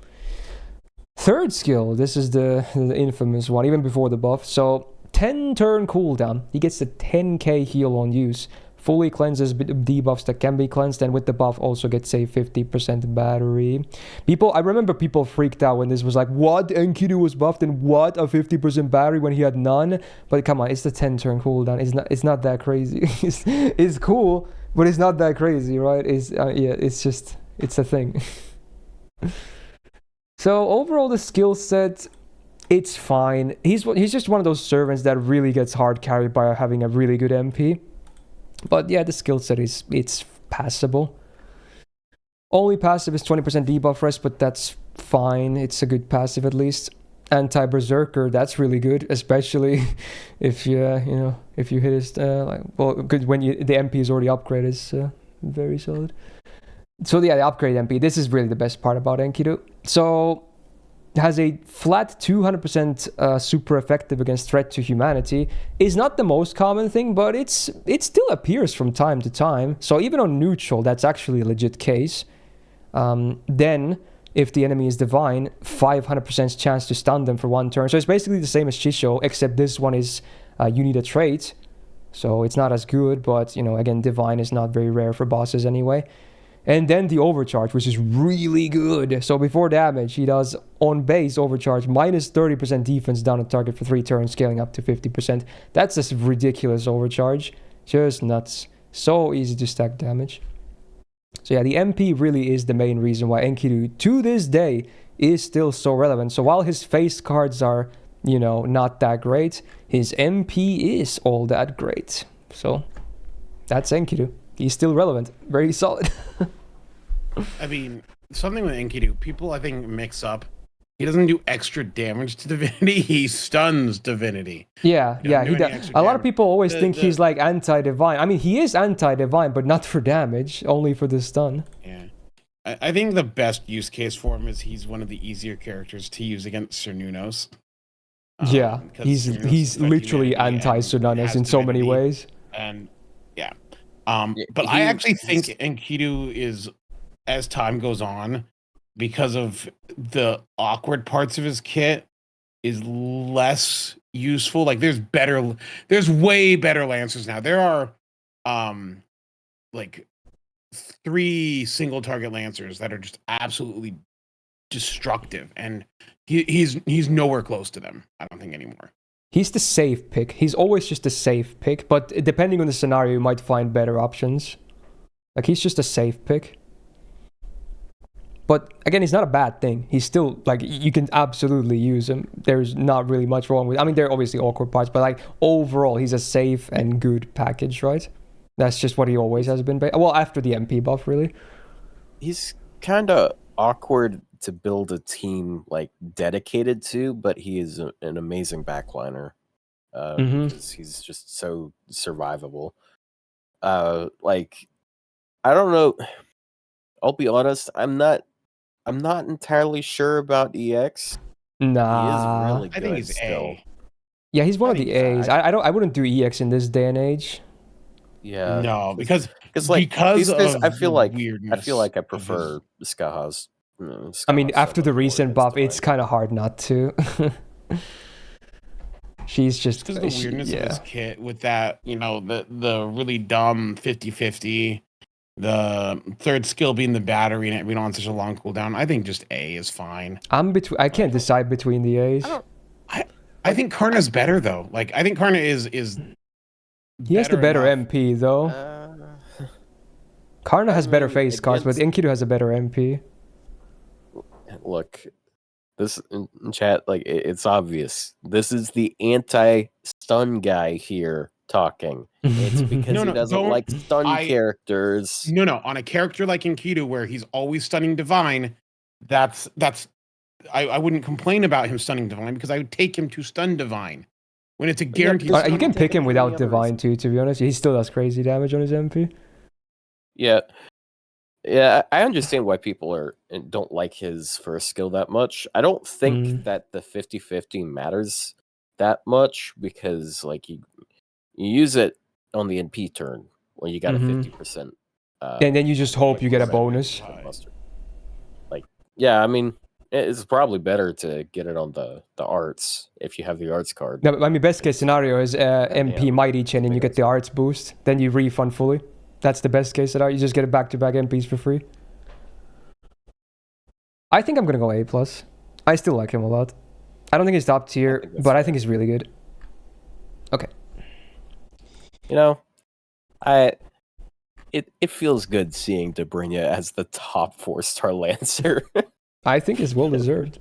Third skill, this is the infamous one, even before the buff. So 10-turn cooldown, he gets a 10k heal on use, fully cleanses debuffs that can be cleansed, and with the buff also gets a 50% battery. I remember people freaked out when this was like, what, Enkidu was buffed and what, a 50% battery when he had none? But come on, it's the 10-turn cooldown, it's not that crazy. It's cool, but it's not that crazy, right? It's a thing. So overall the skill set, it's fine. He's just one of those servants that really gets hard carried by having a really good MP. But yeah, the skill set it's passable. Only passive is 20% debuff rest, but that's fine. It's a good passive at least. Anti-berserker, that's really good, especially if you hit his good when the MP is already upgraded. Is very solid. So yeah, the upgrade MP. This is really the best part about Enkidu. So has a flat 200% super effective against threat to humanity. Is not the most common thing, but it still appears from time to time. So even on neutral, that's actually a legit case. Then, if the enemy is divine, 500% chance to stun them for 1 turn. So it's basically the same as Chisho, except this one is you need a trait. So it's not as good, but again, divine is not very rare for bosses anyway. And then the overcharge, which is really good. So before damage, he does on base overcharge minus 30% defense down at target for 3 turns, scaling up to 50%. That's a ridiculous overcharge. Just nuts. So easy to stack damage. So yeah, the MP really is the main reason why Enkidu, to this day, is still so relevant. So while his face cards are, not that great, his MP is all that great. So that's Enkidu. He's still relevant. Very solid. I mean, something with Enkidu, people I think mix up. He doesn't do extra damage to Divinity. He stuns Divinity. Yeah, he does. A lot of people always think he's like anti-divine. I mean, he is anti-divine, but not for damage, only for the stun. Yeah. I think the best use case for him is he's one of the easier characters to use against Sir Nunos. Yeah, he's literally anti-Sir Nunos in so many ways. And yeah. But I actually think Enkidu is, as time goes on, because of the awkward parts of his kit, is less useful. Like there's way better Lancers now. There are like 3 single target Lancers that are just absolutely destructive, and he's nowhere close to them, I don't think, anymore. He's the safe pick. He's always just a safe pick, but depending on the scenario, you might find better options. Like, he's just a safe pick. But again, he's not a bad thing. He's still, like, you can absolutely use him. There's not really much wrong with, I mean, there are obviously awkward parts, but like, overall, he's a safe and good package, right? That's just what he always has been. Well, after the MP buff, really. He's kind of awkward to build a team like dedicated to, but he is an amazing backliner. Because he's just so survivable. Like, I don't know. I'll be honest. I'm not entirely sure about EX. Nah, he is really good. I think he's still. A. Yeah, he's one of the A's. I wouldn't do EX in this day and age. Yeah, no, because these days, of I feel like weirdness I prefer Skahaz. I mean, after the recent buff, it's kind of hard not to. She's just because the weirdness of his kit with that, the really dumb 50-50, the third skill being the battery and it being on such a long cooldown. I think just A is fine. I can't decide between the A's. I think Karna's better though. Like, I think Karna is he has the better MP though. Karna has better mean, face cards, but against- Enkidu has a better MP. Look, this in chat, like it's obvious. This is the anti-stun guy here talking. It's because No, he no, doesn't don't- like stun I- characters. No, on a character like Enkidu where he's always stunning Divine, that's I wouldn't complain about him stunning Divine because I would take him to stun Divine. When it's a guaranteed because stun, You can pick him for without any other Divine reason. too, to be honest. He still does crazy damage on his MP. Yeah, I understand why people don't like his first skill that much. I don't think that the 50-50 matters that much because like you use it on the NP turn when you got a 50%. And then you just hope you get a bonus. Buster. Like, yeah, I mean, it's probably better to get it on the arts if you have the arts card. No, I mean, best case scenario is MP yeah, Mighty Chain and you get the arts boost. Then you refund fully. That's the best case scenario. You just get it back-to-back MPs for free. I think I'm going to go A+. I still like him a lot. I don't think he's top tier, but I think he's really good. Okay. You know, it feels good seeing Dobrynya as the top 4-star Lancer. I think it's well deserved.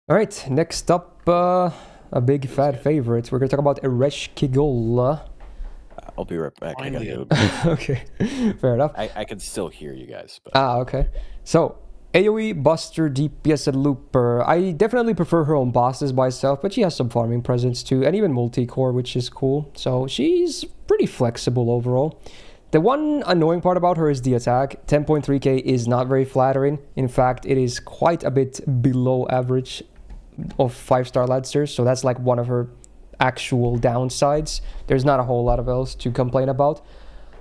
All right, next up, a big fat favorite. We're going to talk about Eresh Kigol. I'll be right back. Finally. Okay, fair enough. I can still hear you guys. But... Okay. So, AoE, Buster, DPS, and Looper. I definitely prefer her on bosses by herself, but she has some farming presence too, and even multi-core, which is cool. So she's pretty flexible overall. The one annoying part about her is the attack. 10.3k is not very flattering. In fact, it is quite a bit below average of 5-star Lancers, so that's like one of her actual downsides. There's not a whole lot of else to complain about.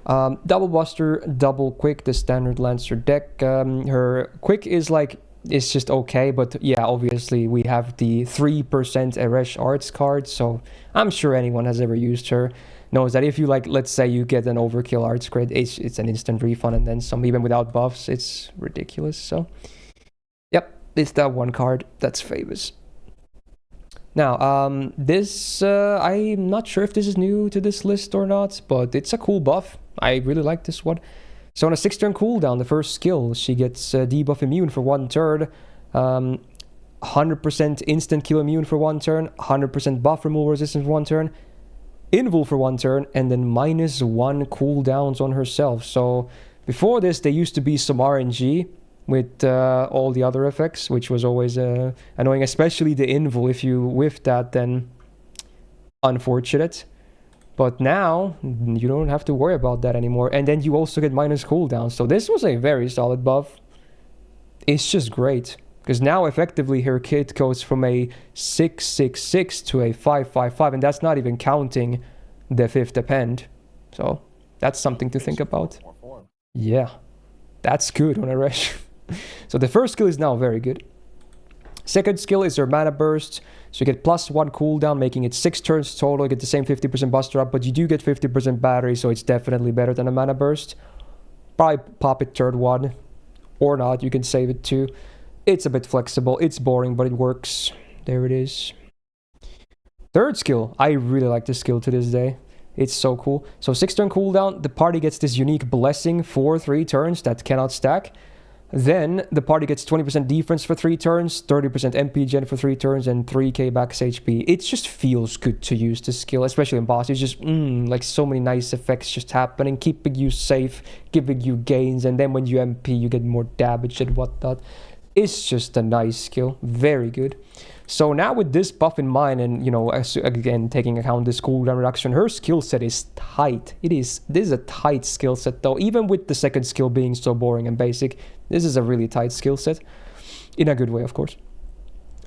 Double Buster, double Quick, the standard Lancer deck. Her Quick is just okay, but yeah, obviously we have the 3% Eresh Arts card, so I'm sure anyone has ever used her knows that if you let's say you get an overkill arts crit, it's an instant refund and then some, even without buffs. It's ridiculous. So yep, it's that one card that's famous. Now, this, I'm not sure if this is new to this list or not, but it's a cool buff. I really like this one. So on a 6-turn cooldown, the first skill, she gets debuff immune for 1 turn, 100% instant kill immune for 1 turn, 100% buff removal resistance for 1 turn, invul for 1 turn, and then -1 cooldowns on herself. So before this, there used to be some RNG with all the other effects, which was always annoying, especially the invul. If you whiffed that, then unfortunate. But now you don't have to worry about that anymore, and then you also get minus cooldown. So this was a very solid buff. It's just great because now effectively her kit goes from a 6/6/6 to a 5/5/5, and that's not even counting the 5th append. So that's something to think about. Yeah, that's good on Eresh. So the first skill is now very good. Second skill is her mana burst. So you get +1 cooldown, making it 6 turns total. You get the same 50% buster up, but you do get 50% battery, so it's definitely better than a mana burst. Probably pop it third one, or not. You can save it too. It's a bit flexible. It's boring, but it works. There it is. Third skill. I really like this skill to this day. It's so cool. So 6-turn cooldown. The party gets this unique blessing for 3 turns that cannot stack. Then the party gets 20% defense for 3 turns, 30% MP gen for 3 turns, and 3k max HP. It just feels good to use this skill, especially in boss. It's just like so many nice effects just happening, keeping you safe, giving you gains, and then when you MP, you get more damage and whatnot. It's just a nice skill, very good. So now with this buff in mind, and again taking account this cooldown reduction, her skill set is tight. This is a tight skill set though, even with the second skill being so boring and basic. This is a really tight skill set, in a good way, of course.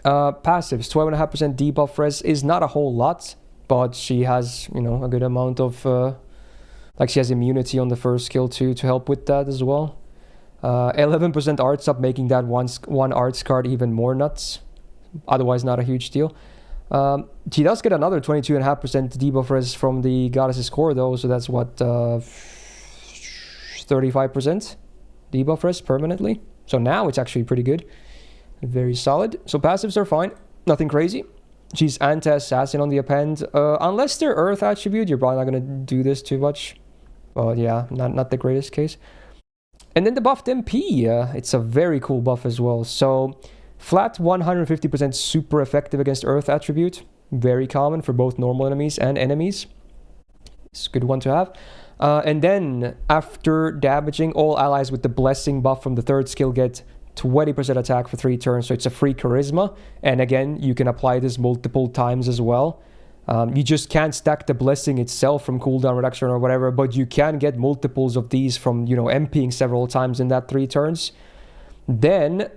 Passives, 12.5% debuff res is not a whole lot, but she has a good amount of she has immunity on the first skill too to help with that as well. 11% arts up, making that one arts card even more nuts. Otherwise not a huge deal. She does get another 22.5% debuff res from the Goddess's Core though, so that's what 35% debuff res permanently. So now it's actually pretty good. Very solid. So passives are fine. Nothing crazy. She's anti-assassin on the append. Unless they're earth attribute, you're probably not going to do this too much. Well, yeah, not the greatest case. And then the buffed MP, it's a very cool buff as well. So flat 150% super effective against Earth attribute. Very common for both normal enemies and enemies. It's a good one to have. And then after damaging, all allies with the blessing buff from the third skill get 20% attack for 3 turns. So it's a free charisma. And again, you can apply this multiple times as well. You just can't stack the blessing itself from cooldown reduction or whatever, but you can get multiples of these from, MPing several times in that 3 turns. Then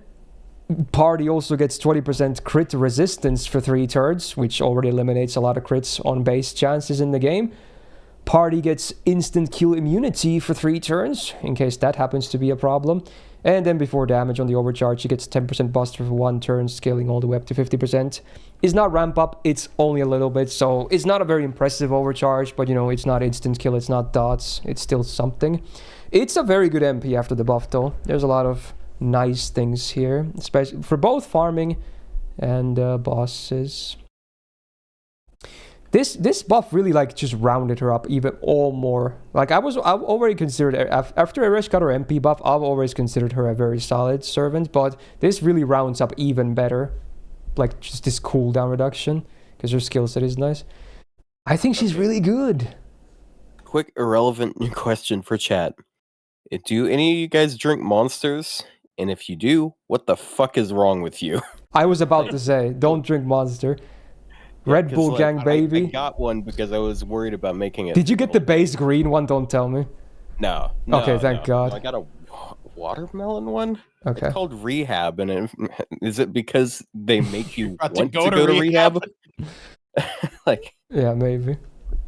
party also gets 20% crit resistance for 3 turns, which already eliminates a lot of crits on base chances in the game. Party gets instant kill immunity for 3 turns, in case that happens to be a problem. And then before damage on the overcharge, she gets 10% buster for 1 turn, scaling all the way up to 50%. It's not ramp up, it's only a little bit, so it's not a very impressive overcharge, but it's not instant kill, it's not dots, it's still something. It's a very good MP after the buff though. There's a lot of nice things here, especially for both farming and bosses. This buff really just rounded her up even all more. I've already considered, after Eresh got her MP buff, I've always considered her a very solid servant, but this really rounds up even better. Just this cooldown reduction, because her skill set is nice. I think she's really good. Quick irrelevant question for chat. Do any of you guys drink Monsters? And if you do, what the fuck is wrong with you? I was about to say, don't drink Monster. Red Bull Gang, baby. I got one because I was worried about making it. Did you get the base green one? Don't tell me. No. Okay, thank God. I got a watermelon one. Okay. It's called Rehab, and is it because they make you want to go to rehab? Yeah, maybe.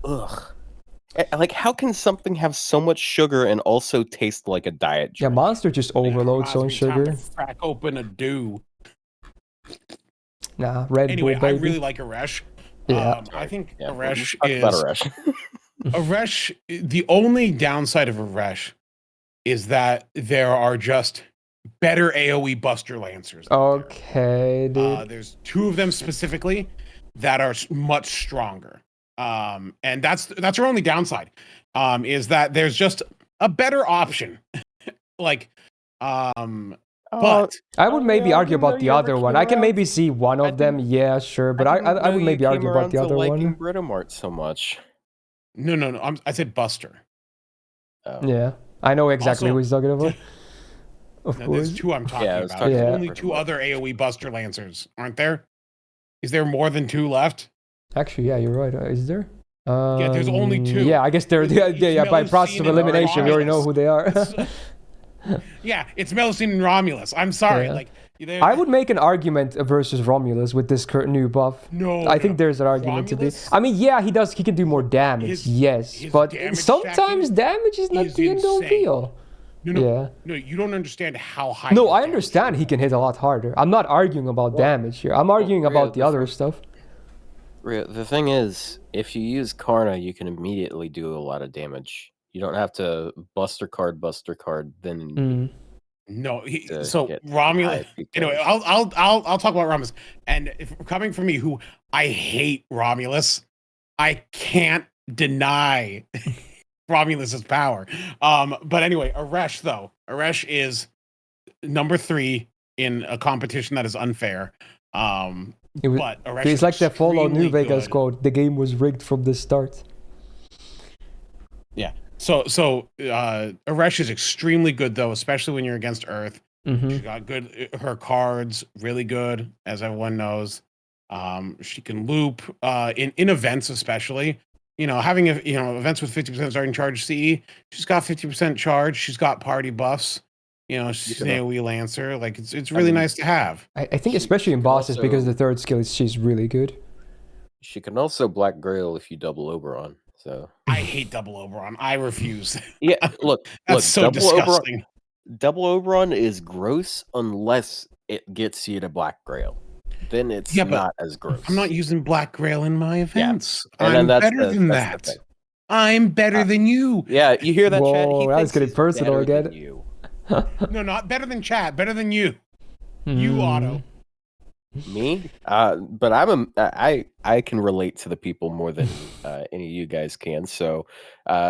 Ugh. How can something have so much sugar and also taste like a diet drink? Yeah, Monster just overloads on sugar. Time to crack open a dew. Nah, Red Bull, baby. I really like Eresh. Yeah. I think Yeah, Eresh is... Eresh. Eresh, the only downside of Eresh is that there are just better AoE Buster Lancers. Okay, dude. There's 2 of them specifically that are much stronger. And that's our only downside. Is that there's just a better option. But I would maybe argue about the other one. I can maybe see one of them, yeah, sure, but I would maybe argue about the other one. Britomart so much. No. I said Buster. Oh. Yeah, I know exactly Also, who he's talking about. Of course. There's 2 I'm talking about. Talking There's about only 2 other AoE Buster Lancers, aren't there? Is there more than 2 left? Actually, yeah, you're right. Is there? Yeah, there's only 2. Yeah, I guess they're by process of elimination. We already know who they are. Yeah, it's Melusine and Romulus. I'm sorry. Yeah. I would make an argument versus Romulus with this new buff. No, I think there's an argument Romulus, to be. I mean, yeah, he can do more damage. Yes, but sometimes damage is not the end all be all. No, you don't understand how high. No, I understand he can hit a lot harder. I'm not arguing about damage here. I'm arguing about the other stuff. The thing is, if you use Karna, you can immediately do a lot of damage. You don't have to buster card, then. No, so Romulus. Anyway, I'll talk about Romulus. And coming from me, who I hate Romulus, I can't deny Romulus's power. But anyway, Eresh is number 3 in a competition that is unfair. But Eresh it's like the Fallout New Vegas good. quote: "The game was rigged from the start." Yeah. So Eresh is extremely good though, especially when you're against Earth. Mm-hmm. She got her cards really good, as everyone knows. She can loop in events, especially. Having events with 50% starting charge CE. She's got 50% charge. She's got party buffs. She's an AoE Lancer. It's really nice to have. I think especially in bosses because the third skill she's really good. She can also Black Grail if you double Oberon. So I hate double Oberon. I refuse. Yeah, look, That's so disgusting. Double Oberon is gross unless it gets you to Black Grail. Then it's not as gross. I'm not using Black Grail in my events. Yeah. I'm better than that. I'm better than you. Yeah, you hear that, Chad? Whoa, that's getting personal again. No, not better than Chad. Better than you. You, Otto. Me? But I can relate to the people more than any of you guys can. So,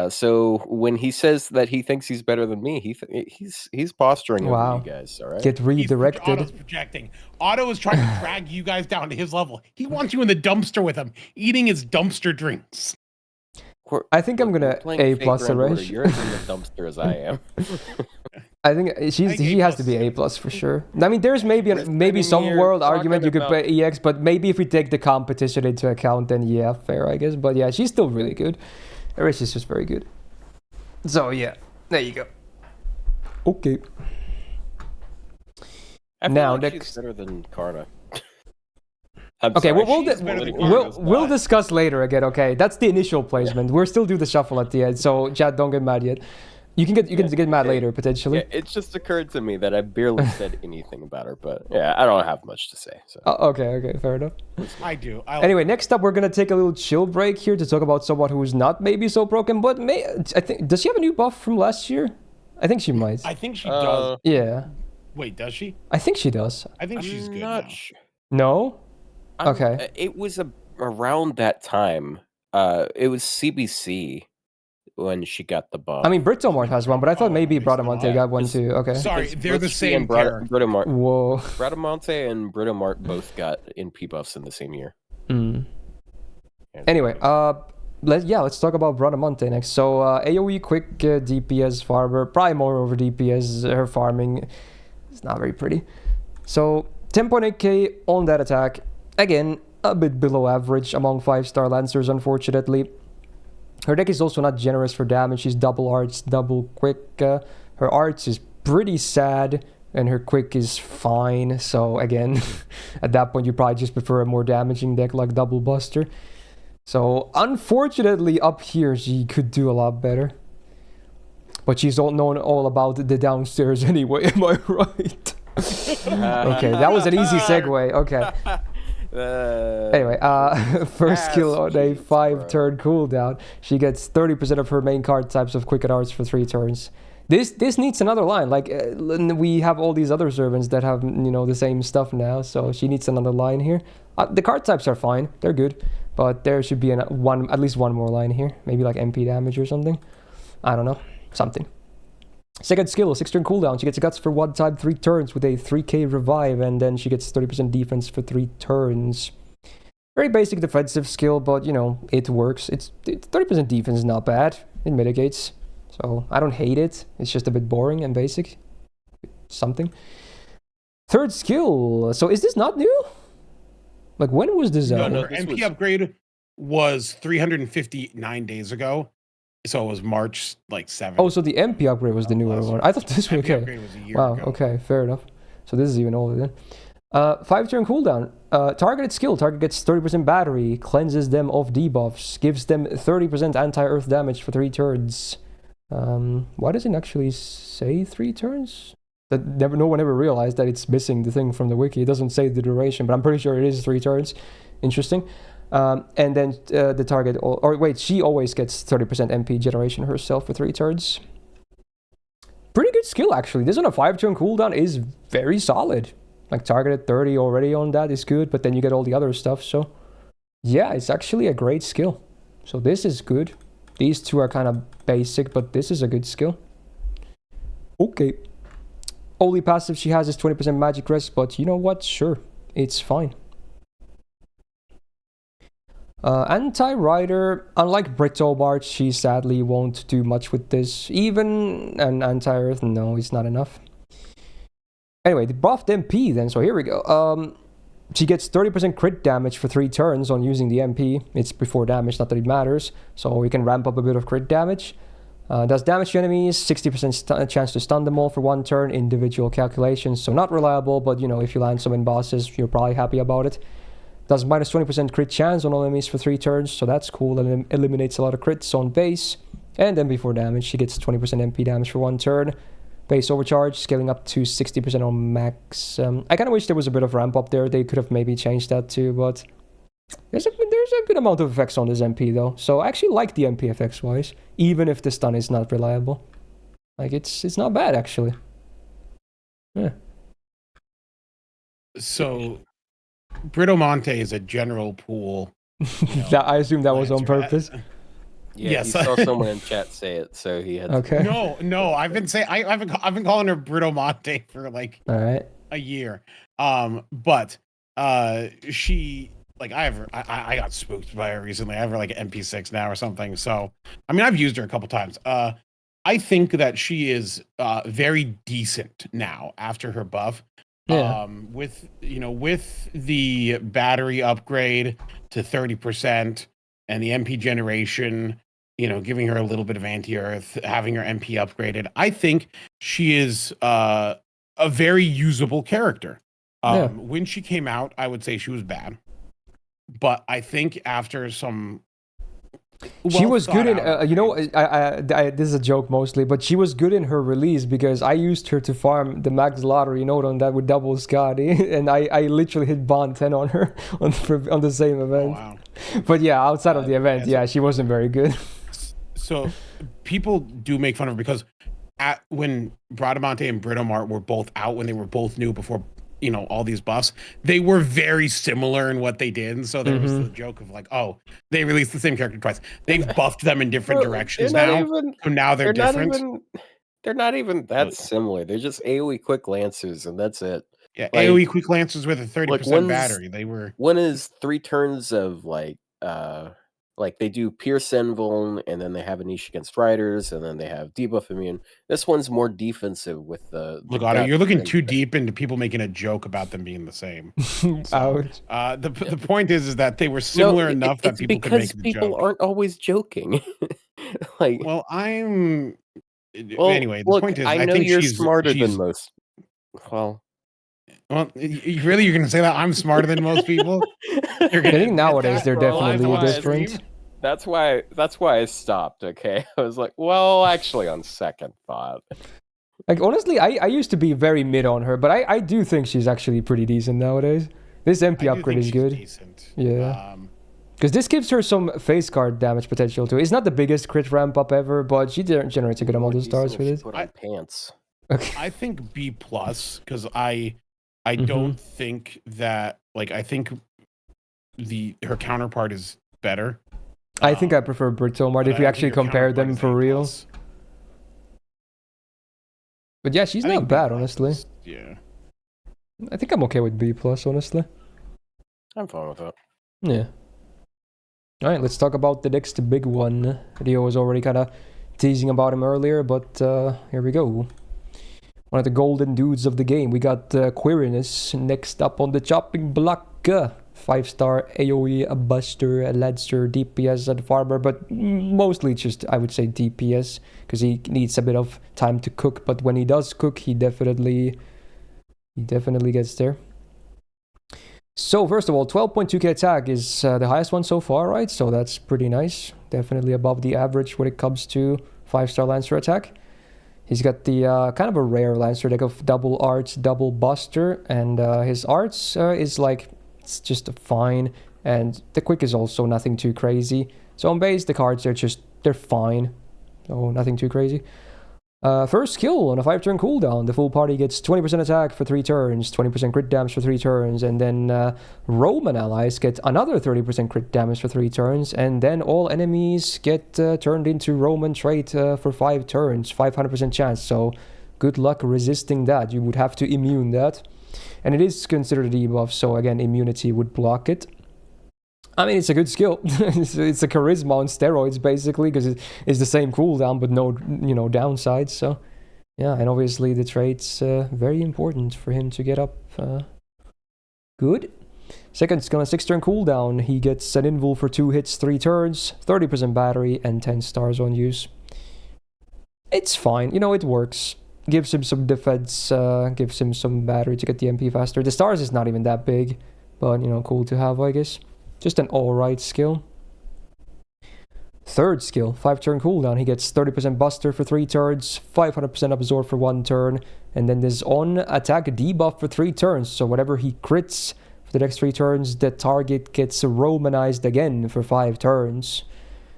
so when he says that he thinks he's better than me, he's posturing over you Wow. guys. All right. Get Otto's redirected. projecting. Otto is trying to drag you guys down to his level. He wants you in the dumpster with him, eating his dumpster drinks. I think I'm We're gonna playing A fake plus Grand Order. Arash. You're as in the dumpster as I am. I think he has to be A plus for sure. I mean, there's maybe some world argument you could play EX, but maybe if we take the competition into account, then yeah, fair, I guess. But yeah, she's still really good. Arash is just very good. So yeah, there you go. Okay. I feel Now, like next- she's better than Karna. Okay, sorry, we'll discuss later again. Okay, that's the initial placement. We'll still do the shuffle at the end, so chat, don't get mad yet. You can get mad later potentially. Yeah, it just occurred to me that I barely said anything about her, but yeah, I don't have much to say. So. Okay, fair enough. I do. Anyway, next up, we're gonna take a little chill break here to talk about someone who's not maybe so broken, but I think does she have a new buff from last year? I think she might. I think she does. Yeah. Wait, does she? I think she does. I think she's good now. No? Okay. It was around that time. It was CBC when she got the buff. I mean, Britomart has one, but I thought maybe Bradamante got one too. Okay. Sorry, they're the Blitzkrieg same and character. Britomart. Whoa. Bradamante and Britomart both got NP buffs in the same year. Anyway, let's talk about Bradamante next. So AoE quick DPS farmer, probably more over DPS. Her farming is not very pretty. So 10.8k on that attack. Again, a bit below average among 5-star Lancers, unfortunately. Her deck is also not generous for damage. She's double arts, double quick. Her arts is pretty sad, and her quick is fine. So again, at that point, you probably just prefer a more damaging deck like Double Buster. So unfortunately, up here, she could do a lot better. But she's known all about the downstairs anyway, am I right? Okay, that was an easy segue. Okay. Anyway, first skill on a 5-turn cooldown. She gets 30% of her main card types of quick arts for 3 turns. This needs another line. Like we have all these other servants that have the same stuff now, so she needs another line here. The card types are fine; they're good, but there should be at least one more line here. Maybe like MP damage or something. I don't know, something. Second skill, 6-turn cooldown. She gets guts for 1 time 3 turns with a 3k revive, and then she gets 30% defense for 3 turns. Very basic defensive skill, but it works. It's 30% defense is not bad. It mitigates, so I don't hate it. It's just a bit boring and basic. Something. Third skill. So is this not new? Like when was this out? No, MP upgrade was 359 days ago. So it was March 7th. Oh, so the MP upgrade was the newer one. I thought this was okay. Upgrade was a year Wow, ago. okay, fair enough. So this is even older then. 5-turn cooldown. Targeted skill. Target gets 30% battery, cleanses them of debuffs, gives them 30% anti-earth damage for 3 turns. Why does it actually say 3 turns? No one ever realized that it's missing the thing from the wiki. It doesn't say the duration, but I'm pretty sure it is 3 turns. Interesting. And then the target, she always gets 30% MP generation herself for 3 turns. Pretty good skill, actually. This on a 5-turn cooldown is very solid. Like targeted 30 already on that is good, but then you get all the other stuff. So yeah, it's actually a great skill. So this is good. These two are kind of basic, but this is a good skill. Okay. Only passive she has is 20% magic rest, but you know what? Sure, it's fine. Anti-Rider, unlike Britomart, she sadly won't do much with this. Even an Anti-Earth, no, it's not enough. Anyway, the buffed MP then, so here we go. She gets 30% crit damage for 3 turns on using the MP. It's before damage, not that it matters. So we can ramp up a bit of crit damage. Does damage to enemies, 60% chance to stun them all for 1 turn, individual calculations. So not reliable, but if you land some in bosses, you're probably happy about it. Does minus 20% crit chance on all enemies for 3 turns, so that's cool, and eliminates a lot of crits on base. And then before damage, she gets 20% MP damage for 1 turn. Base overcharge, scaling up to 60% on max. I kind of wish there was a bit of ramp up there. They could have maybe changed that too, but there's a good amount of effects on this MP though. So I actually like the MP effects wise, even if the stun is not reliable. Like it's not bad actually. Yeah. So Britomonte is a general pool. I assume that was on Lancer. purpose. Yeah, Yes. he saw someone in chat say it, so he had. Okay. No. I've been calling her Britomonte for like All right. a year. But she like I got spooked by her recently. I have her like an MP6 now or something. So I mean I've used her a couple times. I think that she is very decent now after her buff. Yeah. With the battery upgrade to 30% and the MP generation, giving her a little bit of anti-earth, having her MP upgraded. I think she is a very usable character. Yeah. When she came out, I would say she was bad. But I think after some She was good in, upgrades- this is a joke mostly, but she was good in her release because I used her to farm the max lottery note on that with double Scotty, and I literally hit bond 10 on her on the same event. wow. But yeah, outside of the event, yeah, she wasn't very good. So people do make fun of her because when Bradamante and Britomart were both out, when they were both new before all these buffs, they were very similar in what they did, and so there was the joke of like, oh, they released the same character twice. They've buffed them in different directions now, so now they're different. They're not even that similar. They're just AoE quick lancers, and that's it. Yeah, Like, AoE quick lancers with a 30% like battery. They were. One is 3 turns of like they do Pierce Envuln, and then they have a niche against riders, and then they have debuff immune. This one's more defensive with the Look, Otto, you're looking too deep into people making a joke about them being the same. Ouch. The point is that they were similar enough that people could make the joke. Because people aren't always joking. Like, well, anyway. The look, point is, I know think you're she's smarter than most. Well, really, you're gonna say that I'm smarter than most people? You're I think nowadays they're bro, definitely different. That's why I stopped. Okay, I was like, well, actually, on second thought, Like honestly, I used to be very mid on her, but I do think she's actually pretty decent nowadays. This MP upgrade is good. Decent. Yeah. Because this gives her some face card damage potential too. It's not the biggest crit ramp up ever, but she generates a good amount of stars with it. Put on pants. Okay. I think B plus because I don't think that I think her counterpart is better. I think I prefer Britomart if we actually compare them for real. But yeah, she's not bad, honestly. Yeah. I think I'm okay with B plus, honestly. I'm fine with that. Yeah. Alright, let's talk about the next big one. Rio was already kind of teasing about him earlier, but here we go. One of the golden dudes of the game. We got Quirinus next up on the chopping block. 5-star AoE, a Buster, a Lancer, DPS, and Farmer, but mostly just, I would say, DPS, because he needs a bit of time to cook, but when he does cook, he definitely gets there. So, first of all, 12.2k attack is the highest one so far, right? So that's pretty nice. Definitely above the average when it comes to 5-star Lancer attack. He's got the kind of a rare Lancer deck of double arts, double Buster, and his arts is like, it's just fine, and the quick is also nothing too crazy. So on base, the cards are they're fine, so nothing too crazy. First skill on a 5-turn cooldown, the full party gets 20% attack for 3 turns, 20% crit damage for 3 turns, and then Roman allies get another 30% crit damage for 3 turns, and then all enemies get turned into Roman trait for 5 turns, 500% chance, so good luck resisting that. You would have to immune that. And it is considered a debuff, so again, immunity would block it. I mean, it's a good skill. It's a charisma on steroids, basically, because it's the same cooldown, but no, downsides. So, yeah, and obviously the trait's very important for him to get up good. Second skill on a 6-turn cooldown, he gets an invul for 2 hits, 3 turns, 30% battery, and 10 stars on use. It's fine, it works. Gives him some defense, gives him some battery to get the MP faster. The stars is not even that big, but, cool to have, I guess. Just an alright skill. Third skill, 5-turn cooldown. He gets 30% Buster for 3 turns, 500% Absorb for 1 turn, and then there's on-attack debuff for 3 turns. So whatever he crits for the next 3 turns, the target gets Romanized again for 5 turns.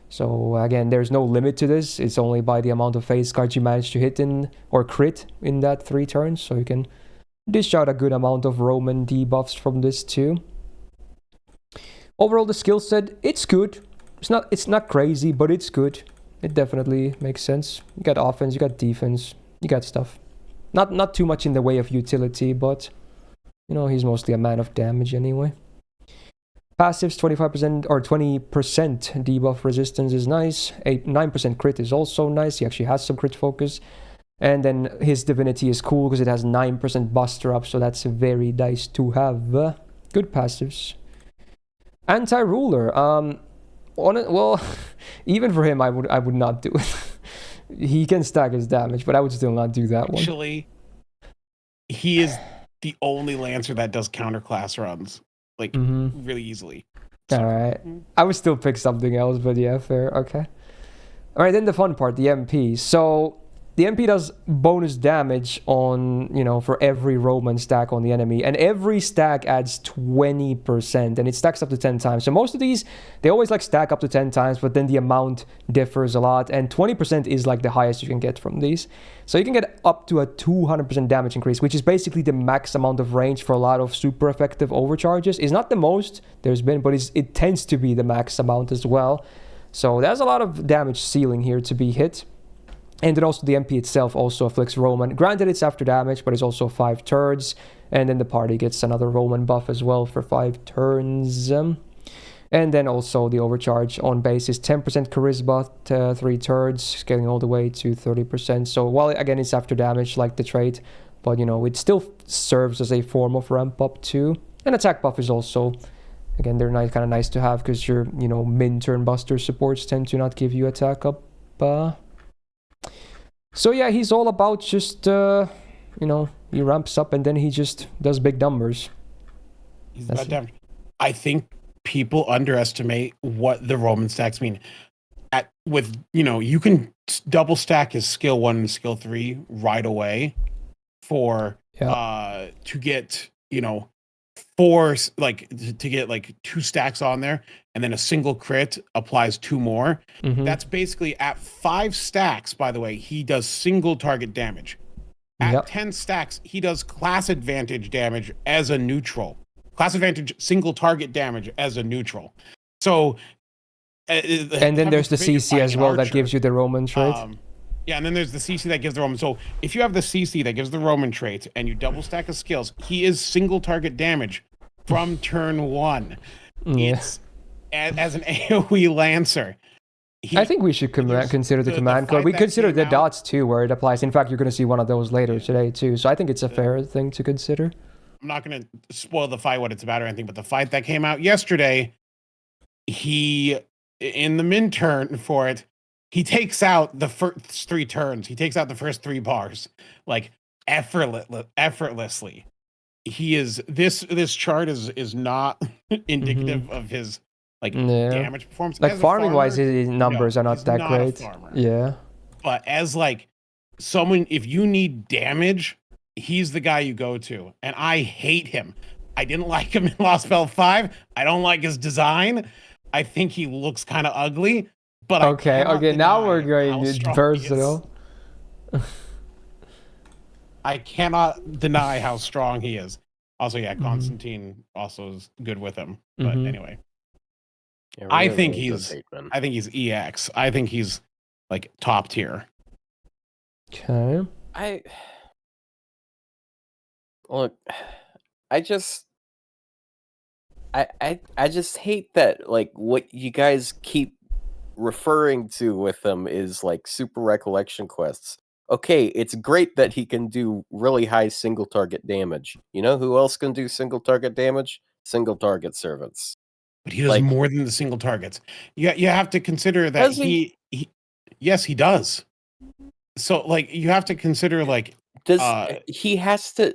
So again, there's no limit to this. It's only by the amount of face cards you manage to hit in or crit in that 3 turns. So you can dish out a good amount of Roman debuffs from this too. Overall, the skill set, it's good. It's not crazy, but it's good. It definitely makes sense. You got offense, you got defense, you got stuff. Not too much in the way of utility, but you know, he's mostly a man of damage anyway. Passives 25% or 20% debuff resistance is nice. 9% crit is also nice. He actually has some crit focus. And then his divinity is cool because it has 9% buster up, so that's very nice to have. Good passives. Anti-ruler. Well, even for him, I would not do it. He can stack his damage, but I would still not do that one. Actually, he is the only Lancer that does counterclass runs, like, really easily. So. Alright. I would still pick something else, but yeah, fair. Okay. Alright, then the fun part, the MP. So, the MP does bonus damage on, you know, for every Roman stack on the enemy. And every stack adds 20%. And it stacks up to 10 times. So most of these, they always like stack up to 10 times. But then the amount differs a lot. And 20% is like the highest you can get from these. So you can get up to a 200% damage increase. Which is basically the max amount of range for a lot of super effective overcharges. It's not the most there's been. But it tends to be the max amount as well. So there's a lot of damage ceiling here to be hit. And then also the MP itself also afflicts Roman. Granted, it's after damage, but it's also 5 turns. And then the party gets another Roman buff as well for 5 turns. And then also the overcharge on base is 10% charisma, 3 turns, scaling all the way to 30%. So while, again, it's after damage like the trait, but, you know, it still serves as a form of ramp up too. And attack buff is also, again, they're kind of nice to have because your, you know, min-turn buster supports tend to not give you attack up. So yeah, he's all about just, you know, he ramps up and then he just does big numbers. I think people underestimate what the Roman stacks mean. With, you know, you can double stack his skill 1 and skill 3 right away for, to get, you know, 4, like, to get like 2 stacks on there, and then a single crit applies 2 more. That's basically at 5 stacks, by the way, he does single target damage. At 10 stacks, he does class advantage damage as a neutral. Class advantage single target damage as a neutral. So, and then there's the CC as well that gives you the Roman trait. Yeah, and then there's the CC that gives the Roman. So if you have the CC that gives the Roman trait and you double stack his skills, he is single target damage from turn 1. It's as an AoE Lancer. I think we should consider the command code. We consider the dots too, where it applies. In fact, you're going to see one of those later today too. So I think it's a fair thing to consider. I'm not going to spoil the fight, what it's about or anything, but the fight that came out yesterday, he, in the min turn for it, he takes out the first 3 turns. He takes out the first 3 bars, like effortlessly. He is this chart is not indicative of his damage performance. Like farming wise, his numbers are not that great. Yeah. But as like someone, if you need damage, he's the guy you go to. And I hate him. I didn't like him in Lost Spell 5. I don't like his design. I think he looks kind of ugly. But okay, now we're going versatile. I cannot deny how strong he is. Also, yeah, Constantine also is good with him. But anyway, yeah, I think he's EX. I think he's like top tier. Okay. I just hate that, like, what you guys keep referring to with them is like super recollection quests. Okay, it's great that he can do really high single target damage. You know who else can do single target damage? Single target servants. But he does more than the single targets. You have to consider that he yes, he does. So like you have to consider like he has to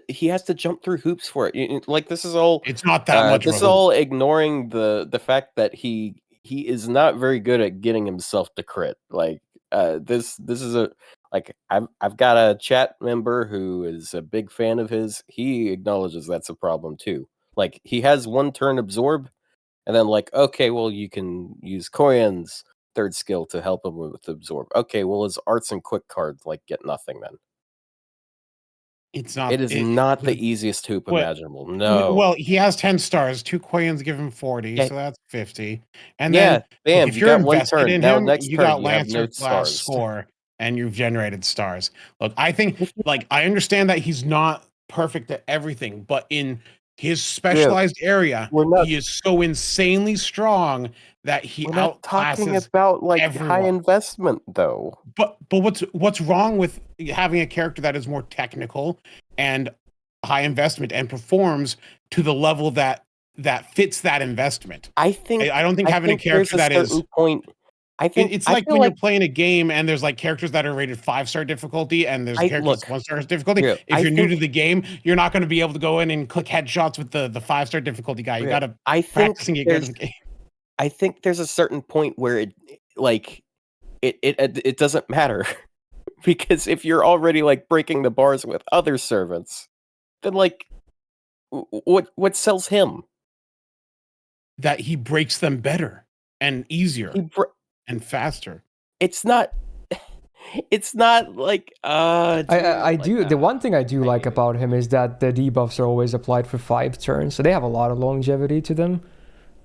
jump through hoops for it. Like this is all it's not that much. This is all ignoring the fact that he is not very good at getting himself to crit. Like this is a like I've got a chat member who is a big fan of his. He acknowledges that's a problem too. Like he has 1 turn absorb, and then like okay, well you can use Koyan's 3rd skill to help him with absorb. Okay, well his arts and quick cards like get nothing then. It's not. It is not the easiest hoop What- imaginable. No. Well, he has 10 stars. 2 coins give him 40, Yeah. so that's 50. And Yeah, then bam, look, if you you're got one invested turn. in Now him, next you turn, got you have no Lancer class stars. score and you've generated stars. Look, I think I understand that he's not perfect at everything, but in his specialized area, we're not- he is so insanely strong that he We're not talking outclasses about like high everyone. investment though. But what's wrong with having a character that is more technical and high investment and performs to the level that fits that investment? I think I don't think having a there's character that is certain point. I think it's I like feel when like you're playing a game and there's like characters that are rated 5-star difficulty and there's characters look, 1-star difficulty. Rio, If I you're new to think- the game, you're not going to be able to go in and click headshots with the 5-star difficulty guy. You Rio, got to I think practicing it there's against the game. I think there's a certain point where it doesn't matter because if you're already like breaking the bars with other servants, then like what sells him? That he breaks them better and easier He and faster. It's not. It's not like I do. The one thing I do like about him is that the debuffs are always applied for 5 turns, so they have a lot of longevity to them.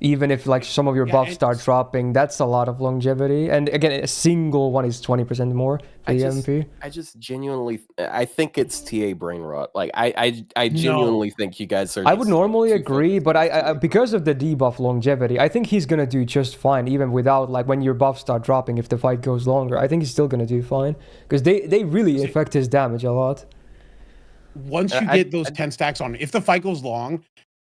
Even if like some of your buffs start dropping, that's a lot of longevity. And again, a single one is 20% more for the MP. I just genuinely, I think it's TA brain rot. Like I genuinely think you guys are. I would normally agree, but I because of the debuff longevity, I think he's gonna do just fine, even without like when your buffs start dropping. If the fight goes longer, I think he's still gonna do fine because they really affect his damage a lot. Once you get those 10 stacks on, if the fight goes long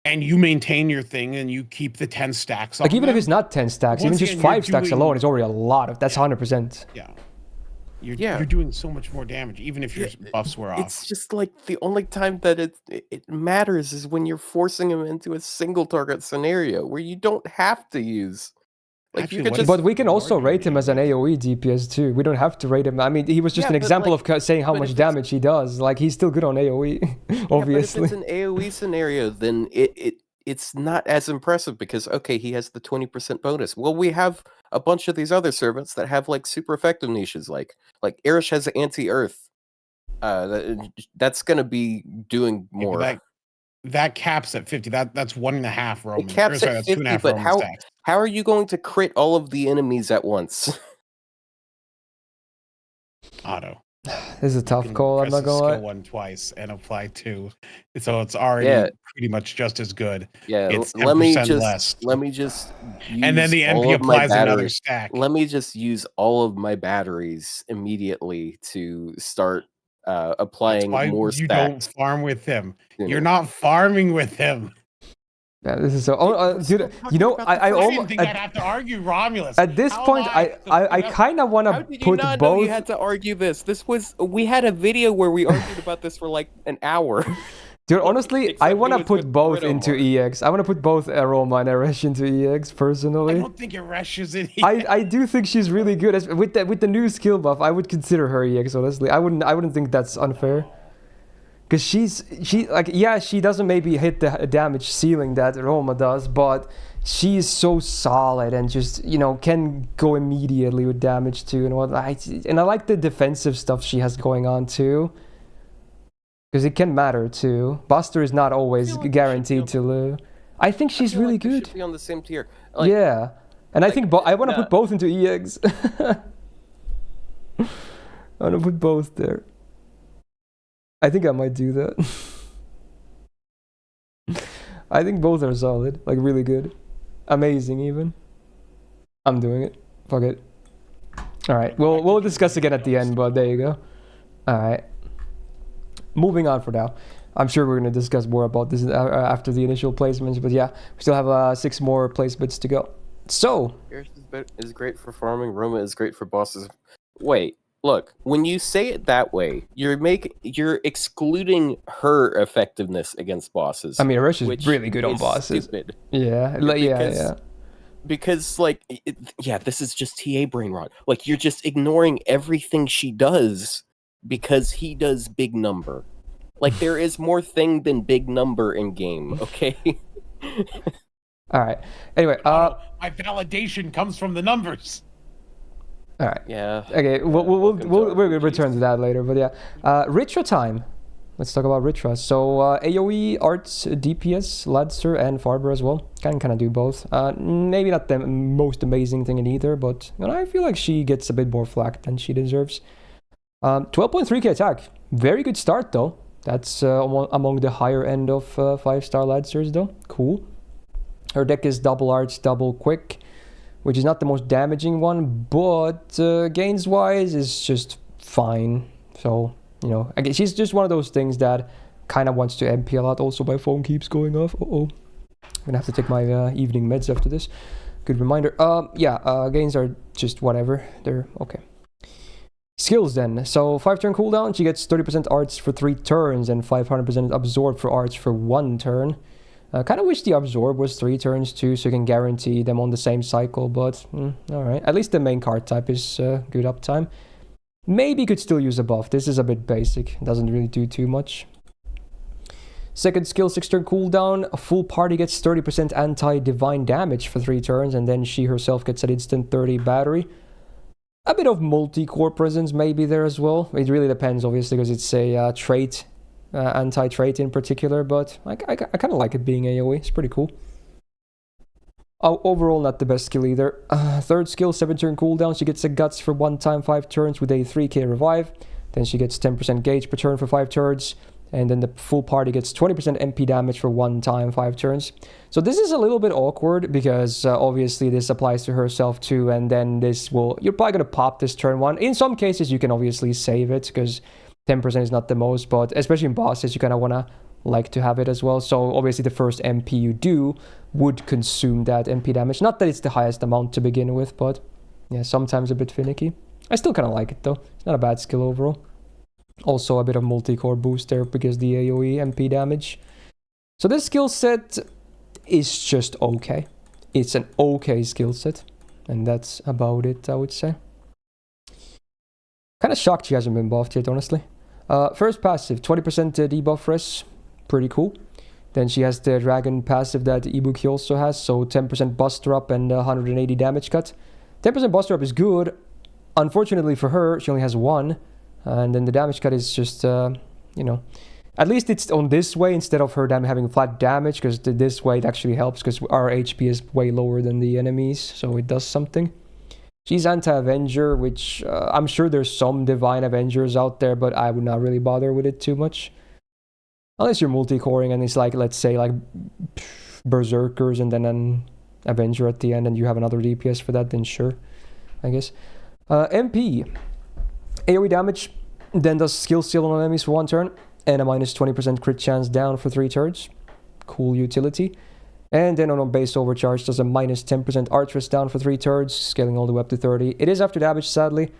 and you maintain your thing and you keep the 10 stacks on, like even if it's not 10 stacks, even just 5 stacks alone is already a lot of. That's 100%. Yeah. You're doing so much more damage, even if your buffs were off. It's just like the only time that it matters is when you're forcing him into a single target scenario where you don't have to use. Like Actually, you could just. But we can also rate him as an AoE DPS too. We don't have to rate him. I mean, he was just an example of saying how much damage he does. Like he's still good on AoE, obviously. But if it's an AoE scenario, then it's not as impressive because okay, he has the 20% bonus. Well, we have a bunch of these other servants that have like super effective niches, like Erish has anti-earth. That's gonna be doing more. That caps at 50. That's 1.5 Roman. It caps at 50, that's 2.5 but Roman stacks. How are you going to crit all of the enemies at once? Auto. This is a tough call, I'm not gonna lie. Skill 1 twice and apply 2. So it's already pretty much just as good. Yeah, it's let me less. use and then the MP applies another stack. Let me just use all of my batteries immediately to start applying more stacks. You don't farm with him. You're not farming with him. Yeah, this is so. Dude, you know, I didn't think I'd have to argue Romulus. At this point, I kind of want to put not both. Know you had to argue this. We had a video where we argued about this for like an hour. Dude, honestly, I want to put both into EX. I want to put both Aroma and Eresh into EX personally. I don't think Eresh is in EX. I do think she's really good. With the new skill buff, I would consider her EX. Honestly, I wouldn't think that's unfair. Because she doesn't maybe hit the damage ceiling that Roma does, but she's so solid and just, can go immediately with damage too and whatnot. And I like the defensive stuff she has going on too. Because it can matter too. Buster is not always guaranteed to live. I think she's really good. Should be on the same tier. Yeah. And I think I want to put both into EX. I want to put both there. I think I might do that. I think both are solid, like really good. Amazing even. I'm doing it. Fuck it. Alright, we'll discuss again at the end, but there you go. Alright. Moving on for now. I'm sure we're going to discuss more about this after the initial placements, but yeah, we still have 6 more placements to go. So. Eresh is great for farming, Roma is great for bosses. Wait. Look, when you say it that way, you're excluding her effectiveness against bosses. I mean, Eresh is really good on bosses. Stupid. Yeah, yeah. Because, this is just TA brain rot. Like, you're just ignoring everything she does because he does big number. Like, there is more thing than big number in game, okay? All right. Anyway, my validation comes from the numbers. All right. Yeah. Okay. We'll return to that later, but yeah. Ritual time. let's talk about Ritra. So AoE, Arts, DPS, Ladser, and Farber as well. Can kind of do both. Maybe not the most amazing thing in either, but I feel like she gets a bit more flack than she deserves. 12.3k attack. Very good start though. That's among the higher end of 5-star Ladsers though. Cool. Her deck is double Arts, double Quick, which is not the most damaging one, but gains wise is just fine. So, again, she's just one of those things that kind of wants to MP a lot. Also, my phone keeps going off. I'm gonna have to take my evening meds after this. Good reminder. Gains are just whatever. They're okay. Skills then. So 5-turn cooldown, she gets 30% Arts for 3 turns and 500% Absorb for Arts for 1 turn. Kind of wish the Absorb was 3 turns too, so you can guarantee them on the same cycle, but alright. At least the main card type is good uptime. Maybe could still use a buff. This is a bit basic. Doesn't really do too much. Second skill, 6-turn cooldown. A full party gets 30% anti-divine damage for 3 turns, and then she herself gets an instant 30 battery. A bit of multi-core presence maybe there as well. It really depends, obviously, because it's a trait, anti-trait in particular, but I kind of like it being AoE. It's pretty cool. Overall, not the best skill either. Third skill, 7-turn cooldown. She gets a Guts for 1 time 5 turns with a 3k revive. Then she gets 10% gauge per turn for 5 turns. And then the full party gets 20% MP damage for 1 time 5 turns. So this is a little bit awkward because obviously this applies to herself too. And then you're probably going to pop this turn 1. In some cases, you can obviously save it because 10% is not the most. But especially in bosses, you kind of want to like to have it as well. So obviously the first MP you do would consume that MP damage. Not that it's the highest amount to begin with, but yeah, sometimes a bit finicky. I still kind of like it though. It's not a bad skill overall. Also a bit of multi-core boost there because the AoE MP damage. So this skill set is just okay. It's an okay skill set. And that's about it, I would say. Kind of shocked she hasn't been buffed yet, honestly. First passive, 20% debuff res. Pretty cool. Then she has the dragon passive that Ibuki also has. So 10% buster up and 180 damage cut. 10% buster up is good. Unfortunately for her, she only has 1. And then the damage cut is just, at least it's on this way instead of her having flat damage, because this way it actually helps because our HP is way lower than the enemies, so it does something. She's anti-Avenger, which I'm sure there's some Divine Avengers out there, but I would not really bother with it too much. Unless you're multi-coring and it's like, let's say, like Berserkers and then an Avenger at the end and you have another DPS for that, then sure, I guess. MP. AoE damage, then does skill steal on enemies for 1 turn, and a minus 20% crit chance down for 3 turns. Cool utility. And then on a base overcharge, does a minus 10% arch rest down for 3 turns, scaling all the way up to 30. It is after damage, sadly,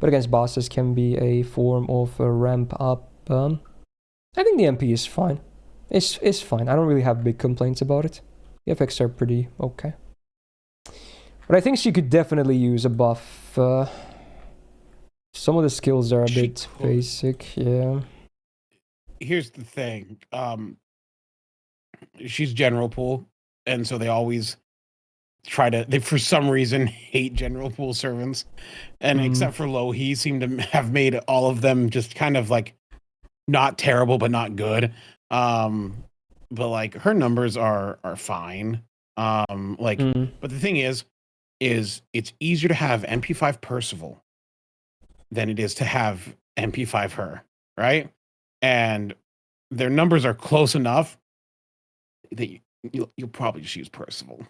but against bosses can be a form of a ramp up. I think the MP is fine. It's fine. I don't really have big complaints about it. The effects are pretty okay. But I think she could definitely use a buff. Some of the skills are a bit basic, yeah. Here's the thing. She's general pool, and so they always they for some reason hate general pool servants. And except for Lohi, seem to have made all of them just kind of like not terrible but not good. But like her numbers are fine. But the thing is it's easier to have MP5 Percival than it is to have MP5 her, right? And their numbers are close enough that you'll probably just use Percival.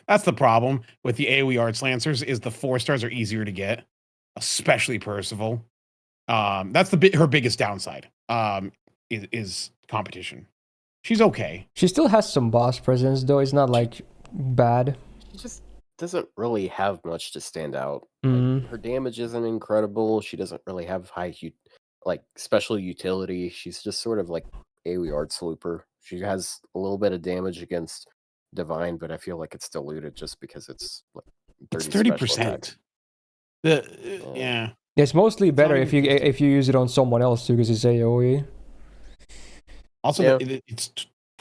That's the problem with the AoE Arts Lancers is the 4-stars are easier to get, especially Percival. That's her biggest downside. Is competition. She's okay. She still has some boss presence though. It's not like bad. She just doesn't really have much to stand out. Like, her damage isn't incredible. She doesn't really have high special utility. She's just sort of like AoE Arts Looper. She has a little bit of damage against Divine, but I feel like it's diluted just because it's like 30%. Yeah. It's mostly better if you use it on someone else too, because it's AoE. Also, it's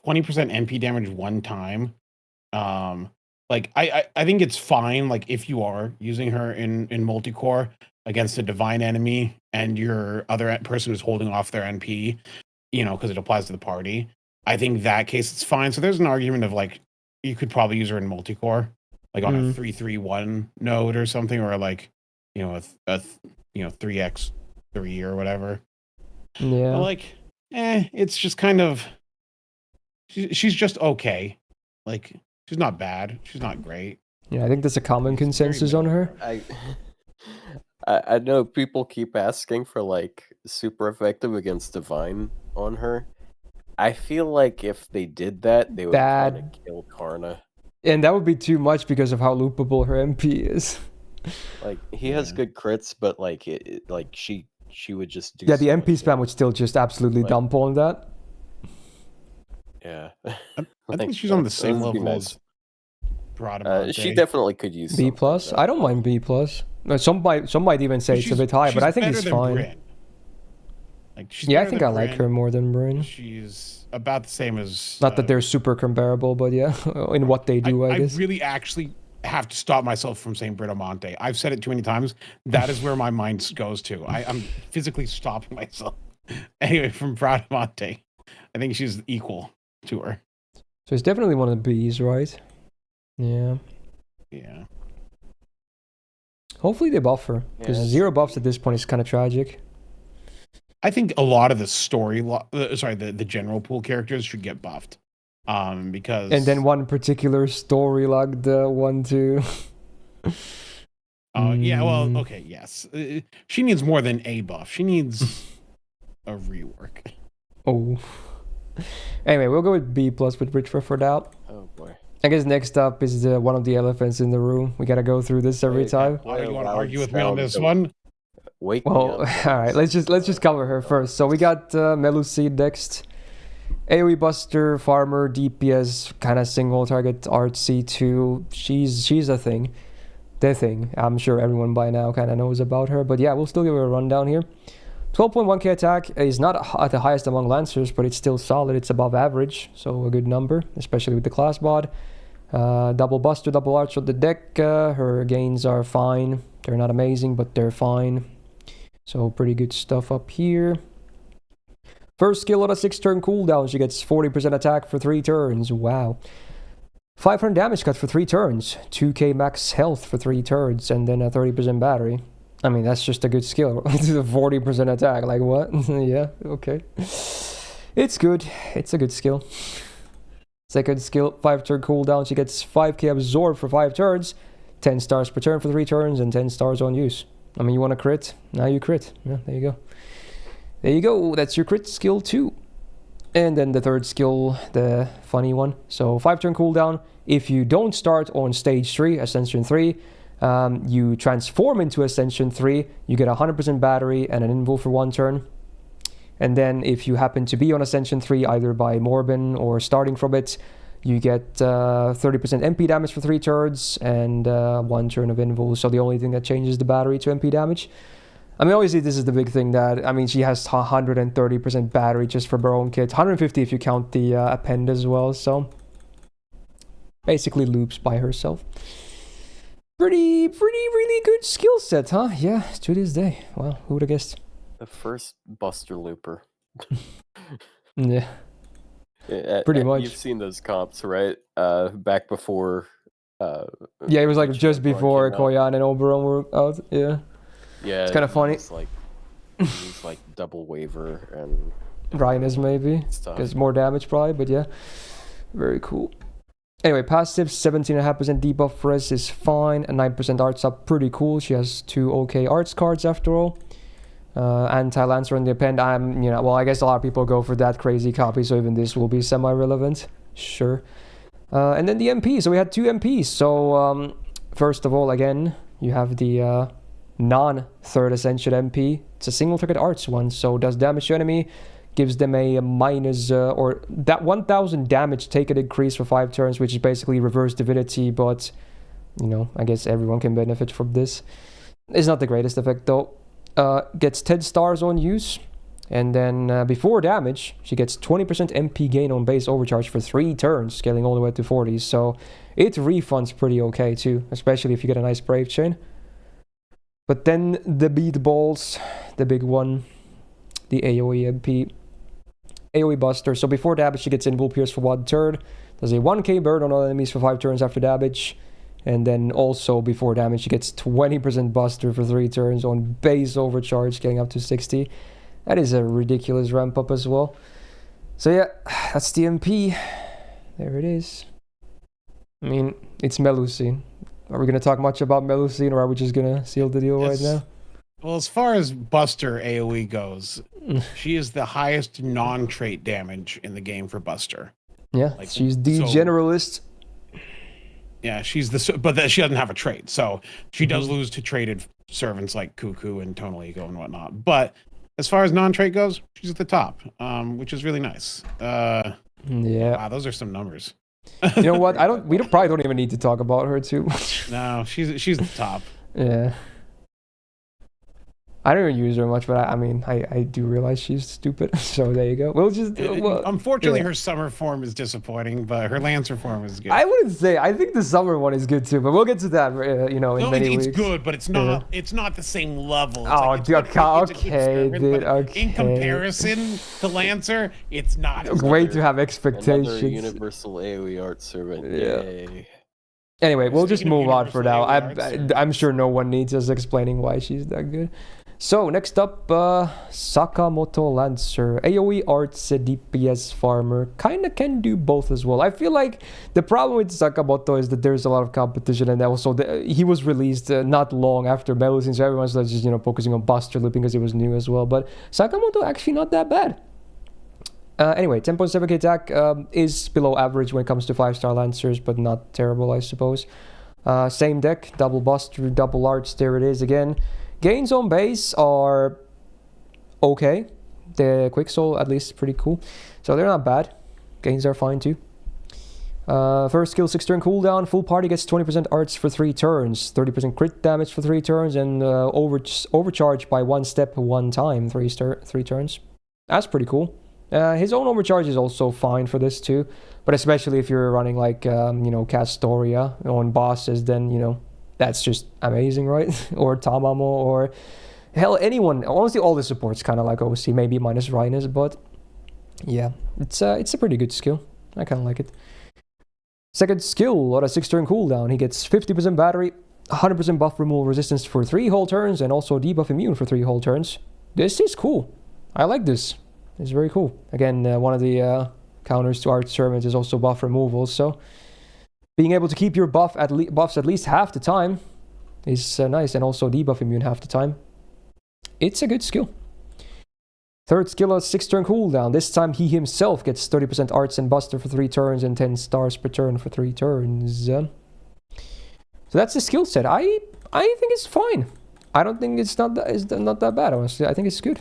20% MP damage 1 time. I think it's fine. Like if you are using her in multi-core against a divine enemy and your other person is holding off their NP, because it applies to the party. I think that case it's fine. So there's an argument of like you could probably use her in multi-core, like on a 3-3-1 node or something, or like a 3x3 or whatever. Yeah. But like, it's just kind of she's just okay. Like she's not bad. She's not great. Yeah, I think there's a common consensus on her. I know people keep asking for like super effective against Divine on her. I feel like if they did that, they would kind of kill Karna. And that would be too much because of how loopable her MP is. Like he has good crits, but like she would just do. Yeah, the MP spam would still just absolutely dump on that. Yeah, I think she's on the same level as Bradamante. She definitely could use B plus. I don't mind B plus. Some might even say it's a bit high, but I think it's fine. Bryn. Like, yeah, I think I like her more than Bryn. She's about the same as... Not that they're super comparable, but yeah, in what they do, I guess. I really actually have to stop myself from saying Bradamante. I've said it too many times. That is where my mind goes to. I'm physically stopping myself. Anyway, from Bradamante, I think she's equal to her. So it's definitely one of the Bs, right? Yeah. Yeah. Hopefully they buff her, because 0 buffs at this point is kind of tragic. I think a lot of the the general pool characters should get buffed, because. And then one particular story, like the 1-2. Yeah. Well. Okay. Yes. She needs more than a buff. She needs a rework. Oh. Anyway, we'll go with B plus with Rich for doubt. Oh boy. I guess next up is one of the elephants in the room. We gotta go through this every time. You want to argue with me on this one? Wake well, all right. Let's just cover her first. So we got Meluseed next. AoE Buster, Farmer, DPS, kind of single target art C2. She's a thing. The thing. I'm sure everyone by now kind of knows about her. But yeah, we'll still give her a rundown here. 12.1k attack is not at the highest among Lancers, but it's still solid. It's above average, so a good number, especially with the class bod. Double Buster, double Arch on the deck. Her gains are fine. They're not amazing, but they're fine. So pretty good stuff up here. First skill on a 6-turn cooldown. She gets 40% attack for 3 turns. Wow. 500 damage cut for 3 turns. 2k max health for 3 turns. And then a 30% battery. I mean, that's just a good skill. 40% attack. Like, what? Yeah, okay. It's good. It's a good skill. Second skill, 5-turn cooldown. She gets 5k absorb for 5 turns. 10 stars per turn for 3 turns. And 10 stars on use. I mean, you want to crit? Now you crit. Yeah, there you go. There you go. That's your crit skill 2. And then the third skill, the funny one. So 5-turn cooldown. If you don't start on stage 3, Ascension 3, you transform into Ascension 3. You get 100% battery and an invul for 1 turn. And then if you happen to be on Ascension 3, either by Morbin or starting from it, you get 30% MP damage for 3 turns and 1 turn of invul. So the only thing that changes the battery to MP damage. I mean, obviously this is the big thing that, I mean, she has 130% battery just for her own kit. 150 if you count the append as well. So basically loops by herself. Really good skill set, huh? Yeah, to this day. Well, who would have guessed? The first Buster Looper. Yeah. Pretty much. You've seen those comps, right? Back before. Yeah, it was like just before Koyan and Oberon were out. Yeah. Yeah, it's kind of funny. He's like double waiver and. Rhinus maybe. Because more damage probably, but yeah. Very cool. Anyway, passive 17.5% debuff for us is fine. And 9% arts up, pretty cool. She has 2 okay arts cards after all. Anti-Lancer on the append, well, I guess a lot of people go for that crazy copy, so even this will be semi-relevant. Sure. And then the MP, so we had 2 MPs. So, first of all, again, you have the non-third Ascension MP. It's a single target arts one, so does damage to enemy, gives them a minus, or that 1000 damage taken increase for 5 turns, which is basically reverse divinity, but, I guess everyone can benefit from this. It's not the greatest effect, though. Gets 10 stars on use, and then before damage she gets 20% MP gain on base overcharge for 3 turns, scaling all the way to 40s, so it refunds pretty okay too, especially if you get a nice Brave Chain. But then the beat balls, the big one, the AoE MP. AoE Buster. So before damage, she gets Invul Pierce for 1 turn. Does a 1k burn on all enemies for 5 turns after damage. And then also before damage, she gets 20% Buster for 3 turns on base overcharge, getting up to 60. That is a ridiculous ramp up as well. So yeah, that's the MP. There it is. I mean, it's Melusine. Are we going to talk much about Melusine, or are we just going to seal the deal right now? Well, as far as Buster AoE goes, she is the highest non-trait damage in the game for Buster. Yeah, Like, she's the so- generalist. Yeah, she's but she doesn't have a trait, so she does lose to traded servants like Cuckoo and Tonal Ego and whatnot. But as far as non-trait goes, she's at the top, which is really nice. Yeah. Wow, those are some numbers. You know what? We probably don't even need to talk about her too much. No, she's the top. Yeah. I don't even use her much, but I mean, I do realize she's stupid. So there you go. We'll just. Unfortunately, yeah. her summer form is disappointing, but her Lancer form is good. I wouldn't say. I think the summer one is good too, but we'll get to that. In many weeks. It's good, but it's not. Yeah. It's not the same level. It's okay, dude. Okay. In comparison to Lancer, it's not. Way to have expectations. Another universal AoE art servant. Yeah. Yay. Anyway, we'll just move on for now. I'm sure no one needs us explaining why she's that good. So next up, Sakamoto Lancer, AoE arts, DPS farmer, kinda can do both as well. I feel like the problem with Sakamoto is that there's a lot of competition, and also he was released not long after Melusine, so everyone's just focusing on Buster looping because it was new as well. But Sakamoto actually not that bad. Anyway, 10.7k attack is below average when it comes to 5-star Lancers, but not terrible, I suppose. Same deck, double Buster, double arts, there it is again. Gains on base are okay. The Quick Soul, at least, pretty cool. So they're not bad. Gains are fine too. First skill, 6-turn cooldown. Full party gets 20% arts for 3 turns, 30% crit damage for 3 turns, and overcharge by 1 step 1 time, 3 turns. That's pretty cool. His own overcharge is also fine for this too, but especially if you're running like Castoria on bosses, then that's just amazing, right? Or Tamamo, or hell, anyone. Honestly, all the supports kind of like OC, maybe minus Rhinus, but yeah, it's a pretty good skill. I kind of like it. Second skill, on a 6-turn cooldown, he gets 50% battery, 100% buff removal resistance for 3 whole turns, and also debuff immune for 3 whole turns. This is cool. I like this. It's very cool. Again, one of the counters to Art Servant is also buff removal, so being able to keep your buffs at least half the time is nice, and also debuff immune half the time. It's a good skill. Third skill, a 6-turn cooldown. This time he himself gets 30% arts and buster for 3 turns and 10 stars per turn for 3 turns. So that's the skill set. I think it's fine. I don't think it's not that bad, honestly. I think it's good.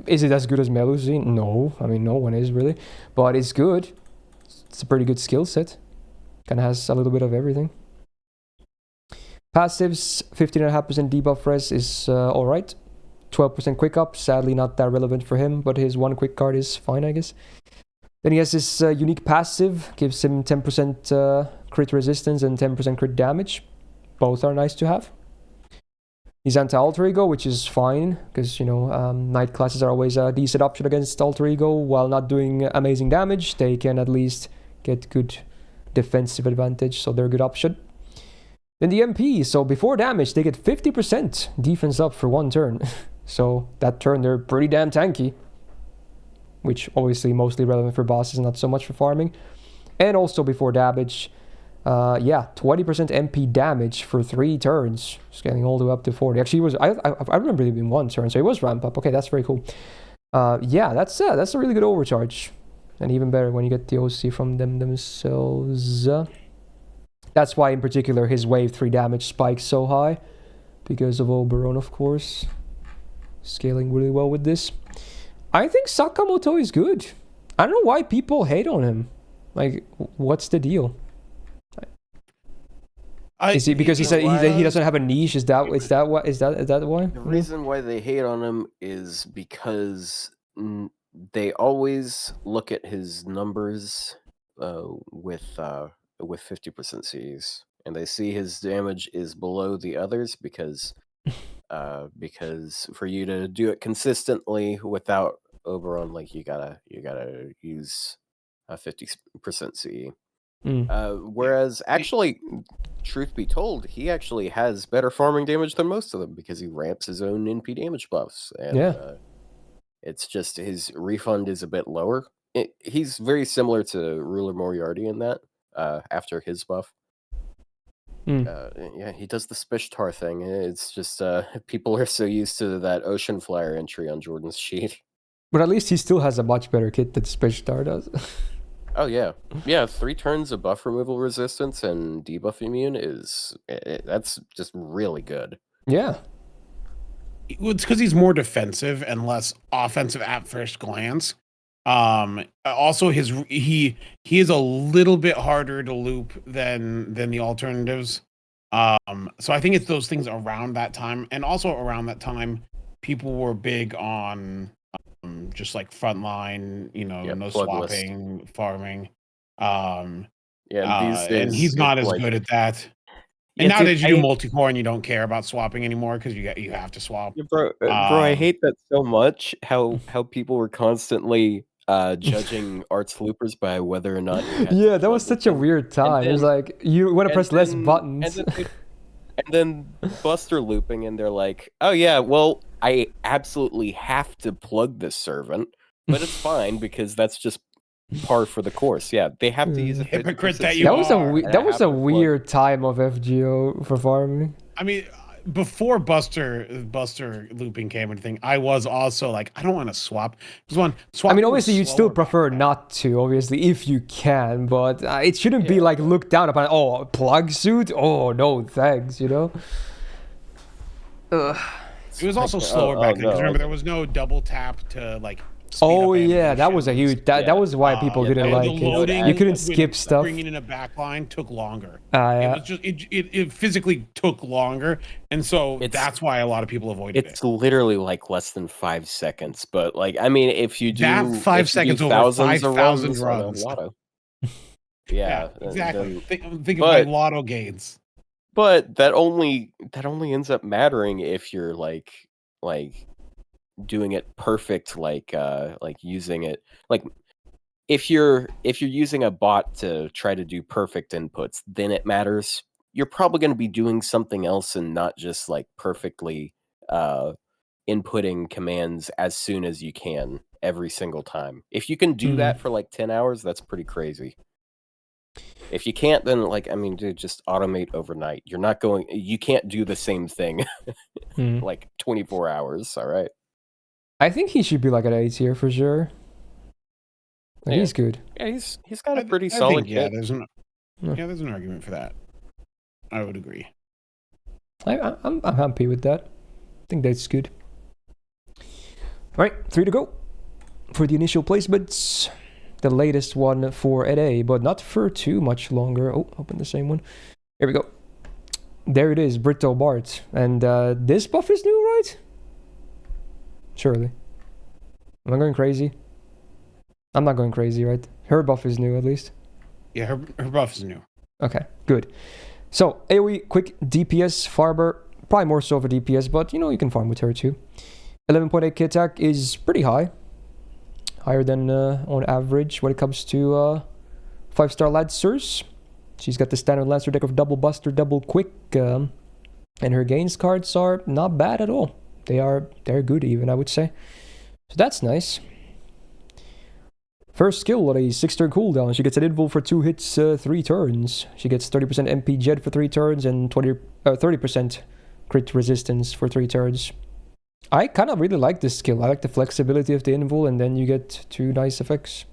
Is it as good as Melusine? No. I mean, no one is really. But it's good. It's a pretty good skill set. Kind of has a little bit of everything. Passives, 15.5% debuff res is alright. 12% quick up, sadly not that relevant for him, but his 1 quick card is fine, I guess. Then he has this unique passive, gives him 10% crit resistance and 10% crit damage. Both are nice to have. He's anti-alter ego, which is fine, because, knight classes are always a decent option against alter ego. While not doing amazing damage, they can at least get good defensive advantage, so they're a good option. Then the MP, so before damage, they get 50% defense up for 1 turn. So that turn, they're pretty damn tanky, which obviously mostly relevant for bosses, not so much for farming. And also before damage, 20% MP damage for 3 turns, scaling all the way up to 40. Actually, I remember it being 1 turn, so it was ramp up. Okay, that's very cool. That's a really good overcharge, and even better when you get the OC from themselves. That's why, in particular, his wave 3 damage spikes so high, because of Oberon, of course. Scaling really well with this. I think Sakamoto is good. I don't know why people hate on him. Like, what's the deal? Is it because he said he doesn't have a niche? Is that why? The reason why they hate on him is because they always look at his numbers with 50% Cs, and they see his damage is below the others because for you to do it consistently without Oberon, like you gotta use a 50% CE. Mm. Whereas actually, truth be told, he actually has better farming damage than most of them because he ramps his own NP damage buffs, and Yeah. it's just his refund is a bit lower. He's very similar to Ruler Moriarty in that. After his buff, yeah, he does the Spishtar thing. It's just people are so used to that Ocean Flyer entry on Jordan's sheet. But at least he still has a much better kit than Spishtar does. Oh yeah, 3 turns of buff removal resistance and debuff immune is that's just really good. Yeah. It's because he's more defensive and less offensive at first glance. Also, he is a little bit harder to loop than the alternatives. So I think it's those things around that time, and also around that time, people were big on just like frontline, no swapping, farming. These days, and he's not as good at that. And nowadays you do multi-core and you don't care about swapping anymore because you have to swap. Yeah, bro, I hate that so much. How people were constantly judging arts loopers by whether or not. Yeah, that was such a weird time. It was like you want to press less buttons. And then Buster looping, and they're like, "Oh yeah, well, I absolutely have to plug this servant, but it's fine because that's just par for the course." Yeah, they have to use a hypocrite that you that are. That was a weird time of FGO for farming. I mean, before Buster looping came and thing, I was also like, I don't want to swap. I mean, obviously you'd still prefer not to, obviously, if you can, but it shouldn't be like looked down upon. Oh, plug suit? Oh no, thanks. You know. It was also slower back then because remember there was no double tap to like. Oh yeah, that was a huge. That was why people didn't like it. You couldn't skip stuff. Bringing in a backline took longer. It was just it physically took longer, and so that's why a lot of people avoided it. It's literally like less than 5 seconds, but like I mean, if you do that 5 seconds over 5,000 runs. Yeah, exactly. Think of my lotto gains. But that only ends up mattering if you're like doing it perfect, like using it like if you're using a bot to try to do perfect inputs, then it matters. You're probably going to be doing something else and not just like perfectly inputting commands as soon as you can every single time. If you can do that for like 10 hours, that's pretty crazy. If you can't, then like I mean, dude, just automate overnight. You can't do the same thing like 24 hours. All right. I think he should be like an A tier for sure. Like, he's good. Yeah, he's got a pretty solid kit. There's an argument for that. I would agree. I'm happy with that. I think that's good. All right, 3 to go for the initial placements. The latest one for NA, but not for too much longer. Oh, open the same one. Here we go. There it is, Brito Bart. And this buff is new, right? Surely. Am I going crazy? I'm not going crazy, right? Her buff is new, at least. Yeah, her buff is new. Okay, good. So, AoE, quick DPS, Farber. Probably more so for DPS, but you can farm with her too. 11.8 kit attack is pretty high. Higher than on average when it comes to 5-star Lancers. She's got the standard Lancer deck of double Buster, double Quick. And her gains cards are not bad at all. They're good even, I would say. So that's nice. First skill on a 6-turn cooldown. She gets an invul for 2 hits, 3 turns. She gets 30% MP Jed for 3 turns and 30% crit resistance for 3 turns. I kind of really like this skill. I like the flexibility of the invul, and then you get 2 nice effects.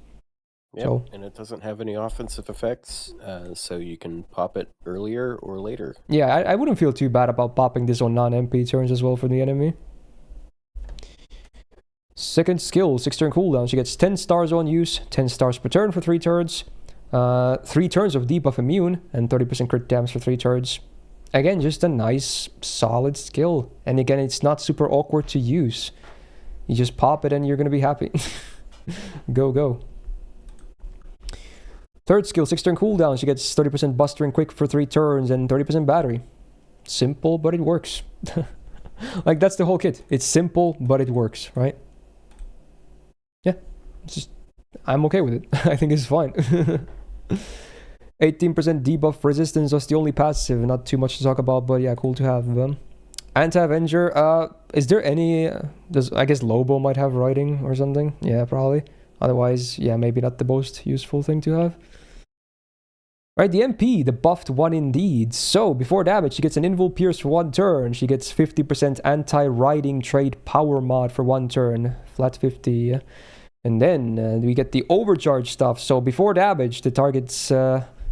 Yep, and it doesn't have any offensive effects, so you can pop it earlier or later. Yeah, I wouldn't feel too bad about popping this on non-MP turns as well for the enemy. Second skill, 6-turn cooldown. She gets 10 stars on use, 10 stars per turn for 3 turns, 3 turns of debuff immune, and 30% crit damage for 3 turns. Again, just a nice, solid skill. And again, it's not super awkward to use. You just pop it and you're going to be happy. Go. Third skill, 6-turn cooldown. She gets 30% Buster and Quick for 3 turns and 30% battery. Simple, but it works. Like, that's the whole kit. It's simple, but it works, right? yeah, it's just I'm okay with it. I think it's fine. 18% debuff resistance was the only passive, not too much to talk about, but yeah, cool to have. Anti-Avenger, is there any, I guess Lobo might have riding or something? Yeah, probably. Otherwise, yeah, maybe not the most useful thing to have. Right, the MP, the buffed one indeed. So, before damage, she gets an Invul Pierce for 1 turn. She gets 50% anti-riding trait power mod for 1 turn. Flat 50. And then we get the overcharge stuff. So, before damage, the targets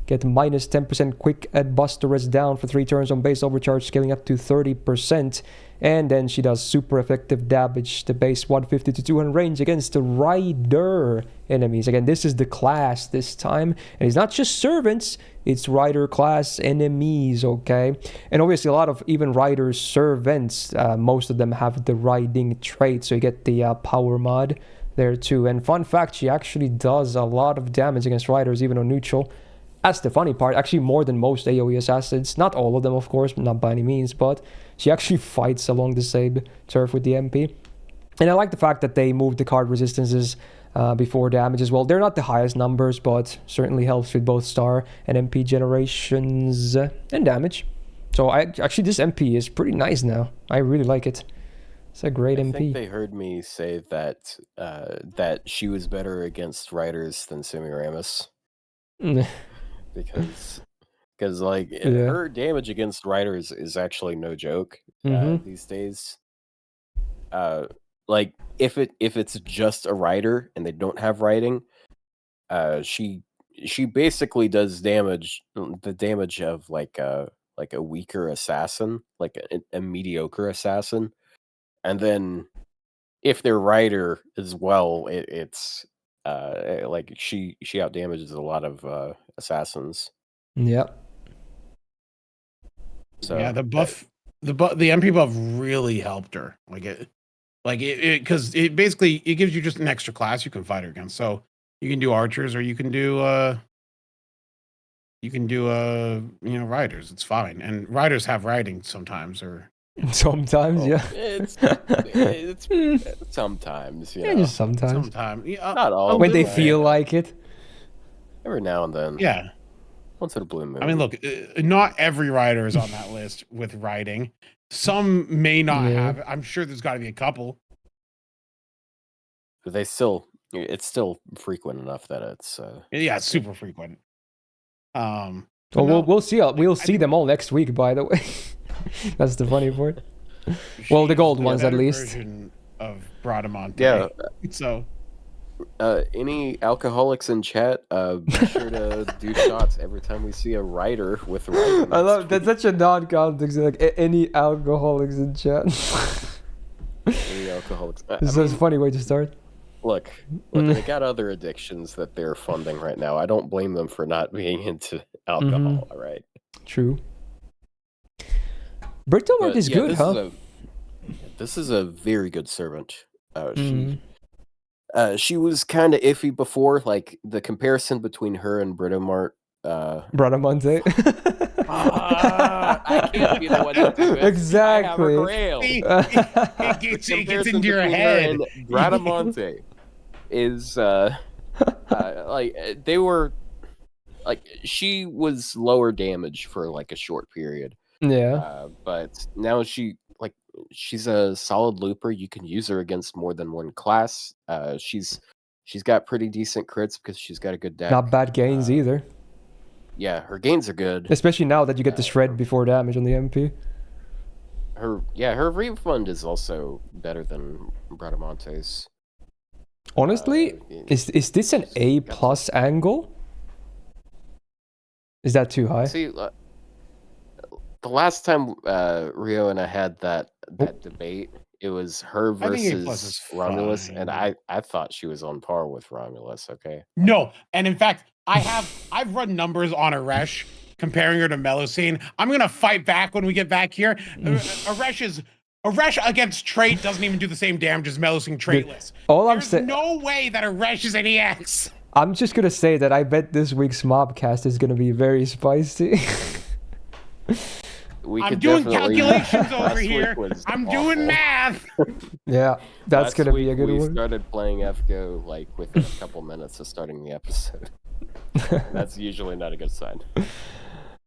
get minus 10% quick at Buster Rest down for 3 turns on base overcharge, scaling up to 30%. And then she does super effective damage, the base 150 to 200 range against the Rider enemies. Again, this is the class this time. And it's not just servants, it's Rider class enemies, okay? And obviously a lot of even Rider servants, most of them have the riding trait, so you get the power mod there too. And fun fact, she actually does a lot of damage against Riders, even on neutral. That's the funny part, actually more than most AoE assassins. Not all of them, of course, not by any means, but she actually fights along the same turf with the MP. And I like the fact that they moved the card resistances before damage as well. They're not the highest numbers, but certainly helps with both star and MP generations and damage. So actually this MP is pretty nice now. I really like it. It's a great MP. I think they heard me say that that she was better against Riders than Semiramis. because like her damage against Riders is actually no joke these days. Like if it's just a Rider and they don't have riding, she basically does the damage of like a weaker assassin, like a mediocre assassin. And then if they're Rider as well, it's like she outdamages a lot of assassins. Yeah. So yeah, the MP buff really helped her. Because it basically it gives you just an extra class you can fight her against. So you can do archers or you can do riders. It's fine. And riders have riding sometimes or sometimes, yeah. It's sometimes, yeah, just sometimes. Sometimes, not all. When they feel like it. Every now and then. Yeah. Once in a blue moon. I mean, look, not every rider is on that list with riding. Some may not have. I'm sure there's got to be a couple. But it's still frequent enough that it's. Yeah, it's super frequent. Well, we'll see. We'll see them all next week. By the way, that's the funny part. Well, the gold ones at least. Version of Bradamante. Yeah. So. Any alcoholics in chat, be sure to do shots every time we see a rider with riding. I love that's such a non-context. Like any alcoholics in chat. Any alcoholics. This is a funny way to start. Look, they got other addictions that they're funding right now. I don't blame them for not being into alcohol. All right. True. Britomart is good, huh? This is a very good servant. She was kind of iffy before, like the comparison between her and Britomart. Bradamante. I can't be the one to do it. Exactly. It gets into your head. Bradamante is like they were like she was lower damage for like a short period. Yeah. But now she's a solid looper. You can use her against more than one class. She's got pretty decent crits because she's got a good deck. Not bad gains either. Yeah, her gains are good. Especially now that you get the shred before damage on the MP. Her refund is also better than Bradamante's. Honestly, is this an A+ angle? Is that too high? See, the last time Rio and I had that debate, it was her versus Romulus, and I thought she was on par with Romulus. Okay. No, and in fact, I've run numbers on Aresh comparing her to Melusine. I'm gonna fight back when we get back here. Aresh against trait doesn't even do the same damage as Melusine traitless. There's no way that Aresh is an EX. I'm just gonna say that I bet this week's mobcast is gonna be very spicy. we I'm could doing definitely- calculations over last week here. was I'm awful. doing math. Yeah, that's Last gonna be a week good we one. started playing FGO like within a couple minutes of starting the episode. That's usually not a good sign.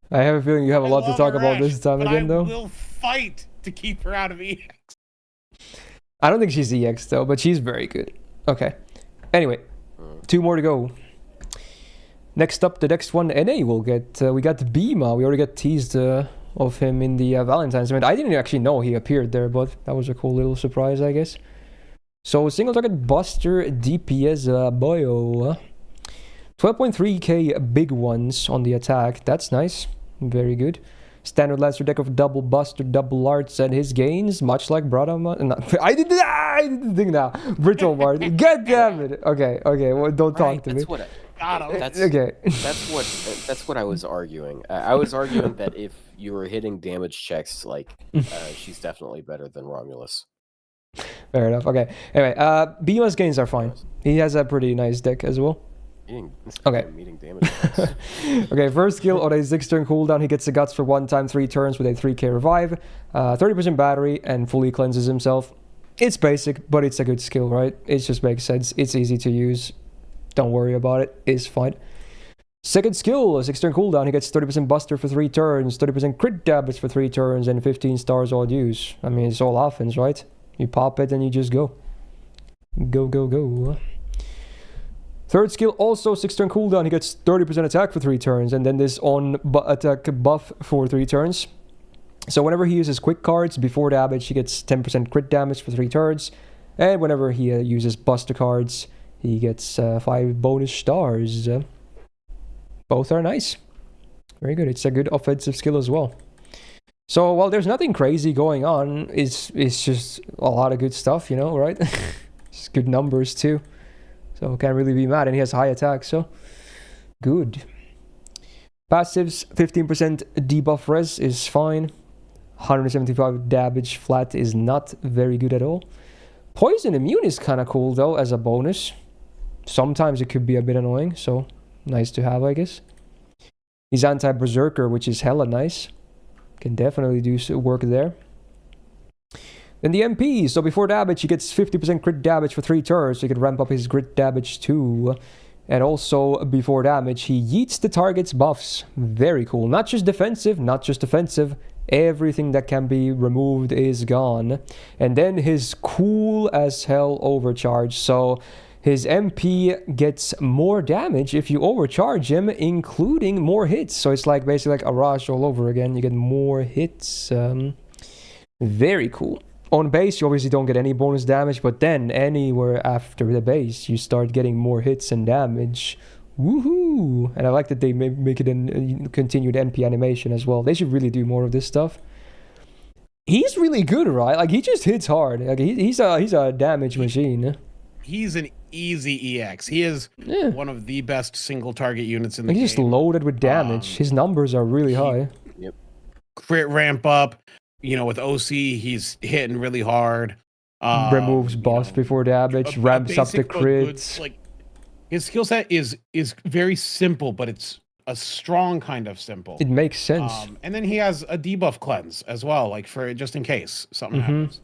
I have a feeling you have a I lot to love talk about Arash, this time but again, I though. will fight to keep her out of EX. I don't think she's EX though, but she's very good. Okay. Anyway, 2 more to go. Next up, the next one, NA will get. We got Bima. We already got teased of him in the Valentine's event. I didn't actually know he appeared there, but that was a cool little surprise, I guess. So single target Buster DPS Boyo. 12.3k big ones on the attack. That's nice. Very good. Standard Lancer deck of double Buster, double arts, and his gains, much like Bradama. No, I didn't think now. Brittle Bard. God damn it. Okay, well, don't talk to me. That's what. That's Okay. That's what I was arguing. I was arguing that if you were hitting damage checks, like she's definitely better than Romulus. Fair enough. Okay. Anyway, Bima's gains are fine. He has a pretty nice deck as well. Okay. Meeting damage checks. Okay, first skill on a 6-turn cooldown, he gets the guts for 1 time 3 turns with a 3k revive, 30% battery, and fully cleanses himself. It's basic, but it's a good skill, right? It just makes sense. It's easy to use. Don't worry about it. It's fine. Second skill, a 6-turn cooldown, he gets 30% Buster for 3 turns, 30% crit damage for 3 turns, and 15 stars all use. I mean, it's all offense, right? You pop it and you just go. Go. Third skill, also 6-turn cooldown, he gets 30% attack for 3 turns, and then this on attack buff for 3 turns. So whenever he uses quick cards before damage, he gets 10% crit damage for 3 turns, and whenever he uses Buster cards, he gets 5 bonus stars. Both are nice. Very good. It's a good offensive skill as well. So while there's nothing crazy going on, it's just a lot of good stuff, you know, right? It's good numbers too. So can't really be mad, and he has high attack, so good. Passives, 15% debuff res is fine. 175 damage flat is not very good at all. Poison immune is kind of cool though as a bonus. Sometimes it could be a bit annoying, so nice to have, I guess. He's anti-berserker, which is hella nice. Can definitely do work there. Then the MP, so before damage, he gets 50% crit damage for 3 turns, so he can ramp up his crit damage too. And also, before damage, he yeets the target's buffs. Very cool. Not just defensive, not just offensive. Everything that can be removed is gone. And then his cool as hell overcharge. So his MP gets more damage if you overcharge him, including more hits. So it's like basically like Arash all over again. You get more hits. Very cool. On base, you obviously don't get any bonus damage, but then anywhere after the base, you start getting more hits and damage. Woohoo! And I like that they make it a continued MP animation as well. They should really do more of this stuff. He's really good, right? Like, he just hits hard. Like, he's a damage machine. He's an easy EX. He is one of the best single target units in the game. He's just loaded with damage. His numbers are really high. Yep. Crit ramp up. You know, with OC, he's hitting really hard. Removes buffs before damage, ramps up the crits. Like, his skill set is very simple, but it's a strong kind of simple. It makes sense. And then he has a debuff cleanse as well, like for just in case something happens.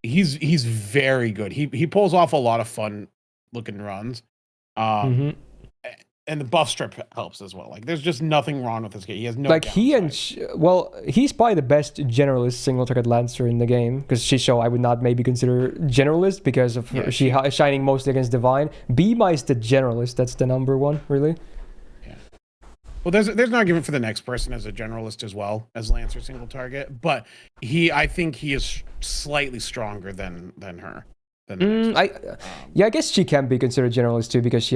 He's very good. He pulls off a lot of fun looking runs. And the buff strip helps as well. Like, there's just nothing wrong with this game. He has no like downside. he's probably the best generalist single target lancer in the game, because Shisho I would not maybe consider generalist because of she shining mostly against divine. Bima is the generalist. That's the number one, really. Yeah. Well, there's an argument for the next person as a generalist as well as lancer single target, but I think he is slightly stronger than her. I guess she can be considered generalist too, because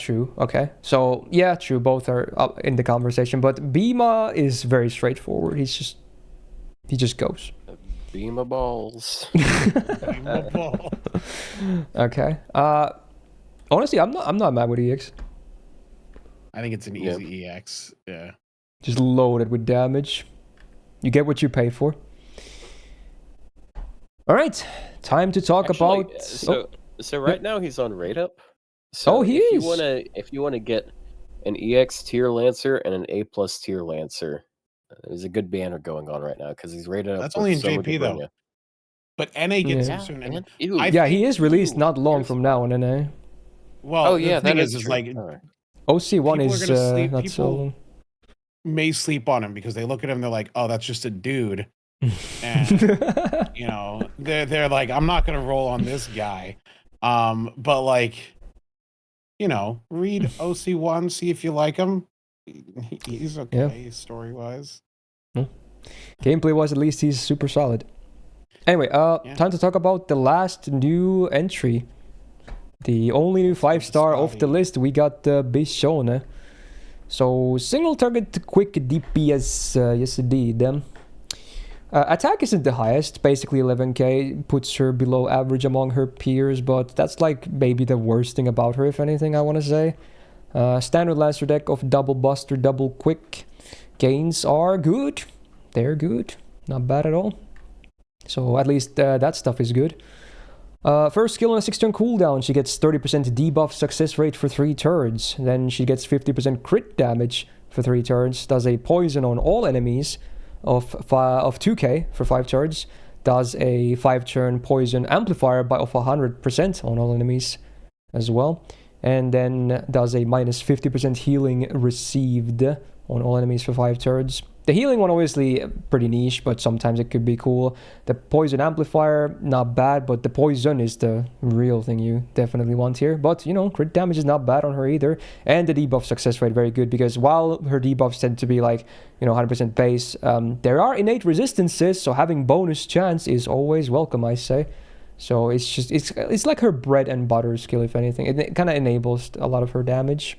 true. Okay, so yeah, true. Both are up in the conversation, but Bima is very straightforward. He just goes. Beam of balls. Beam of ball. Okay. Honestly, I'm not mad with EX. I think it's an easy EX. Yeah. Just loaded with damage. You get what you pay for. All right, time to talk about. So right now he's on rate up. So he is. If you wanna get an EX tier Lancer and an A+ tier Lancer, There's a good banner going on right now because he's rated up. That's only in with Soma JP though. Gabrina. But NA gets Yeah. soon. man. Yeah, he is released not long Years from ago. now on NA. Well, Oh yeah, the thing that is true. like Alright. OC1 People are is gonna sleep- not so people- long. may sleep on him because they look at him, they're like, oh, that's just a dude. And you know, they're like, I'm not gonna roll on this guy. But like, you know, read OC1, see if you like him. He's okay story wise. Gameplay wise, at least he's super solid. Anyway, time to talk about the last new entry. The only new 5-star off the list. We got Bishone. So single target quick DPS, yes indeed. Attack isn't the highest, basically 11k, puts her below average among her peers, but that's like maybe the worst thing about her, if anything, I want to say. Standard Lancer deck of double buster, double quick. Gains are good. They're good. Not bad at all. So at least that stuff is good. First skill on a 6-turn cooldown, she gets 30% debuff success rate for 3 turns. Then she gets 50% crit damage for 3 turns. Does a poison on all enemies of 2k for 5 turns. Does a 5-turn poison amplifier of 100% on all enemies as well. And then does a minus 50% healing received on all enemies for 5 turns. The healing one obviously pretty niche, but sometimes it could be cool. The poison amplifier, not bad, but the poison is the real thing you definitely want here. But, you know, crit damage is not bad on her either. And the debuff success rate, very good, because while her debuffs tend to be like, you know, 100% base, there are innate resistances, so having bonus chance is always welcome, I say. So it's just, it's like her bread and butter skill, if anything. It kind of enables a lot of her damage.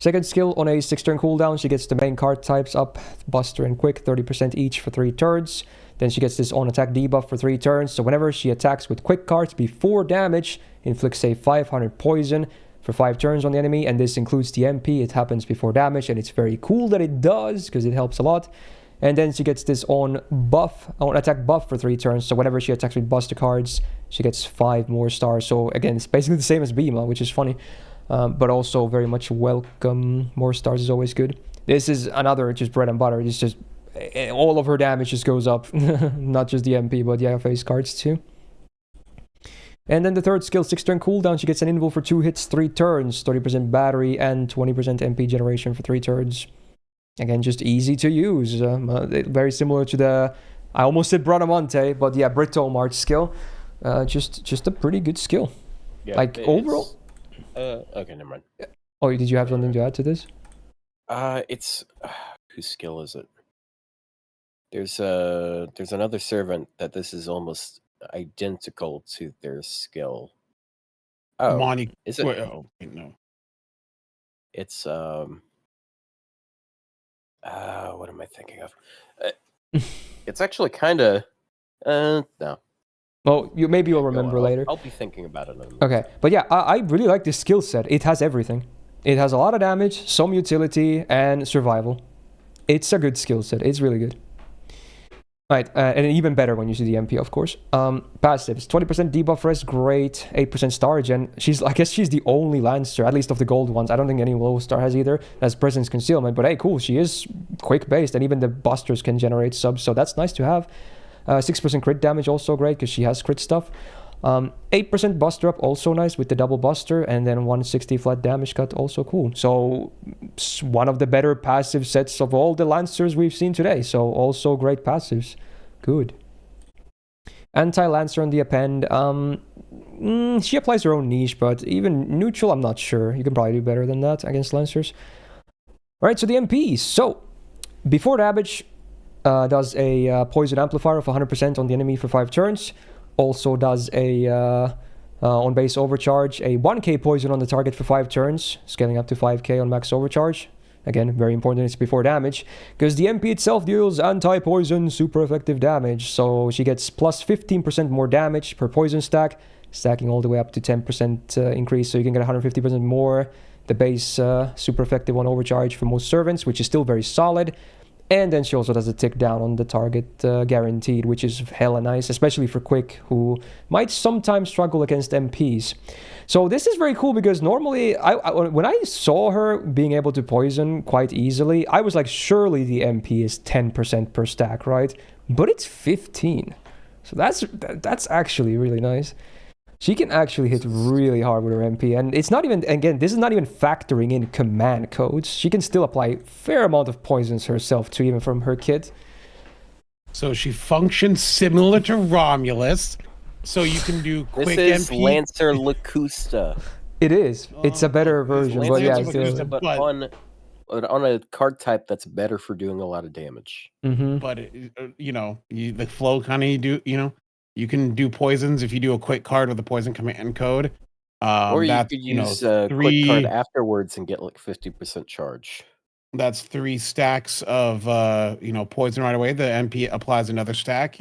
Second skill on a 6-turn cooldown, she gets the main card types up, Buster and Quick, 30% each for 3 turns. Then she gets this on-attack debuff for 3 turns, so whenever she attacks with Quick cards before damage, inflicts a 500 poison for 5 turns on the enemy, and this includes the MP. It happens before damage, and it's very cool that it does, because it helps a lot. And then she gets this on-attack buff for 3 turns, so whenever she attacks with Buster cards, she gets 5 more stars. So again, it's basically the same as Bima, which is funny. But also very much welcome. More stars is always good. This is another just bread and butter. It's just all of her damage just goes up. Not just the MP, but the face cards too. And then the third skill, 6-turn cooldown. She gets an invul for 2 hits, 3 turns, 30% battery, and 20% MP generation for 3 turns. Again, just easy to use. Very similar to the, I almost said Bradamante, but yeah, Brito March skill. Just a pretty good skill. Yeah, like overall. Okay, never mind. Oh, did you have something to add to this? It's whose skill is it? There's another servant that this is almost identical to their skill. Oh, Monty, is it? wait, oh, wait, no. It's what am I thinking of? It's actually kind of no. Well, maybe you'll remember later. I'll be thinking about it. Okay, but yeah, I really like this skill set. It has everything. It has a lot of damage, some utility, and survival. It's a good skill set. It's really good. Right, and even better when you see the MP, of course. Passives, 20% debuff rest, great. 8% star gen. I guess she's the only Lancer, at least of the gold ones. I don't think any low star has either. That's presence concealment, but hey, cool. She is quick based, and even the busters can generate subs, so that's nice to have. 6% crit damage, also great because she has crit stuff. 8% buster up, also nice with the double buster, and then 160 flat damage cut, also cool. So one of the better passive sets of all the Lancers we've seen today. So also great passives. Good. Anti-Lancer on the append. She applies her own niche, but even neutral, I'm not sure. You can probably do better than that against Lancers. Alright, so the MPs. So before damage, does a poison amplifier of 100% on the enemy for 5 turns. Also does a on base overcharge, a 1k poison on the target for 5 turns, scaling up to 5k on max overcharge. Again, very important, it's before damage, because the MP itself deals anti-poison super effective damage, so she gets plus 15% more damage per poison stack, stacking all the way up to 10% increase, so you can get 150% more. The base super effective on overcharge for most servants, which is still very solid. And then she also does a tick down on the target guaranteed, which is hella nice, especially for Quick, who might sometimes struggle against MPs. So this is very cool because normally, when I saw her being able to poison quite easily, I was like, surely the MP is 10% per stack, right? But it's 15. So that's actually really nice. She can actually hit really hard with her MP, and it's not even, again, this is not even factoring in command codes. She can still apply a fair amount of poisons herself too, even from her kit. So she functions similar to Romulus, so you can do quick This is MP. Lancer Locusta. It is. It's a better version, but yeah, Lancer still. Locusta, but on a card type that's better for doing a lot of damage. Mm-hmm. But the flow kind of you can do poisons if you do a quick card with a poison command code. Or you that's, could use a quick card afterwards and get like 50% charge. That's 3 stacks of poison right away. The MP applies another stack.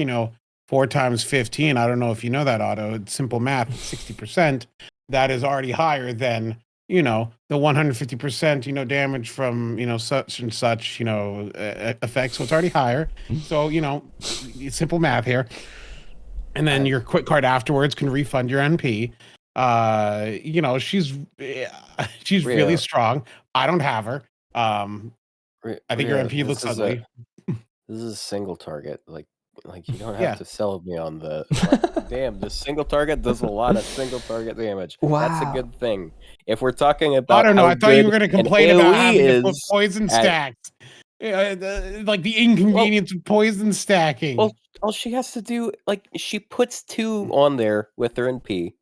4 times 15. I don't know if you know that, Otto. It's simple math. 60%. That is already higher than the 150% damage from such and such effects. So it's already higher. So it's simple math here. And then your quick card afterwards can refund your NP. She's really strong. I don't have her. I think your MP looks ugly. This is a single target. Like you don't have to sell me on the damn. The single target does a lot of single target damage. Wow. That's a good thing. If we're talking about, I don't know. I thought you were going to complain about having to put poison stacks. Like the inconvenience of poison stacking. Well, all she has to do, she puts 2 on there with her NP.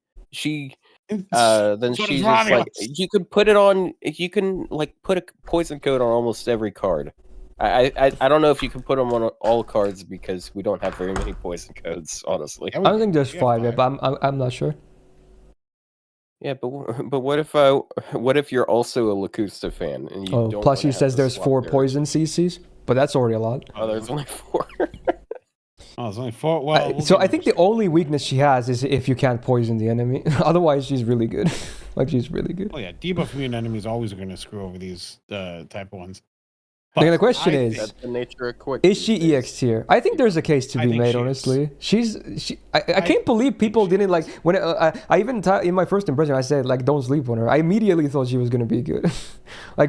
Then so she's just like, you can put it on. You can put a poison code on almost every card. I don't know if you can put them on all cards because we don't have very many poison codes, honestly. I don't think there's 5 yet, but I'm not sure. Yeah, but what if you're also a Locusta fan and you don't? Plus, she says there's 4 poison CCs, but that's already a lot. Oh, there's only 4. Oh, it's only 4. Well, so I think the only weakness she has is if you can't poison the enemy. Otherwise, she's really good. She's really good. Oh yeah, debuff immune enemies always are going to screw over these type of ones. The question is, that's the nature of Quick. Is she EX tier? I think there's a case to be made, honestly. I can't believe people didn't when I even in my first impression I said don't sleep on her. I immediately thought she was gonna be good.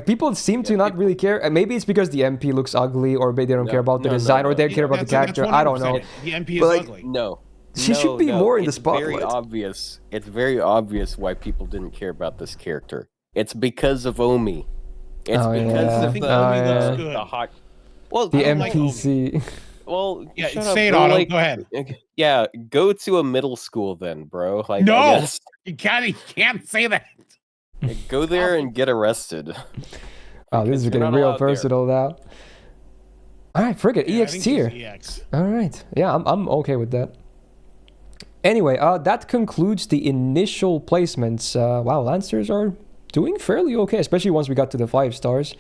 People seem to not really care. Maybe it's because the MP looks ugly, or they don't care about the design, or they care about the character. I don't know. The MP is ugly. No. She should be more in the spotlight. Very obvious. It's very obvious why people didn't care about this character. It's because of Omi. It's because of the hot. Well, the NPC. Well, yeah, say it, Otto. Go ahead. Yeah, go to a middle school then, bro. No, you can't say that. Go there and get arrested. Oh, this is getting real personal now. All right, frigate EX tier. All right, yeah, I'm okay with that. Anyway, that concludes the initial placements. Wow, Lancers are doing fairly okay, especially once we got to the 5 stars.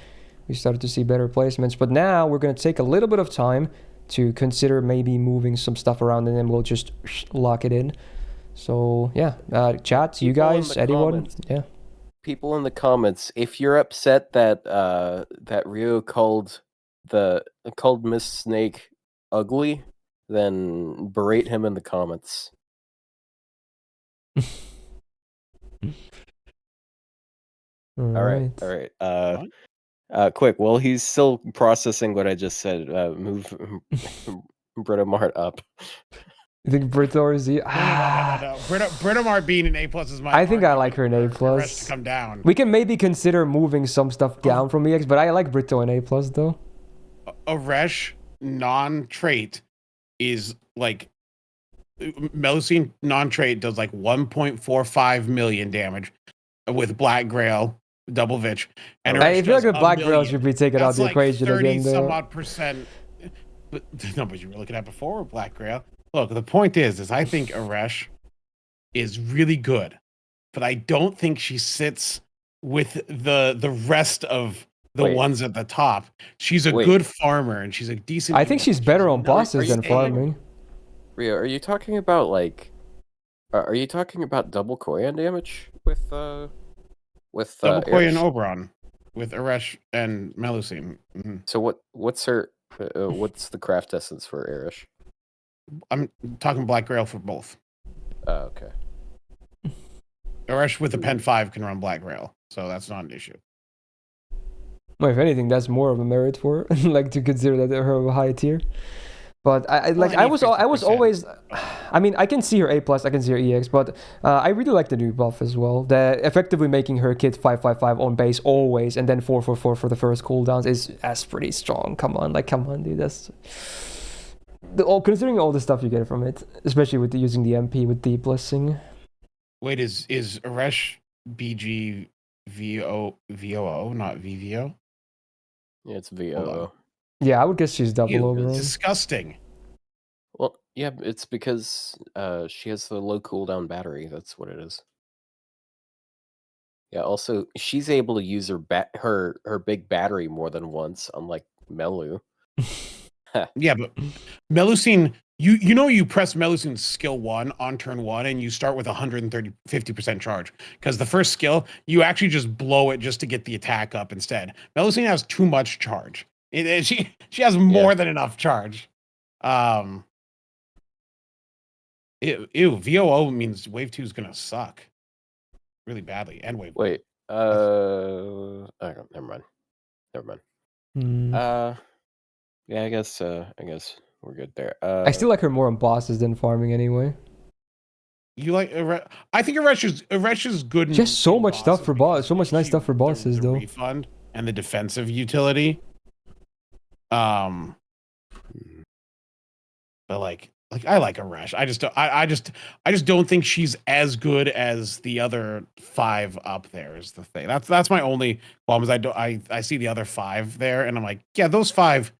We started to see better placements, but now we're going to take a little bit of time to consider maybe moving some stuff around, and then we'll just lock it in. So yeah, chat, you guys, anyone? Yeah. People in the comments, if you're upset that that Rio called Myst Snake ugly, then berate him in the comments. All right. Quick, while he's still processing what I just said, move Britomart up. You think Britomart is No. Britomart being an A+ is my. I think I like her in A+. To come down. We can maybe consider moving some stuff down from EX, but I like Brito in A+ though. A Resh non-trait is Melusine non-trait does 1.45 million damage with Black Grail. Double Vitch. And I feel like the Black Grail should be taken out of the equation 30 again. Some odd percent. But the numbers you were looking at before with Black Grail. Look, the point is I think Aresh is really good, but I don't think she sits with the rest of the ones at the top. She's a good farmer, and she's a decent. I think she's better on bosses than farming. Rio, are you talking about are you talking about double Koyan damage with double Koyan Oberon with Aresh and Melusine? Mm-hmm. So what's her What's the craft essence for Erish? I'm talking Black Grail for both. Oh, okay. Arash with the Pen 5 can run Black Grail, so that's not an issue. Well, if anything, that's more of a merit for her, like to consider that her a high tier. But I was 50%. always, I mean, I can see her A+, I can see her EX, but I really like the new buff as well. The effectively making her kit 555 on base always, and then 444 for the first cooldowns that's pretty strong. Come on, dude, that's considering all the stuff you get from it, especially with using the MP with Deep Blessing. Wait, is Arash BG VOO, not VVO? Yeah, it's VOO. Yeah, I would guess she's double overall. Disgusting. Well, yeah, it's because she has the low cooldown battery. That's what it is. Yeah. Also, she's able to use her big battery more than once, unlike Melu. Yeah, but Melusine, you press Melusine's skill 1 on turn 1 and you start with 50% charge. Because the first skill, you actually just blow it just to get the attack up instead. Melusine has too much charge. She has more than enough charge. VOO means wave 2 is gonna suck really badly, and wave. Wait. Oh, never mind. Yeah, I guess we're good there. I still like her more on bosses than farming anyway. You like I think Arash is good. Just so much stuff for boss, so much nice stuff for bosses the though. Refund and the defensive utility. But like I like Arash. I just don't think she's as good as the other 5 up there. Is the thing. That's my only problem. Is I see the other 5 there, and I'm like, yeah, those 5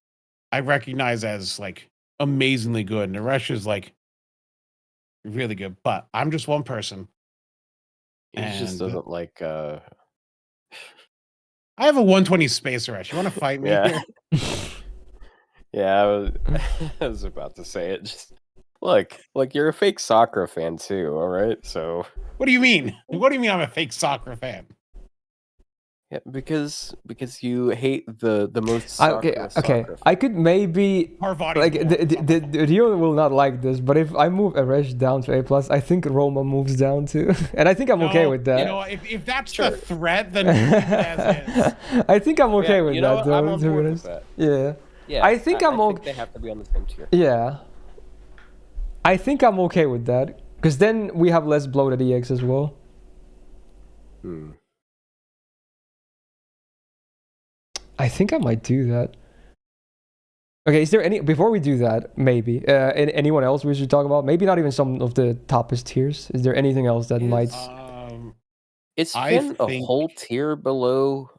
I recognize as like amazingly good, and Arash is like really good. But I'm just one person. He just doesn't like. I have a 120 space Arash. You want to fight me? Yeah. Here? Yeah, I was about to say it. Just look, you're a fake soccer fan too, all right? So what do you mean? What do you mean I'm a fake soccer fan? Yeah, because you hate the most. Okay. I could maybe like the Rio will not like this, but if I move Arash down to A+, I think Roma moves down too, and I think I'm okay with that. You know, if that's the threat, then as is. I think I'm okay with that, though. I'm on board with that. Yeah. Yeah, I think I think they have to be on the same tier. Yeah. I think I'm okay with that, because then we have less bloated EX as well. I think I might do that. Okay, is there any, before we do that, maybe, anyone else we should talk about? Maybe not even some of the toppest tiers. Is there anything else that might... It's been a whole tier below...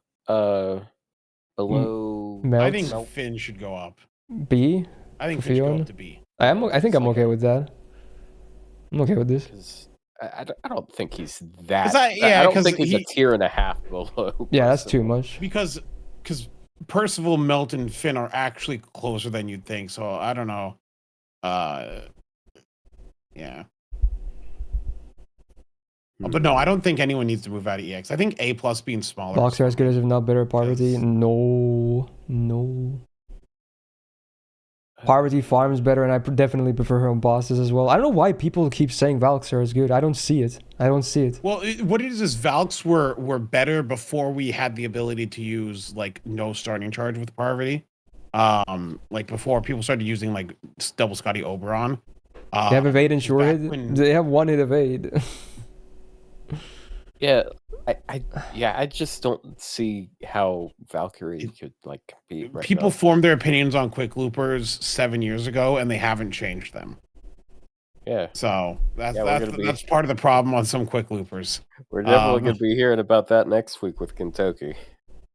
Melt. I think Finn should go up. B? I think Finn should go up to B. I think I'm okay with that. I'm okay with this. I don't think he's that... I don't think he's a tier and a half below. Yeah, that's too much. Because Percival, Melt, and Finn are actually closer than you'd think, so I don't know. Yeah. But no, I don't think anyone needs to move out of EX. I think A+ being smaller. Boxer as good as if not better. Parvati? No. Parvati farms better, and I definitely prefer her on bosses as well. I don't know why people keep saying Valks are as good. I don't see it. Well, what it is Valks were better before we had the ability to use like no starting charge with Parvati. Like before people started using like double Scotty Oberon. They have evade and sure hit. They have one hit evade. Yeah, I just don't see how Valkyrie could like be. People formed their opinions on quick loopers 7 years ago, and they haven't changed them. Yeah. So that's part of the problem on some quick loopers. We're definitely going to be hearing about that next week with Kentucky.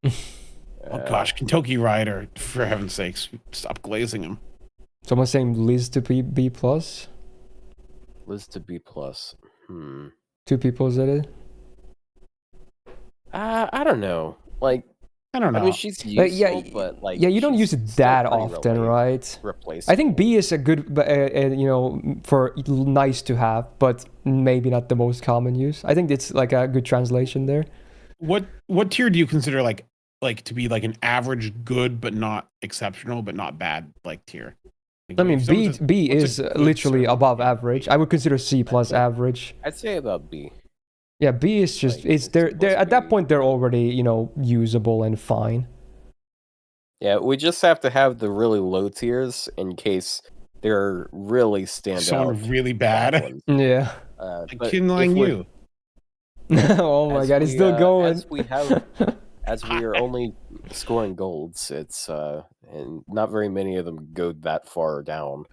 Oh gosh, Kentucky Rider! For heaven's sakes, stop glazing him. Someone's saying Liz to B+. Liz to B+. 2 people said it. I don't know. Like, I don't know. I mean, she's useful, but like, you don't use it that often, right? I think B is a good, for nice to have, but maybe not the most common use. I think it's like a good translation there. What tier do you consider like like to be like an average good but not exceptional but not bad like tier. Like, I mean, if someone says, B "What's a is good literally server?" above Yeah, average. B. I would consider C plus average. I'd say about B. Yeah, B is just Like, it's C they're plus at that B. point they're already, you know, usable and fine. Yeah, we just have to have the really low tiers in case they're really standout. Someone really bad. ones. Yeah. Like But Kinline if we're- you. Oh my god, he's still going. As we are only scoring golds, it's and not very many of them go that far down.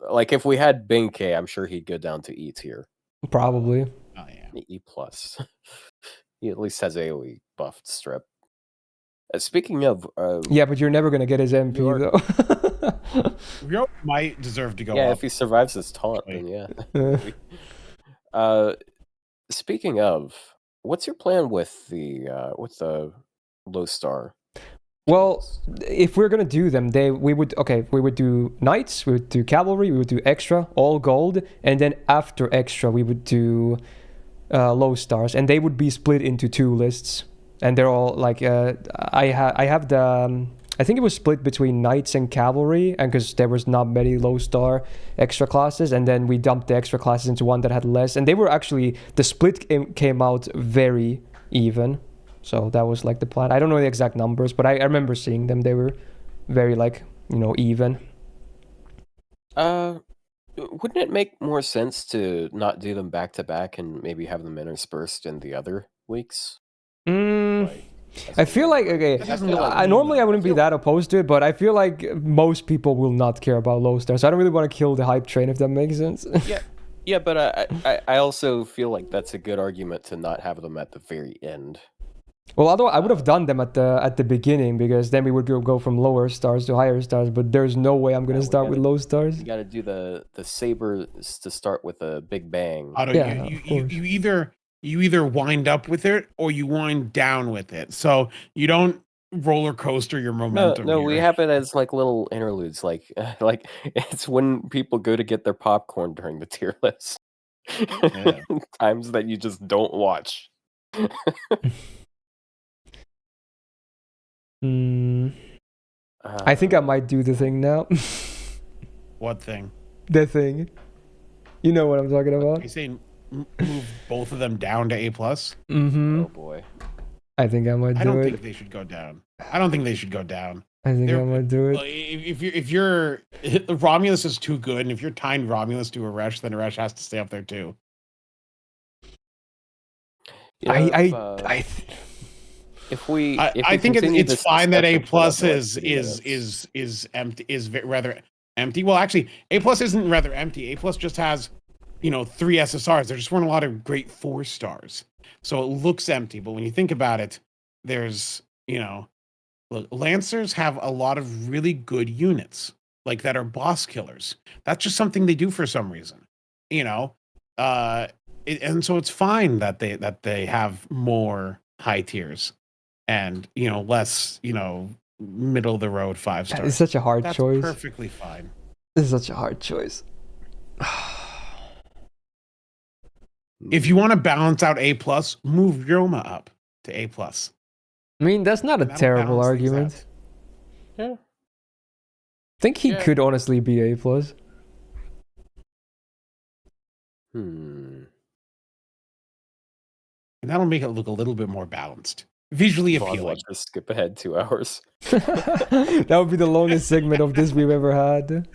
Like if we had Binke, I'm sure he'd go down to E tier. Probably. Oh yeah. E plus. He at least has AoE buffed strip. Speaking of, Yeah, but you're never gonna get his MP though. Rio might deserve to go yeah, up. if he survives his taunt, then yeah. Speaking of, what's your plan with the low star? Well, if we're gonna do them, we would do knights, we would do cavalry, we would do extra, all gold, and then after extra we would do low stars, and they would be split into 2 lists, and they're all like I have the I think it was split between knights and cavalry, and because there was not many low star extra classes, and then we dumped the extra classes into one that had less, and they were actually the split came out very even. So that was like the plan. I don't know the exact numbers, but I remember seeing them. They were very like, you know, even. Wouldn't it make more sense to not do them back to back and maybe have them interspersed in the other weeks? I feel like normally I wouldn't be that opposed to it, but I feel like most people will not care about low stars. So I don't really want to kill the hype train, if that makes sense. Yeah, but I also feel like that's a good argument to not have them at the very end. Well, although I would have done them at the beginning, because then we would go from lower stars to higher stars. But there's no way I'm gonna start with low stars. You got to do the sabers to start with a big bang. You either wind up with it or you wind down with it. So you don't roller coaster your momentum. No, we have it as like little interludes, like it's when people go to get their popcorn during the tier list. Yeah. Times that you just don't watch. I think I might do the thing now. What thing? The thing. You know what I'm talking about. You saying move both of them down to A+? Mm-hmm. Oh boy. I think I might do it. I don't think they should go down. I think I might do it. If you're Romulus is too good, and if you're tying Romulus to Aresh, then Aresh has to stay up there too. You know, I think it's fine that A+ is empty, rather empty. Well, actually, A+ isn't rather empty. A+ just has, 3 SSRs. There just weren't a lot of great 4 stars, so it looks empty. But when you think about it, there's look, Lancers have a lot of really good units like that are boss killers. That's just something they do for some reason, and so it's fine that they have more high tiers and less middle of the road 5 stars. It's such a hard choice. That's perfectly fine. This is such a hard choice. If you want to balance out A+, move Roma up to A+. I mean, that's not a terrible argument. Yeah. I think he could honestly be A+. And that'll make it look a little bit more balanced. Visually appealing. Just skip ahead 2 hours. That would be the longest segment of this we've ever had.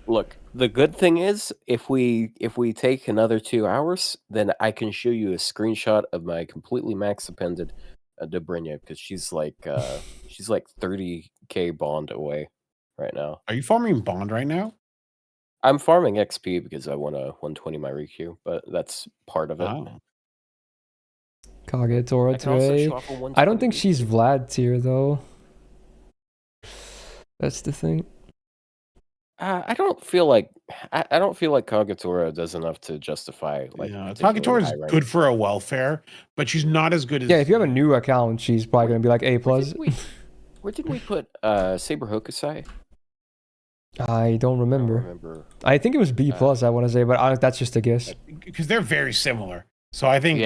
Look, the good thing is, if we take another 2 hours, then I can show you a screenshot of my completely max appended Dobrynya, because she's like 30k bond away right now. Are you farming bond right now? I'm farming XP because I want a 120 my Riku, but that's part of it. Oh. Kagetora today. I don't think she's Vlad tier though. That's the thing. I don't feel like Kagetora does enough to justify Kagetora is good for a welfare, but she's not as good as. Yeah, if you have a new account, she's probably gonna be like A+. Where did we put Saber Hokusai? I don't remember. I think it was B+, I want to say, but that's just a guess. Because they're very similar. So I think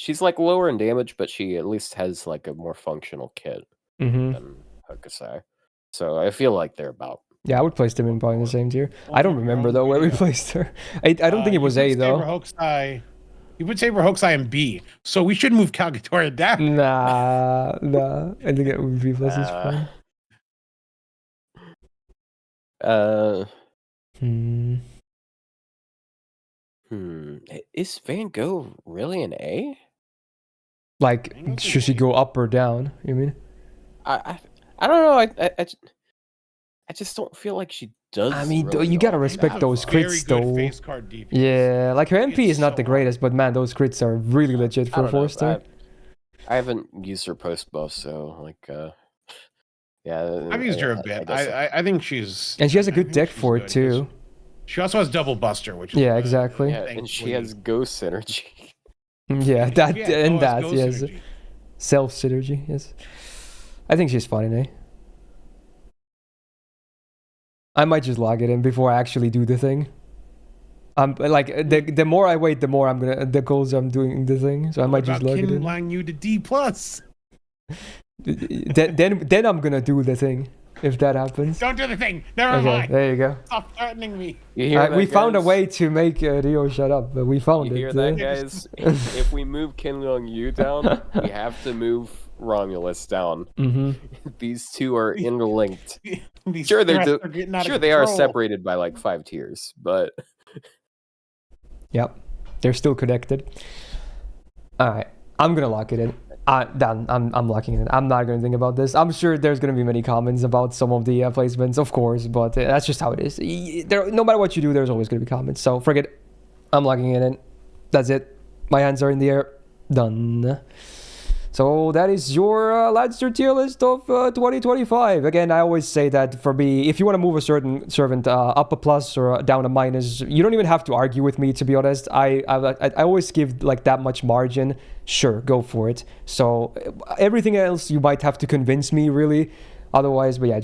she's like lower in damage, but she at least has like a more functional kit than Hokusai. So I feel like they're about. Yeah, I would place them in probably in the same tier. I don't remember though where we placed her. I don't think it was A though. You would say Hokusai in B, so we should move Calcatora down. Nah. I think it would be plus is fine. Is Van Gogh really an A? Like, should she go up or down? You mean? I don't know. I just don't feel like she does. I mean, really you gotta respect those crits, though. Face card DPS. Yeah, like her MP is not the greatest, but man, those crits are really legit for a 4-star. I haven't used her post buff, so like, yeah. I've used her a bit. I think she's. And she has a good deck for it too. She also has double buster, which is exactly. Yeah, and she has ghost synergy. Yeah, yes. Self synergy, yes. I think she's fine, eh? I might just log it in before I actually do the thing. Like the more I wait, the more the goals I'm doing the thing. So I might just log it in. Line you to D+. Then I'm gonna do the thing if that happens. Don't do the thing. Never mind. There you go. Stop threatening me. We found a way to make Rio shut up, but we found it. You hear that, guys? If we move Kinlong Yu down, we have to move Romulus down. These two are interlinked. Sure, they are separated by like 5 tiers, but yep, they're still connected. All right, I'm gonna lock it in. I'm locking it in. I'm not gonna think about this. I'm sure there's gonna be many comments about some of the placements, of course, but that's just how it is. No matter what you do, there's always gonna be comments. So forget it. I'm locking it in. That's it. My hands are in the air. Done. So that is your Lancer tier list of 2025. Again, I always say that for me, if you want to move a certain servant up a plus or down a minus, you don't even have to argue with me, to be honest. I always give like that much margin. Sure, go for it. So everything else you might have to convince me, really. Otherwise, but yeah,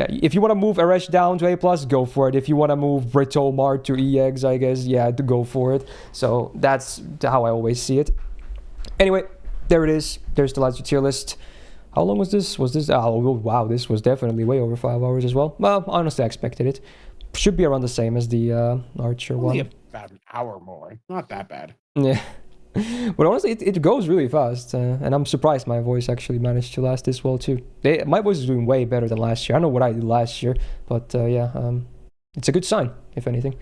if you want to move Eresh down to A+, go for it. If you want to move Britomar to EX, I guess, yeah, go for it. So that's how I always see it. Anyway, there it is. There's the Lancer tier list. How long was this? Oh, wow, this was definitely way over 5 hours as well. Well, honestly, I expected it. Should be around the same as the Archer one. About an hour more. Not that bad. Yeah. But honestly, it goes really fast. And I'm surprised my voice actually managed to last this well, too. My voice is doing way better than last year. I don't know what I did last year. But yeah, it's a good sign, if anything.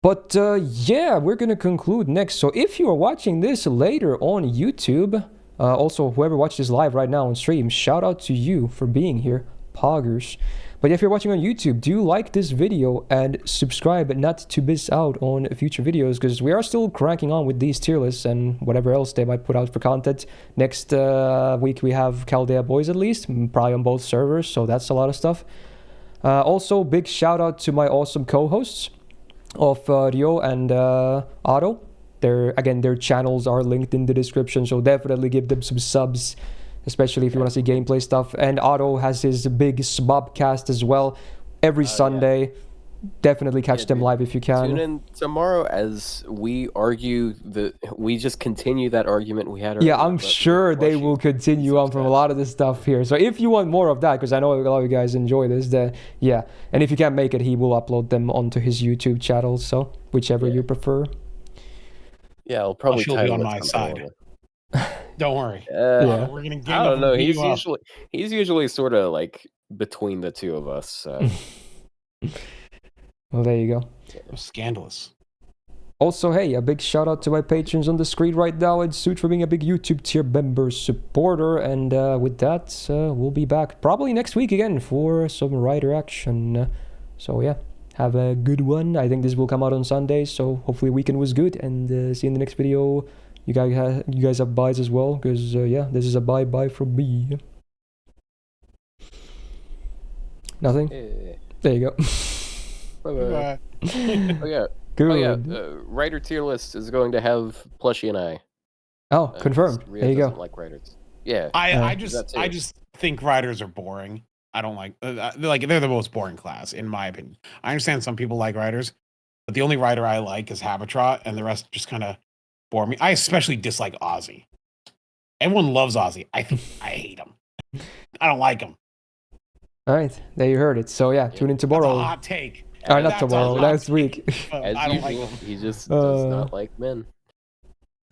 But yeah, we're going to conclude next. So if you are watching this later on YouTube, also whoever watched this live right now on stream, shout out to you for being here, poggers. But if you're watching on YouTube, do like this video and subscribe not to miss out on future videos, because we are still cranking on with these tier lists and whatever else they might put out for content. Next week we have Chaldea Boys at least, probably on both servers, so that's a lot of stuff. Also, big shout out to my awesome co-hosts of Rio and Otto. Their channels are linked in the description, so definitely give them some subs, especially if you want to see gameplay stuff. And Otto has his big Smobcast as well every Sunday. Yeah. Definitely catch them live if you can. Tune in tomorrow as we argue we just continue that argument we had earlier. Yeah, I'm sure they will continue on from a lot of this stuff here. So if you want more of that, because I know a lot of you guys enjoy this, yeah. And if you can't make it, he will upload them onto his YouTube channel. So whichever you prefer. Yeah, I'll probably be on my side. Don't worry. Yeah. We're gonna get I don't know. He's usually sort of like between the two of us. Well, there you go. Scandalous. Also, hey, a big shout out to my patrons on the screen right now, and Suit for being a big YouTube tier member supporter. And with that, we'll be back probably next week again for some Rider action. So yeah, have a good one. I think this will come out on Sunday, so hopefully weekend was good. And see you in the next video. You guys have buys as well, because yeah, this is a bye from me. Nothing? There you go. Bye. Oh yeah. Good. Oh yeah. Writer tier list is going to have Plushie and I. Oh, confirmed. There you go. Like writers. Yeah. I just think writers are boring. I don't like they're the most boring class in my opinion. I understand some people like writers, but the only writer I like is Habitrot, and the rest just kind of bore me. I especially dislike Ozzy. Everyone loves Ozzy. I hate him. I don't like him. All right, there you heard it. So yeah, tune in tomorrow. That's a hot take. Not That's a tomorrow, hot next take, week. but As I don't usual, like him. he just does not like men.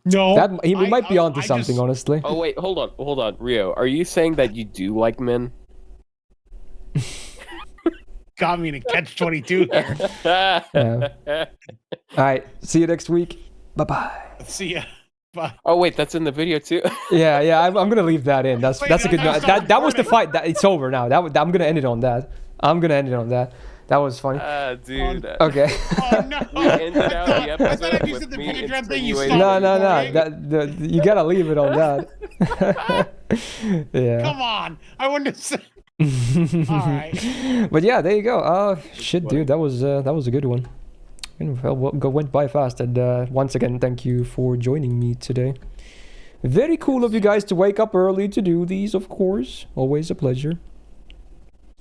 No, He might be onto something, just, honestly. Oh wait, hold on, Rio. Are you saying that you do like men? got me in a catch-22 here. Yeah. All right, see you next week. Bye-bye. See ya. Bye. Oh wait, that's in the video too. Yeah, I'm gonna leave that in. That's Wait, a good. that's That was the recording. fight. It's over now. I'm gonna end it on that. That was funny. Dude. Okay. Oh no! We ended out the I thought episode if you with said the me Patreon thing, you insinuating- stopped No. recording. You gotta leave it on that. Yeah. Come on! I wouldn't have said. All right. But yeah, there you go. Shit, dude, that was a good one. Went by fast, and once again, thank you for joining me today. Very cool of you guys to wake up early to do these, of course. Always a pleasure.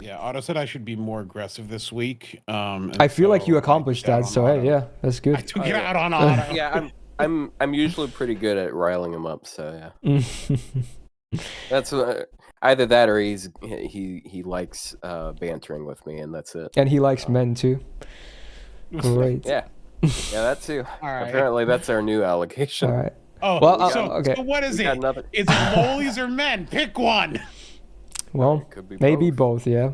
Yeah, Otto said I should be more aggressive this week. I feel like you accomplished that, so hey, yeah, that's I good. took it out on Otto. Yeah, I'm usually pretty good at riling him up, so yeah. That's either that or he likes bantering with me, and that's it. And he likes men too. Great. Yeah, that too. All right. Apparently, that's our new allegation. All right. Oh, Well, so what is We it? got nothing. Is it lolies or men? Pick one. Well, Could be maybe both. both, yeah.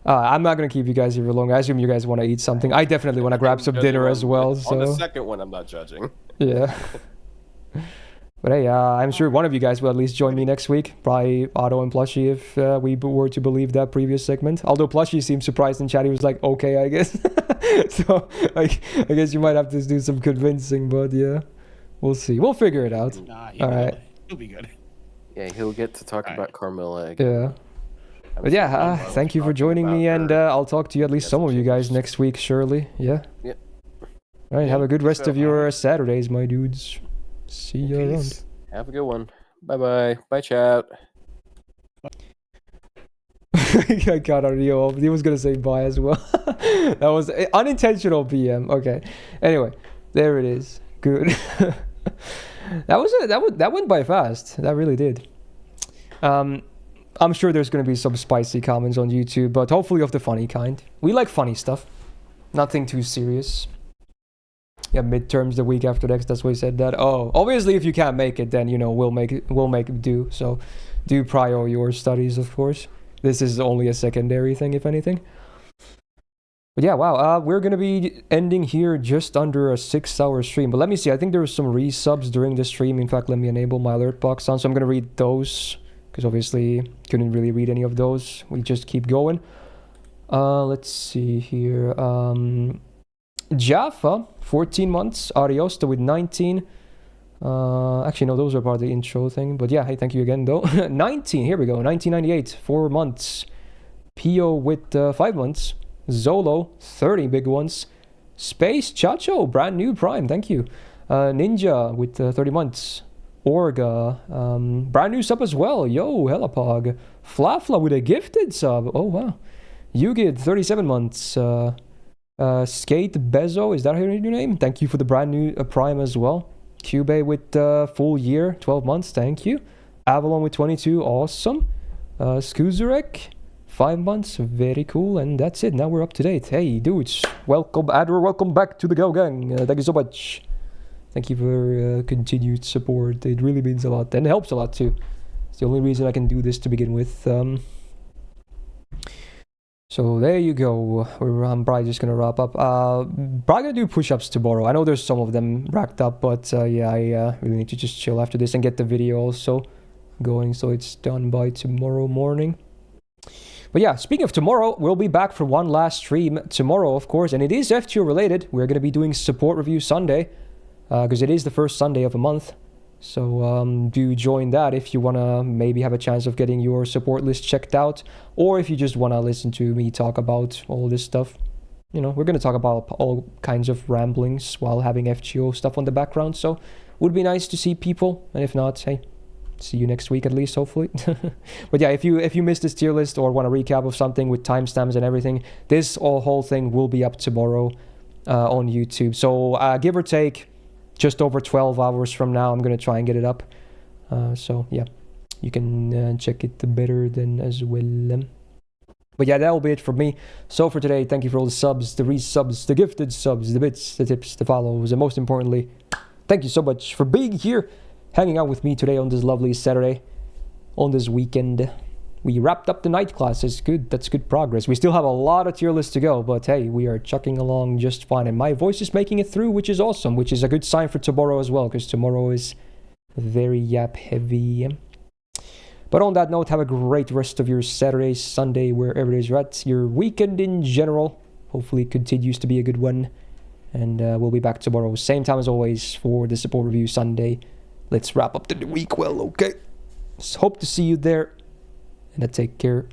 I'm not gonna keep you guys here for long. I assume you guys want to eat something. I definitely want to grab some Judging dinner on- as well. On the So second one, I'm not judging. yeah. But hey, I'm sure one of you guys will at least join me next week. Probably Otto and Plushy, if we were to believe that previous segment. Although Plushy seemed surprised in chat, he was like, "Okay, I guess." So I guess you might have to do some convincing, but yeah, we'll see. We'll figure it out. Nah, All right. He'll be good. Yeah, he'll get to talk about Carmilla. Yeah. But yeah, thank you for joining me, and I'll talk to you, at least some of you guys, next week, surely. Yeah. Yep. All right, have a good rest So, of your Saturdays, my dudes. See you around. Peace. Have a good one. Bye. Bye, chat. I got Rio. He was gonna say bye as well. That was unintentional PM. Okay. Anyway, there it is. Good. That went by fast. That really did. I'm sure there's gonna be some spicy comments on YouTube, but hopefully of the funny kind. We like funny stuff. Nothing too serious. Yeah, midterms the week after next. That's why he said that. Oh, obviously, if you can't make it, then we'll make it do. So, do prior your studies, of course. This is only a secondary thing, if anything. But yeah, wow. We're gonna be ending here just under a 6-hour stream. But let me see. I think there was some resubs during the stream. In fact, let me enable my alert box on. So I'm gonna read those because obviously couldn't really read any of those. We just keep going. Let's see here. Jaffa, 14 months. Ariosta with 19. Actually, no, those are part of the intro thing. But yeah, hey, thank you again, though. 19, here we go. 1998, 4 months. Pio with 5 months. Zolo, 30 big ones. Space Chacho, brand new Prime, thank you. Ninja with 30 months. Orga, brand new sub as well. Yo, Helapog. Flafla with a gifted sub. Oh, wow. Yugid, 37 months. Skate Bezo, is that your new name? Thank you for the brand new Prime as well. Cube with full year, 12 months, thank you. Avalon with 22, awesome. Skuzurek, 5 months, very cool. And that's it, now we're up to date. Hey, dudes, welcome, Adler, welcome back to the Go Gang. Thank you so much. Thank you for continued support. It really means a lot, and it helps a lot too. It's the only reason I can do this to begin with. So there you go. I'm probably just gonna wrap up. Probably gonna do push-ups tomorrow. I know there's some of them racked up, but yeah, I really need to just chill after this and get the video also going, so it's done by tomorrow morning. But yeah, speaking of tomorrow, we'll be back for one last stream tomorrow, of course, and it is FGO related. We're gonna be doing Support Review Sunday, because it is the first Sunday of a month. So do join that if you want to maybe have a chance of getting your support list checked out, or if you just want to listen to me talk about all this stuff. We're going to talk about all kinds of ramblings while having FGO stuff on the background, so would be nice to see people, and if not, hey, see you next week at least, hopefully. But yeah, if you missed this tier list or want a recap of something with timestamps and everything, this whole thing will be up tomorrow on YouTube. So give or take just over 12 hours from now, I'm gonna try and get it up. So yeah, you can check it better then as well. But yeah, that will be it for me. So for today, thank you for all the subs, the resubs, the gifted subs, the bits, the tips, the follows, and most importantly, thank you so much for being here, hanging out with me today on this lovely Saturday, on this weekend. We wrapped up the night class. That's good. That's good progress. We still have a lot of tier lists to go, but hey, we are chucking along just fine. And my voice is making it through, which is awesome, which is a good sign for tomorrow as well, because tomorrow is very yap heavy. But on that note, have a great rest of your Saturday, Sunday, wherever it is you're at. Your weekend in general hopefully continues to be a good one. And we'll be back tomorrow, same time as always, for the Support Review Sunday. Let's wrap up the week well, okay? Hope to see you there. And take care.